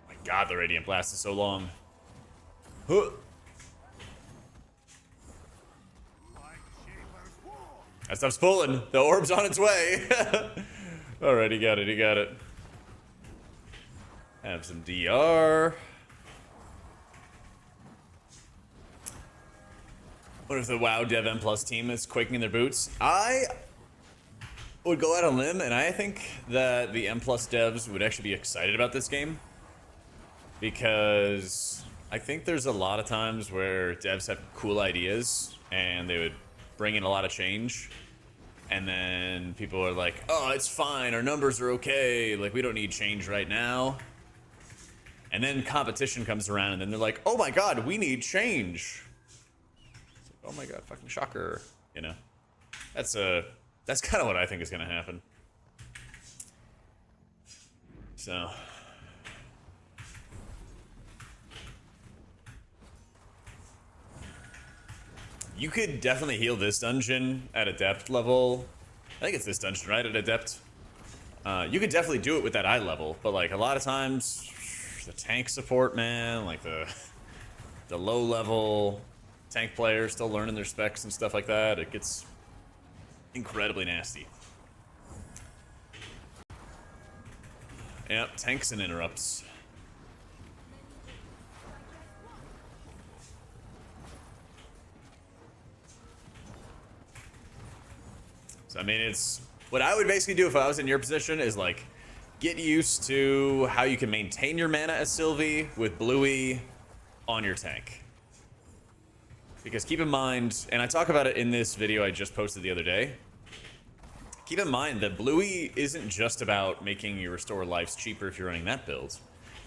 My God, the Radiant Blast is so long. Huh. That stuff's pulling. The orb's on its way. Alright, he got it, he got it. Have some DR. What if the WoW Dev M Plus team is quaking in their boots? I would go out on a limb, and I think that the M Plus devs would actually be excited about this game. Because I think there's a lot of times where devs have cool ideas, and they would bring in a lot of change. And then people are like, oh, it's fine, our numbers are okay, like, we don't need change right now. And then competition comes around, and then they're like, oh my God, we need change. It's like, oh my God, fucking shocker, you know? That's kind of what I think is gonna happen. So. You could definitely heal this dungeon at adept level. I think it's this dungeon, right? At adept. You could definitely do it with that eye level, but like a lot of times, the tank support, man, like the low level tank players still learning their specs and stuff like that. It gets incredibly nasty. Yep, tanks and interrupts. So, I mean, it's what I would basically do if I was in your position is like get used to how you can maintain your mana as Sylvie with Bluey on your tank. Because keep in mind, and I talk about it in this video I just posted the other day, keep in mind that Bluey isn't just about making your restore lives cheaper if you're running that build.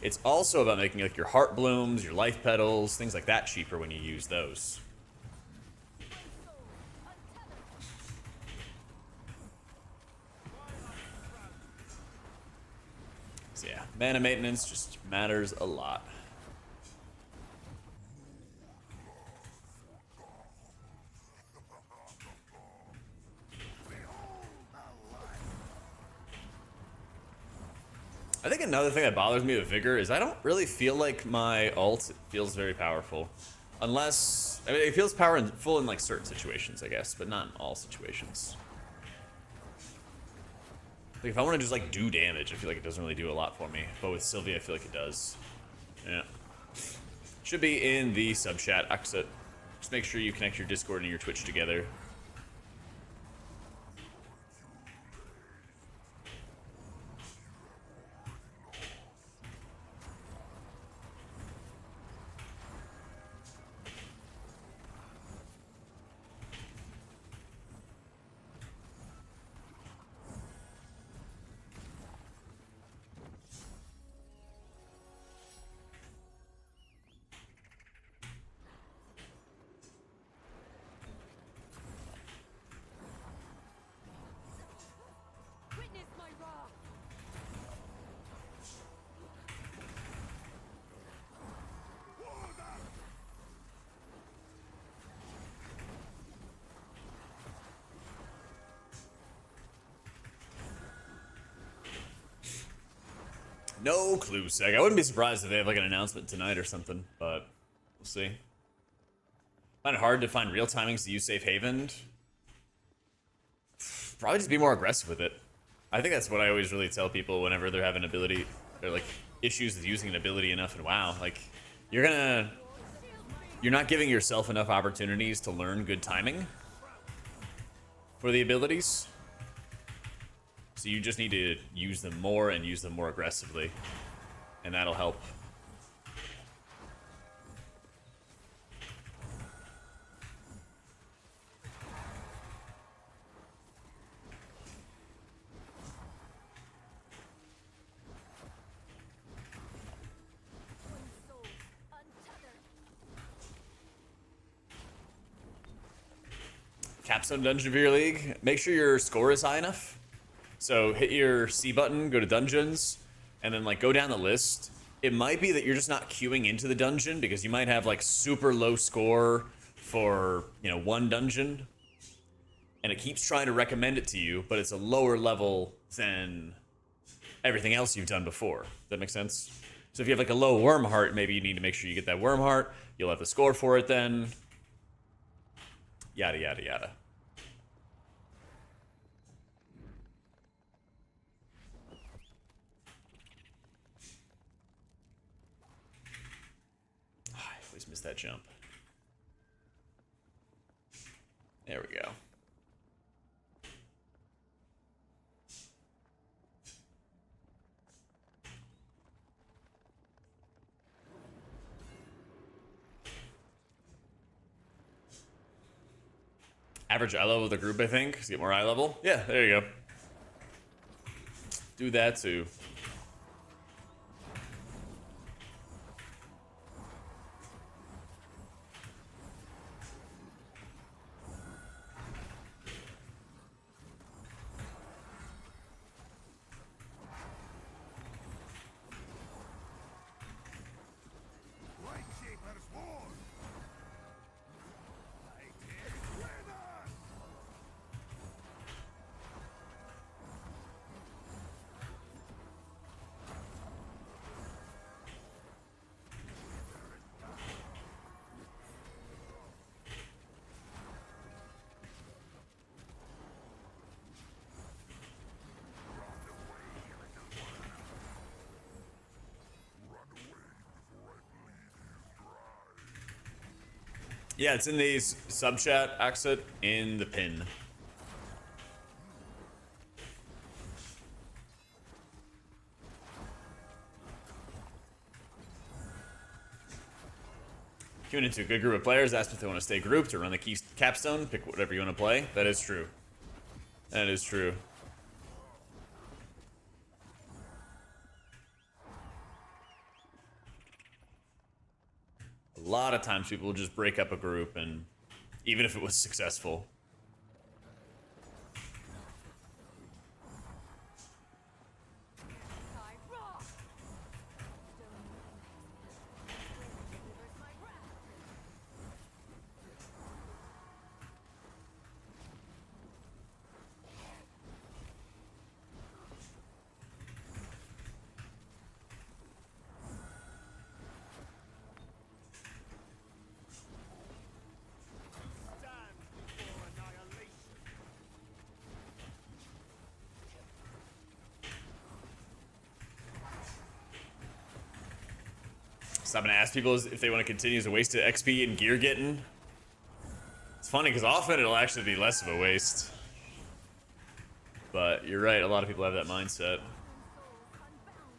It's also about making like your heart blooms, your life petals, things like that cheaper when you use those. So yeah, mana maintenance just matters a lot. I think another thing that bothers me with Vigour is I don't really feel like my ult feels very powerful. Unless, I mean, it feels powerful in like certain situations, I guess, but not in all situations. Like if I want to just like do damage, I feel like it doesn't really do a lot for me. But with Sylvie, I feel like it does. Yeah. Should be in the sub chat exit. Just make sure you connect your Discord and your Twitch together. No clue, Seg. I wouldn't be surprised if they have like an announcement tonight or something, but we'll see. Find it hard to find real timings to use Safe Haven. Probably just be more aggressive with it. I think that's what I always really tell people whenever they're having ability, or like issues with using an ability enough in WoW. Like, you're not giving yourself enough opportunities to learn good timing for the abilities. So you just need to use them more and use them more aggressively. And that'll help. Capstone Dungeon for your league. Make sure your score is high enough. So hit your C button, go to dungeons, and then like go down the list. It might be that you're just not queuing into the dungeon because you might have like super low score for, you know, one dungeon, and it keeps trying to recommend it to you, but it's a lower level than everything else you've done before. Does that make sense? So if you have like a low Wyrmheart, maybe you need to make sure you get that Wyrmheart. You'll have the score for it then. Yada, yada, yada. I always miss that jump. There we go. Average eye level of the group, I think. To get more eye level. Yeah, there you go. Do that too. Right Shaper's war! I take winner! Yeah, it's in the sub chat exit in the pin. Queuing into a good group of players, ask if they want to stay grouped or run the key capstone. Pick whatever you want to play. That is true. That is true. A lot of times people will just break up a group, and even if it was successful. I rock. Delivers my wrath. Stand before annihilation! So I'm gonna ask people if they want to continue as a waste of XP and gear getting. It's funny because often it'll actually be less of a waste. But you're right, a lot of people have that mindset. Souls unbound.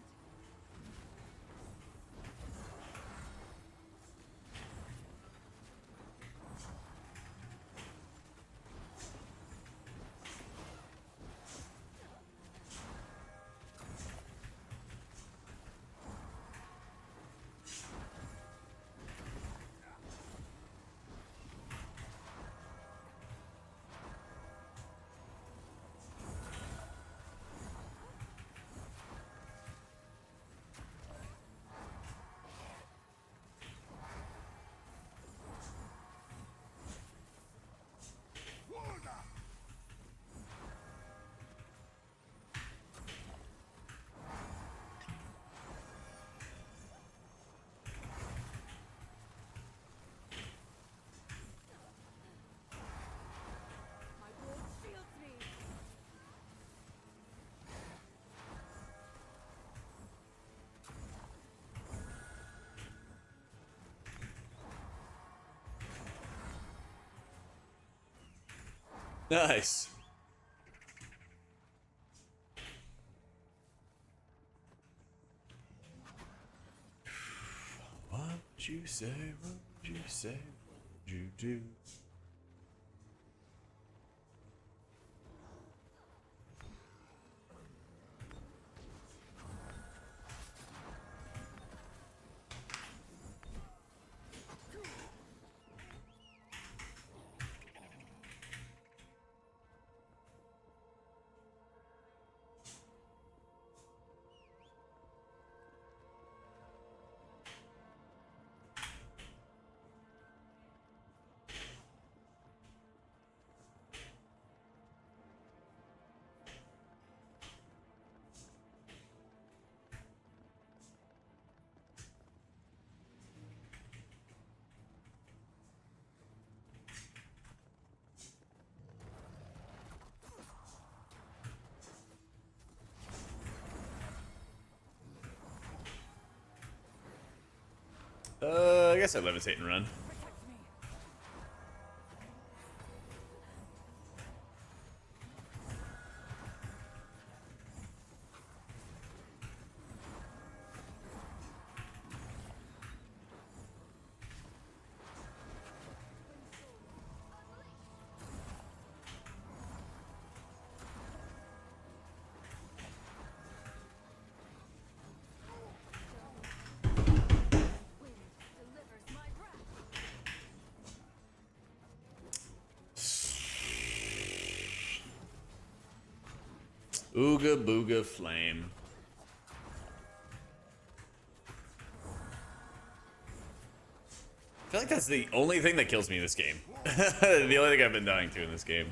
Nice. What would you say? What would you say? What would you do? I guess I levitate and run. Delivers my wrath. Ooga booga flame. I feel like that's the only thing that kills me in this game. The only thing I've been dying to in this game.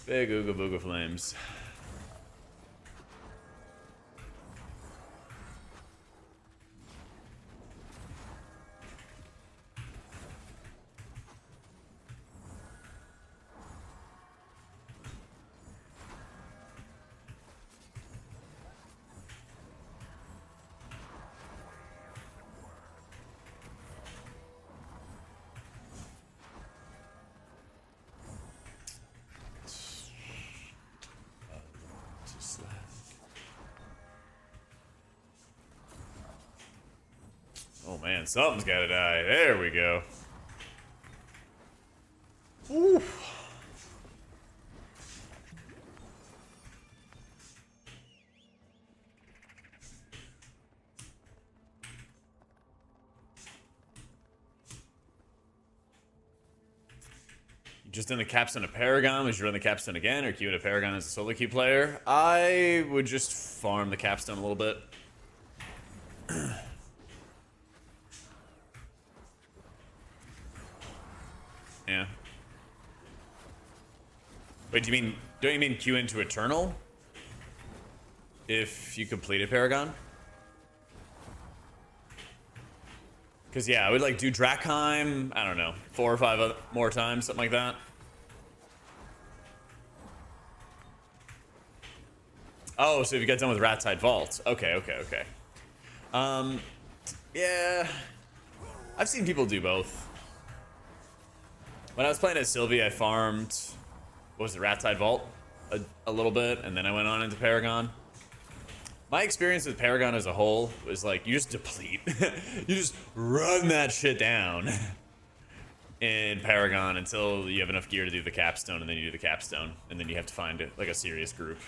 Big ooga booga flames. Oh man, something's gotta die. There we go. Woo. You just done a capstone a Paragon? Would you run the capstone again, or queue in a Paragon as a solo queue player? I would just farm the capstone a little bit. Yeah. Wait, don't you mean queue into Eternal? If you complete a Paragon? Because, yeah, I would, like, do Drakheim, I don't know, 4 or 5 more times, something like that. Oh, so if you get done with Rattide Vault. Okay. Yeah. I've seen people do both. When I was playing as Sylvie, I farmed, what was it, Rattide Vault? A little bit, and then I went on into Paragon. My experience with Paragon as a whole was like, you just deplete. You just run that shit down in Paragon until you have enough gear to do the capstone, and then you do the capstone, and then you have to find like a serious group.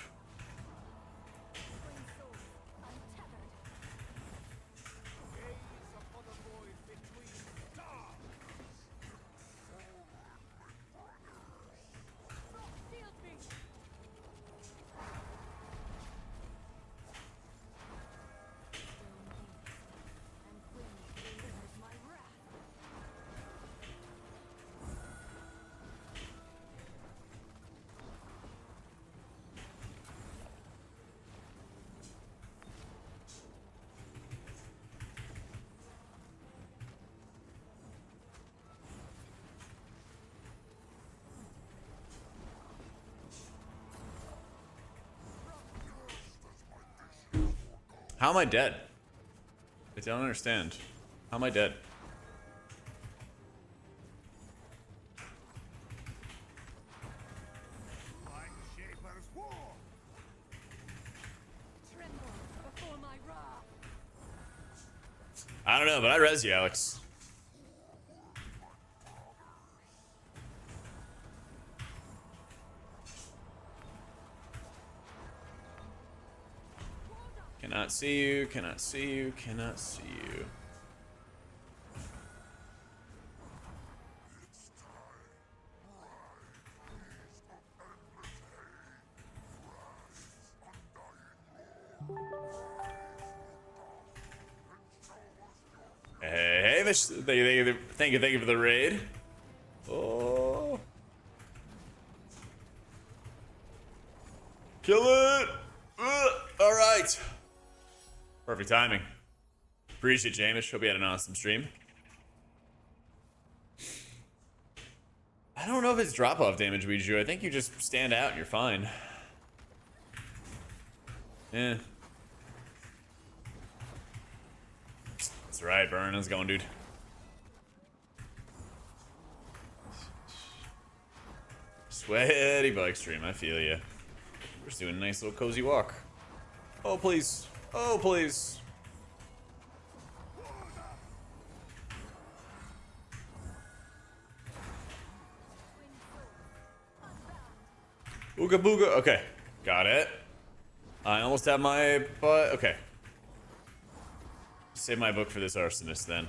How am I dead? I don't understand. How am I dead? I don't know, but I res you, Alex. Cannot see you, cannot see you, cannot see you. Hey, thank you for the raid. Oh. Kill it! All right. Perfect timing. Appreciate it, Jamish. Hope you had an awesome stream. I don't know if it's drop-off damage, Ouija. I think you just stand out and you're fine. Yeah. That's right, Burn. How's it going, dude? Sweaty bike stream. I feel ya. We're just doing a nice little cozy walk. Oh, please. Oh, please. Ooga booga. Okay. Got it. I almost have my butt. Okay. Save my book for this arsonist then.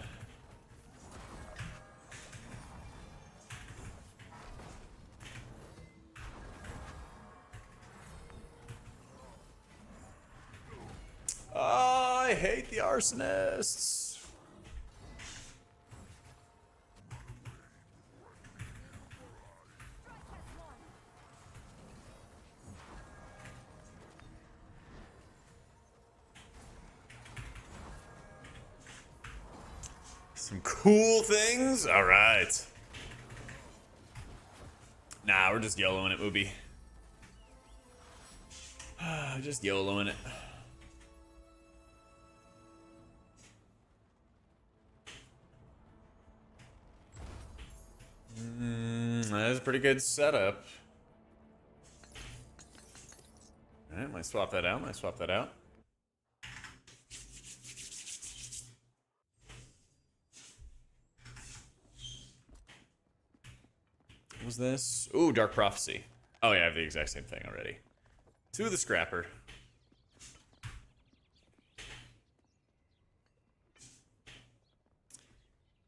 Oh, I hate the arsonists. Some cool things? Alright. Nah, we're just YOLOing it, Mooby. Just YOLOing it. That's a pretty good setup. Alright, might swap that out, might swap that out. What was this? Ooh, Dark Prophecy. Oh yeah, I have the exact same thing already. To the Scrapper.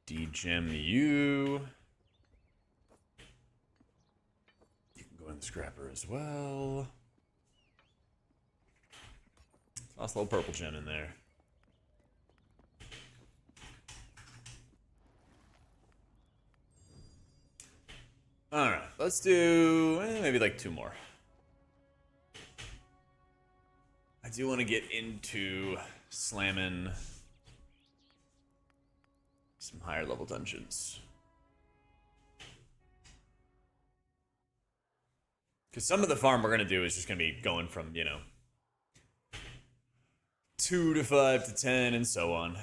Degem you. You can go in the Scrapper as well. Lost a little purple gem in there. Alright, let's do maybe like 2 more. I do want to get into slamming some higher level dungeons. Because some of the farm we're going to do is just going to be going from, you know, 2 to 5 to 10 and so on.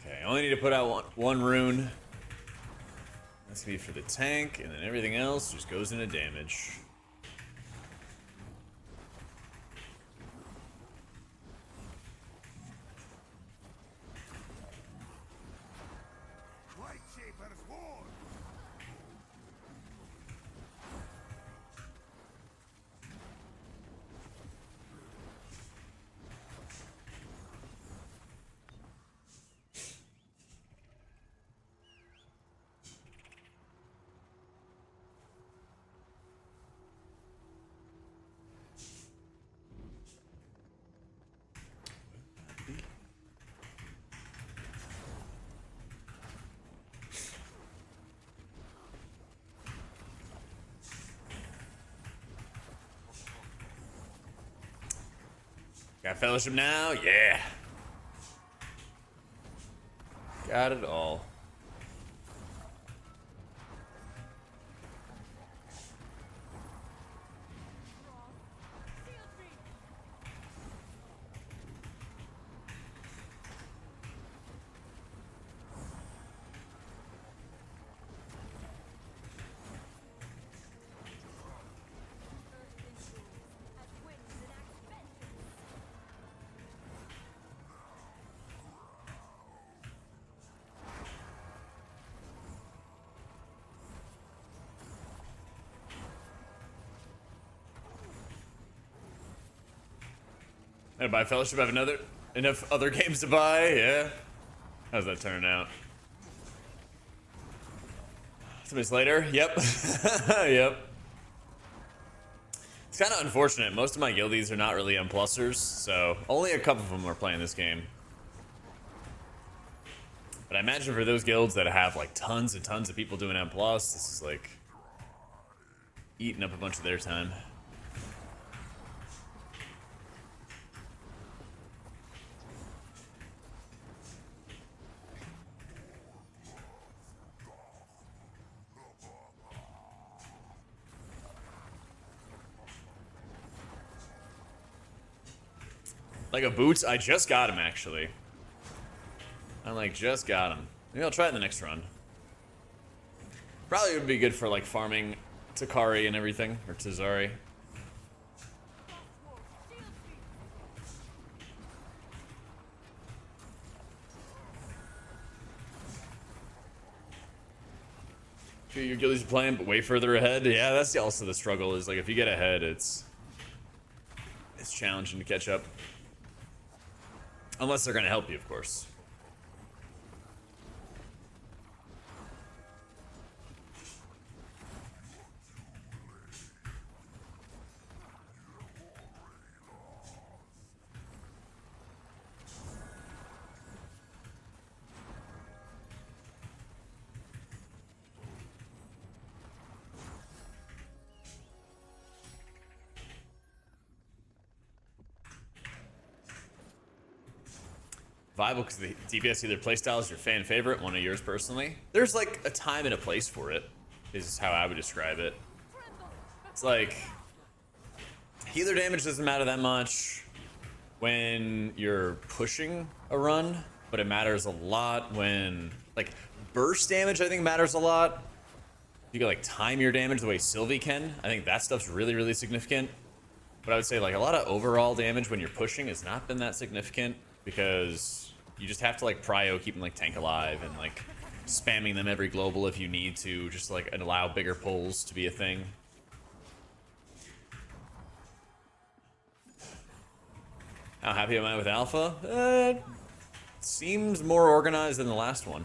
Okay, I only need to put out one rune. That's gonna be for the tank, and then everything else just goes into damage. Lightshaber's war! Got fellowship now? Yeah. Got it all. And by fellowship, I have enough other games to buy. Yeah. How's that turn out? Somebody's later. Yep. Yep. It's kind of unfortunate. Most of my guildies are not really M+ers, so only a couple of them are playing this game. But I imagine for those guilds that have like tons and tons of people doing M+, this is like eating up a bunch of their time. Like a boots, I just got him actually. I like just got him. Maybe I'll try it in the next run. Probably would be good for like farming Takari and everything, or Tazari. A few of your guildies are playing, but way further ahead. Yeah, that's also the struggle. Is like if you get ahead, it's challenging to catch up. Unless they're going to help you, of course. Viable because the DPS either playstyle is your fan favorite, one of yours personally. There's like a time and a place for it, is how I would describe it. It's like healer damage doesn't matter that much when you're pushing a run, but it matters a lot when like burst damage. I think matters a lot. You can like time your damage the way Sylvie can. I think that stuff's really, really significant. But I would say like a lot of overall damage when you're pushing has not been that significant because you just have to like prio keeping like tank alive and like spamming them every global if you need to, just like allow bigger pulls to be a thing. How happy am I with Alpha? Seems more organized than the last one.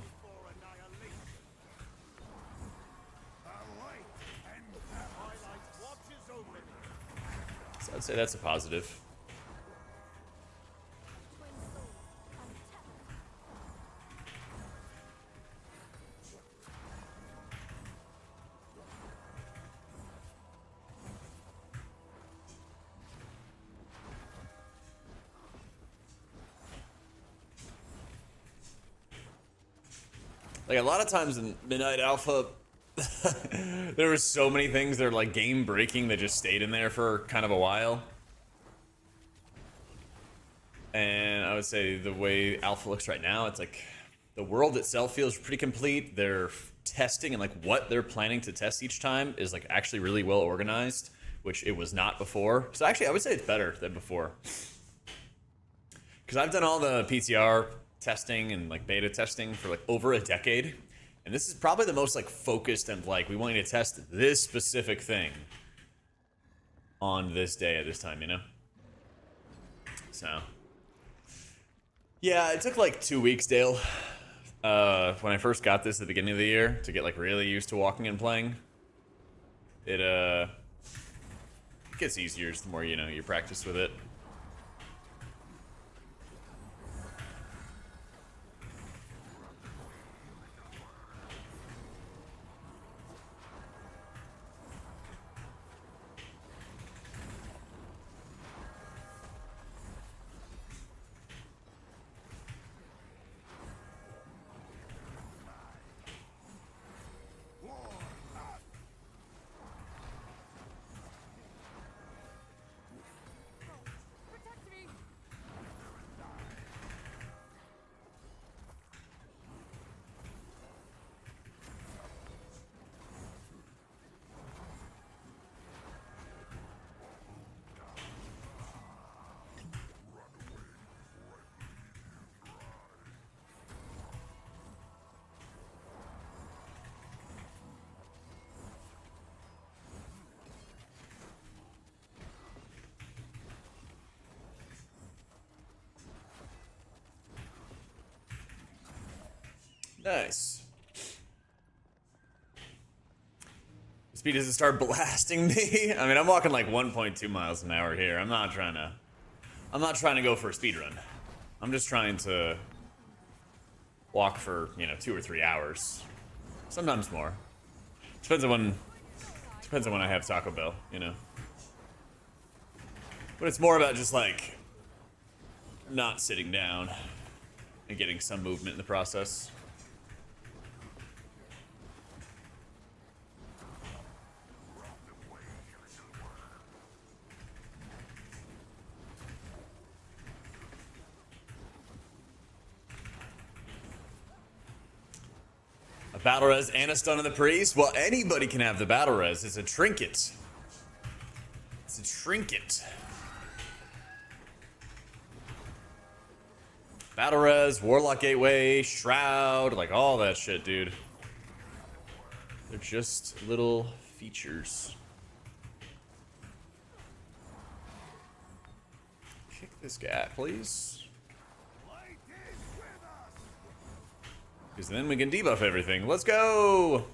So I'd say that's a positive. Like a lot of times in Midnight Alpha, there were so many things that are like game breaking that just stayed in there for kind of a while. And I would say the way Alpha looks right now, it's like The world itself feels pretty complete. Their testing and like what they're planning to test each time is like actually really well organized, which it was not before. So actually, I would say it's better than before. Because I've done all the PTR testing and like beta testing for like over a decade, and this is probably the most like focused and like we want you to test this specific thing on this day at this time, you know? So yeah, it took like 2 weeks, Dale, when I first got this at the beginning of the year to get like really used to walking and playing. It gets easier the more you practice with it. Protect me! Nice. Speed doesn't start blasting me. I mean, I'm walking like 1.2 miles an hour here. I'm not trying to go for a speed run. I'm just trying to walk for 2 or 3 hours, sometimes more. Depends on when I have Taco Bell, But it's more about just like not sitting down and getting some movement in the process. A battle res and a stun of the priest? Well, anybody can have the battle res. It's a trinket. It's a trinket. Battle res, Warlock Gateway, Shroud, like all that shit, dude. They're just little features. Kick this guy, please. Because then we can debuff everything. Let's go!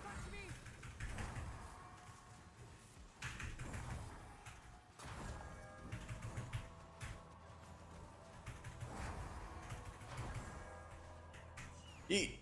Protect me! Eat.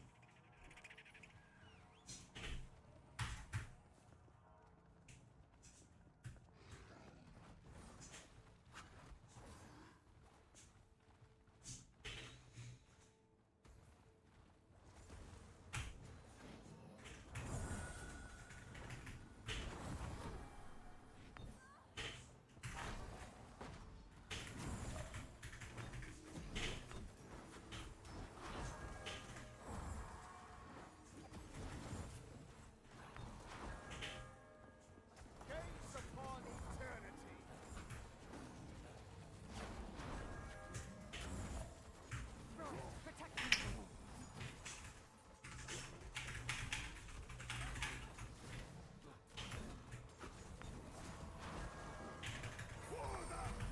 Gaze upon eternity. Protect me! Wind rises!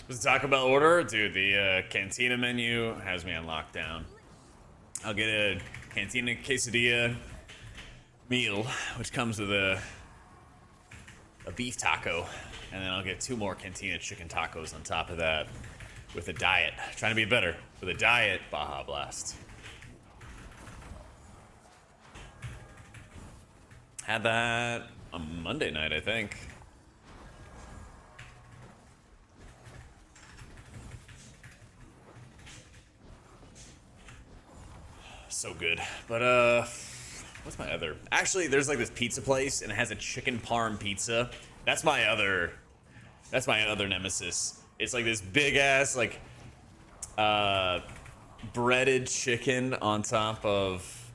Was the Taco Bell order? Dude, the Cantina menu has me on lockdown. I'll get a Cantina quesadilla meal, which comes with a beef taco, and then I'll get 2 more Cantina chicken tacos on top of that with a diet. Trying to be better with a diet Baja Blast. Had that on Monday night, I think. So good. But what's my other? Actually, there's like this pizza place and it has a chicken parm pizza. That's my other nemesis. It's like this big ass like breaded chicken on top of,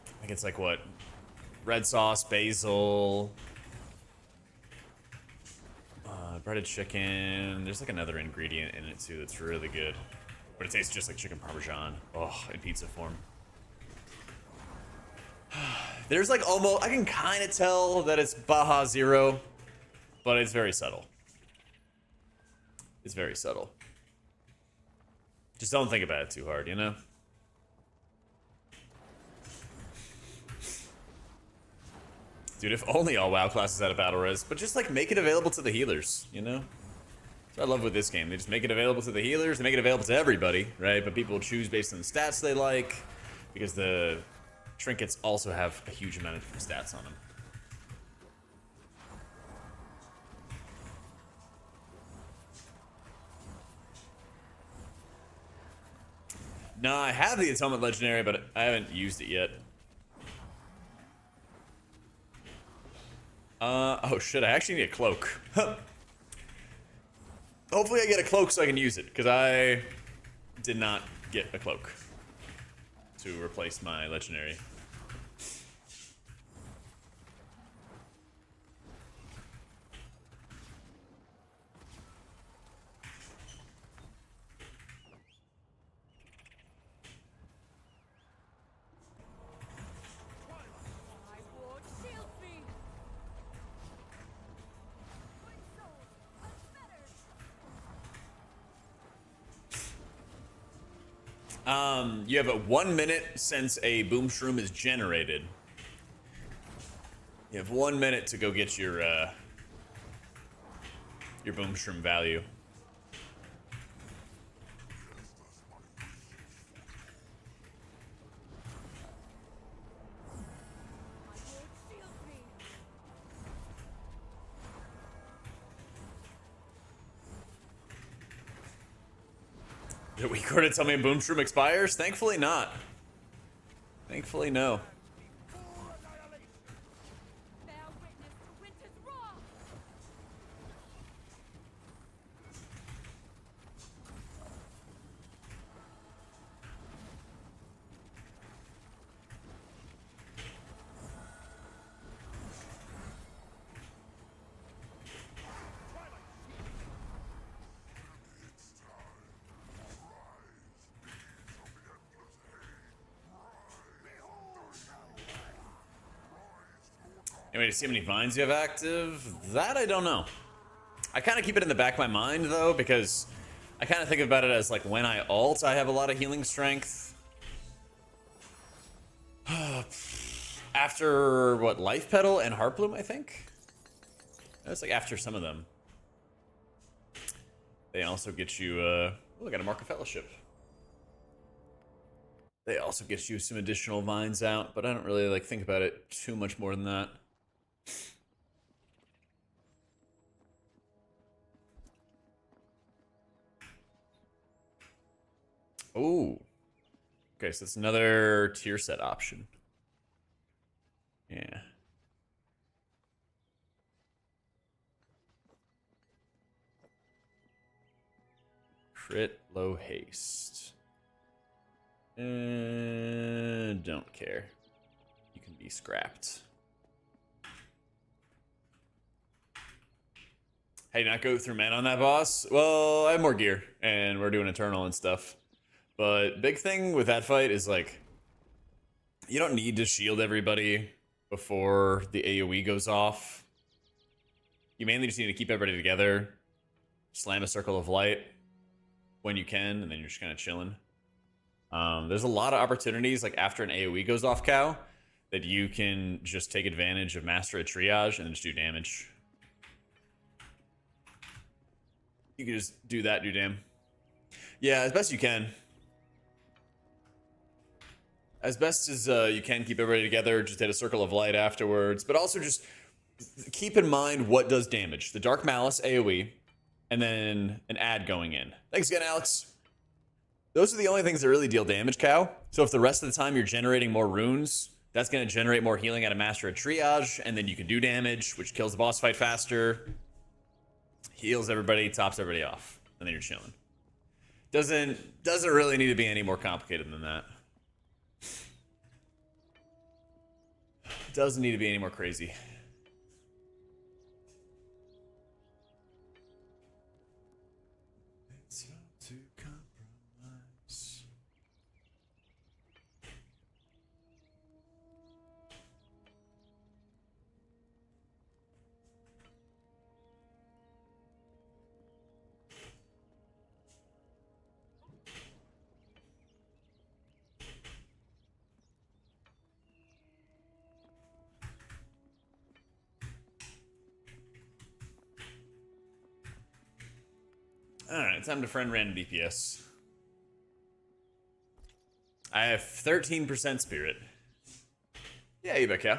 I think it's like what? Red sauce, basil, breaded chicken. There's like another ingredient in it too that's really good. But it tastes just like chicken parmesan. Oh, in pizza form. There's like almost, I can kind of tell that it's Baja Zero, but it's very subtle. It's very subtle. Just don't think about it too hard, you know? Dude, if only all WoW classes had a battle res, but just like make it available to the healers, you know? I love with this game. They just make it available to the healers. They make it available to everybody, right? But people choose based on the stats they like, because the trinkets also have a huge amount of stats on them. No, I have the Atonement Legendary, but I haven't used it yet. Oh shit, I actually need a cloak. Hopefully I get a cloak so I can use it, because I did not get a cloak to replace my legendary. My ward shields me. My soul unfettered. You have a 1 minute since a boom shroom is generated. You have 1 minute to go get your boom shroom value. My ward shields me. Did we go to tell me a boom shroom expires? Thankfully not. Thankfully no. Bear witness to winter's wrath. Anyway, to see how many vines you have active, that I don't know. I kind of keep it in the back of my mind though, because I kind of think about it as like when I ult, I have a lot of healing strength. After what, Life Petal and Heart Bloom, I think? That's like after some of them. They also get you, oh, I got a Mark of Fellowship. They also get you some additional vines out, but I don't really like think about it too much more than that. Oh. Okay, so it's another tier set option. Yeah. Crit low haste. Don't care. You can be scrapped. How do you not go through mana on that boss? Well, I have more gear, and we're doing Eternal and stuff. But big thing with that fight is, like, you don't need to shield everybody before the AoE goes off. You mainly just need to keep everybody together, slam a circle of light when you can, and then you're just kind of chilling. There's a lot of opportunities, like after an AoE goes off, Cow, that you can just take advantage of Master a Triage and then just do damage. You can just do that, do damn. Yeah, as best you can. As best as you can, keep everybody together. Just hit a circle of light afterwards. But also just keep in mind what does damage. The Dark Malice AoE, and then an ad going in. Thanks again, Alex. Those are the only things that really deal damage, Cow. So if the rest of the time you're generating more runes, that's going to generate more healing out of Master of Triage, and then you can do damage, which kills the boss fight faster, heals everybody, tops everybody off, and then you're chilling. Doesn't really need to be any more complicated than that. Doesn't need to be any more crazy. It's not to compromise. Alright, time to friend random DPS. I have 13% spirit. Yeah, you bet, Cow.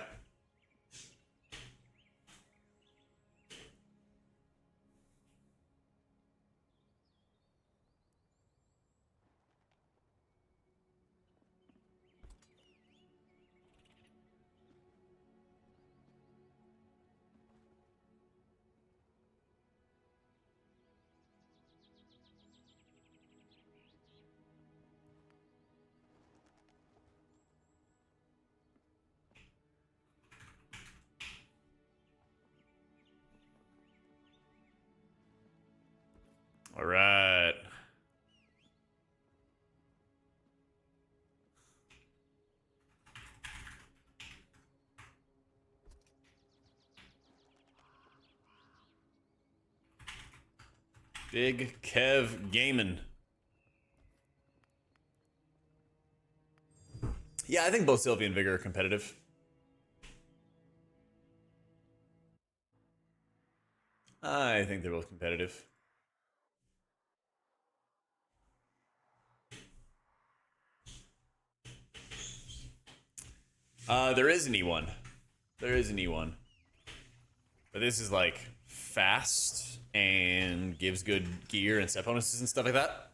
All right. Big Kev Gamin. Yeah, I think both Sylvie and Vigour are competitive. I think they're both competitive. There is an E1. There is an E1. But this is like fast and gives good gear and set bonuses and stuff like that.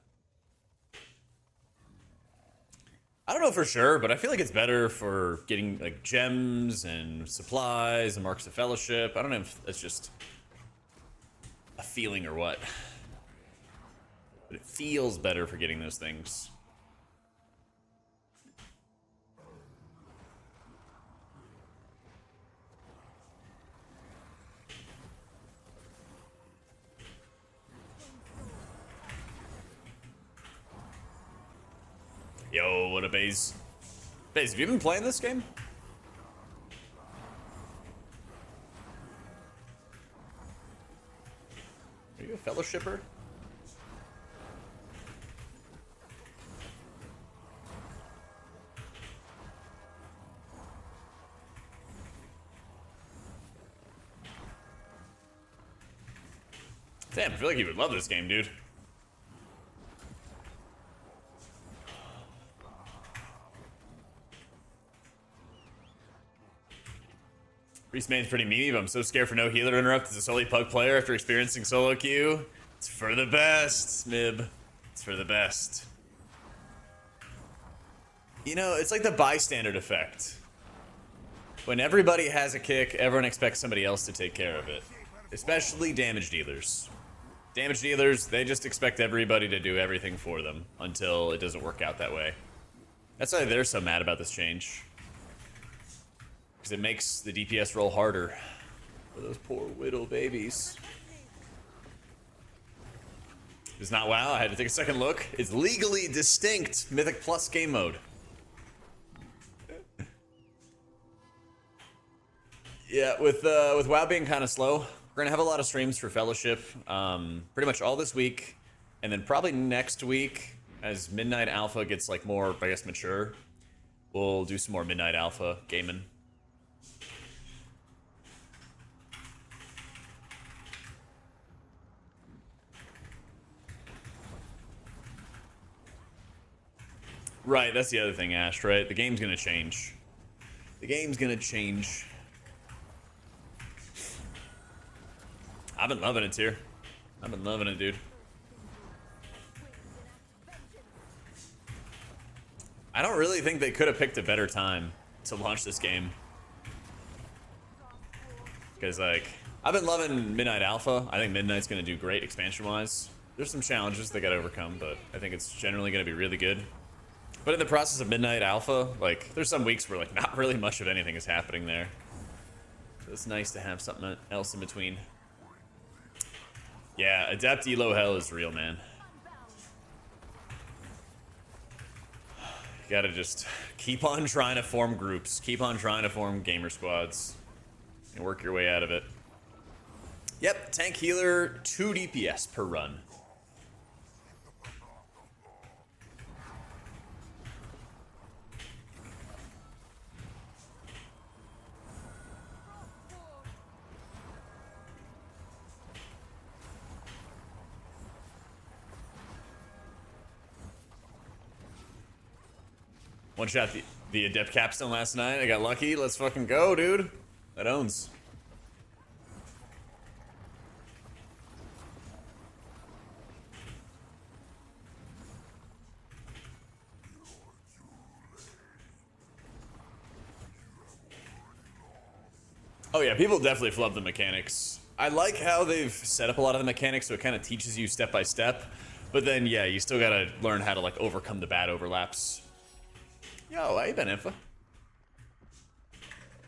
I don't know for sure, but I feel like it's better for getting like gems and supplies and marks of fellowship. I don't know if that's just a feeling or what. But it feels better for getting those things. Yo, what up, Baze? Baze, have you been playing this game? Are you a fellowshipper? Damn, I feel like you would love this game, dude. Priest main's pretty meaty, but I'm so scared for no healer interrupt as a solely pug player after experiencing solo queue. It's for the best, Mib. It's for the best. You know, it's like the bystander effect. When everybody has a kick, everyone expects somebody else to take care of it. Especially damage dealers. Damage dealers, they just expect everybody to do everything for them until it doesn't work out that way. That's why they're so mad about this change. Because it makes the DPS roll harder for those poor widow babies. It's not WoW. I had to take a second look. It's legally distinct Mythic Plus game mode. Yeah, with WoW being kind of slow, we're gonna have a lot of streams for Fellowship, pretty much all this week, and then probably next week. as Midnight Alpha gets like more, I guess, mature, we'll do some more Midnight Alpha gaming. Right, that's the other thing, Ash, right? The game's gonna change. The game's gonna change. I've been loving it, Tier. I've been loving it, dude. I don't really think they could have picked a better time to launch this game. Because, like, I've been loving Midnight Alpha. I think Midnight's going to do great expansion-wise. There's some challenges they got to overcome, but I think it's generally going to be really good. But in the process of Midnight Alpha, like, there's some weeks where, like, not really much of anything is happening there. So it's nice to have something else in between. Yeah, Adept Elo Hell is real, man. You gotta just keep on trying to form groups. Keep on trying to form gamer squads. And work your way out of it. Yep, tank healer, 2 DPS per run. One shot the adept capstone last night. I got lucky. Let's fucking go, dude. That owns. Oh yeah, people definitely flub the mechanics. I like how they've set up a lot of the mechanics so it kind of teaches you step by step. But then, yeah, you still gotta learn how to, like, overcome the bad overlaps. Yo, how you been, Infa?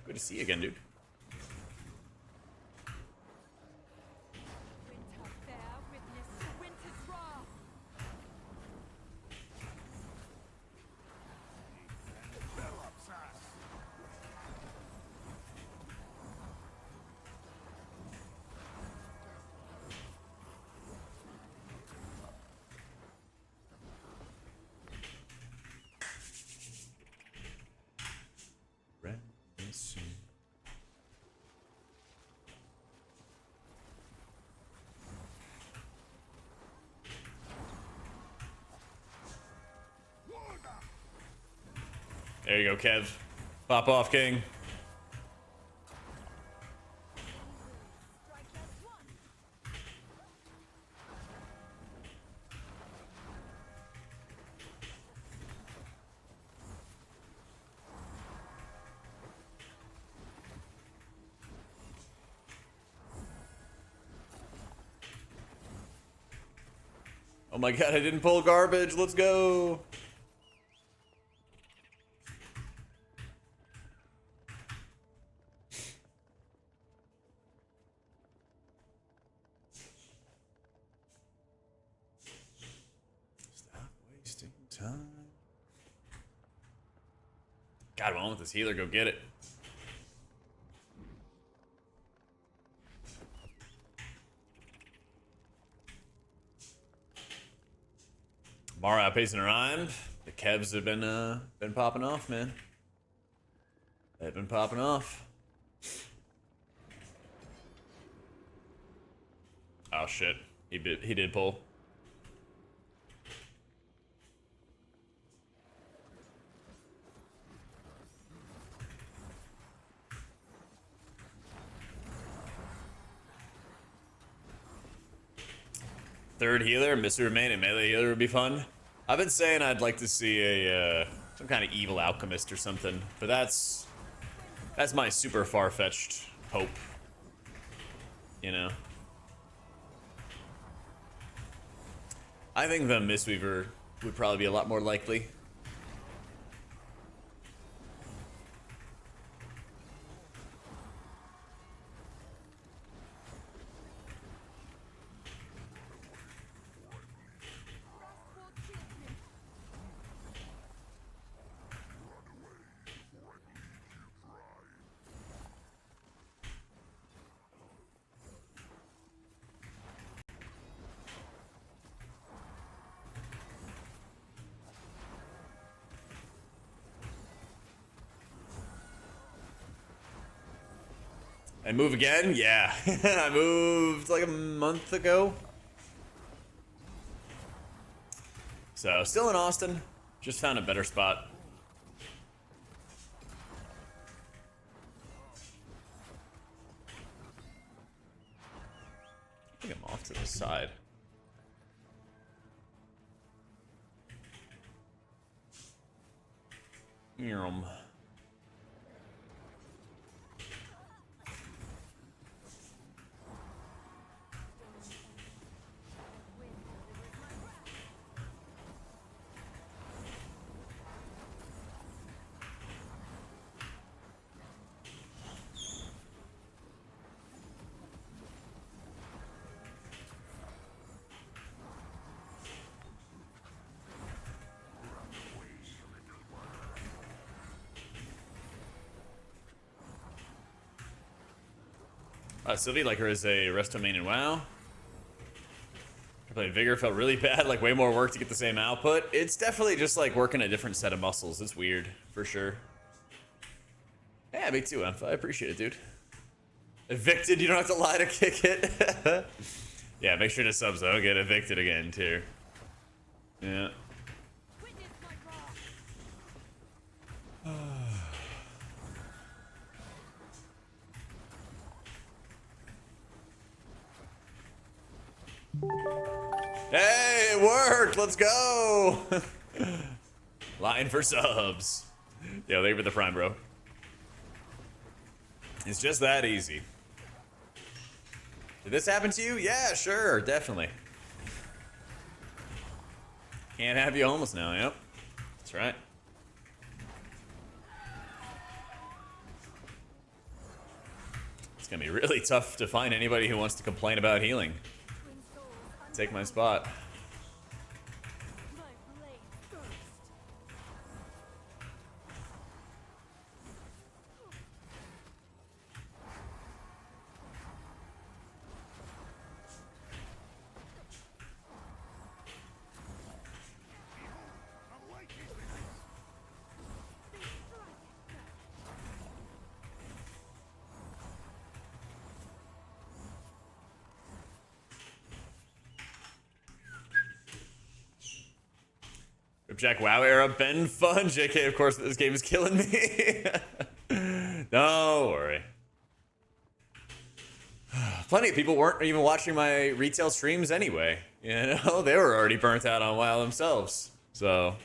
Good to see you again, dude. Winter bear witness to winter's wrath. There you go, Kev. Pop off, King. Strike as one. Oh my god, I didn't pull garbage. Let's go. Stop wasting time. God, I want this healer. Go get it. Mara outpacing around. The Kevs have been popping off, man. They've been popping off. Oh shit, he did pull. Third healer, Mr. Remain, and melee healer would be fun. I've been saying I'd like to see a some kind of evil alchemist or something, but that's my super far-fetched hope. You know. I think the Mistweaver would probably be a lot more likely. I move again? Yeah. I moved like a month ago. So, still in Austin. Just found a better spot. I think I'm off to the side. Yum. Sylvie, like her as a resto main in WoW. I played Vigour, felt really bad, like way more work to get the same output. It's definitely just like working a different set of muscles. It's weird, for sure. Yeah, me too, Emph. I appreciate it, dude. Evicted, you don't have to lie to kick it. Yeah, make sure to sub though. Get evicted again, too. Yeah. Witness my wrath. Hey, it worked! Let's go! Line for subs. Yo, thank you for the prime, bro. It's just that easy. Did this happen to you? Yeah, sure, definitely. Can't have you homeless now, yep. That's right. It's gonna be really tough to find anybody who wants to complain about healing. Twin souls Take my unbound. spot. My blade burst. Jack WoW era, been fun. JK, of course, this game is killing me. Don't worry. Plenty of people weren't even watching my retail streams anyway. You know, they were already burnt out on WoW themselves. So.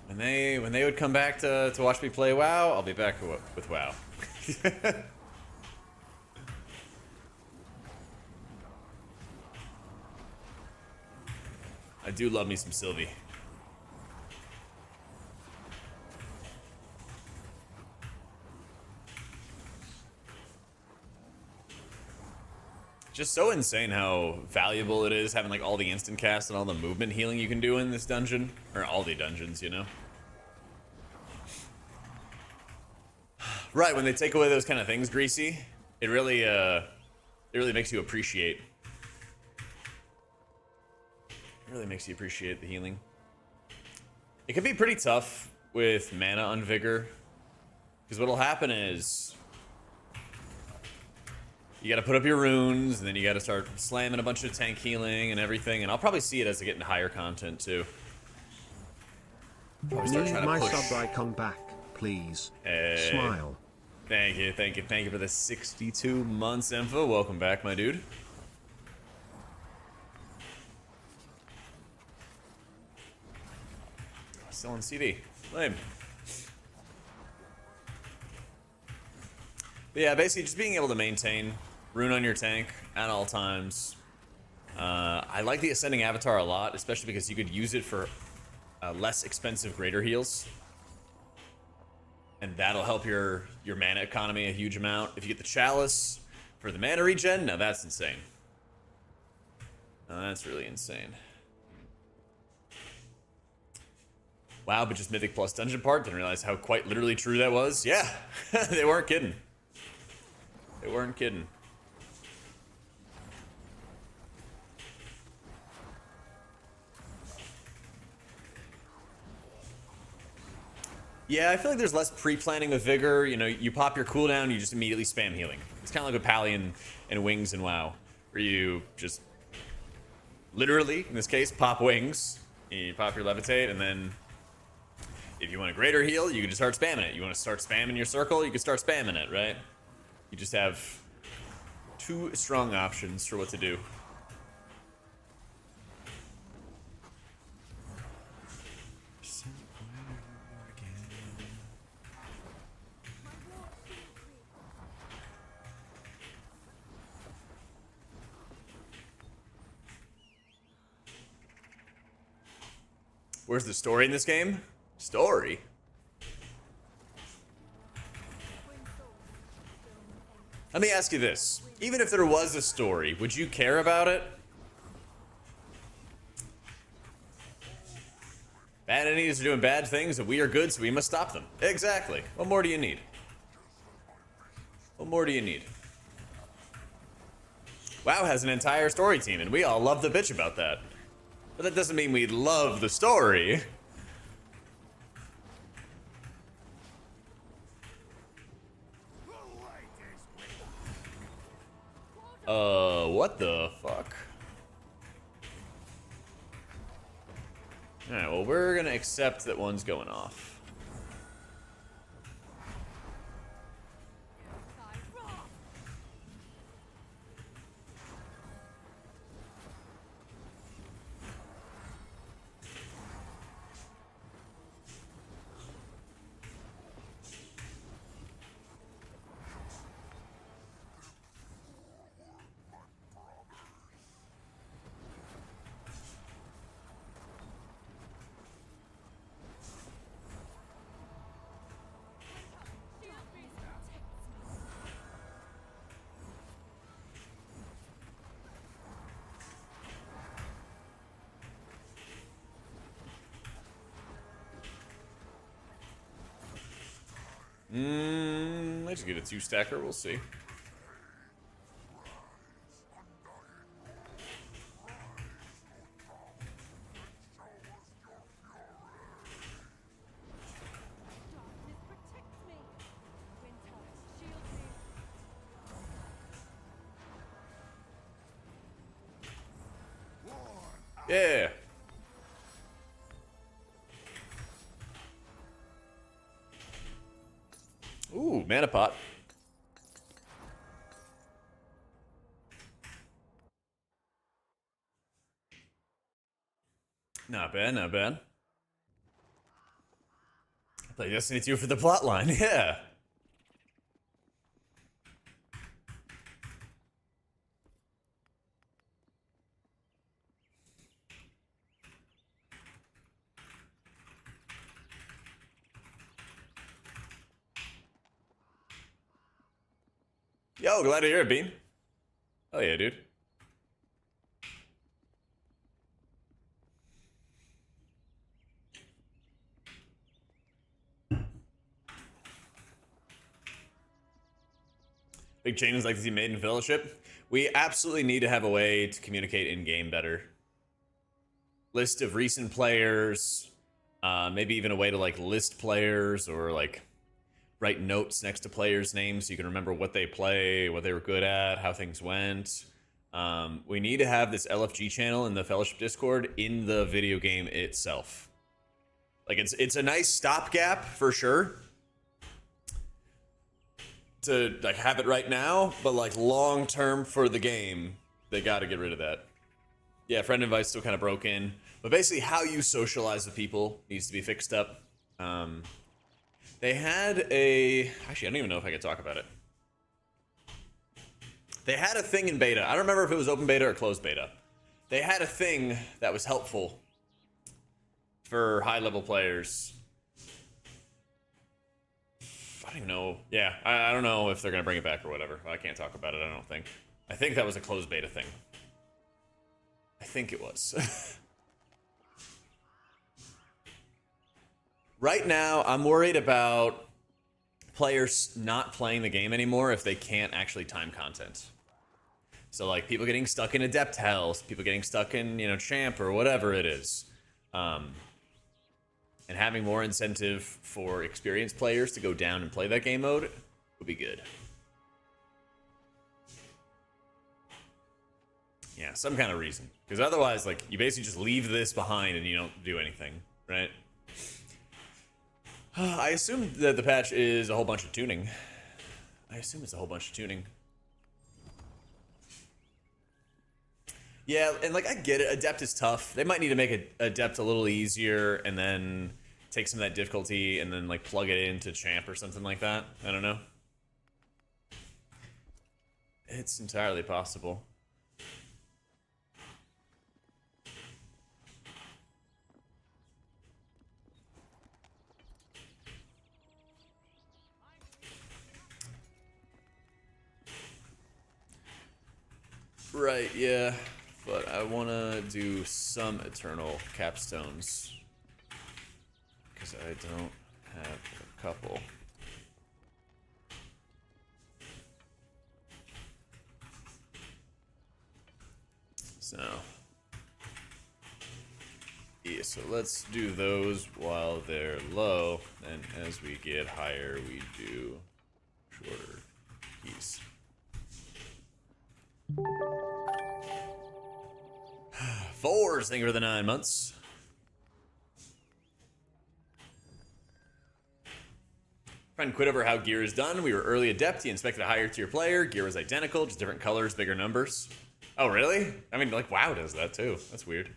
When they would come back to watch me play WoW, I'll be back with WoW. I do love me some Sylvie. Just so insane how valuable it is having like all the instant cast and all the movement healing you can do in this dungeon. Or all the dungeons, you know? Right, when they take away those kind of things, Greasy, it really makes you appreciate. It really makes you appreciate the healing. It can be pretty tough with mana on Vigour, because what'll happen is you gotta put up your runes, and then you gotta start slamming a bunch of tank healing and everything, and I'll probably see it as I get into higher content too. Probably start Need trying to my push. sub icon back, please. Hey. Smile. Thank you for the 62 months info. Welcome back, my dude. Still on CD. Lame. But yeah, basically just being able to maintain rune on your tank at all times. I like the Ascending Avatar a lot, especially because you could use it for less expensive greater heals. And that'll help your mana economy a huge amount. If you get the Chalice for the mana regen, now that's insane. That's really insane. Wow, but just Mythic plus Dungeon part. Didn't realize how quite literally true that was. Yeah, they weren't kidding. They weren't kidding. Yeah, I feel like there's less pre-planning with Vigor. You know, you pop your cooldown, you just immediately spam healing. It's kind of like with Pally and Wings and WoW, where you just literally, in this case, pop Wings, you pop your Levitate, and then if you want a greater heal, you can just start spamming it. You want to start spamming your circle, you can start spamming it, right? You just have 2 strong options for what to do. Where's the story in this game? Story? Let me ask you this. Even if there was a story, would you care about it? Bad entities are doing bad things and we are good, so we must stop them. Exactly. What more do you need? What more do you need? WoW has an entire story team and we all love the bitch about that. But that doesn't mean we love the story. What the fuck? Alright, well, we're gonna accept that one's going off. Let's get a 2-stacker, we'll see. Yeah. Ooh, mana pot. Not bad, not bad. I play Destiny 2 for the plotline, yeah. Yo, glad to hear it, Bean. Oh yeah, dude. Big changes like to see made in Fellowship. We absolutely need to have a way to communicate in-game better. List of recent players, maybe even a way to like list players or like write notes next to players' names so you can remember what they play, what they were good at, how things went. We need to have this LFG channel in the Fellowship Discord in the video game itself. Like it's a nice stopgap for sure to like have it right now, but like long term for the game, they got to get rid of that. Yeah, friend invite's still kind of broken, but basically how you socialize with people needs to be fixed up. They had a... Actually, I don't even know if I could talk about it. They had a thing in beta. I don't remember if it was open beta or closed beta. They had a thing that was helpful for high-level players. I don't even know. Yeah, I don't know if they're going to bring it back or whatever. I can't talk about it, I don't think. I think that was a closed beta thing. I think it was. Right now, I'm worried about players not playing the game anymore if they can't actually time content. So, like, people getting stuck in adept hell, people getting stuck in, you know, champ or whatever it is. And and having more incentive for experienced players to go down and play that game mode would be good. Yeah, some kind of reason. Because otherwise, like, you basically just leave this behind and you don't do anything, right? I assume that the patch is a whole bunch of tuning. I assume it's a whole bunch of tuning. Yeah, and like, I get it. Adept is tough. They might need to make Adept a little easier and then take some of that difficulty and then like plug it into Champ or something like that. I don't know. It's entirely possible. Right, yeah. But I want to do some Eternal Capstones. Because I don't have a couple. So. Yeah, so let's do those while they're low. And as we get higher, we do shorter keys. Fours, thank you for the 9 months. Friend quit over how gear is done. We were early adept. He inspected a higher tier player. Gear was identical, just different colors, bigger numbers. Oh, really? I mean, like, WoW does that too. That's weird.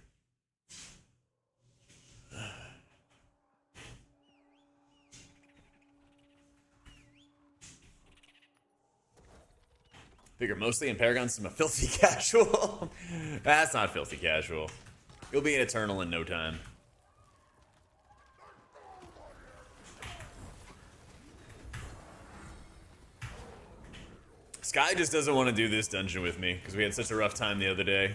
Figure mostly in Paragon's I'm a filthy casual. That's not filthy casual. You'll be an Eternal in no time. Sky just doesn't want to do this dungeon with me because we had such a rough time the other day.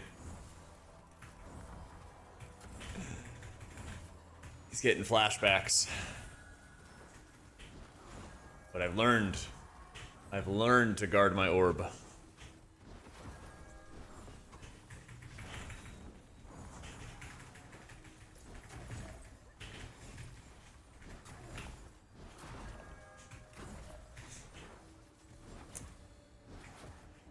He's getting flashbacks. But I've learned to guard my orb.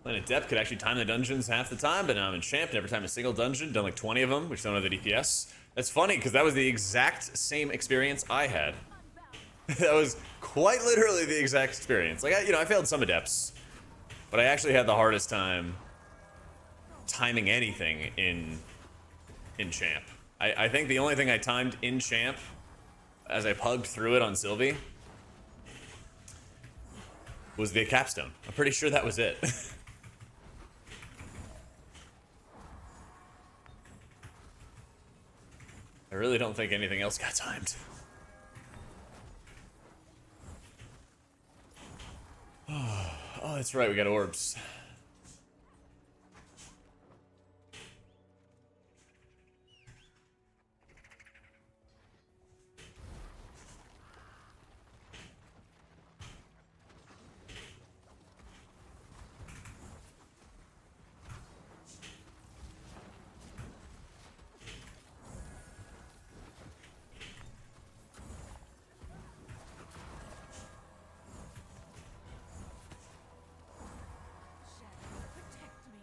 Playing Adept could actually time the dungeons half the time, but now I'm in Champ, never time a single dungeon, done like 20 of them, which don't have the DPS. That's funny, because that was the exact same experience I had. That was quite literally the exact experience. Like, I failed some Adepts, but I actually had the hardest time timing anything in Champ. I think the only thing I timed in Champ, as I pugged through it on Sylvie, was the capstone. I'm pretty sure that was it. I really don't think anything else got timed. Oh, that's right, we got orbs. Protect me.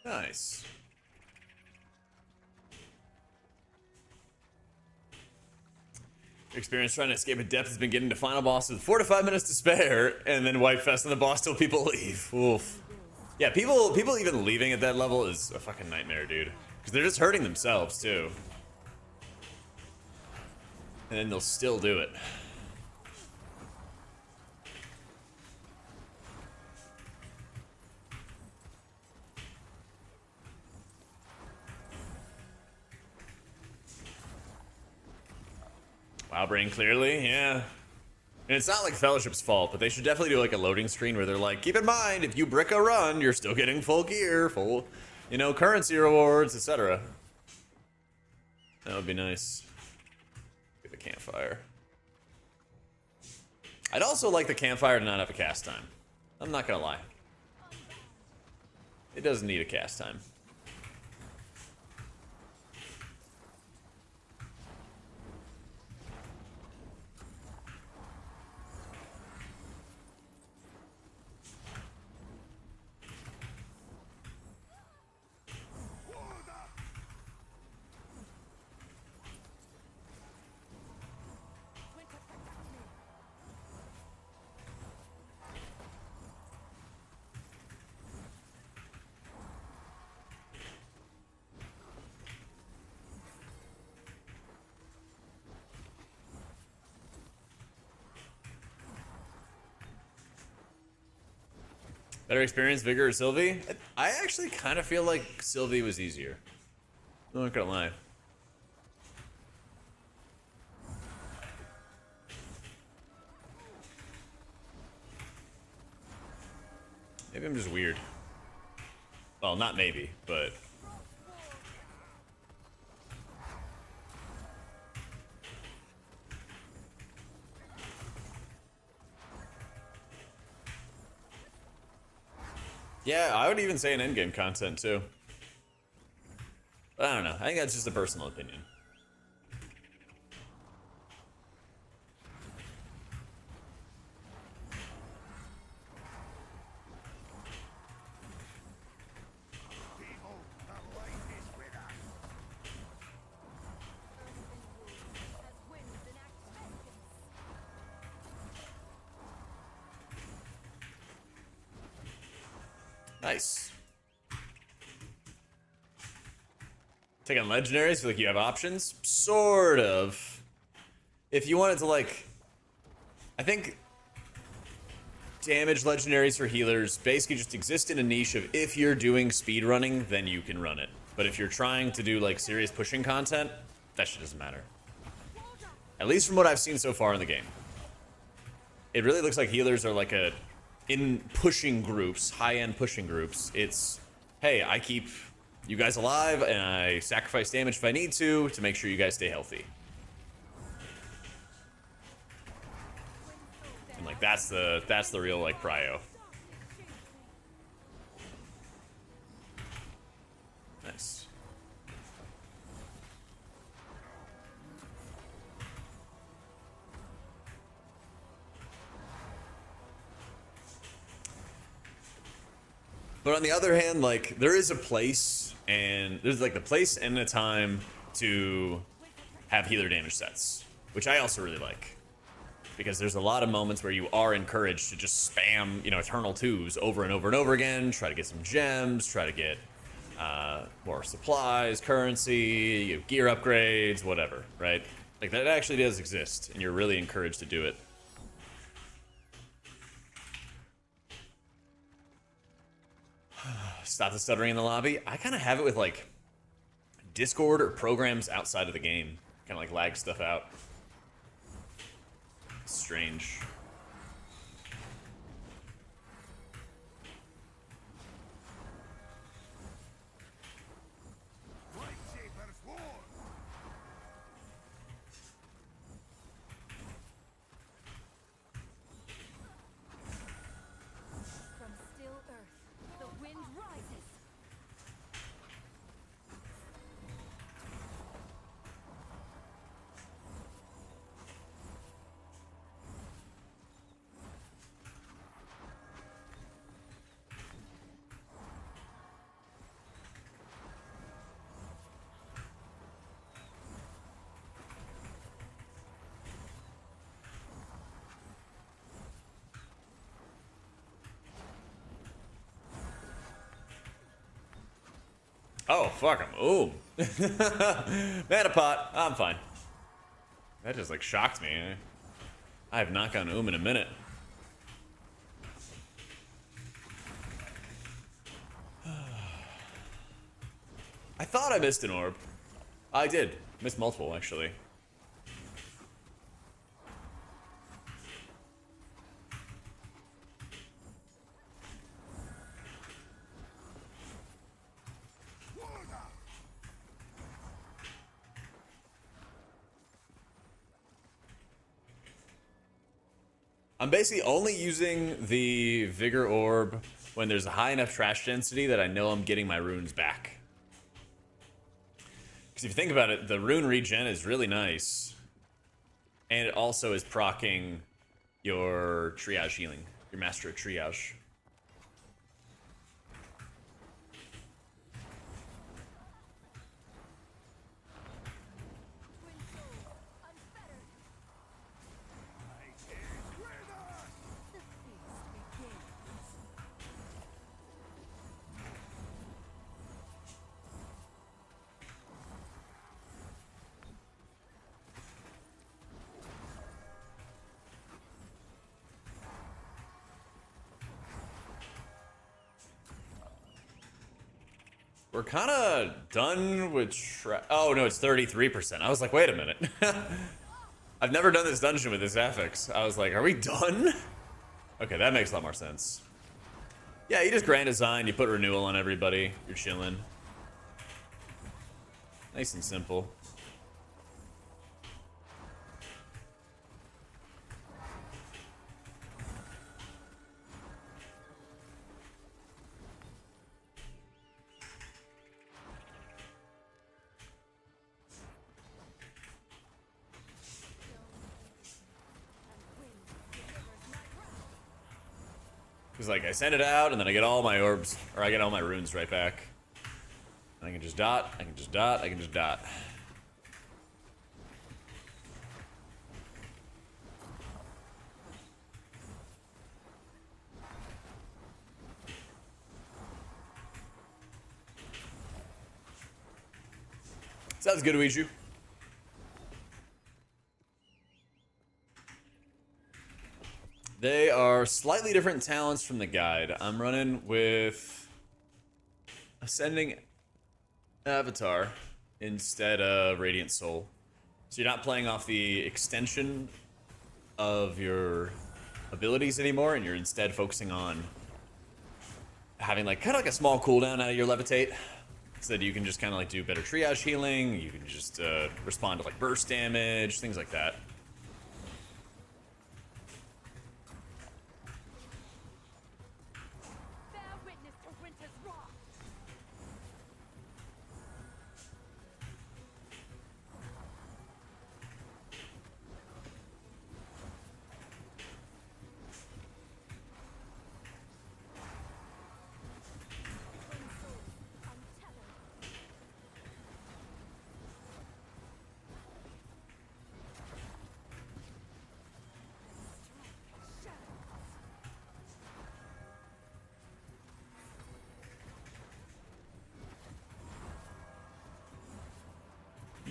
Nice. Your experience trying to escape Adept has been getting to final boss with 4 to 5 minutes to spare, and then wipe fest on the boss till people leave. Oof. Yeah, people even leaving at that level is a fucking nightmare, dude. Because they're just hurting themselves, too. And then they'll still do it. Brain clearly, yeah. And it's not like Fellowship's fault, but they should definitely do like a loading screen where they're like, keep in mind, if you brick a run, you're still getting full gear, full, you know, currency rewards, etc. That would be nice. Get the campfire. I'd also like the campfire to not have a cast time. I'm not gonna lie. It doesn't need a cast time. Better experience, Vigour or Sylvie? I actually kind of feel like Sylvie was easier. I'm not gonna lie. Maybe I'm just weird. Well, not maybe, but... Yeah, I would even say an endgame content, too. But I don't know. I think that's just a personal opinion. People, the light is with us. As winds enact vengeance. Nice. Take on legendaries, feel like you have options? Sort of. If you wanted to, like... I think... damage legendaries for healers basically just exist in a niche of if you're doing speedrunning, then you can run it. But if you're trying to do, like, serious pushing content, that shit doesn't matter. At least from what I've seen so far in the game. It really looks like healers are like a... in pushing groups, high-end pushing groups, it's, hey, I keep you guys alive, and I sacrifice damage if I need to make sure you guys stay healthy. And like that's the real like prio. Nice. But on the other hand, like, there is a place, and there's like the place and the time to have healer damage sets, which I also really like. Because there's a lot of moments where you are encouraged to just spam, you know, Eternal 2s over and over and over again, try to get some gems, try to get more supplies, currency, you have gear upgrades, whatever, right? Like, that actually does exist, and you're really encouraged to do it. Stop the stuttering in the lobby. I kind of have it with, like, Discord or programs outside of the game. Kind of, like, lag stuff out. It's strange. Lightsabers war. From still earth, the wind rises. Oh, fuck him. Ooh. Mana pot. I'm fine. That just, like, shocked me. I have not gone in a minute. I thought I missed an orb. I did. Missed multiple, actually. I'm basically only using the Vigour Orb when there's a high enough trash density that I know I'm getting my runes back. Because if you think about it, the rune regen is really nice. And it also is proccing your triage healing, your master of triage. Twin souls, unfettered. The feast begins. We're kind of done with oh, no, it's 33%. I was like, wait a minute. I've never done this dungeon with this affix. I was like, are we done? Okay, that makes a lot more sense. Yeah, you just grand design, you put renewal on everybody, you're chilling. Nice and simple. Because, like, I send it out, and then I get all my orbs, or I get all my runes right back. And I can just dot, I can just dot, I can just dot. Sounds good, Ouiju. They are slightly different talents from the guide. I'm running with Ascending Avatar instead of Radiant Soul. So you're not playing off the extension of your abilities anymore, and you're instead focusing on having like kind of like a small cooldown out of your levitate, so that you can just kind of like do better triage healing. You can just respond to like burst damage, things like that. Bear witness to winter's wrath. Twin souls, untethered.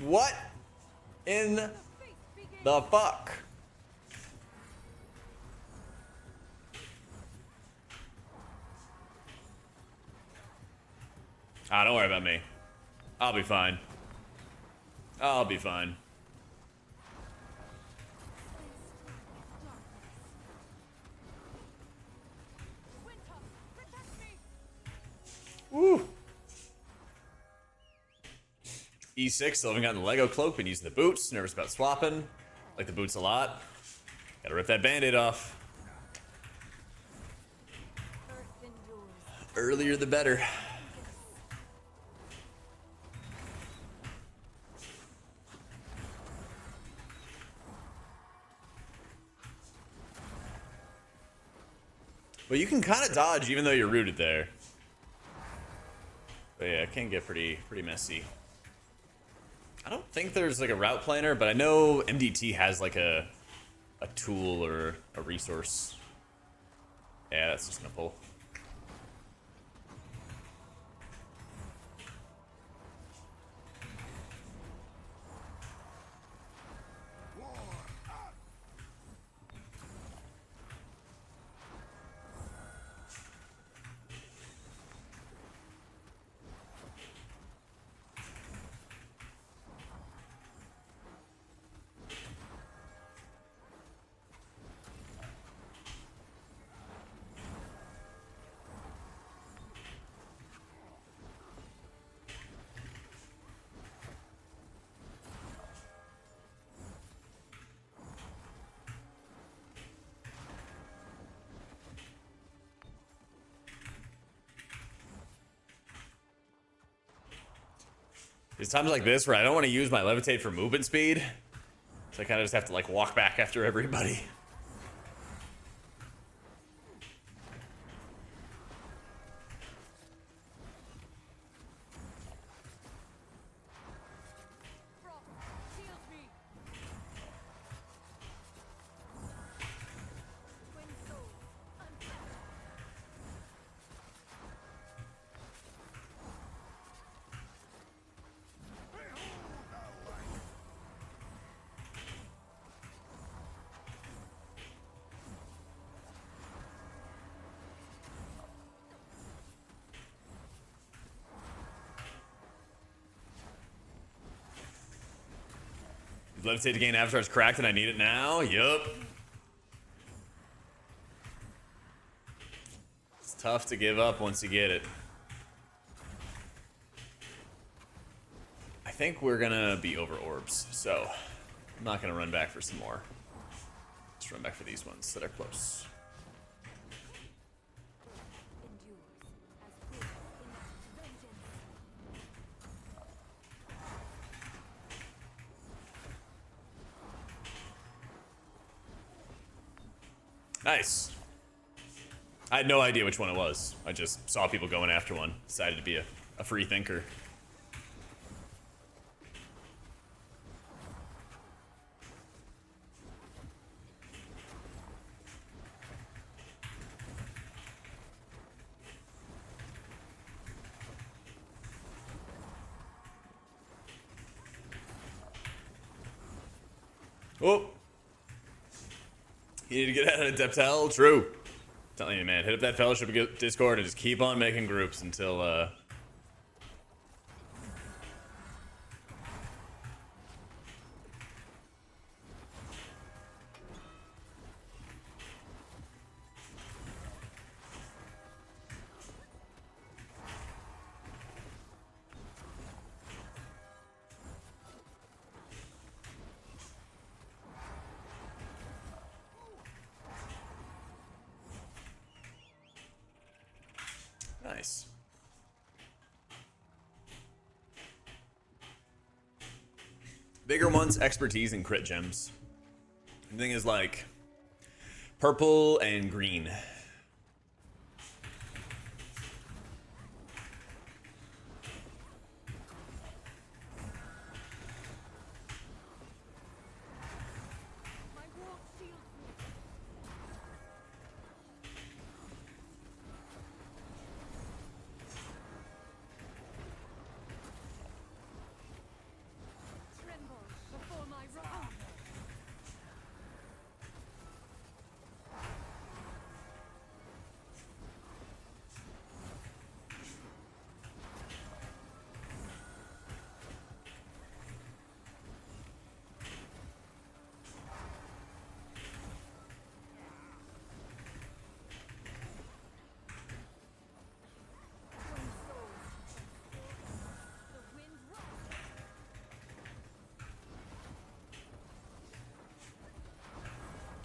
What in The feast begins. the fuck? Ah, don't worry about me. I'll be fine. I'll be fine. Winter, protect me. Woo! E6, still haven't gotten the Lego cloak, been using the boots, nervous about swapping. Like the boots a lot. Gotta rip that band-aid off. Earth endures. Earlier the better. But you can kind of dodge even though you're rooted there. But yeah, it can get pretty messy. I don't think there's like a route planner, but I know MDT has like a tool or a resource. Yeah, that's just gonna pull. There's times like this where I don't want to use my levitate for movement speed. So I kind of just have to like walk back after everybody. Frost, shield me. Twin souls, untapped. Levitate to gain Avatar's cracked and I need it now? Yup. It's tough to give up once you get it. I think we're gonna be over orbs, so I'm not gonna run back for some more. Just run back for these ones that are close. Endures as good in vengeance. Nice. I had no idea which one it was. I just saw people going after one. Decided to be a free thinker. Oh. You need to get out of adept hell. True. Telling you, man, hit up that fellowship Discord and just keep on making groups until nice. Vigour wants expertise in crit gems. The thing is like purple and green. My ward shields me. Tremble before my wrath. Twin souls. The wind rises.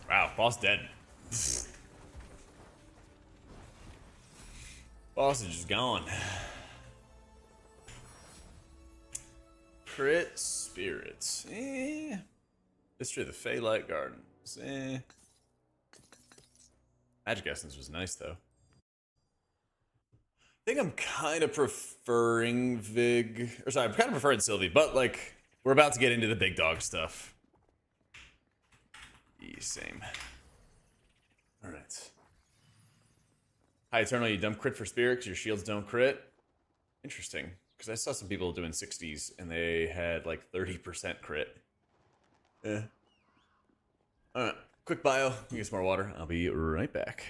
Wow, boss dead. Boss is just gone. Crit spirits. History of the Feylight Gardens. Magic Essence was nice though. I think I'm kind of preferring Vig. Or sorry, I'm kind of preferring Sylvie, but like we're about to get into the big dog stuff. Same. Alright. Hi Eternal, you dump crit for spirit because your shields don't crit. Interesting. Because I saw some people doing 60s and they had like 30% crit. Yeah. Alright. Quick bio. Get some more water. I'll be right back.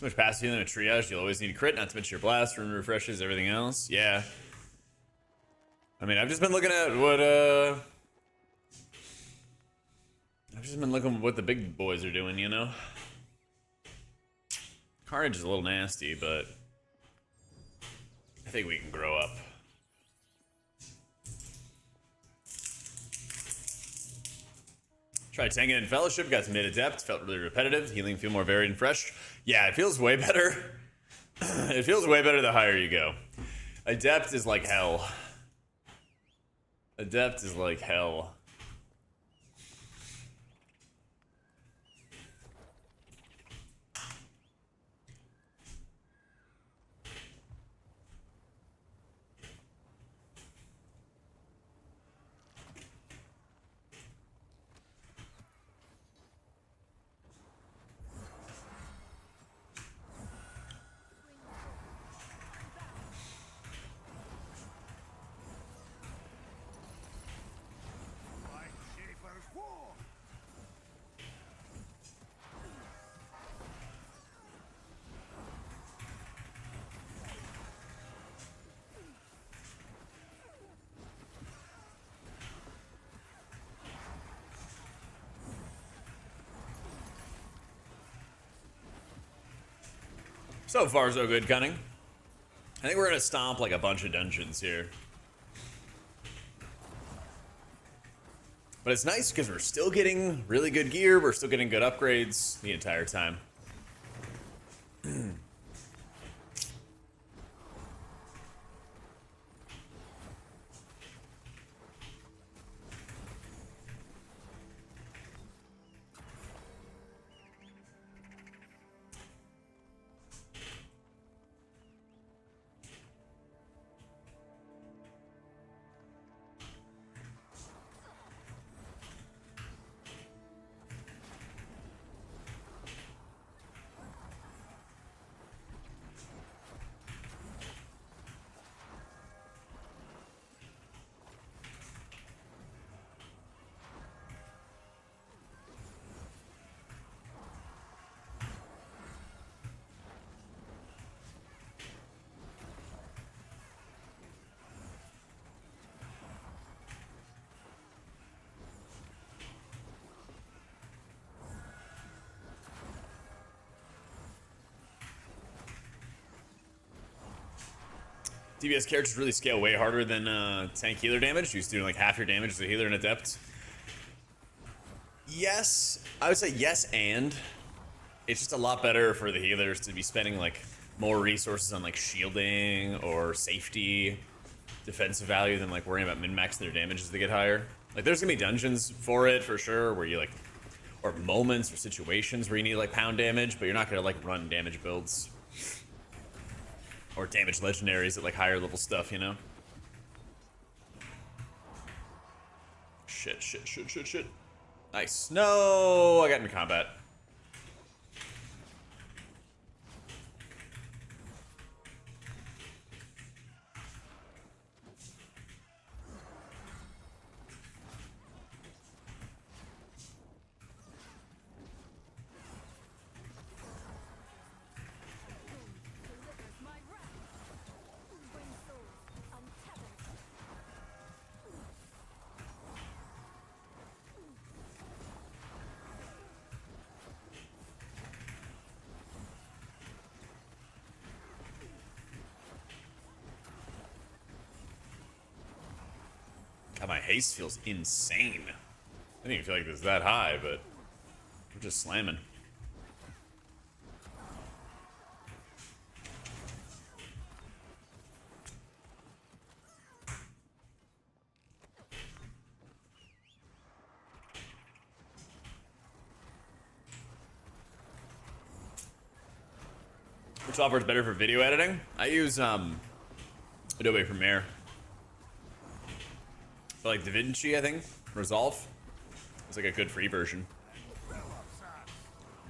So much passive healing with triage, you'll always need a crit, not to mention your blast, rune refreshes, everything else. Yeah. I mean, I've just been looking at what, I've just been looking at what the big boys are doing, you know? Carnage is a little nasty, but I think we can grow up. Tried tanking in Fellowship, got some adept, felt really repetitive. Healing feel more varied and fresh. Yeah, it feels way better. It feels way better the higher you go. Adept is like hell. Adept is like hell. So far, so good, Cunning. I think we're gonna stomp like a bunch of dungeons here. But it's nice because we're still getting really good gear, we're still getting good upgrades the entire time. DBS characters really scale way harder than tank healer damage. You're doing like half your damage as a healer and adept. Yes, I would say yes, and it's just a lot better for the healers to be spending like more resources on like shielding or safety, defensive value than like worrying about min-maxing their damage as they get higher. Like there's gonna be dungeons for it for sure where you like, or moments or situations where you need like pound damage, but you're not gonna like run damage builds. Or damage legendaries at like higher level stuff, you know? Shit, shit, shit, shit, shit. Nice. No, I got into combat. delivers my wrath. Twin souls, untethered. God, my haste feels insane. I didn't even feel like it was that high, but we're just slamming. Which software is better for video editing? I use Adobe Premiere. But like DaVinci, I think, Resolve. It's like a good free version.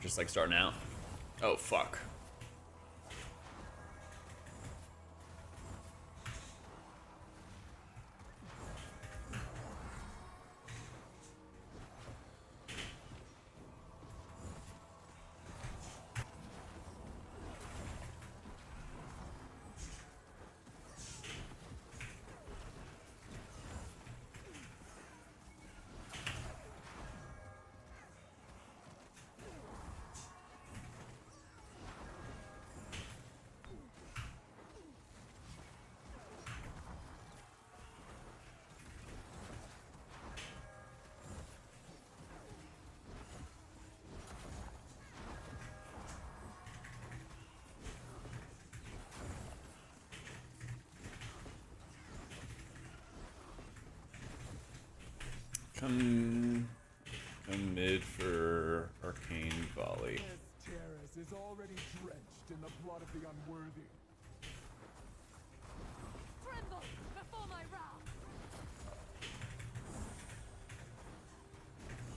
Just like starting out. Oh fuck. Come mid for arcane volley. This terrace is already drenched in the blood of the unworthy. Tremble before my wrath.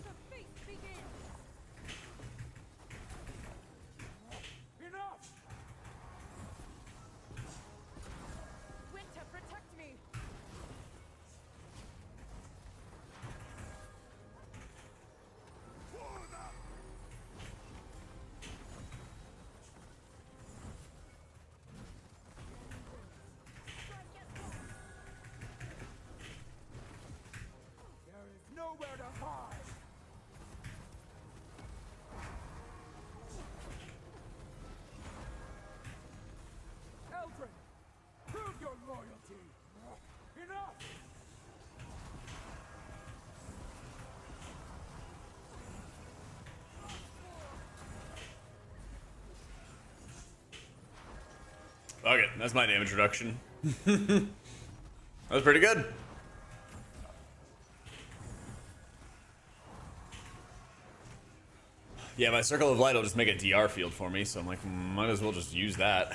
The feast begins. Enough! Winter, protect me. There is nowhere to hide! Eldrin, prove your loyalty! Enough! Okay, that's my damage reduction. That was pretty good. Yeah, my circle of light will just make a DR field for me, so I'm like, might as well just use that.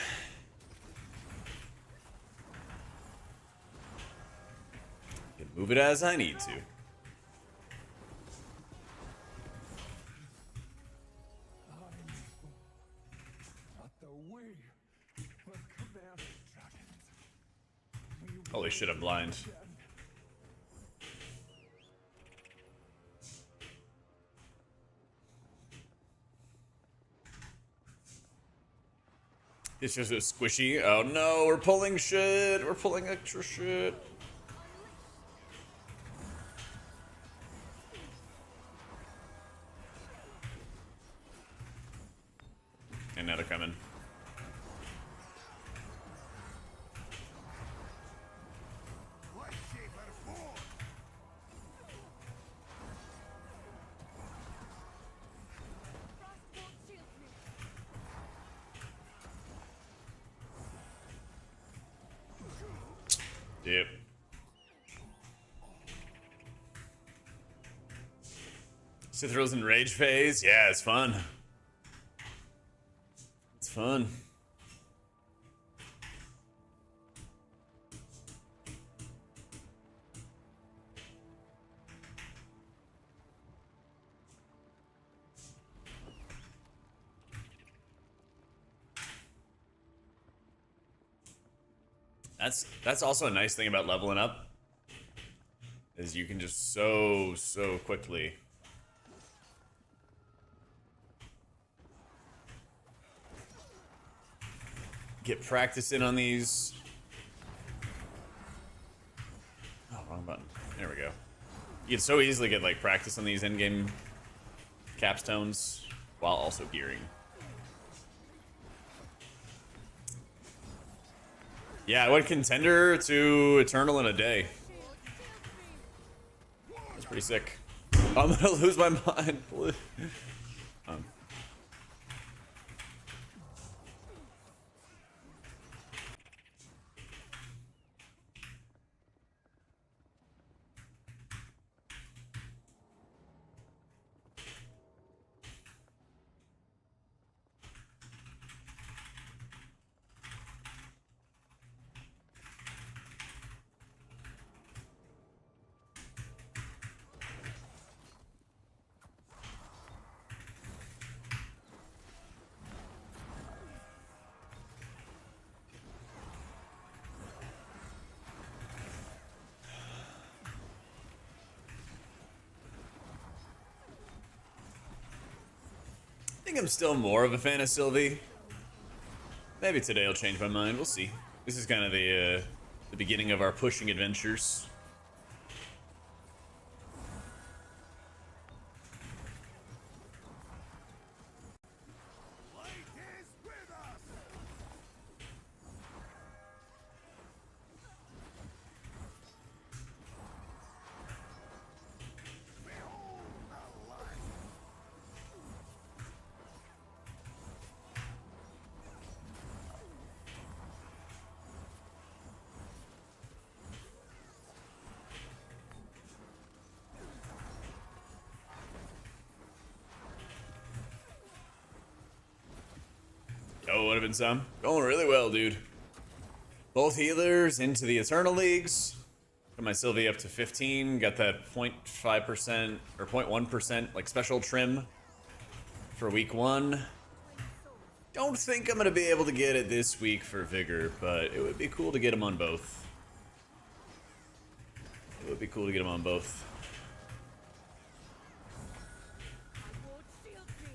Can move it as I need to. Not the we will command dragons. We Holy shit, I'm blind. again. It's just a squishy. Oh no, we're pulling shit. We're pulling extra shit. And now they're coming. Frostbolt shields me. Yep. Cithral's in rage phase. Yeah, it's fun. It's fun. That's also a nice thing about leveling up, is you can just so quickly get practice in on these. Oh, wrong button. There we go. You can so easily get like practice on these endgame capstones while also gearing. Yeah, I went contender to eternal in a day. That's pretty sick. I'm gonna lose my mind. I think I'm still more of a fan of Sylvie. Maybe today I'll change my mind. We'll see. This is kind of the beginning of our pushing adventures. would have been some. Going really well, dude. Both healers into the Eternal Leagues. Got my Sylvie up to 15. Got that 0.5% or 0.1% like special trim for week 1. Don't think I'm gonna be able to get it this week for Vigour, but it would be cool to get him on both. It would be cool to get him on both. My ward shields me.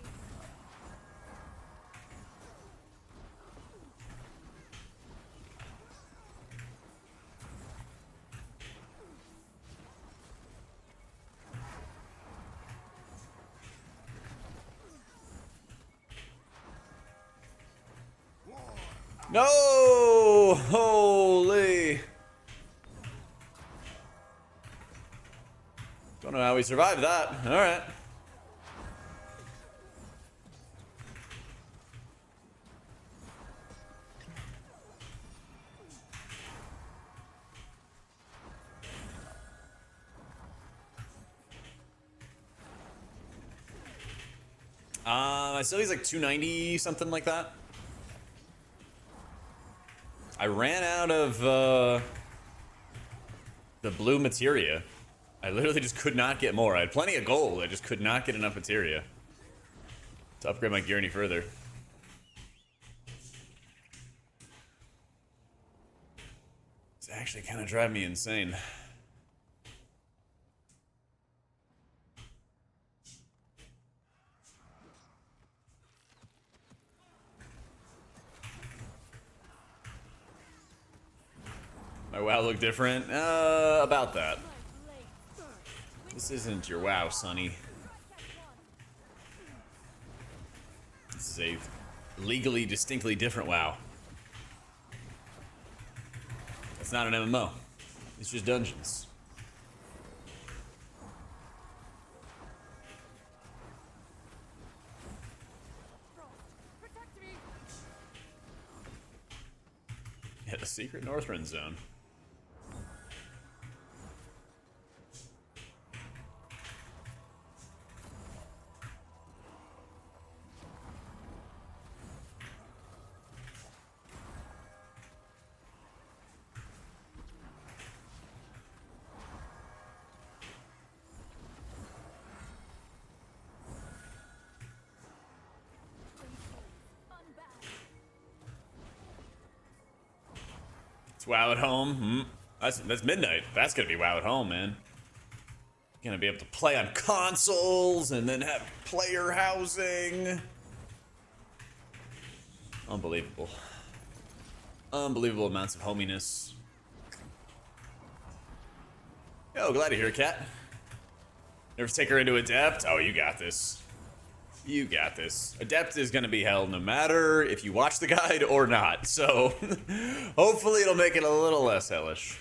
No! Holy! Don't know how we survived that. Alright. I still use like 290, something like that. I ran out of the blue materia. I literally just could not get more. I had plenty of gold. I just could not get enough materia to upgrade my gear any further. It's actually kind of driving me insane. My WoW look different? About that. This isn't your WoW, Sonny. This is a legally distinctly different WoW. It's not an MMO. It's just dungeons. Protect me. Yeah, the secret Northrend zone. It's WoW at home. That's midnight. That's gonna be WoW at home, man. Gonna be able to play on consoles and then have player housing. Unbelievable. Unbelievable amounts of hominess. Yo, glad to hear it, cat. Never take her into adept. Oh, you got this. You got this. Adept is gonna be hell no matter if you watch the guide or not. So, hopefully it'll make it a little less hellish.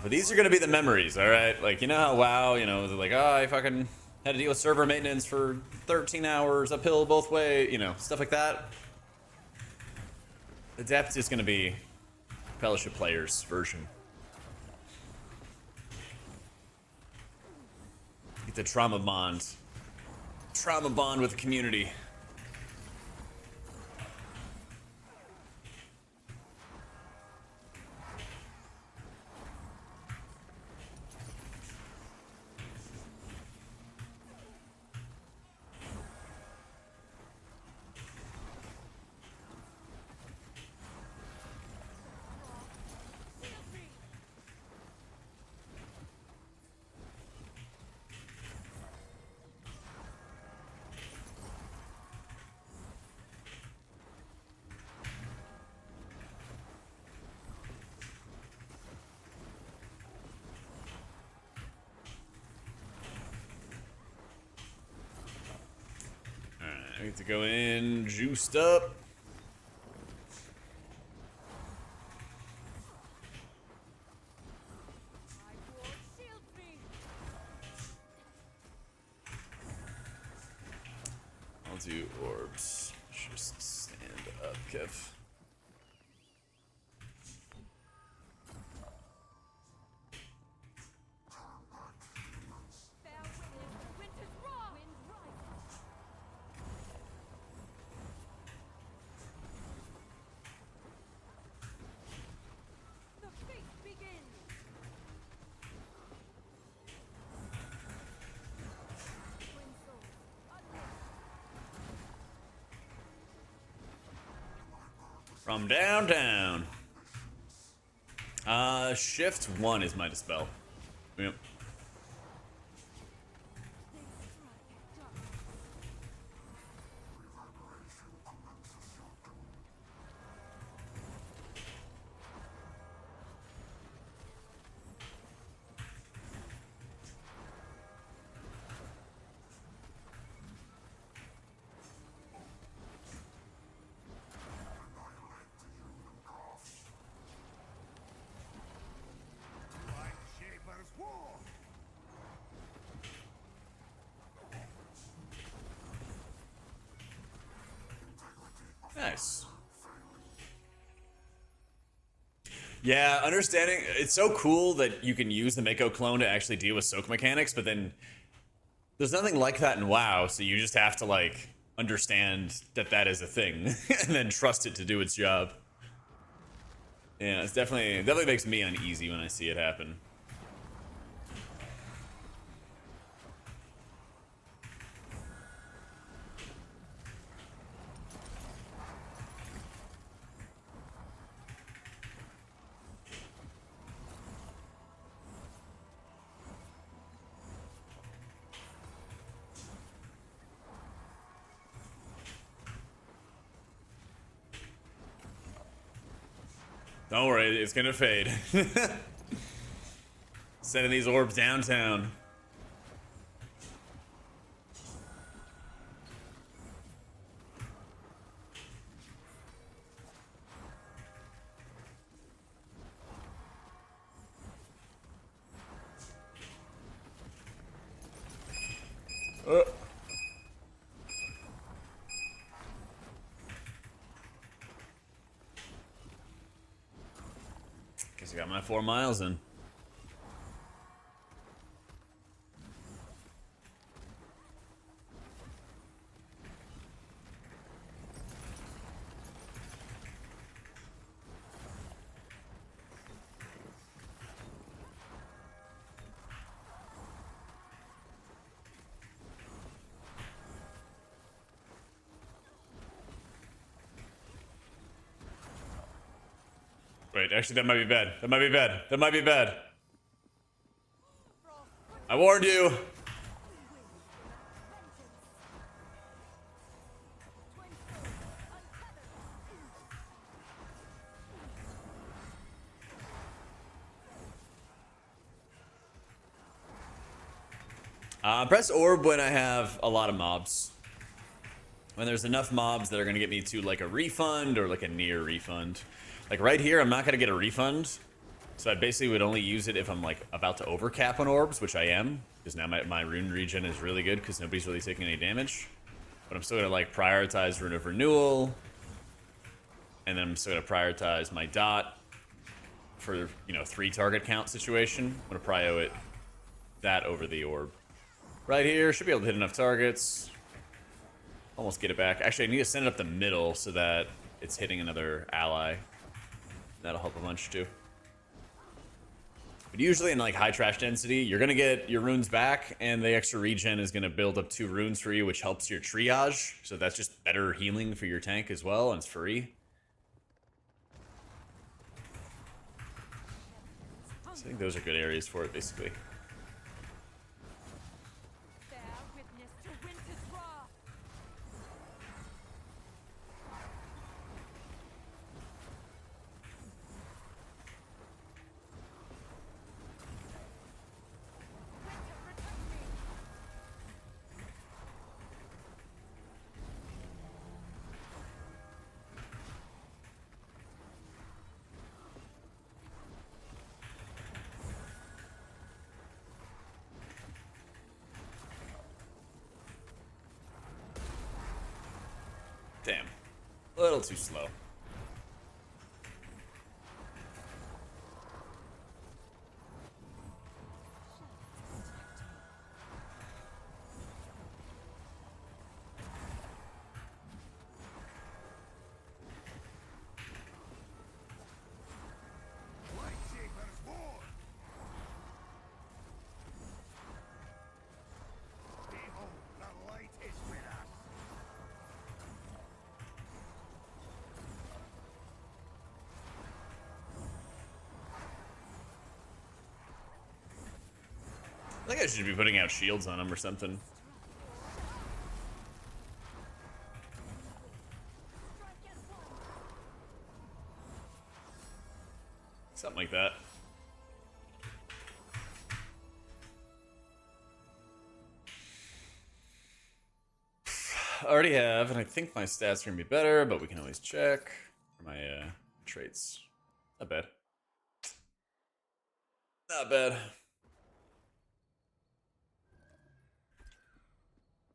But these are gonna be the memories, alright? Like, you know how WoW, you know, they're like, oh, I fucking had to deal with server maintenance for 13 hours uphill both ways, you know, stuff like that. Adept is gonna be Fellowship players' version. Get the trauma bond. Trauma bond with the community. I get to go in, juiced up. My ward shields me. I'll do orbs. Just stand up, Kev. Fair wind. Winter's wrong. Wind rises. From downtown. Shift 1 is my dispel. Yep. Nice. Yeah, understanding it's so cool that you can use the Mako clone to actually deal with soak mechanics, but then there's nothing like that in WoW, so you just have to like understand that that is a thing and then trust it to do its job. Yeah, it's definitely makes me uneasy when I see it happen. Don't worry, it's gonna fade. Sending these orbs downtown. Guess I got my 4 miles in. Wait, actually, that might be bad. That might be bad. That might be bad. I warned you. Press orb when I have a lot of mobs. When there's enough mobs that are going to get me to like a refund or like a near refund. Like right here, I'm not going to get a refund. So I basically would only use it if I'm like about to overcap on orbs, which I am. Because now my rune regen is really good because nobody's really taking any damage. But I'm still going to like prioritize Rune of Renewal. And then I'm still going to prioritize my dot for, you know, 3 target count situation. I'm going to prio it that over the orb. Right here, should be able to hit enough targets. Almost get it back. Actually, I need to send it up the middle so that it's hitting another ally. That'll help a bunch too. But usually in like high trash density, you're gonna get your runes back, and the extra regen is gonna build up 2 runes for you, which helps your triage. So that's just better healing for your tank as well, and it's free. So I think those are good areas for it, basically. Bear witness to winter's wrath. Damn. A little too slow. think I should be putting out shields on him or something. Something like that. I already have, and I think my stats are gonna be better, but we can always check. My traits. Not bad. Not bad.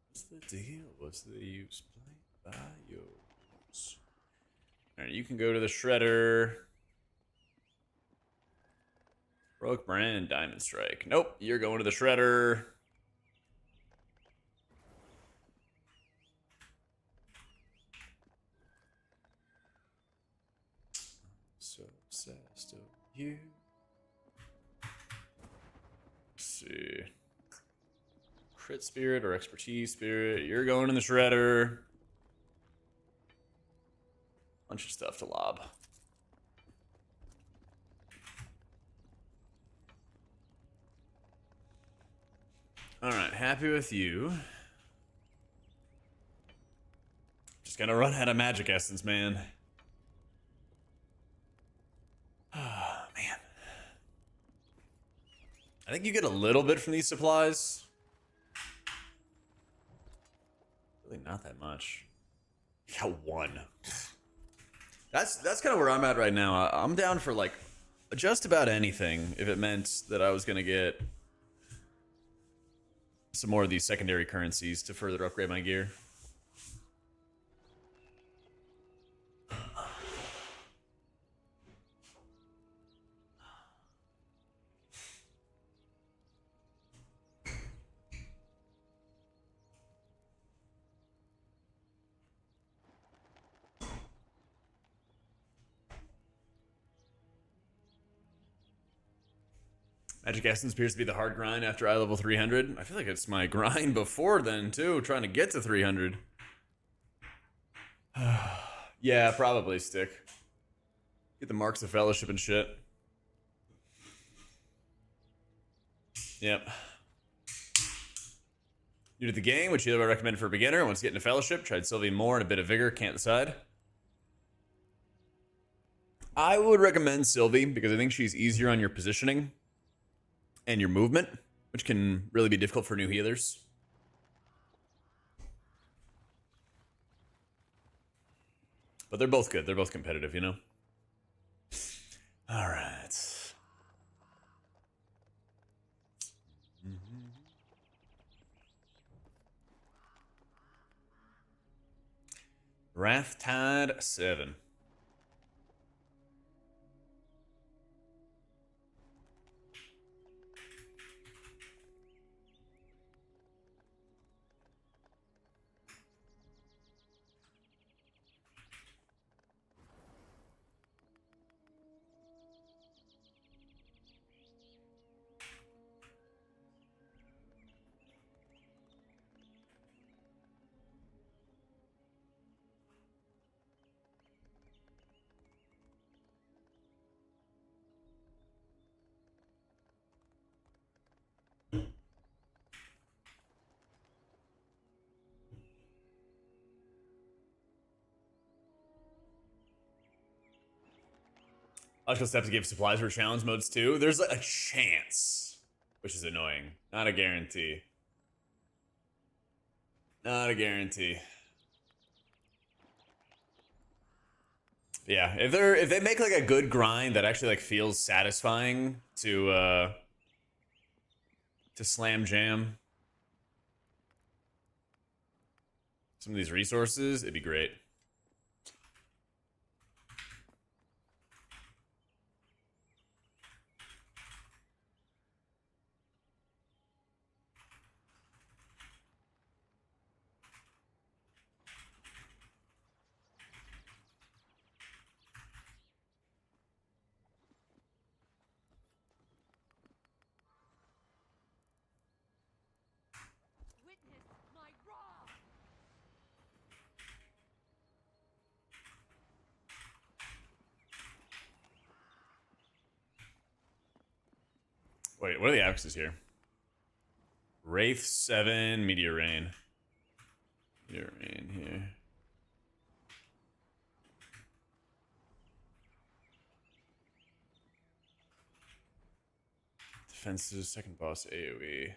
What's the deal? What's the use? Play bios. Alright, you can go to the shredder. Broke brand, diamond strike. Nope, you're going to the shredder. So obsessed with you. Let's see. Crit spirit or expertise spirit. You're going in the shredder. Bunch of stuff to lob. Alright, happy with you. Just gonna run out of magic essence, man. Oh, man. I think you get a little bit from these supplies. Really not that much. Got one. That's kind of where I'm at right now. I'm down for like just about anything if it meant that I was gonna get some more of these secondary currencies to further upgrade my gear. Magic Essence appears to be the hard grind after I level 300. I feel like it's my grind before then, too, trying to get to 300. Yeah, probably stick. Get the marks of fellowship and shit. Yep. New to the game, which either I recommend for a beginner wants to get into fellowship. Tried Sylvie more and a bit of vigor, can't decide. I would recommend Sylvie because I think she's easier on your positioning and your movement, which can really be difficult for new healers. But they're both good. They're both competitive, you know? All right. Wrathtide 7. Logical step to give supplies for challenge modes too. There's a chance, which is annoying. Not a guarantee. Not a guarantee. Yeah, if they make like a good grind that actually like feels satisfying to slam jam some of these resources, it'd be great. Witness my wrath! Wait, what are the axes here? Wraith 7, Meteor Rain. Meteor Rain here. Defenses, second boss AoE.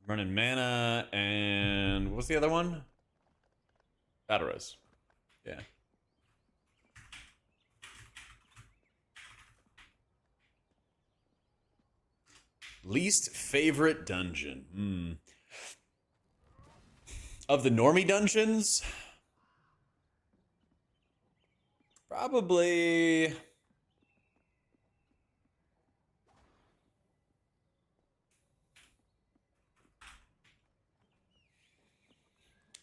Running mana and what was the other one? Battle Res. Yeah. Least favorite dungeon. Of the normie dungeons, probably.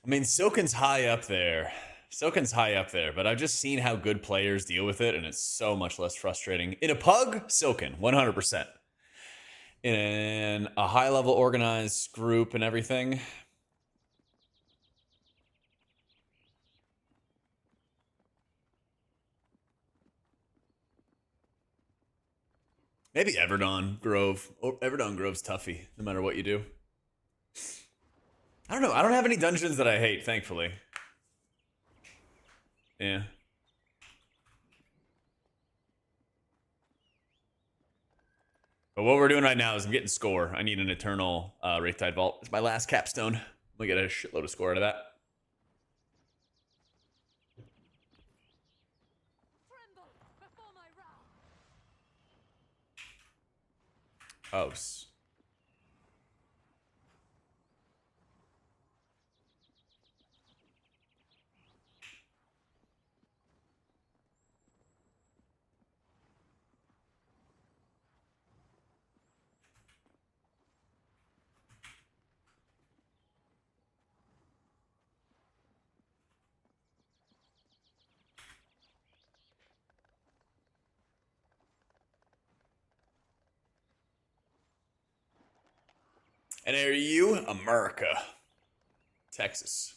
I mean, Silken's high up there. Silken's high up there, but I've just seen how good players deal with it, and it's so much less frustrating. In a pug, Silken, 100%. In a high-level organized group and everything, maybe Everdon Grove. Everdon Grove's toughy, no matter what you do. I don't know. I don't have any dungeons that I hate, thankfully. Yeah. But what we're doing right now is I'm getting score. I need an eternal Wraithtide Vault. It's my last capstone. We get a shitload of score out of that. Tremble before my wrath. House. And are you? America. Texas.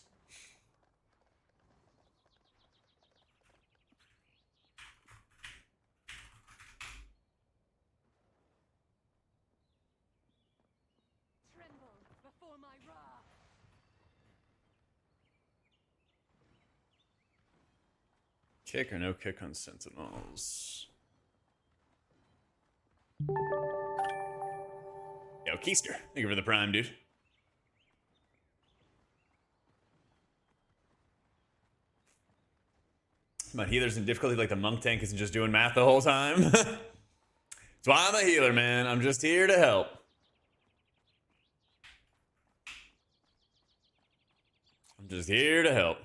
Tremble before my wrath. Kick or no kick on Sentinels. Yo, Keister. Thank you for the prime, dude. My healer's in difficulty like the monk tank isn't just doing math the whole time. That's why I'm a healer, man. I'm just here to help. I'm just here to help.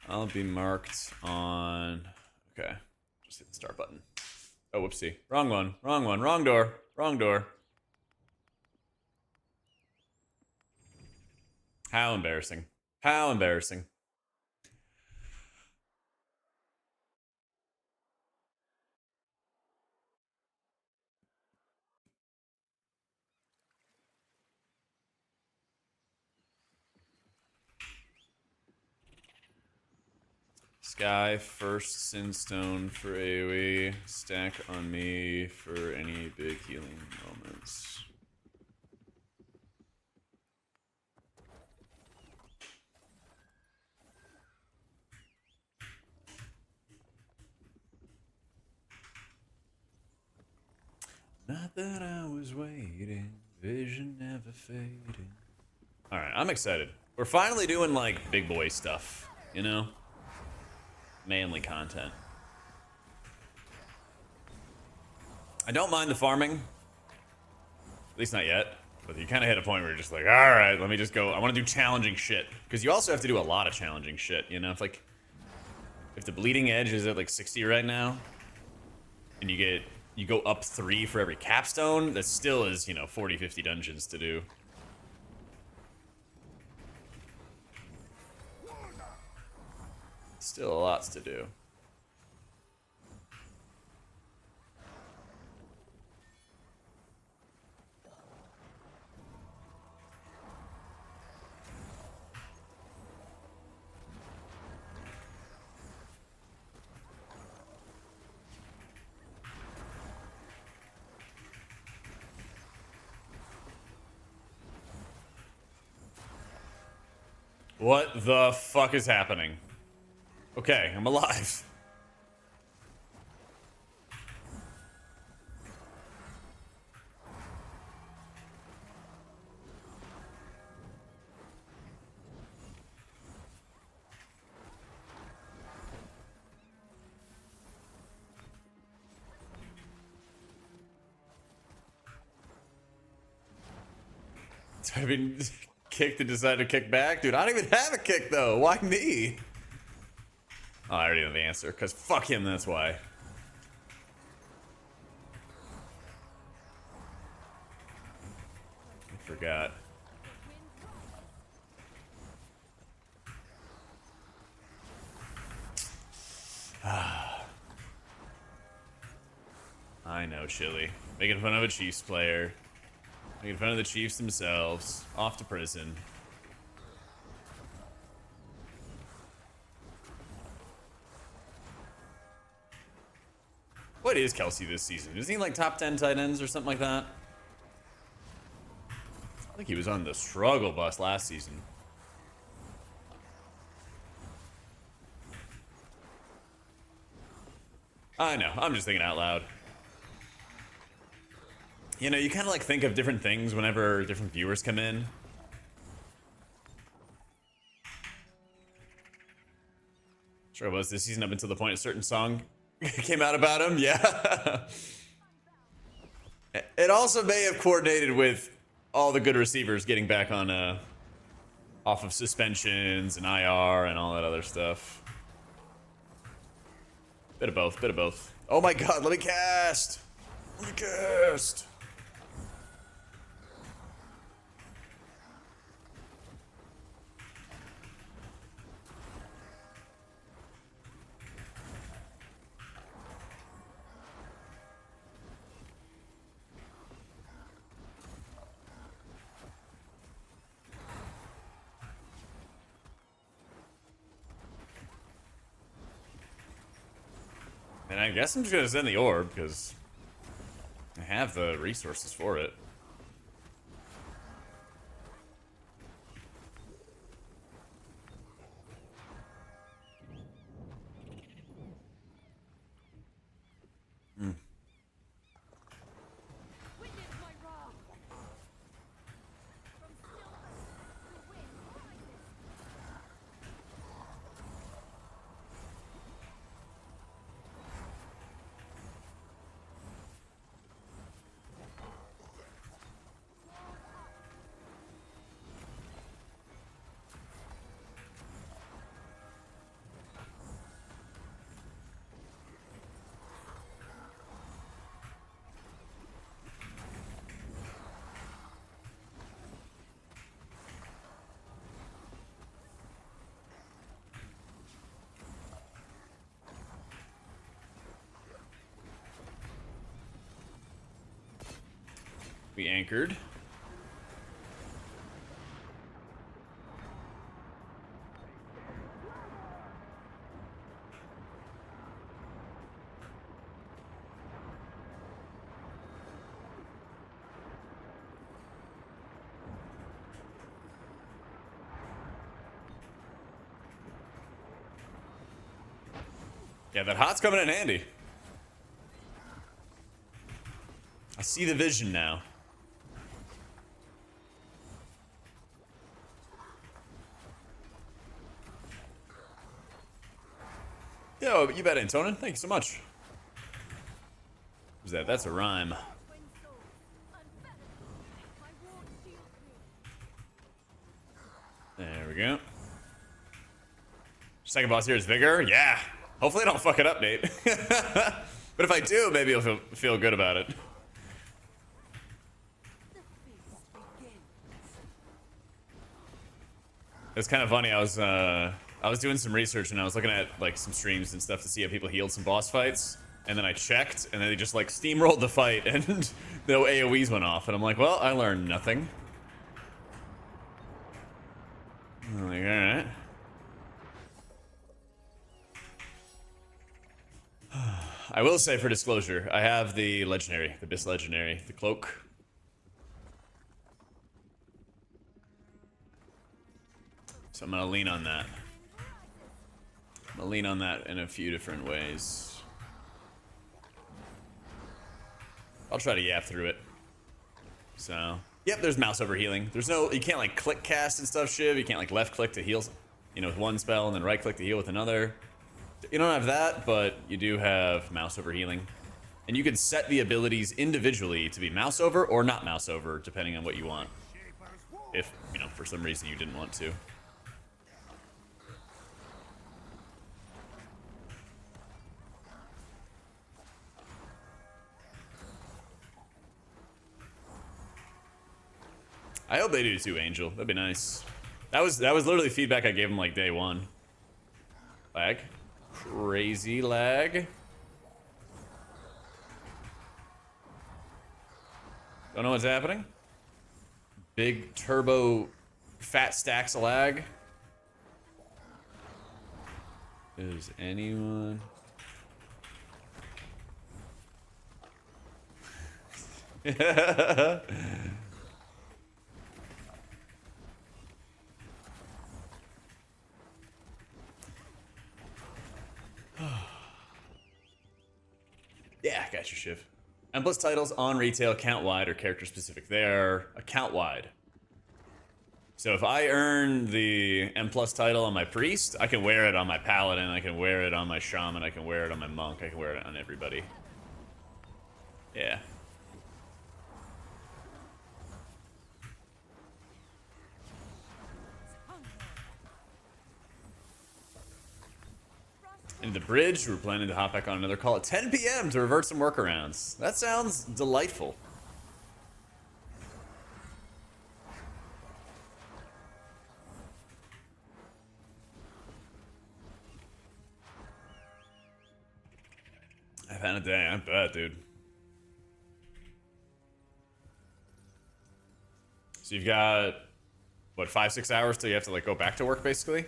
I'll be marked on... Okay. Just hit the start button. Oh, whoopsie. Wrong one. Wrong one. Wrong door. Wrong door. How embarrassing. How embarrassing. Sky, first Sinstone for AoE. Stack on me for any big healing moments. Not that I was waiting, vision never fading. Alright, I'm excited. We're finally doing, like, big boy stuff, you know? Manly content. I don't mind the farming. At least not yet. But you kind of hit a point where you're just like, alright, let me just go. I want to do challenging shit. Because you also have to do a lot of challenging shit, you know? If the bleeding edge is at, like, 60 right now, and you go up 3 for every capstone, that still is, you know, 40, 50 dungeons to do. Still lots to do. What the fuck is happening? Okay, I'm alive. I mean, kicked and decided to kick back? Dude, I don't even have a kick though. Why me? Oh, I already know the answer, because fuck him, that's why. I forgot. I know, Chili. Making fun of a Chiefs player. Making fun of the Chiefs themselves. Off to prison. What is Kelsey this season? Isn't he like top 10 tight ends or something like that? I think he was on the struggle bus last season. I know, I'm just thinking out loud. You know, you kind of like think of different things whenever different viewers come in. Sure it was this season up until the point a certain song came out about him. Yeah. It also may have coordinated with all the good receivers getting back on off of suspensions and IR and all that other stuff. Bit of both, bit of both. Oh my god, let me cast! Let me cast! And I guess I'm just gonna send the orb, because I have the resources for it. Witness my wrath. From stillness, the wind rises. We anchored. Yeah, that hot's coming in handy. I see the vision now. Yo, you bet, Antonin. Thank you so much. Who's that? That's a rhyme. Twin souls, unfettered. My ward shields me. There we go. Second boss here is Vigour. Yeah. Hopefully I don't fuck it up, Nate. But if I do, maybe you'll feel good about it. The feast begins. It's kind of funny. I was doing some research and I was looking at like some streams and stuff to see how people healed some boss fights. And then I checked, and then they just like steamrolled the fight, and the AoEs went off. And I'm like, well, I learned nothing. I'm like, all right. I will say, for disclosure, I have the legendary, the Abyss legendary, the cloak. So I'm gonna lean on that. I'm gonna lean on that in a few different ways. I'll try to yap through it. So, yep, there's mouse over healing. There's no, you can't like click cast and stuff, Shiv. You can't like left click to heal, you know, with one spell and then right click to heal with another. You don't have that, but you do have mouse over healing. And you can set the abilities individually to be mouse over or not mouse over, depending on what you want. If, you know, for some reason you didn't want to. I hope they do too, Angel. That'd be nice. That was literally feedback I gave him like day one. Lag. Crazy lag. Don't know what's happening. Big turbo fat stacks of lag. Is anyone... Yeah, I got you, Shiv. M plus titles on retail, account wide, or character specific. They are account wide. So if I earn the M plus title on my priest, I can wear it on my paladin, I can wear it on my shaman, I can wear it on my monk, I can wear it on everybody. Yeah. In the bridge, we're planning to hop back on another call at 10 p.m. to revert some workarounds. That sounds delightful. I've had a day. I bet, dude. So you've got, what, 5-6 hours till you have to, like, go back to work, basically?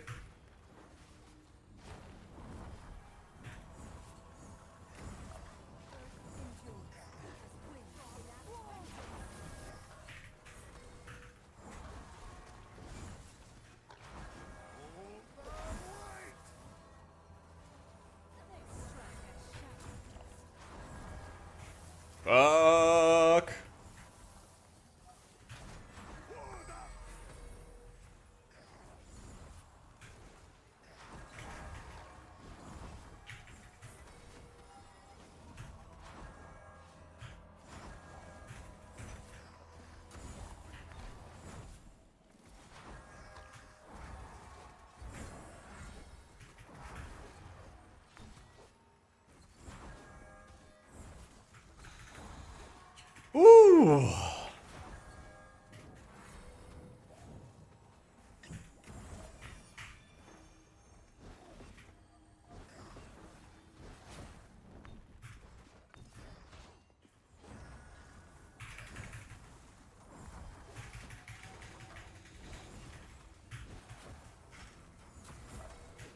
Fuck. Ooh.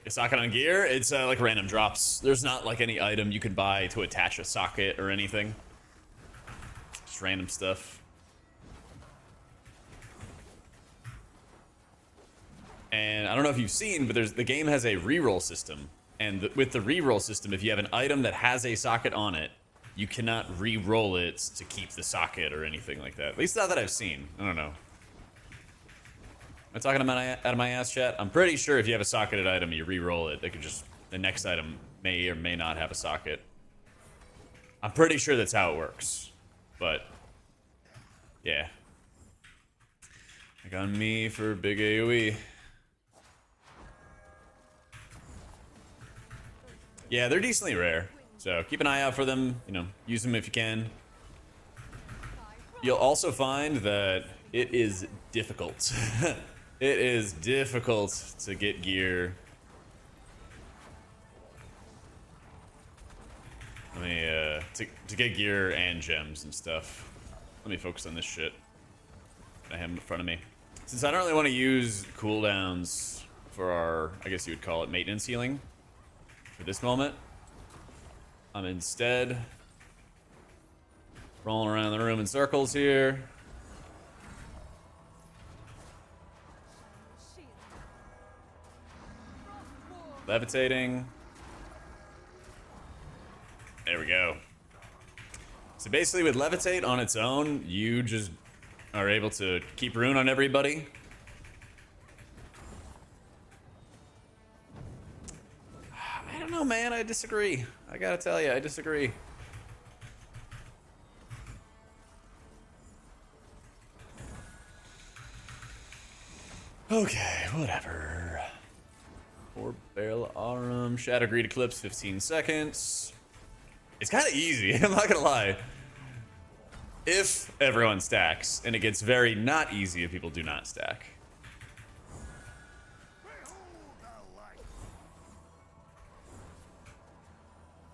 Socket on gear, it's like random drops. There's not like any item you can buy to attach a socket or anything. Just random stuff. And I don't know if you've seen, but the game has a reroll system. And with the reroll system, if you have an item that has a socket on it, you cannot re-roll it to keep the socket or anything like that. At least not that I've seen. I don't know. Am I talking out of my ass, chat? I'm pretty sure if you have a socketed item, you re-roll it. They could just, the next item may or may not have a socket. I'm pretty sure that's how it works. But, yeah. Like on me for big AoE. Yeah, they're decently rare. So keep an eye out for them. You know, use them if you can. You'll also find that it is difficult. It is difficult to get gear. Let me, to get gear and gems and stuff. Let me focus on this shit I have in front of me. Since I don't really want to use cooldowns for our, I guess you would call it maintenance healing for this moment, I'm instead rolling around the room in circles here. Levitating. There we go. So basically with Levitate on its own, you just are able to keep rune on everybody. I don't know, man. I disagree. I gotta tell you, I disagree. Okay, whatever. 4-barrel Aurum, Shatter Greed Eclipse, 15 seconds. It's kind of easy, I'm not gonna lie. If everyone stacks, and it gets very not easy if people do not stack.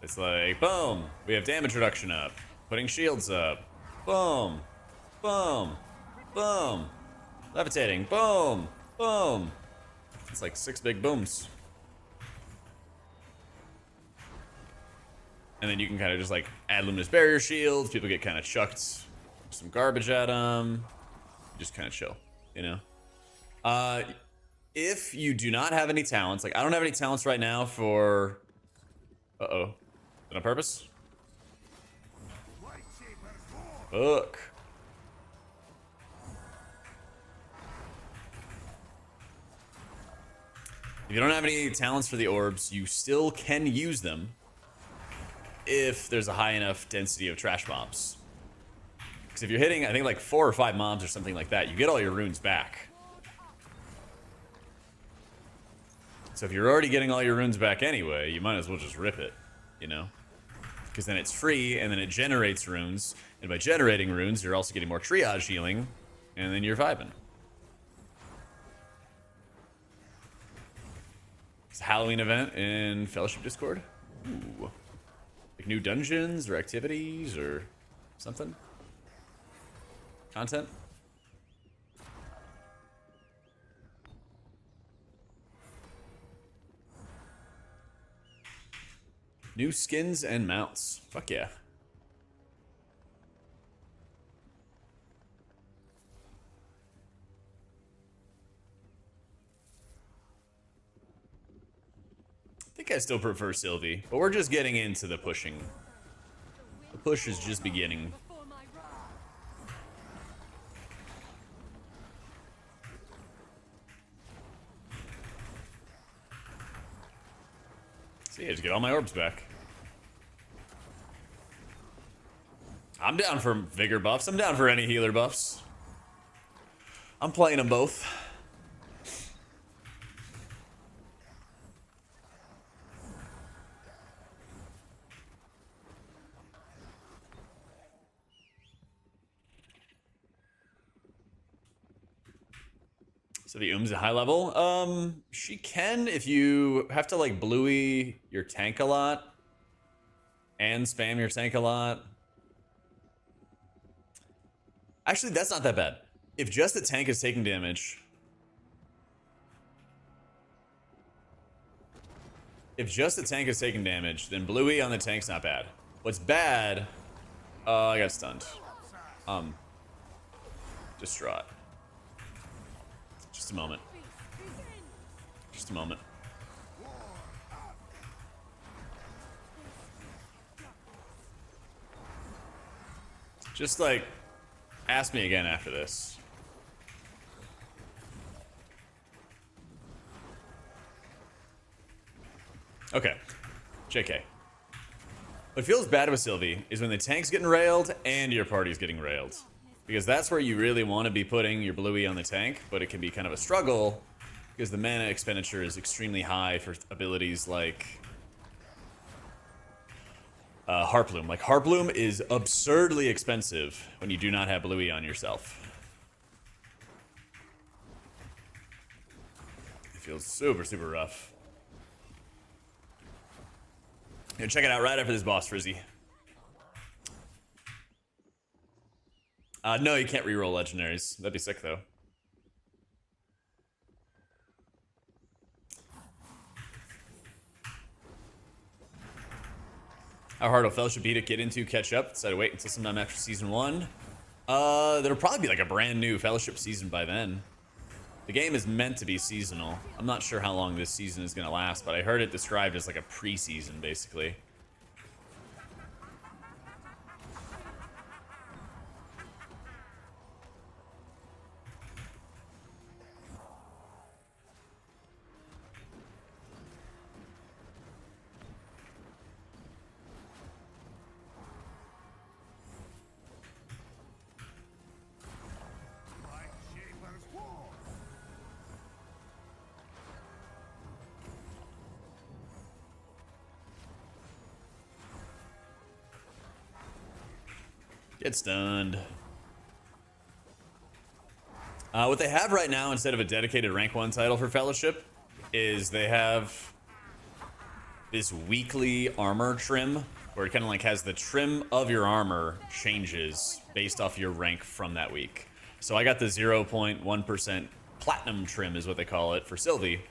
It's like, boom, we have damage reduction up, putting shields up, boom, boom, boom, levitating, boom, boom. It's like 6 big booms. And then you can kind of just like add luminous barrier shields. People get kind of chucked some garbage at them. Just kind of chill, you know? If you do not have any talents, like I don't have any talents right now for... Uh-oh. Is it on purpose? Fuck. If you don't have any talents for the orbs, you still can use them if there's a high enough density of trash mobs. Because if you're hitting, I think like 4 or 5 mobs or something like that, you get all your runes back. So if you're already getting all your runes back anyway, you might as well just rip it, you know? Because then it's free, and then it generates runes, and by generating runes, you're also getting more triage healing, and then you're vibing. It's a Halloween event in Fellowship Discord. Ooh. Like new dungeons or activities or something? Content? New skins and mounts. Fuck yeah. I think I still prefer Sylvie, but we're just getting into the pushing. The push is just beginning. Before my wrath. See, I just get all my orbs back. I'm down for Vigour buffs. I'm down for any healer buffs. I'm playing them both. So the Oom's a high level. She can if you have to like bluey your tank a lot and spam your tank a lot. Actually, that's not that bad. If just the tank is taking damage. If just the tank is taking damage, then bluey on the tank's not bad. What's bad? I got stunned. Distraught. Just a moment. Just a moment. Just like, ask me again after this. Okay. JK. What feels bad with Sylvie is when the tank's getting railed and your party's getting railed. Because that's where you really want to be putting your bluey on the tank, but it can be kind of a struggle because the mana expenditure is extremely high for abilities like Harploom. Like Harploom is absurdly expensive when you do not have bluey on yourself. It feels super, super rough. Here, check it out right after this boss, Frizzy. No, you can't reroll legendaries. That'd be sick, though. How hard will Fellowship be to get into, catch up? Decided to wait until sometime after Season 1. There'll probably be like a brand new Fellowship season by then. The game is meant to be seasonal. I'm not sure how long this season is going to last, but I heard it described as like a pre-season, basically. Get stunned. What they have right now, instead of a dedicated rank 1 title for Fellowship, is they have this weekly armor trim, where it kind of like has the trim of your armor changes based off your rank from that week. So I got the 0.1% platinum trim is what they call it for Sylvie.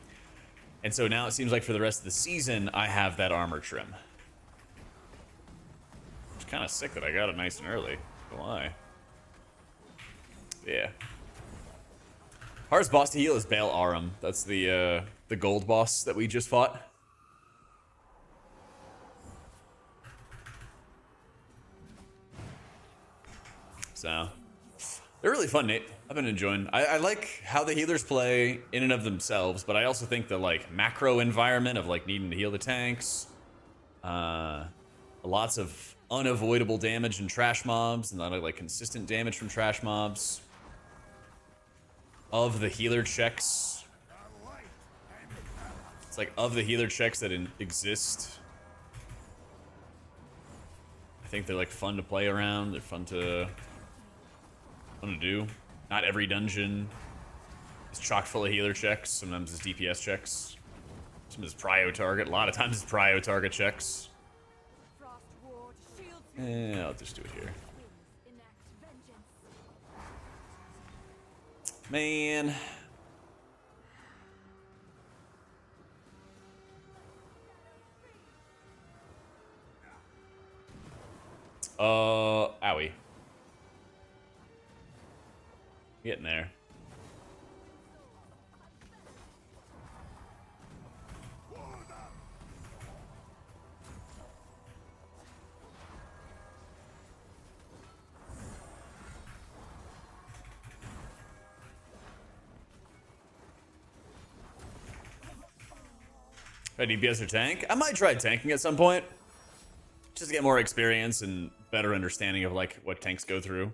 And so now it seems like for the rest of the season, I have that armor trim. It's kind of sick that I got it nice and early. Why? Yeah. Hardest boss to heal is Baal Aram. That's the gold boss that we just fought. So they're really fun, Nate. I've been enjoying. I like how the healers play in and of themselves, but I also think the like macro environment of like needing to heal the tanks, lots of unavoidable damage and trash mobs, and not like consistent damage from trash mobs. Of the healer checks, it's like of the healer checks that exist. I think they're like fun to play around. They're fun to do. Not every dungeon is chock full of healer checks. Sometimes it's DPS checks. Sometimes it's prio target. A lot of times it's prio target checks. Frost ward shields you. I'll just do it here. Enact vengeance. Man. Owie. Getting there. DPS or tank? I might try tanking at some point. Just to get more experience and better understanding of like what tanks go through.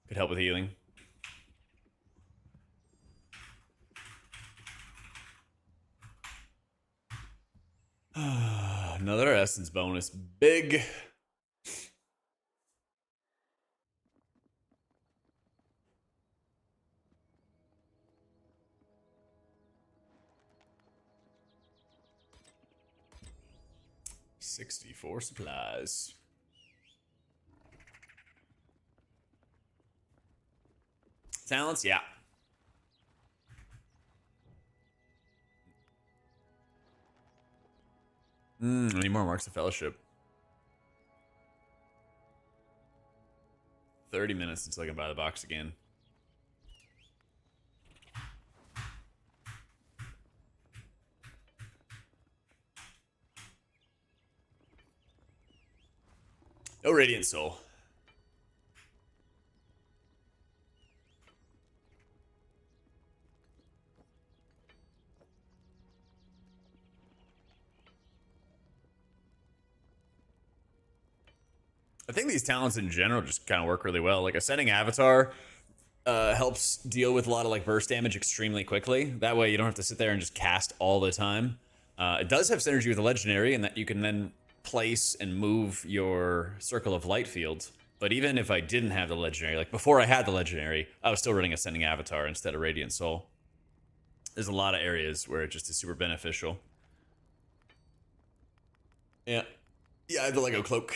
Could help with healing. Another essence bonus. Big. $64 supplies. Talents, yeah. I need more marks of fellowship. 30 minutes until I can buy the box again. No Radiant Soul. I think these talents in general just kind of work really well. Like Ascending Avatar helps deal with a lot of like burst damage extremely quickly. That way you don't have to sit there and just cast all the time. It does have synergy with the Legendary in that you can then place and move your Circle of Light field. But even if I didn't have the Legendary, like before I had the Legendary, I was still running Ascending Avatar instead of Radiant Soul. There's a lot of areas where it just is super beneficial. Yeah. Yeah, I have the Lego Cloak.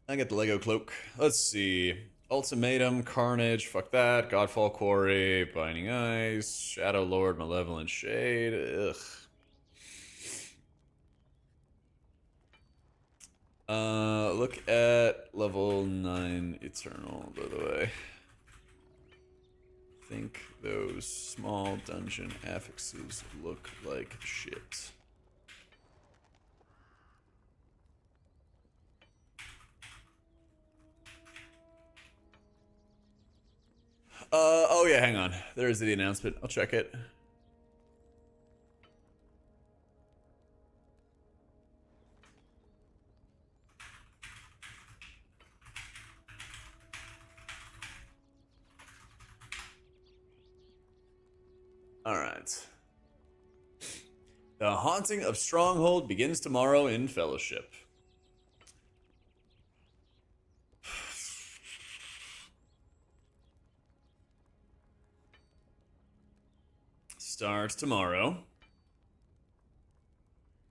I got the Lego Cloak. Let's see. Ultimatum, Carnage, fuck that. Godfall Quarry, Binding Ice, Shadow Lord, Malevolent Shade. Ugh. Look at level 9 Eternal, by the way. think those small dungeon affixes look like shit. Oh yeah, hang on. There's the announcement. I'll check it. All right. The Haunting of Stronghold begins tomorrow in Fellowship. Starts tomorrow.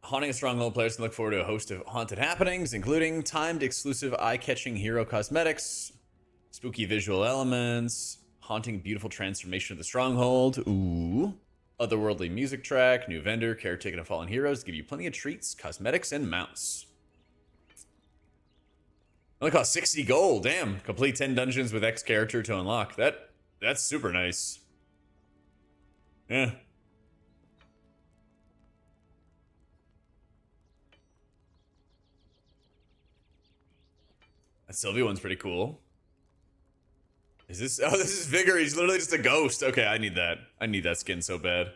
Haunting of Stronghold players can look forward to a host of haunted happenings, including timed exclusive eye-catching hero cosmetics, spooky visual elements, haunting beautiful transformation of the Stronghold, ooh, otherworldly music track, new vendor, caretaking of fallen heroes, give you plenty of treats, cosmetics, and mounts. Only cost 60 gold, damn. Complete 10 dungeons with X character to unlock. That's super nice. Yeah. That Sylvia one's pretty cool. Is this? Oh, this is Vigour. He's literally just a ghost. Okay, I need that. I need that skin so bad.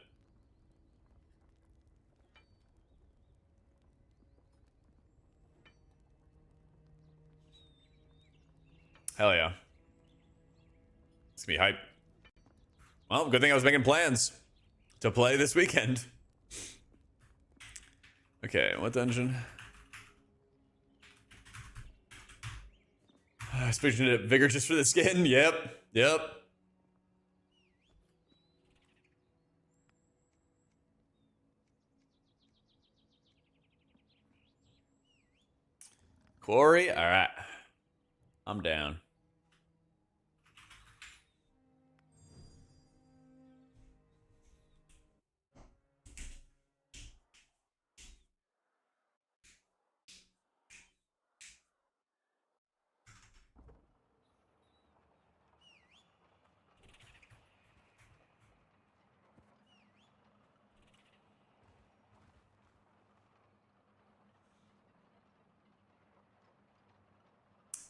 Hell yeah. It's gonna be hype. Well, good thing I was making plans to play this weekend. Okay, what dungeon? Switching to Vigour just for the skin. Yep. Quarry? Alright. I'm down.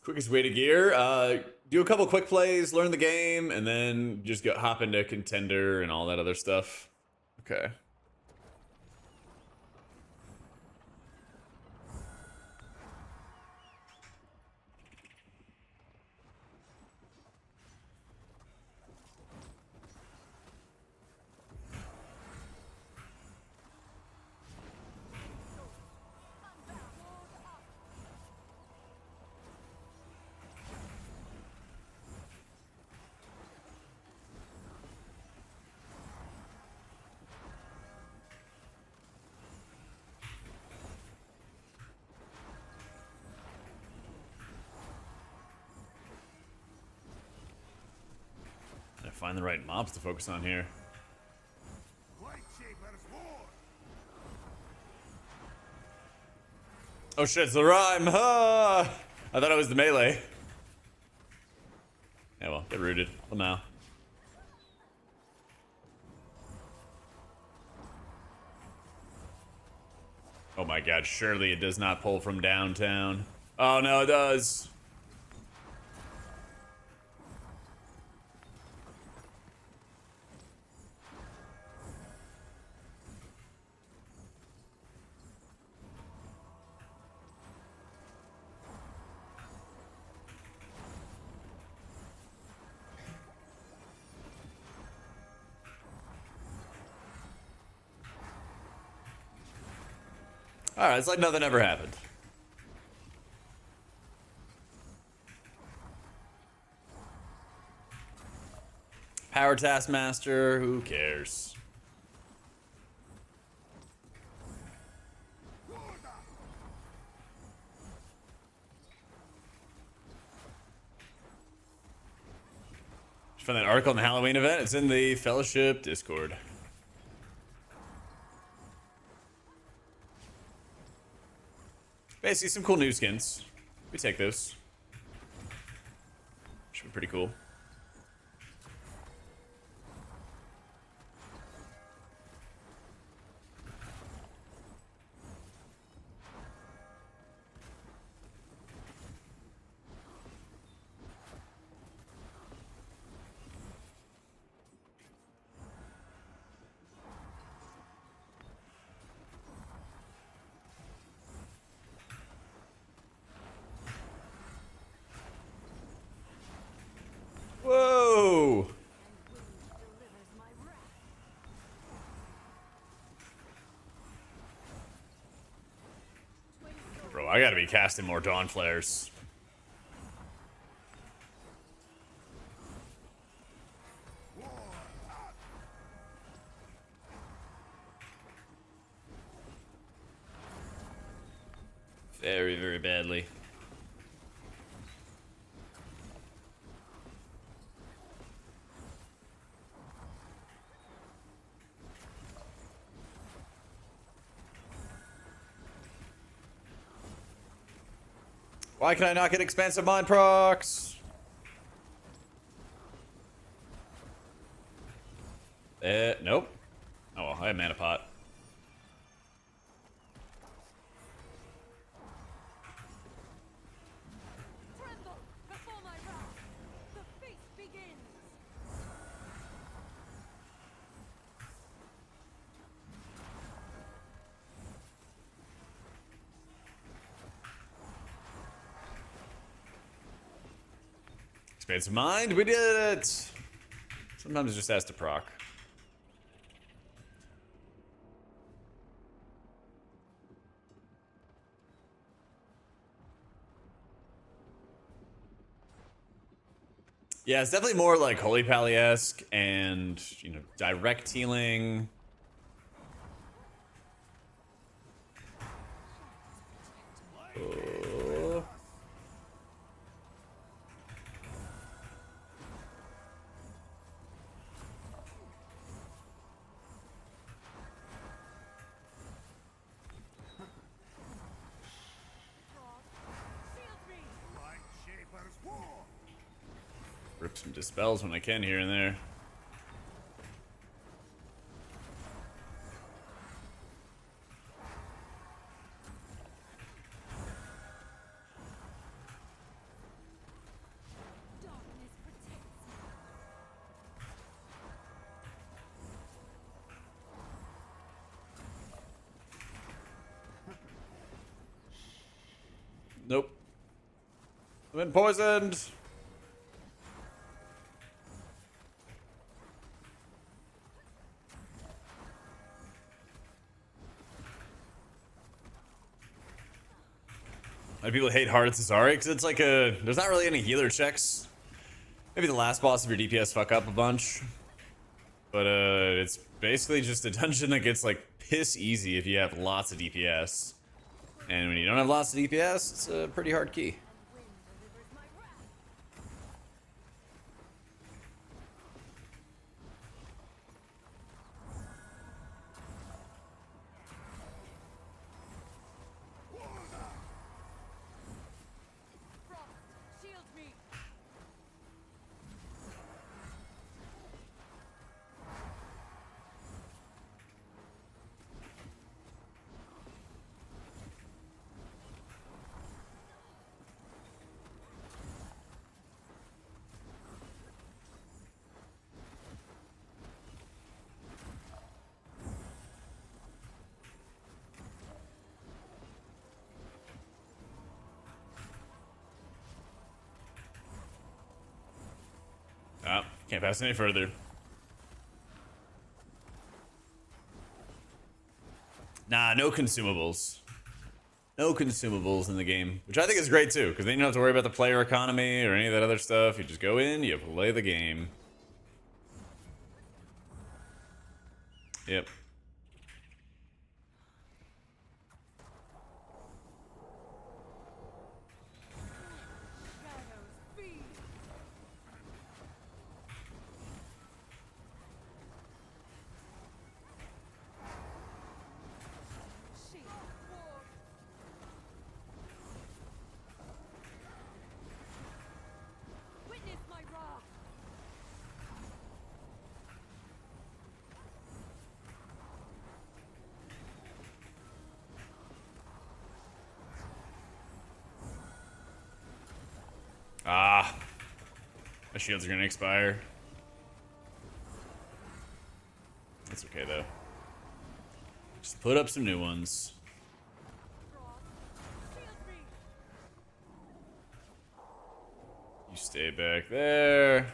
Quickest way to gear, do a couple quick plays, learn the game, and then just hop into contender and all that other stuff. Okay. Gotta find the right mobs to focus on here. Oh shit, it's the rhyme! Ah! I thought it was the melee. Yeah, well, get rooted. Well, now. Oh my god, surely it does not pull from downtown. Oh no, it does. Alright, it's like nothing ever happened. Power Taskmaster, who cares? Just found that article in the Halloween event. It's in the Fellowship Discord. Basically, some cool new skins. We take those. Should be pretty cool. I gotta be casting more Dawn Flares. Very, very badly. Why can I not get expansive mind procs? Nope. Oh, well, I have mana pot. Tremble before my wrath. The feast begins. Expansive mind, we did it! Sometimes it just has to proc. Yeah, it's definitely more like Holy Pally-esque and, you know, direct healing. Oh. Shield me. Light Shaper's war! Rip some dispels when I can here and there. Darkness protects me. Nope. I've been poisoned! A lot of people hate hard at Cesari because it's like there's not really any healer checks. Maybe the last boss of your DPS fuck up a bunch. But it's basically just a dungeon that gets like piss easy if you have lots of DPS. And when you don't have lots of DPS, it's a pretty hard key. Wind delivers my wrath. Frost, shield me. Ah, can't pass any further. Nah, no consumables. No consumables in the game, which I think is great too, because then you don't have to worry about the player economy or any of that other stuff. You just go in, you play the game. Yep. Shadows feed. Shield war. Witness my wrath. Ah. My shields are gonna expire. That's okay though. Just put up some new ones. Frost, shield me. You stay back there.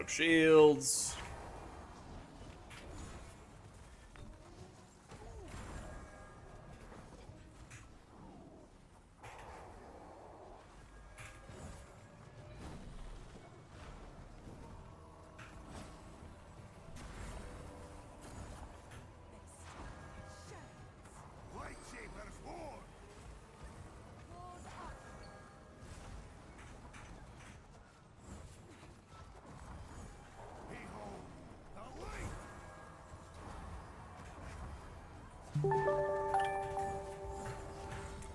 up shields. Lightsabers forward! Ward up. Behold, the light!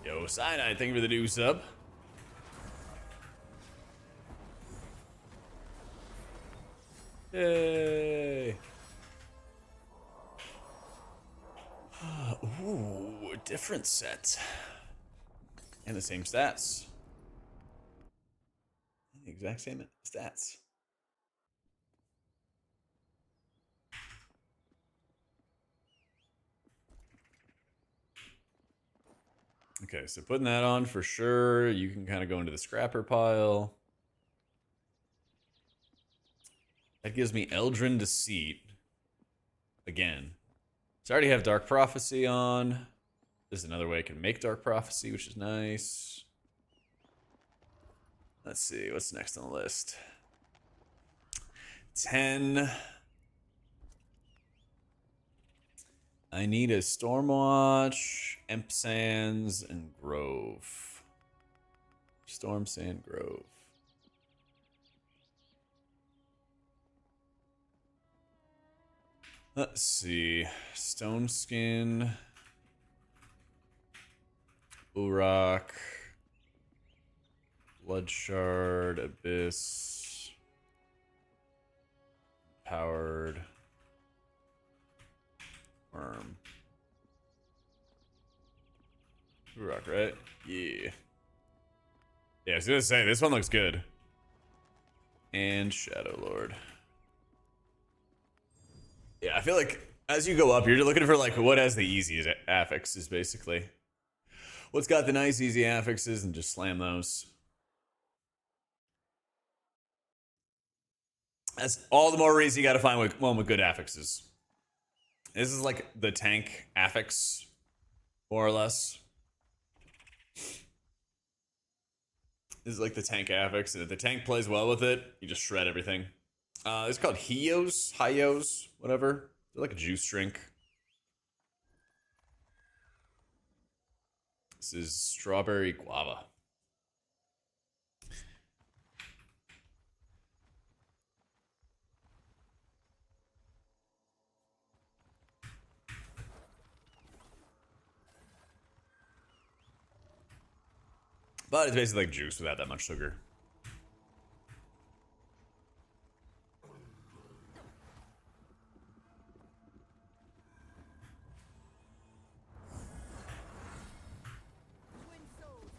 Yo, Cyanide, thank you for the new sub. Yay. Ooh, different set. And the same stats. The exact same stats. Okay, so putting that on for sure. You can kind of go into the scrapper pile. That gives me Eldrin Deceit. Again. So I already have Dark Prophecy on. There's another way I can make Dark Prophecy, which is nice. Let's see, what's next on the list? 10. I need a Stormwatch, Imp Sands, and Grove. Storm Sand Grove. Let's see. Stone Skin. Urok. Blood Shard. Abyss. Powered. Worm. Urok, right? Yeah. Yeah, I was gonna say, this one looks good. And Shadow Lord. Yeah, I feel like as you go up, you're looking for like what has the easiest affixes, basically. What's got the nice easy affixes and just slam those. That's all the more reason you gotta find one with good affixes. This is like the tank affix, more or less. This is like the tank affix, and if the tank plays well with it, you just shred everything. It's called Hyos, whatever. They're like a juice drink. This is strawberry guava. But it's basically like juice without that much sugar. Twin souls.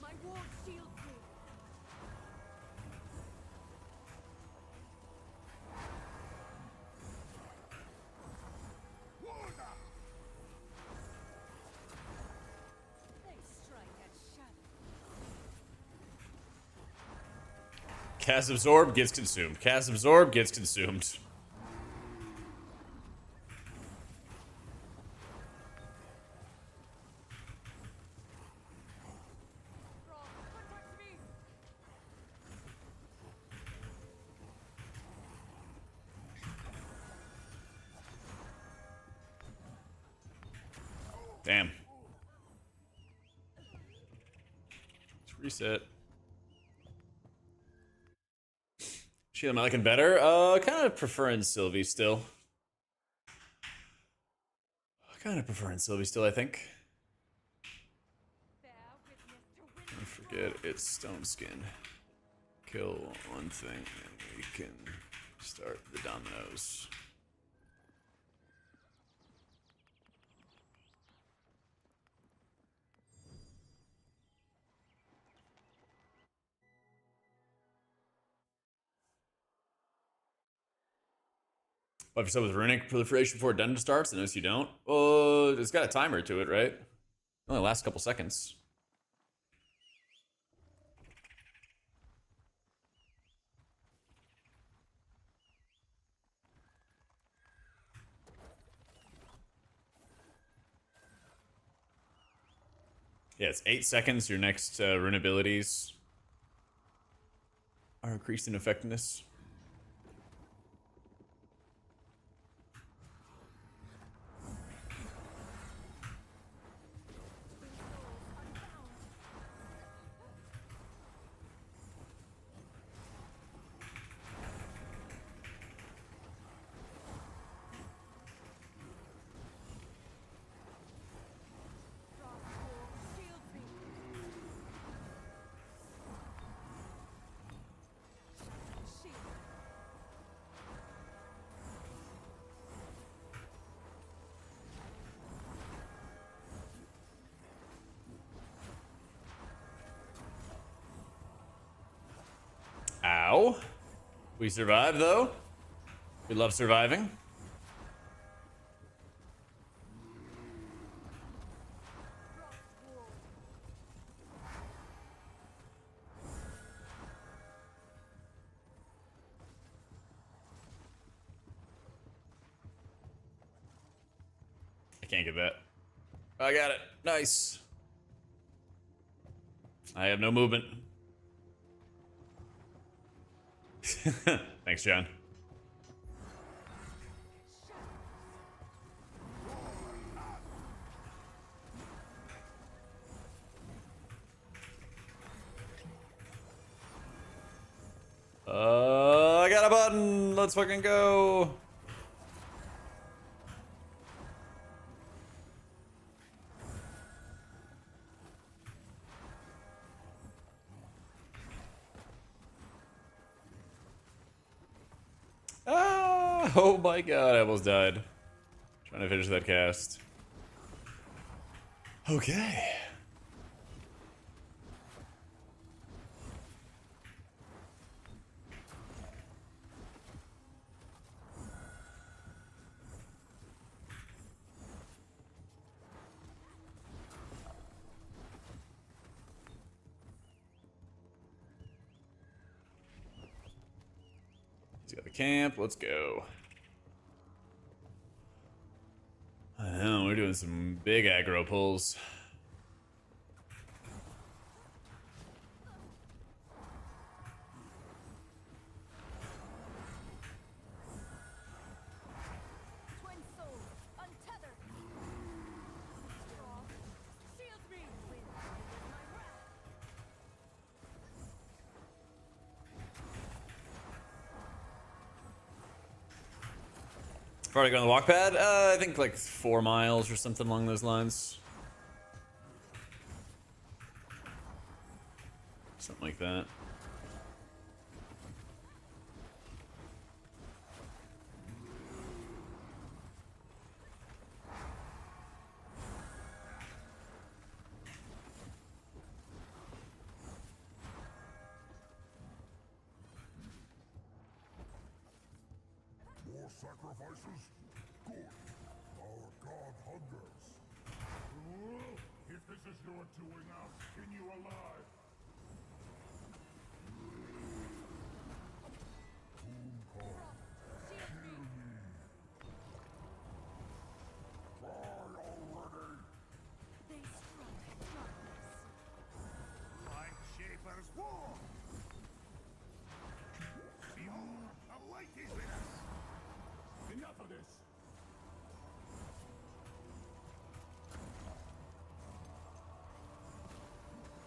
My ward shields me. Warda! They strike at shadow. Cast Absorb gets consumed. Cast Absorb gets consumed. Rob, protect me. Damn. Let's reset. Sheila, am I liking better? Kind of preferring Sylvie still. Kind of preferring Sylvie still, I think. Bear witness to Don't win. forget it's Stone Skin. Kill one thing and we can start the dominoes. Buff yourself with runic proliferation before dungeon starts. I notice you don't. It's got a timer to it, right? Only lasts a couple seconds. Yeah, it's 8 seconds. Your next rune abilities are increased in effectiveness. Ow. We survived, though. We love surviving. I can't get that. I got it. Nice. I have no movement. Thanks, John. I got a button. Let's fucking go. Ah, oh my god, I almost died. Trying to finish that cast. Okay. He's got the camp. Let's go. I know, we're doing some big aggro pulls. Twin souls, untether. Straw, shield me. Wind is my wrath. Probably go on the walk pad. I think like 4 miles or something along those lines. Something like that. More sacrifices? Good. Our god hungers. If this is your doing, I'll skin you alive. Whom come? Hear me. Cry already. They struck darkness. Light Shaper's war! Behold, a light is with us! Enough of this!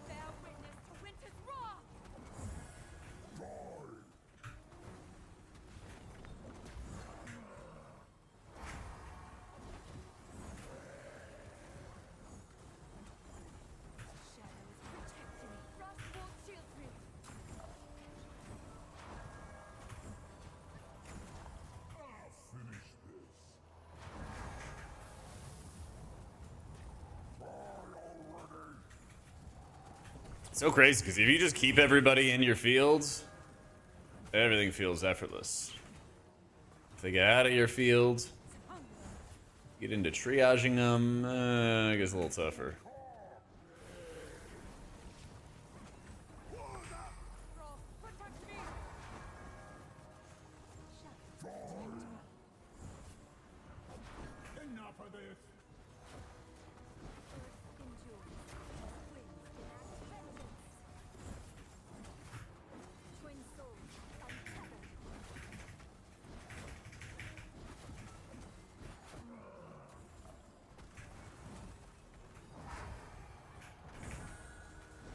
Bear witness to winter's wrath. Die! Shadows protect me. Frost won't shield me. I'll finish this! Cry already! So crazy, because if you just keep everybody in your fields, everything feels effortless. If they get out of your field, get into triaging them, it gets a little tougher. Frost, protect me! Enough of this! Earth endures. Winds enact vengeance. Twin souls untethered.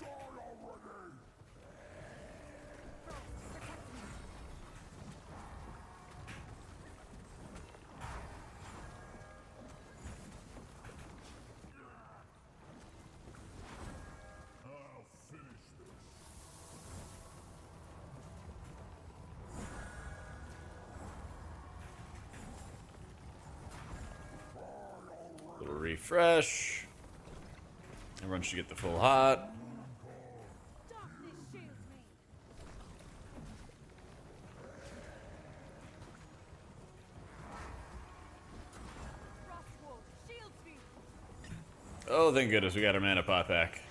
Die already! Frost, protect me! I'll finish this. Little refresh. Everyone should get the full hot. Darkness shields me! Frostwolf shields me! Oh, thank goodness we got our mana pot back.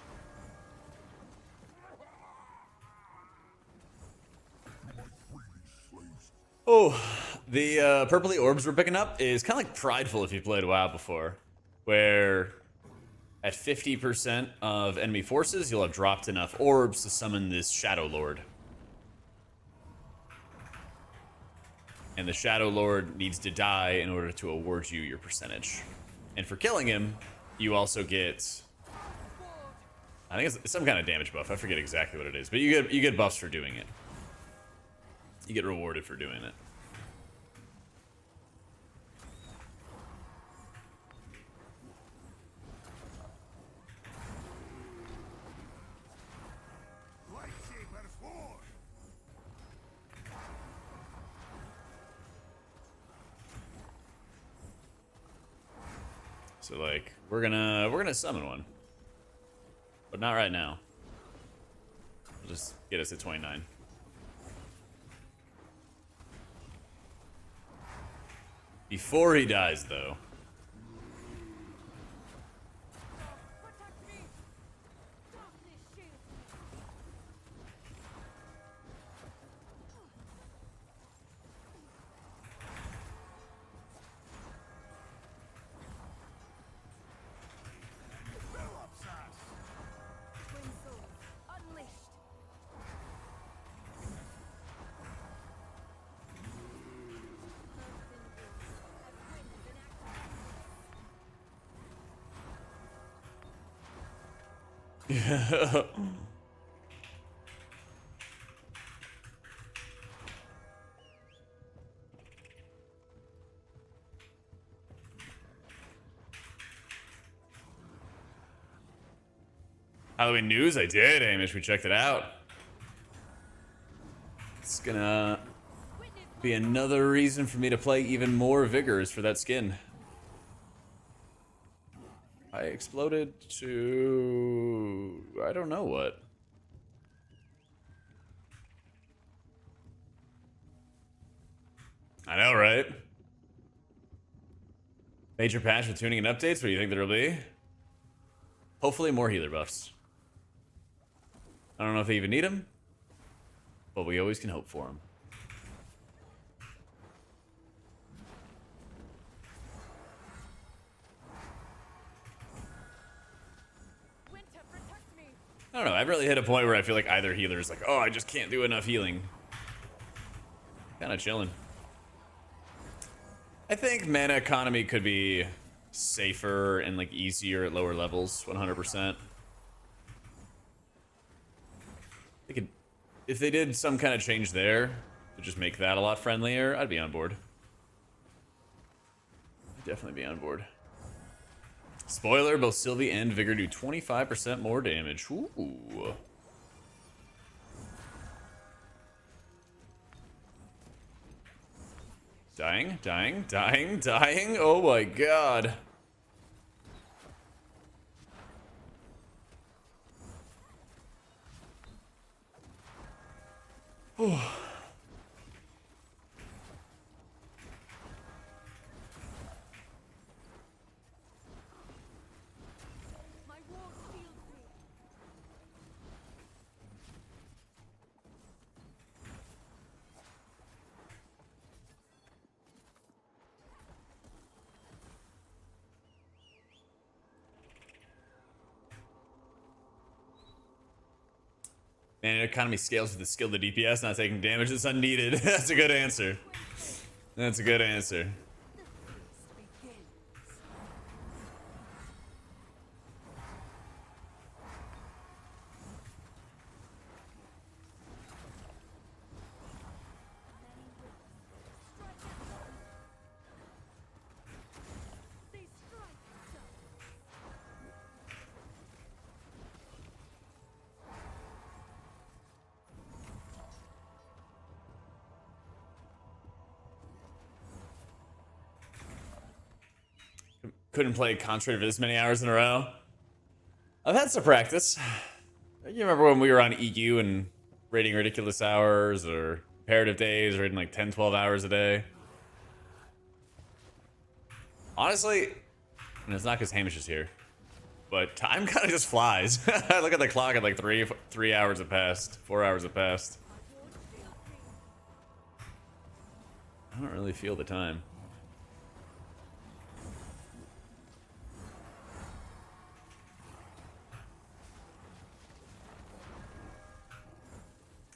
Oh, the purpley orbs we're picking up is kind of like prideful if you played WoW before, where at 50% of enemy forces, you'll have dropped enough orbs to summon this Shadow Lord. And the Shadow Lord needs to die in order to award you your percentage. And for killing him, you also get, I think it's some kind of damage buff. I forget exactly what it is, but you get buffs for doing it. You get rewarded for doing it. Lightsabers forth! So like we're gonna summon one, but not right now. We'll just get us to 29. Before he dies, though. Protect me! Darkness shields me! Phillips ass! Twin souls unleashed! Earth endures. As winds enact Halloween news? I did, Amish. We checked it out. It's gonna be another reason for me to play even more Vigours for that skin. I exploded to... I don't know what. I know, right? Major patch with tuning and updates? What do you think there'll be? Hopefully more healer buffs. I don't know if they even need them, but we always can hope for them. winter, protect me! I don't know. I haven't really hit a point where I feel like either healer is like, oh, I just can't do enough healing. Kind of chilling. I think mana economy could be safer and like easier at lower levels, 100%. They could, if they did some kind of change there to just make that a lot friendlier, I'd be on board. I'd definitely be on board. Spoiler, both Sylvie and Vigour do 25% more damage. Ooh. Dying, dying, dying, dying. Oh my god. Man, economy scales with the skill to DPS, not taking damage that's unneeded. That's a good answer. That's a good answer. Begin. They strike so. Couldn't play Contra for this many hours in a row. I've had some practice. You remember when we were on EU and rating ridiculous hours or comparative days, rating like 10, 12 hours a day? Honestly, and it's not because Hamish is here, but time kind of just flies. I look at the clock at like 3 hours have passed, 4 hours have passed. I don't really feel the time.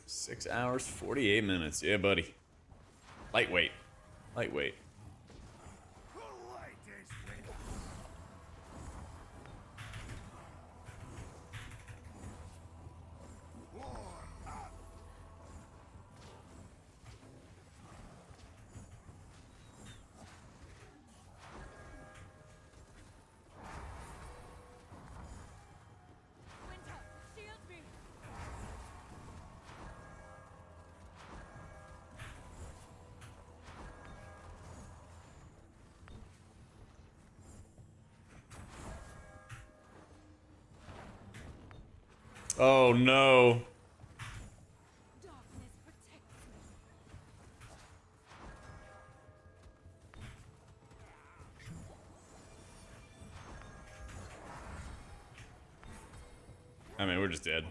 Six hours, 48 minutes. Yeah, buddy. Lightweight. Lightweight. Winter, shield me. Oh no. Darkness protects me. I mean, we're just dead.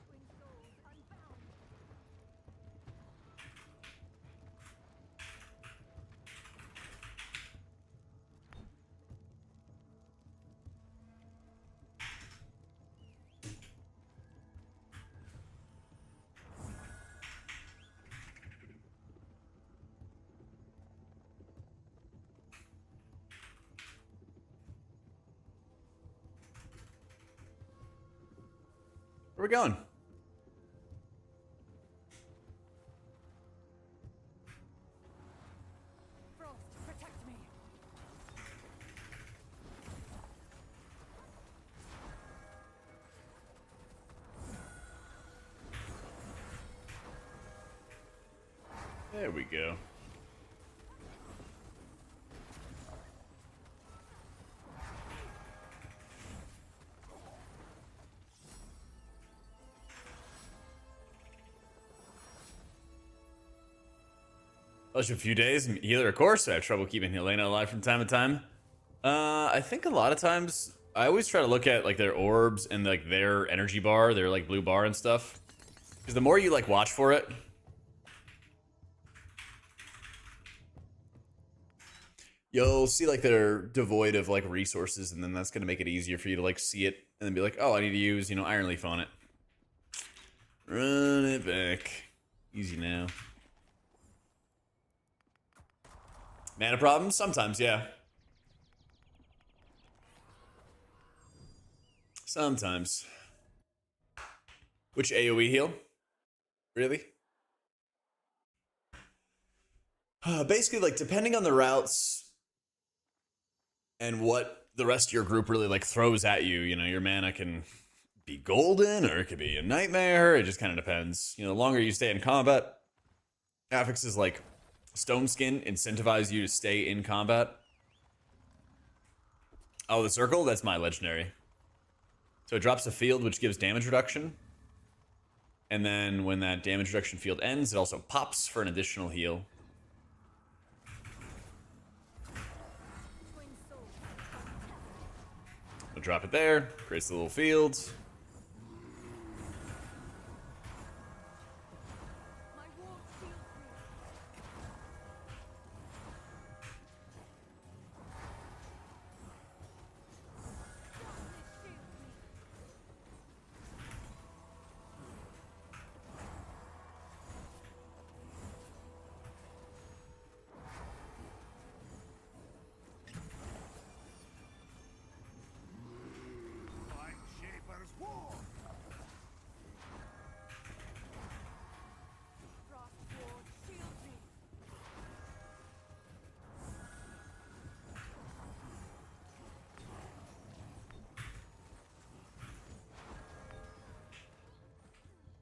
Twin souls unbound. Where are we going? Frost, protect me. There we go. Last a few days, healer of course. I have trouble keeping Helena alive from time to time. I think a lot of times I always try to look at like their orbs and like their energy bar, their like blue bar and stuff. Because the more you like watch for it, you'll see like they're devoid of like resources, and then that's gonna make it easier for you to like see it and then be like, oh, I need to use, you know, Iron Leaf on it. Run it back. Easy now. Mana problems? Sometimes, yeah. Sometimes. Which AoE heal? Really? Basically, like, depending on the routes and what the rest of your group really, like, throws at you, you know, your mana can be golden or it could be a nightmare. It just kind of depends. You know, the longer you stay in combat, affixes like Stone Skin incentivize you to stay in combat. Oh, the circle? That's my legendary. So it drops a field which gives damage reduction. And then when that damage reduction field ends, it also pops for an additional heal. Twin souls. We'll drop it there, creates the little fields.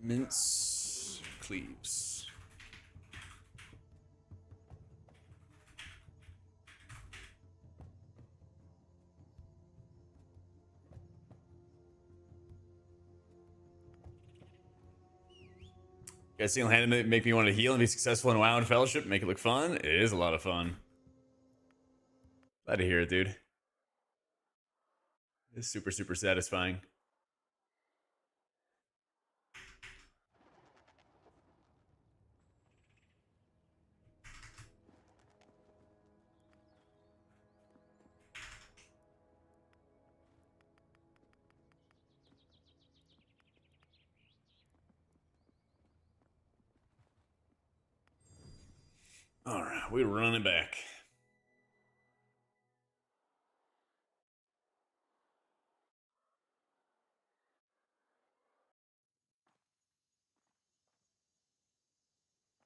Mince cleaves. Guys, single-handedly make me want to heal and be successful in WoW and Fellowship, make it look fun. It is a lot of fun. Glad to hear it, dude. It's super, super satisfying. All right, we're running back.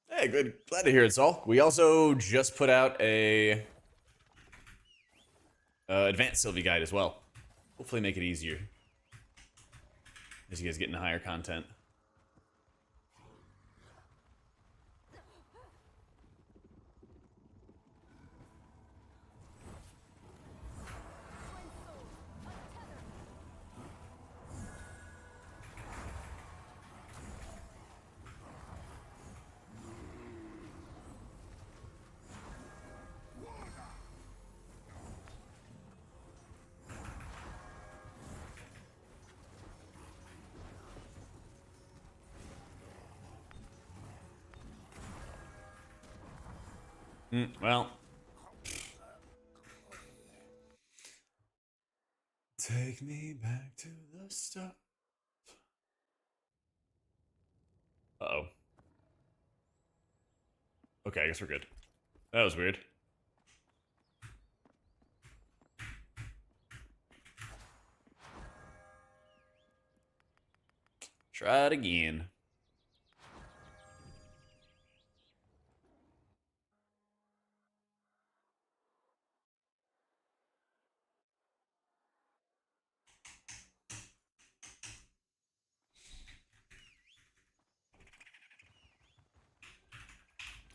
Hey, good. Glad to hear it, Saul. We also just put out a advanced Sylvie guide as well. Hopefully make it easier as you guys get into higher content. Well, take me back to the start. Uh-oh. Okay, I guess we're good. That was weird. Try it again.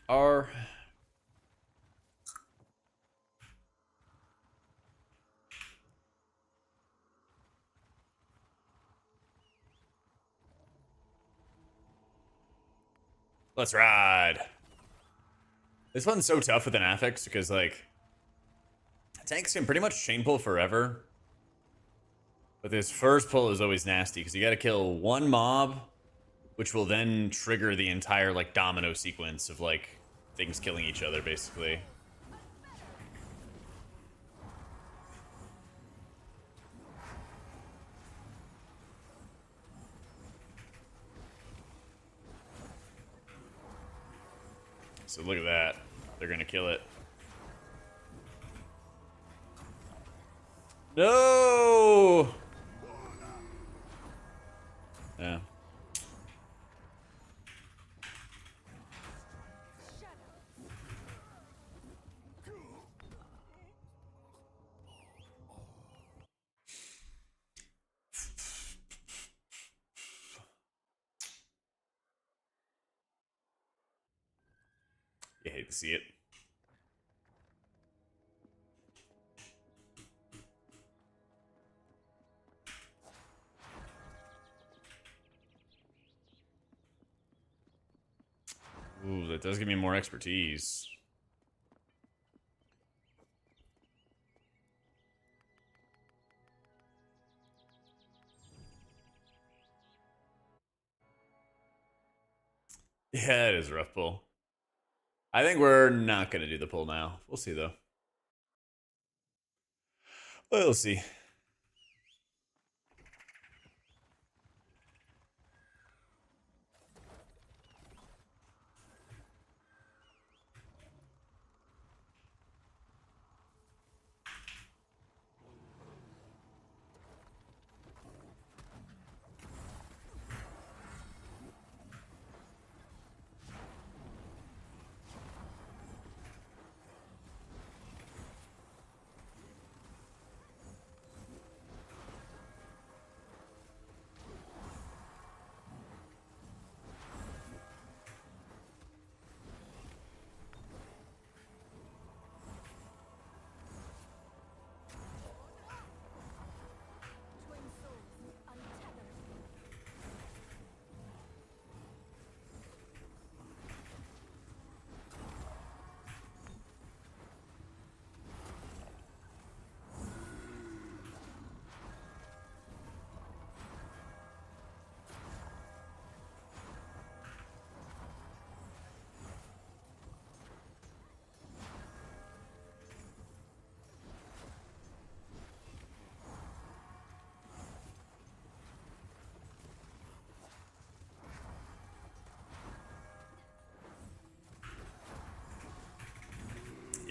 R. Let's ride. This one's so tough with an affix because, like, tanks can pretty much chain pull forever. But this first pull is always nasty because you gotta kill one mob, which will then trigger the entire, like, domino sequence of, like, things killing each other, basically. So look at that. They're gonna kill it. No! Yeah. You hate to see it. Ooh, that does give me more expertise. Yeah, it is a rough pull. I think we're not going to do the pull now. We'll see, though. We'll see.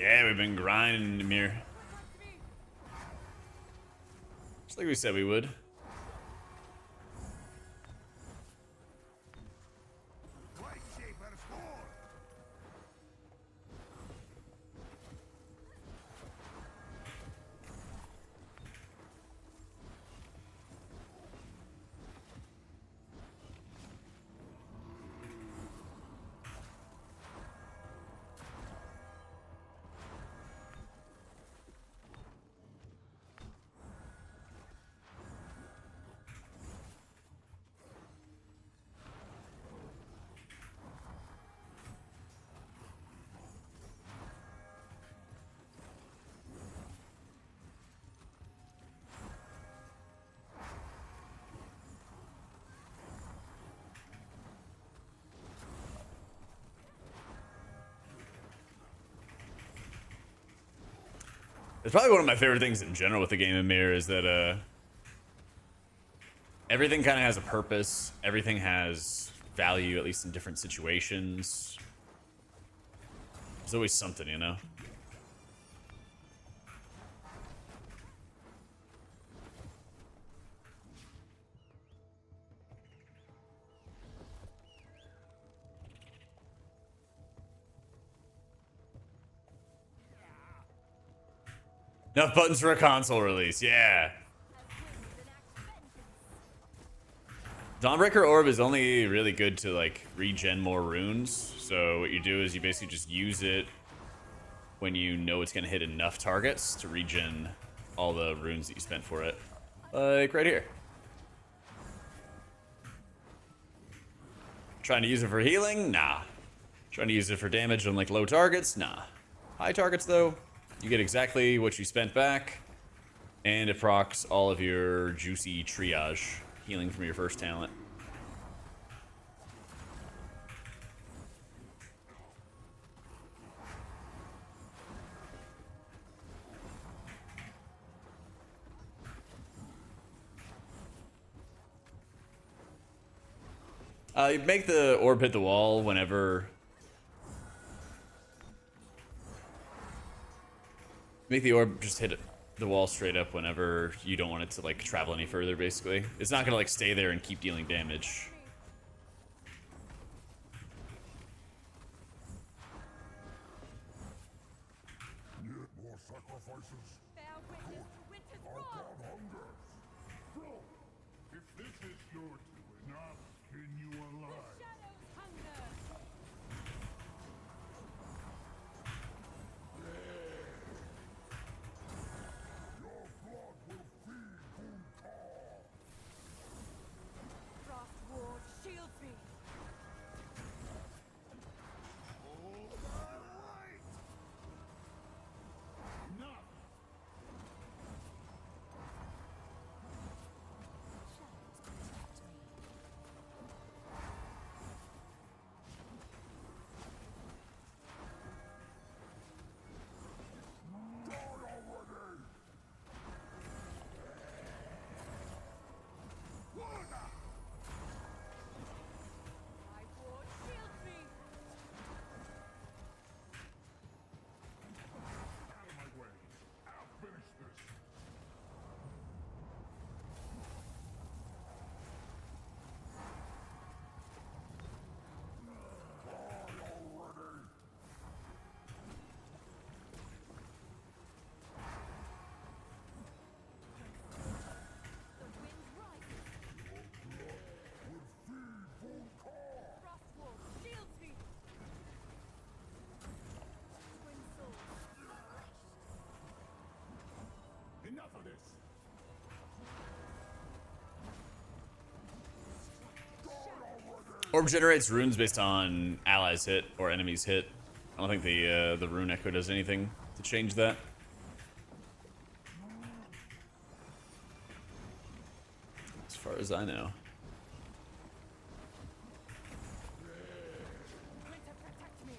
Yeah, we've been grinding, Amir. Just like we said we would. Right shape at a score. It's probably one of my favorite things in general with the game of Mirror is that everything kind of has a purpose. Everything has value, at least in different situations. There's always something, you know? Enough buttons for a console release, yeah. Dawnbreaker Orb is only really good to like regen more runes. So what you do is you basically just use it when you know it's gonna hit enough targets to regen all the runes that you spent for it. Like right here. Trying to use it for healing? Nah. Trying to use it for damage on like low targets? Nah. High targets though, you get exactly what you spent back, and it procs all of your juicy triage healing from your first talent. You make the orb hit the wall whenever... Make the orb just hit the wall straight up whenever you don't want it to like travel any further, basically. It's not gonna like stay there and keep dealing damage. Yet more sacrifices. Bear witness to winter's Our wrath. god hungers. Bro, if this is your doing, I'll skin you alive. Shadows hunger. Your blood will feed Vigour. Frost ward shields me. All my right. Enough. Die already. Water. My ward shields me. Out of my way. I'll finish this. Die already. The wind rises. Frost ward shields me. Twin swords. Enough of this. Orb generates runes based on allies hit or enemies hit. I don't think the rune echo does anything to change that. As far as I know. Winter protect me.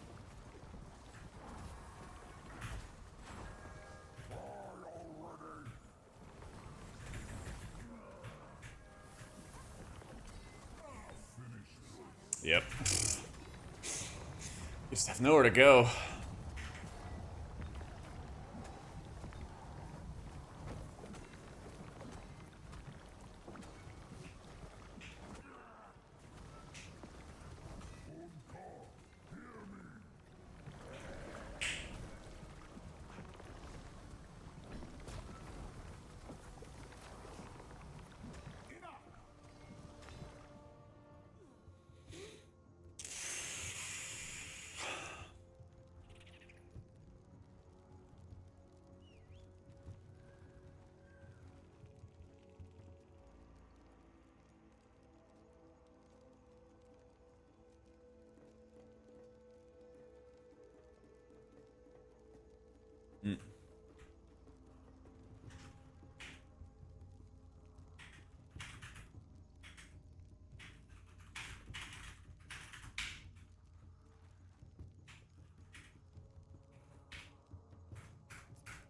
Yep. You just have nowhere to go.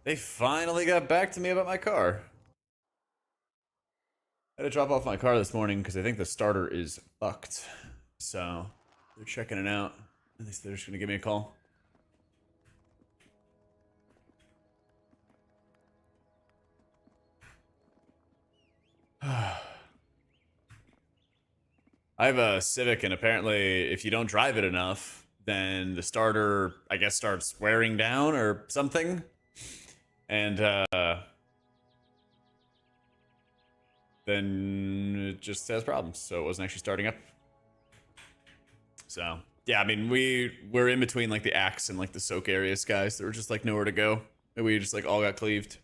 They finally got back to me about my car. I had to drop off my car this morning because I think the starter is fucked. So they're checking it out. At least they're just gonna give me a call. I have a Civic, and apparently if you don't drive it enough, then the starter, I guess, starts wearing down or something. And then it just has problems. So it wasn't actually starting up. So yeah, I mean, we're in between like the Axe and like the Soak areas, guys. There were just like nowhere to go. And we just like all got cleaved.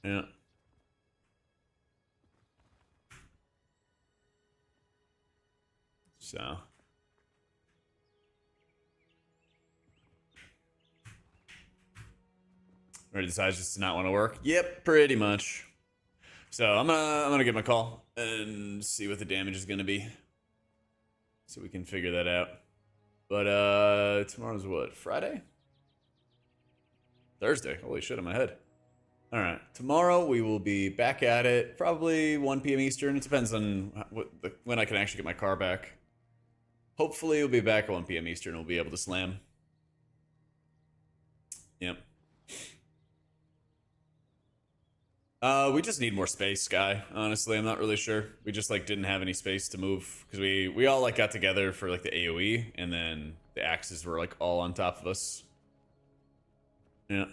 Yeah. So. Or decides just to not want to work. Yep, pretty much. So I'm gonna give him a call and see what the damage is gonna be. So we can figure that out. But tomorrow's what? Friday? Thursday. Holy shit, in my head. Alright. Tomorrow we will be back at it. Probably 1 p.m. Eastern. It depends on when I can actually get my car back. Hopefully we'll be back at 1 p.m. Eastern and we'll be able to slam. Yep. We just need more space, Sky. Honestly, I'm not really sure. We just like didn't have any space to move because we all like got together for like the AOE, and then the axes were like all on top of us. Yeah.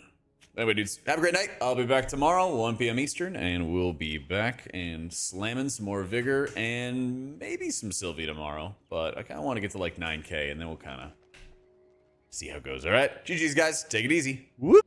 Anyway, dudes, have a great night. I'll be back tomorrow, 1 p.m. Eastern, and we'll be back and slamming some more Vigor and maybe some Sylvie tomorrow. But I kind of want to get to like 9K, and then we'll kind of see how it goes. All right, GG's, guys. Take it easy. Whoop.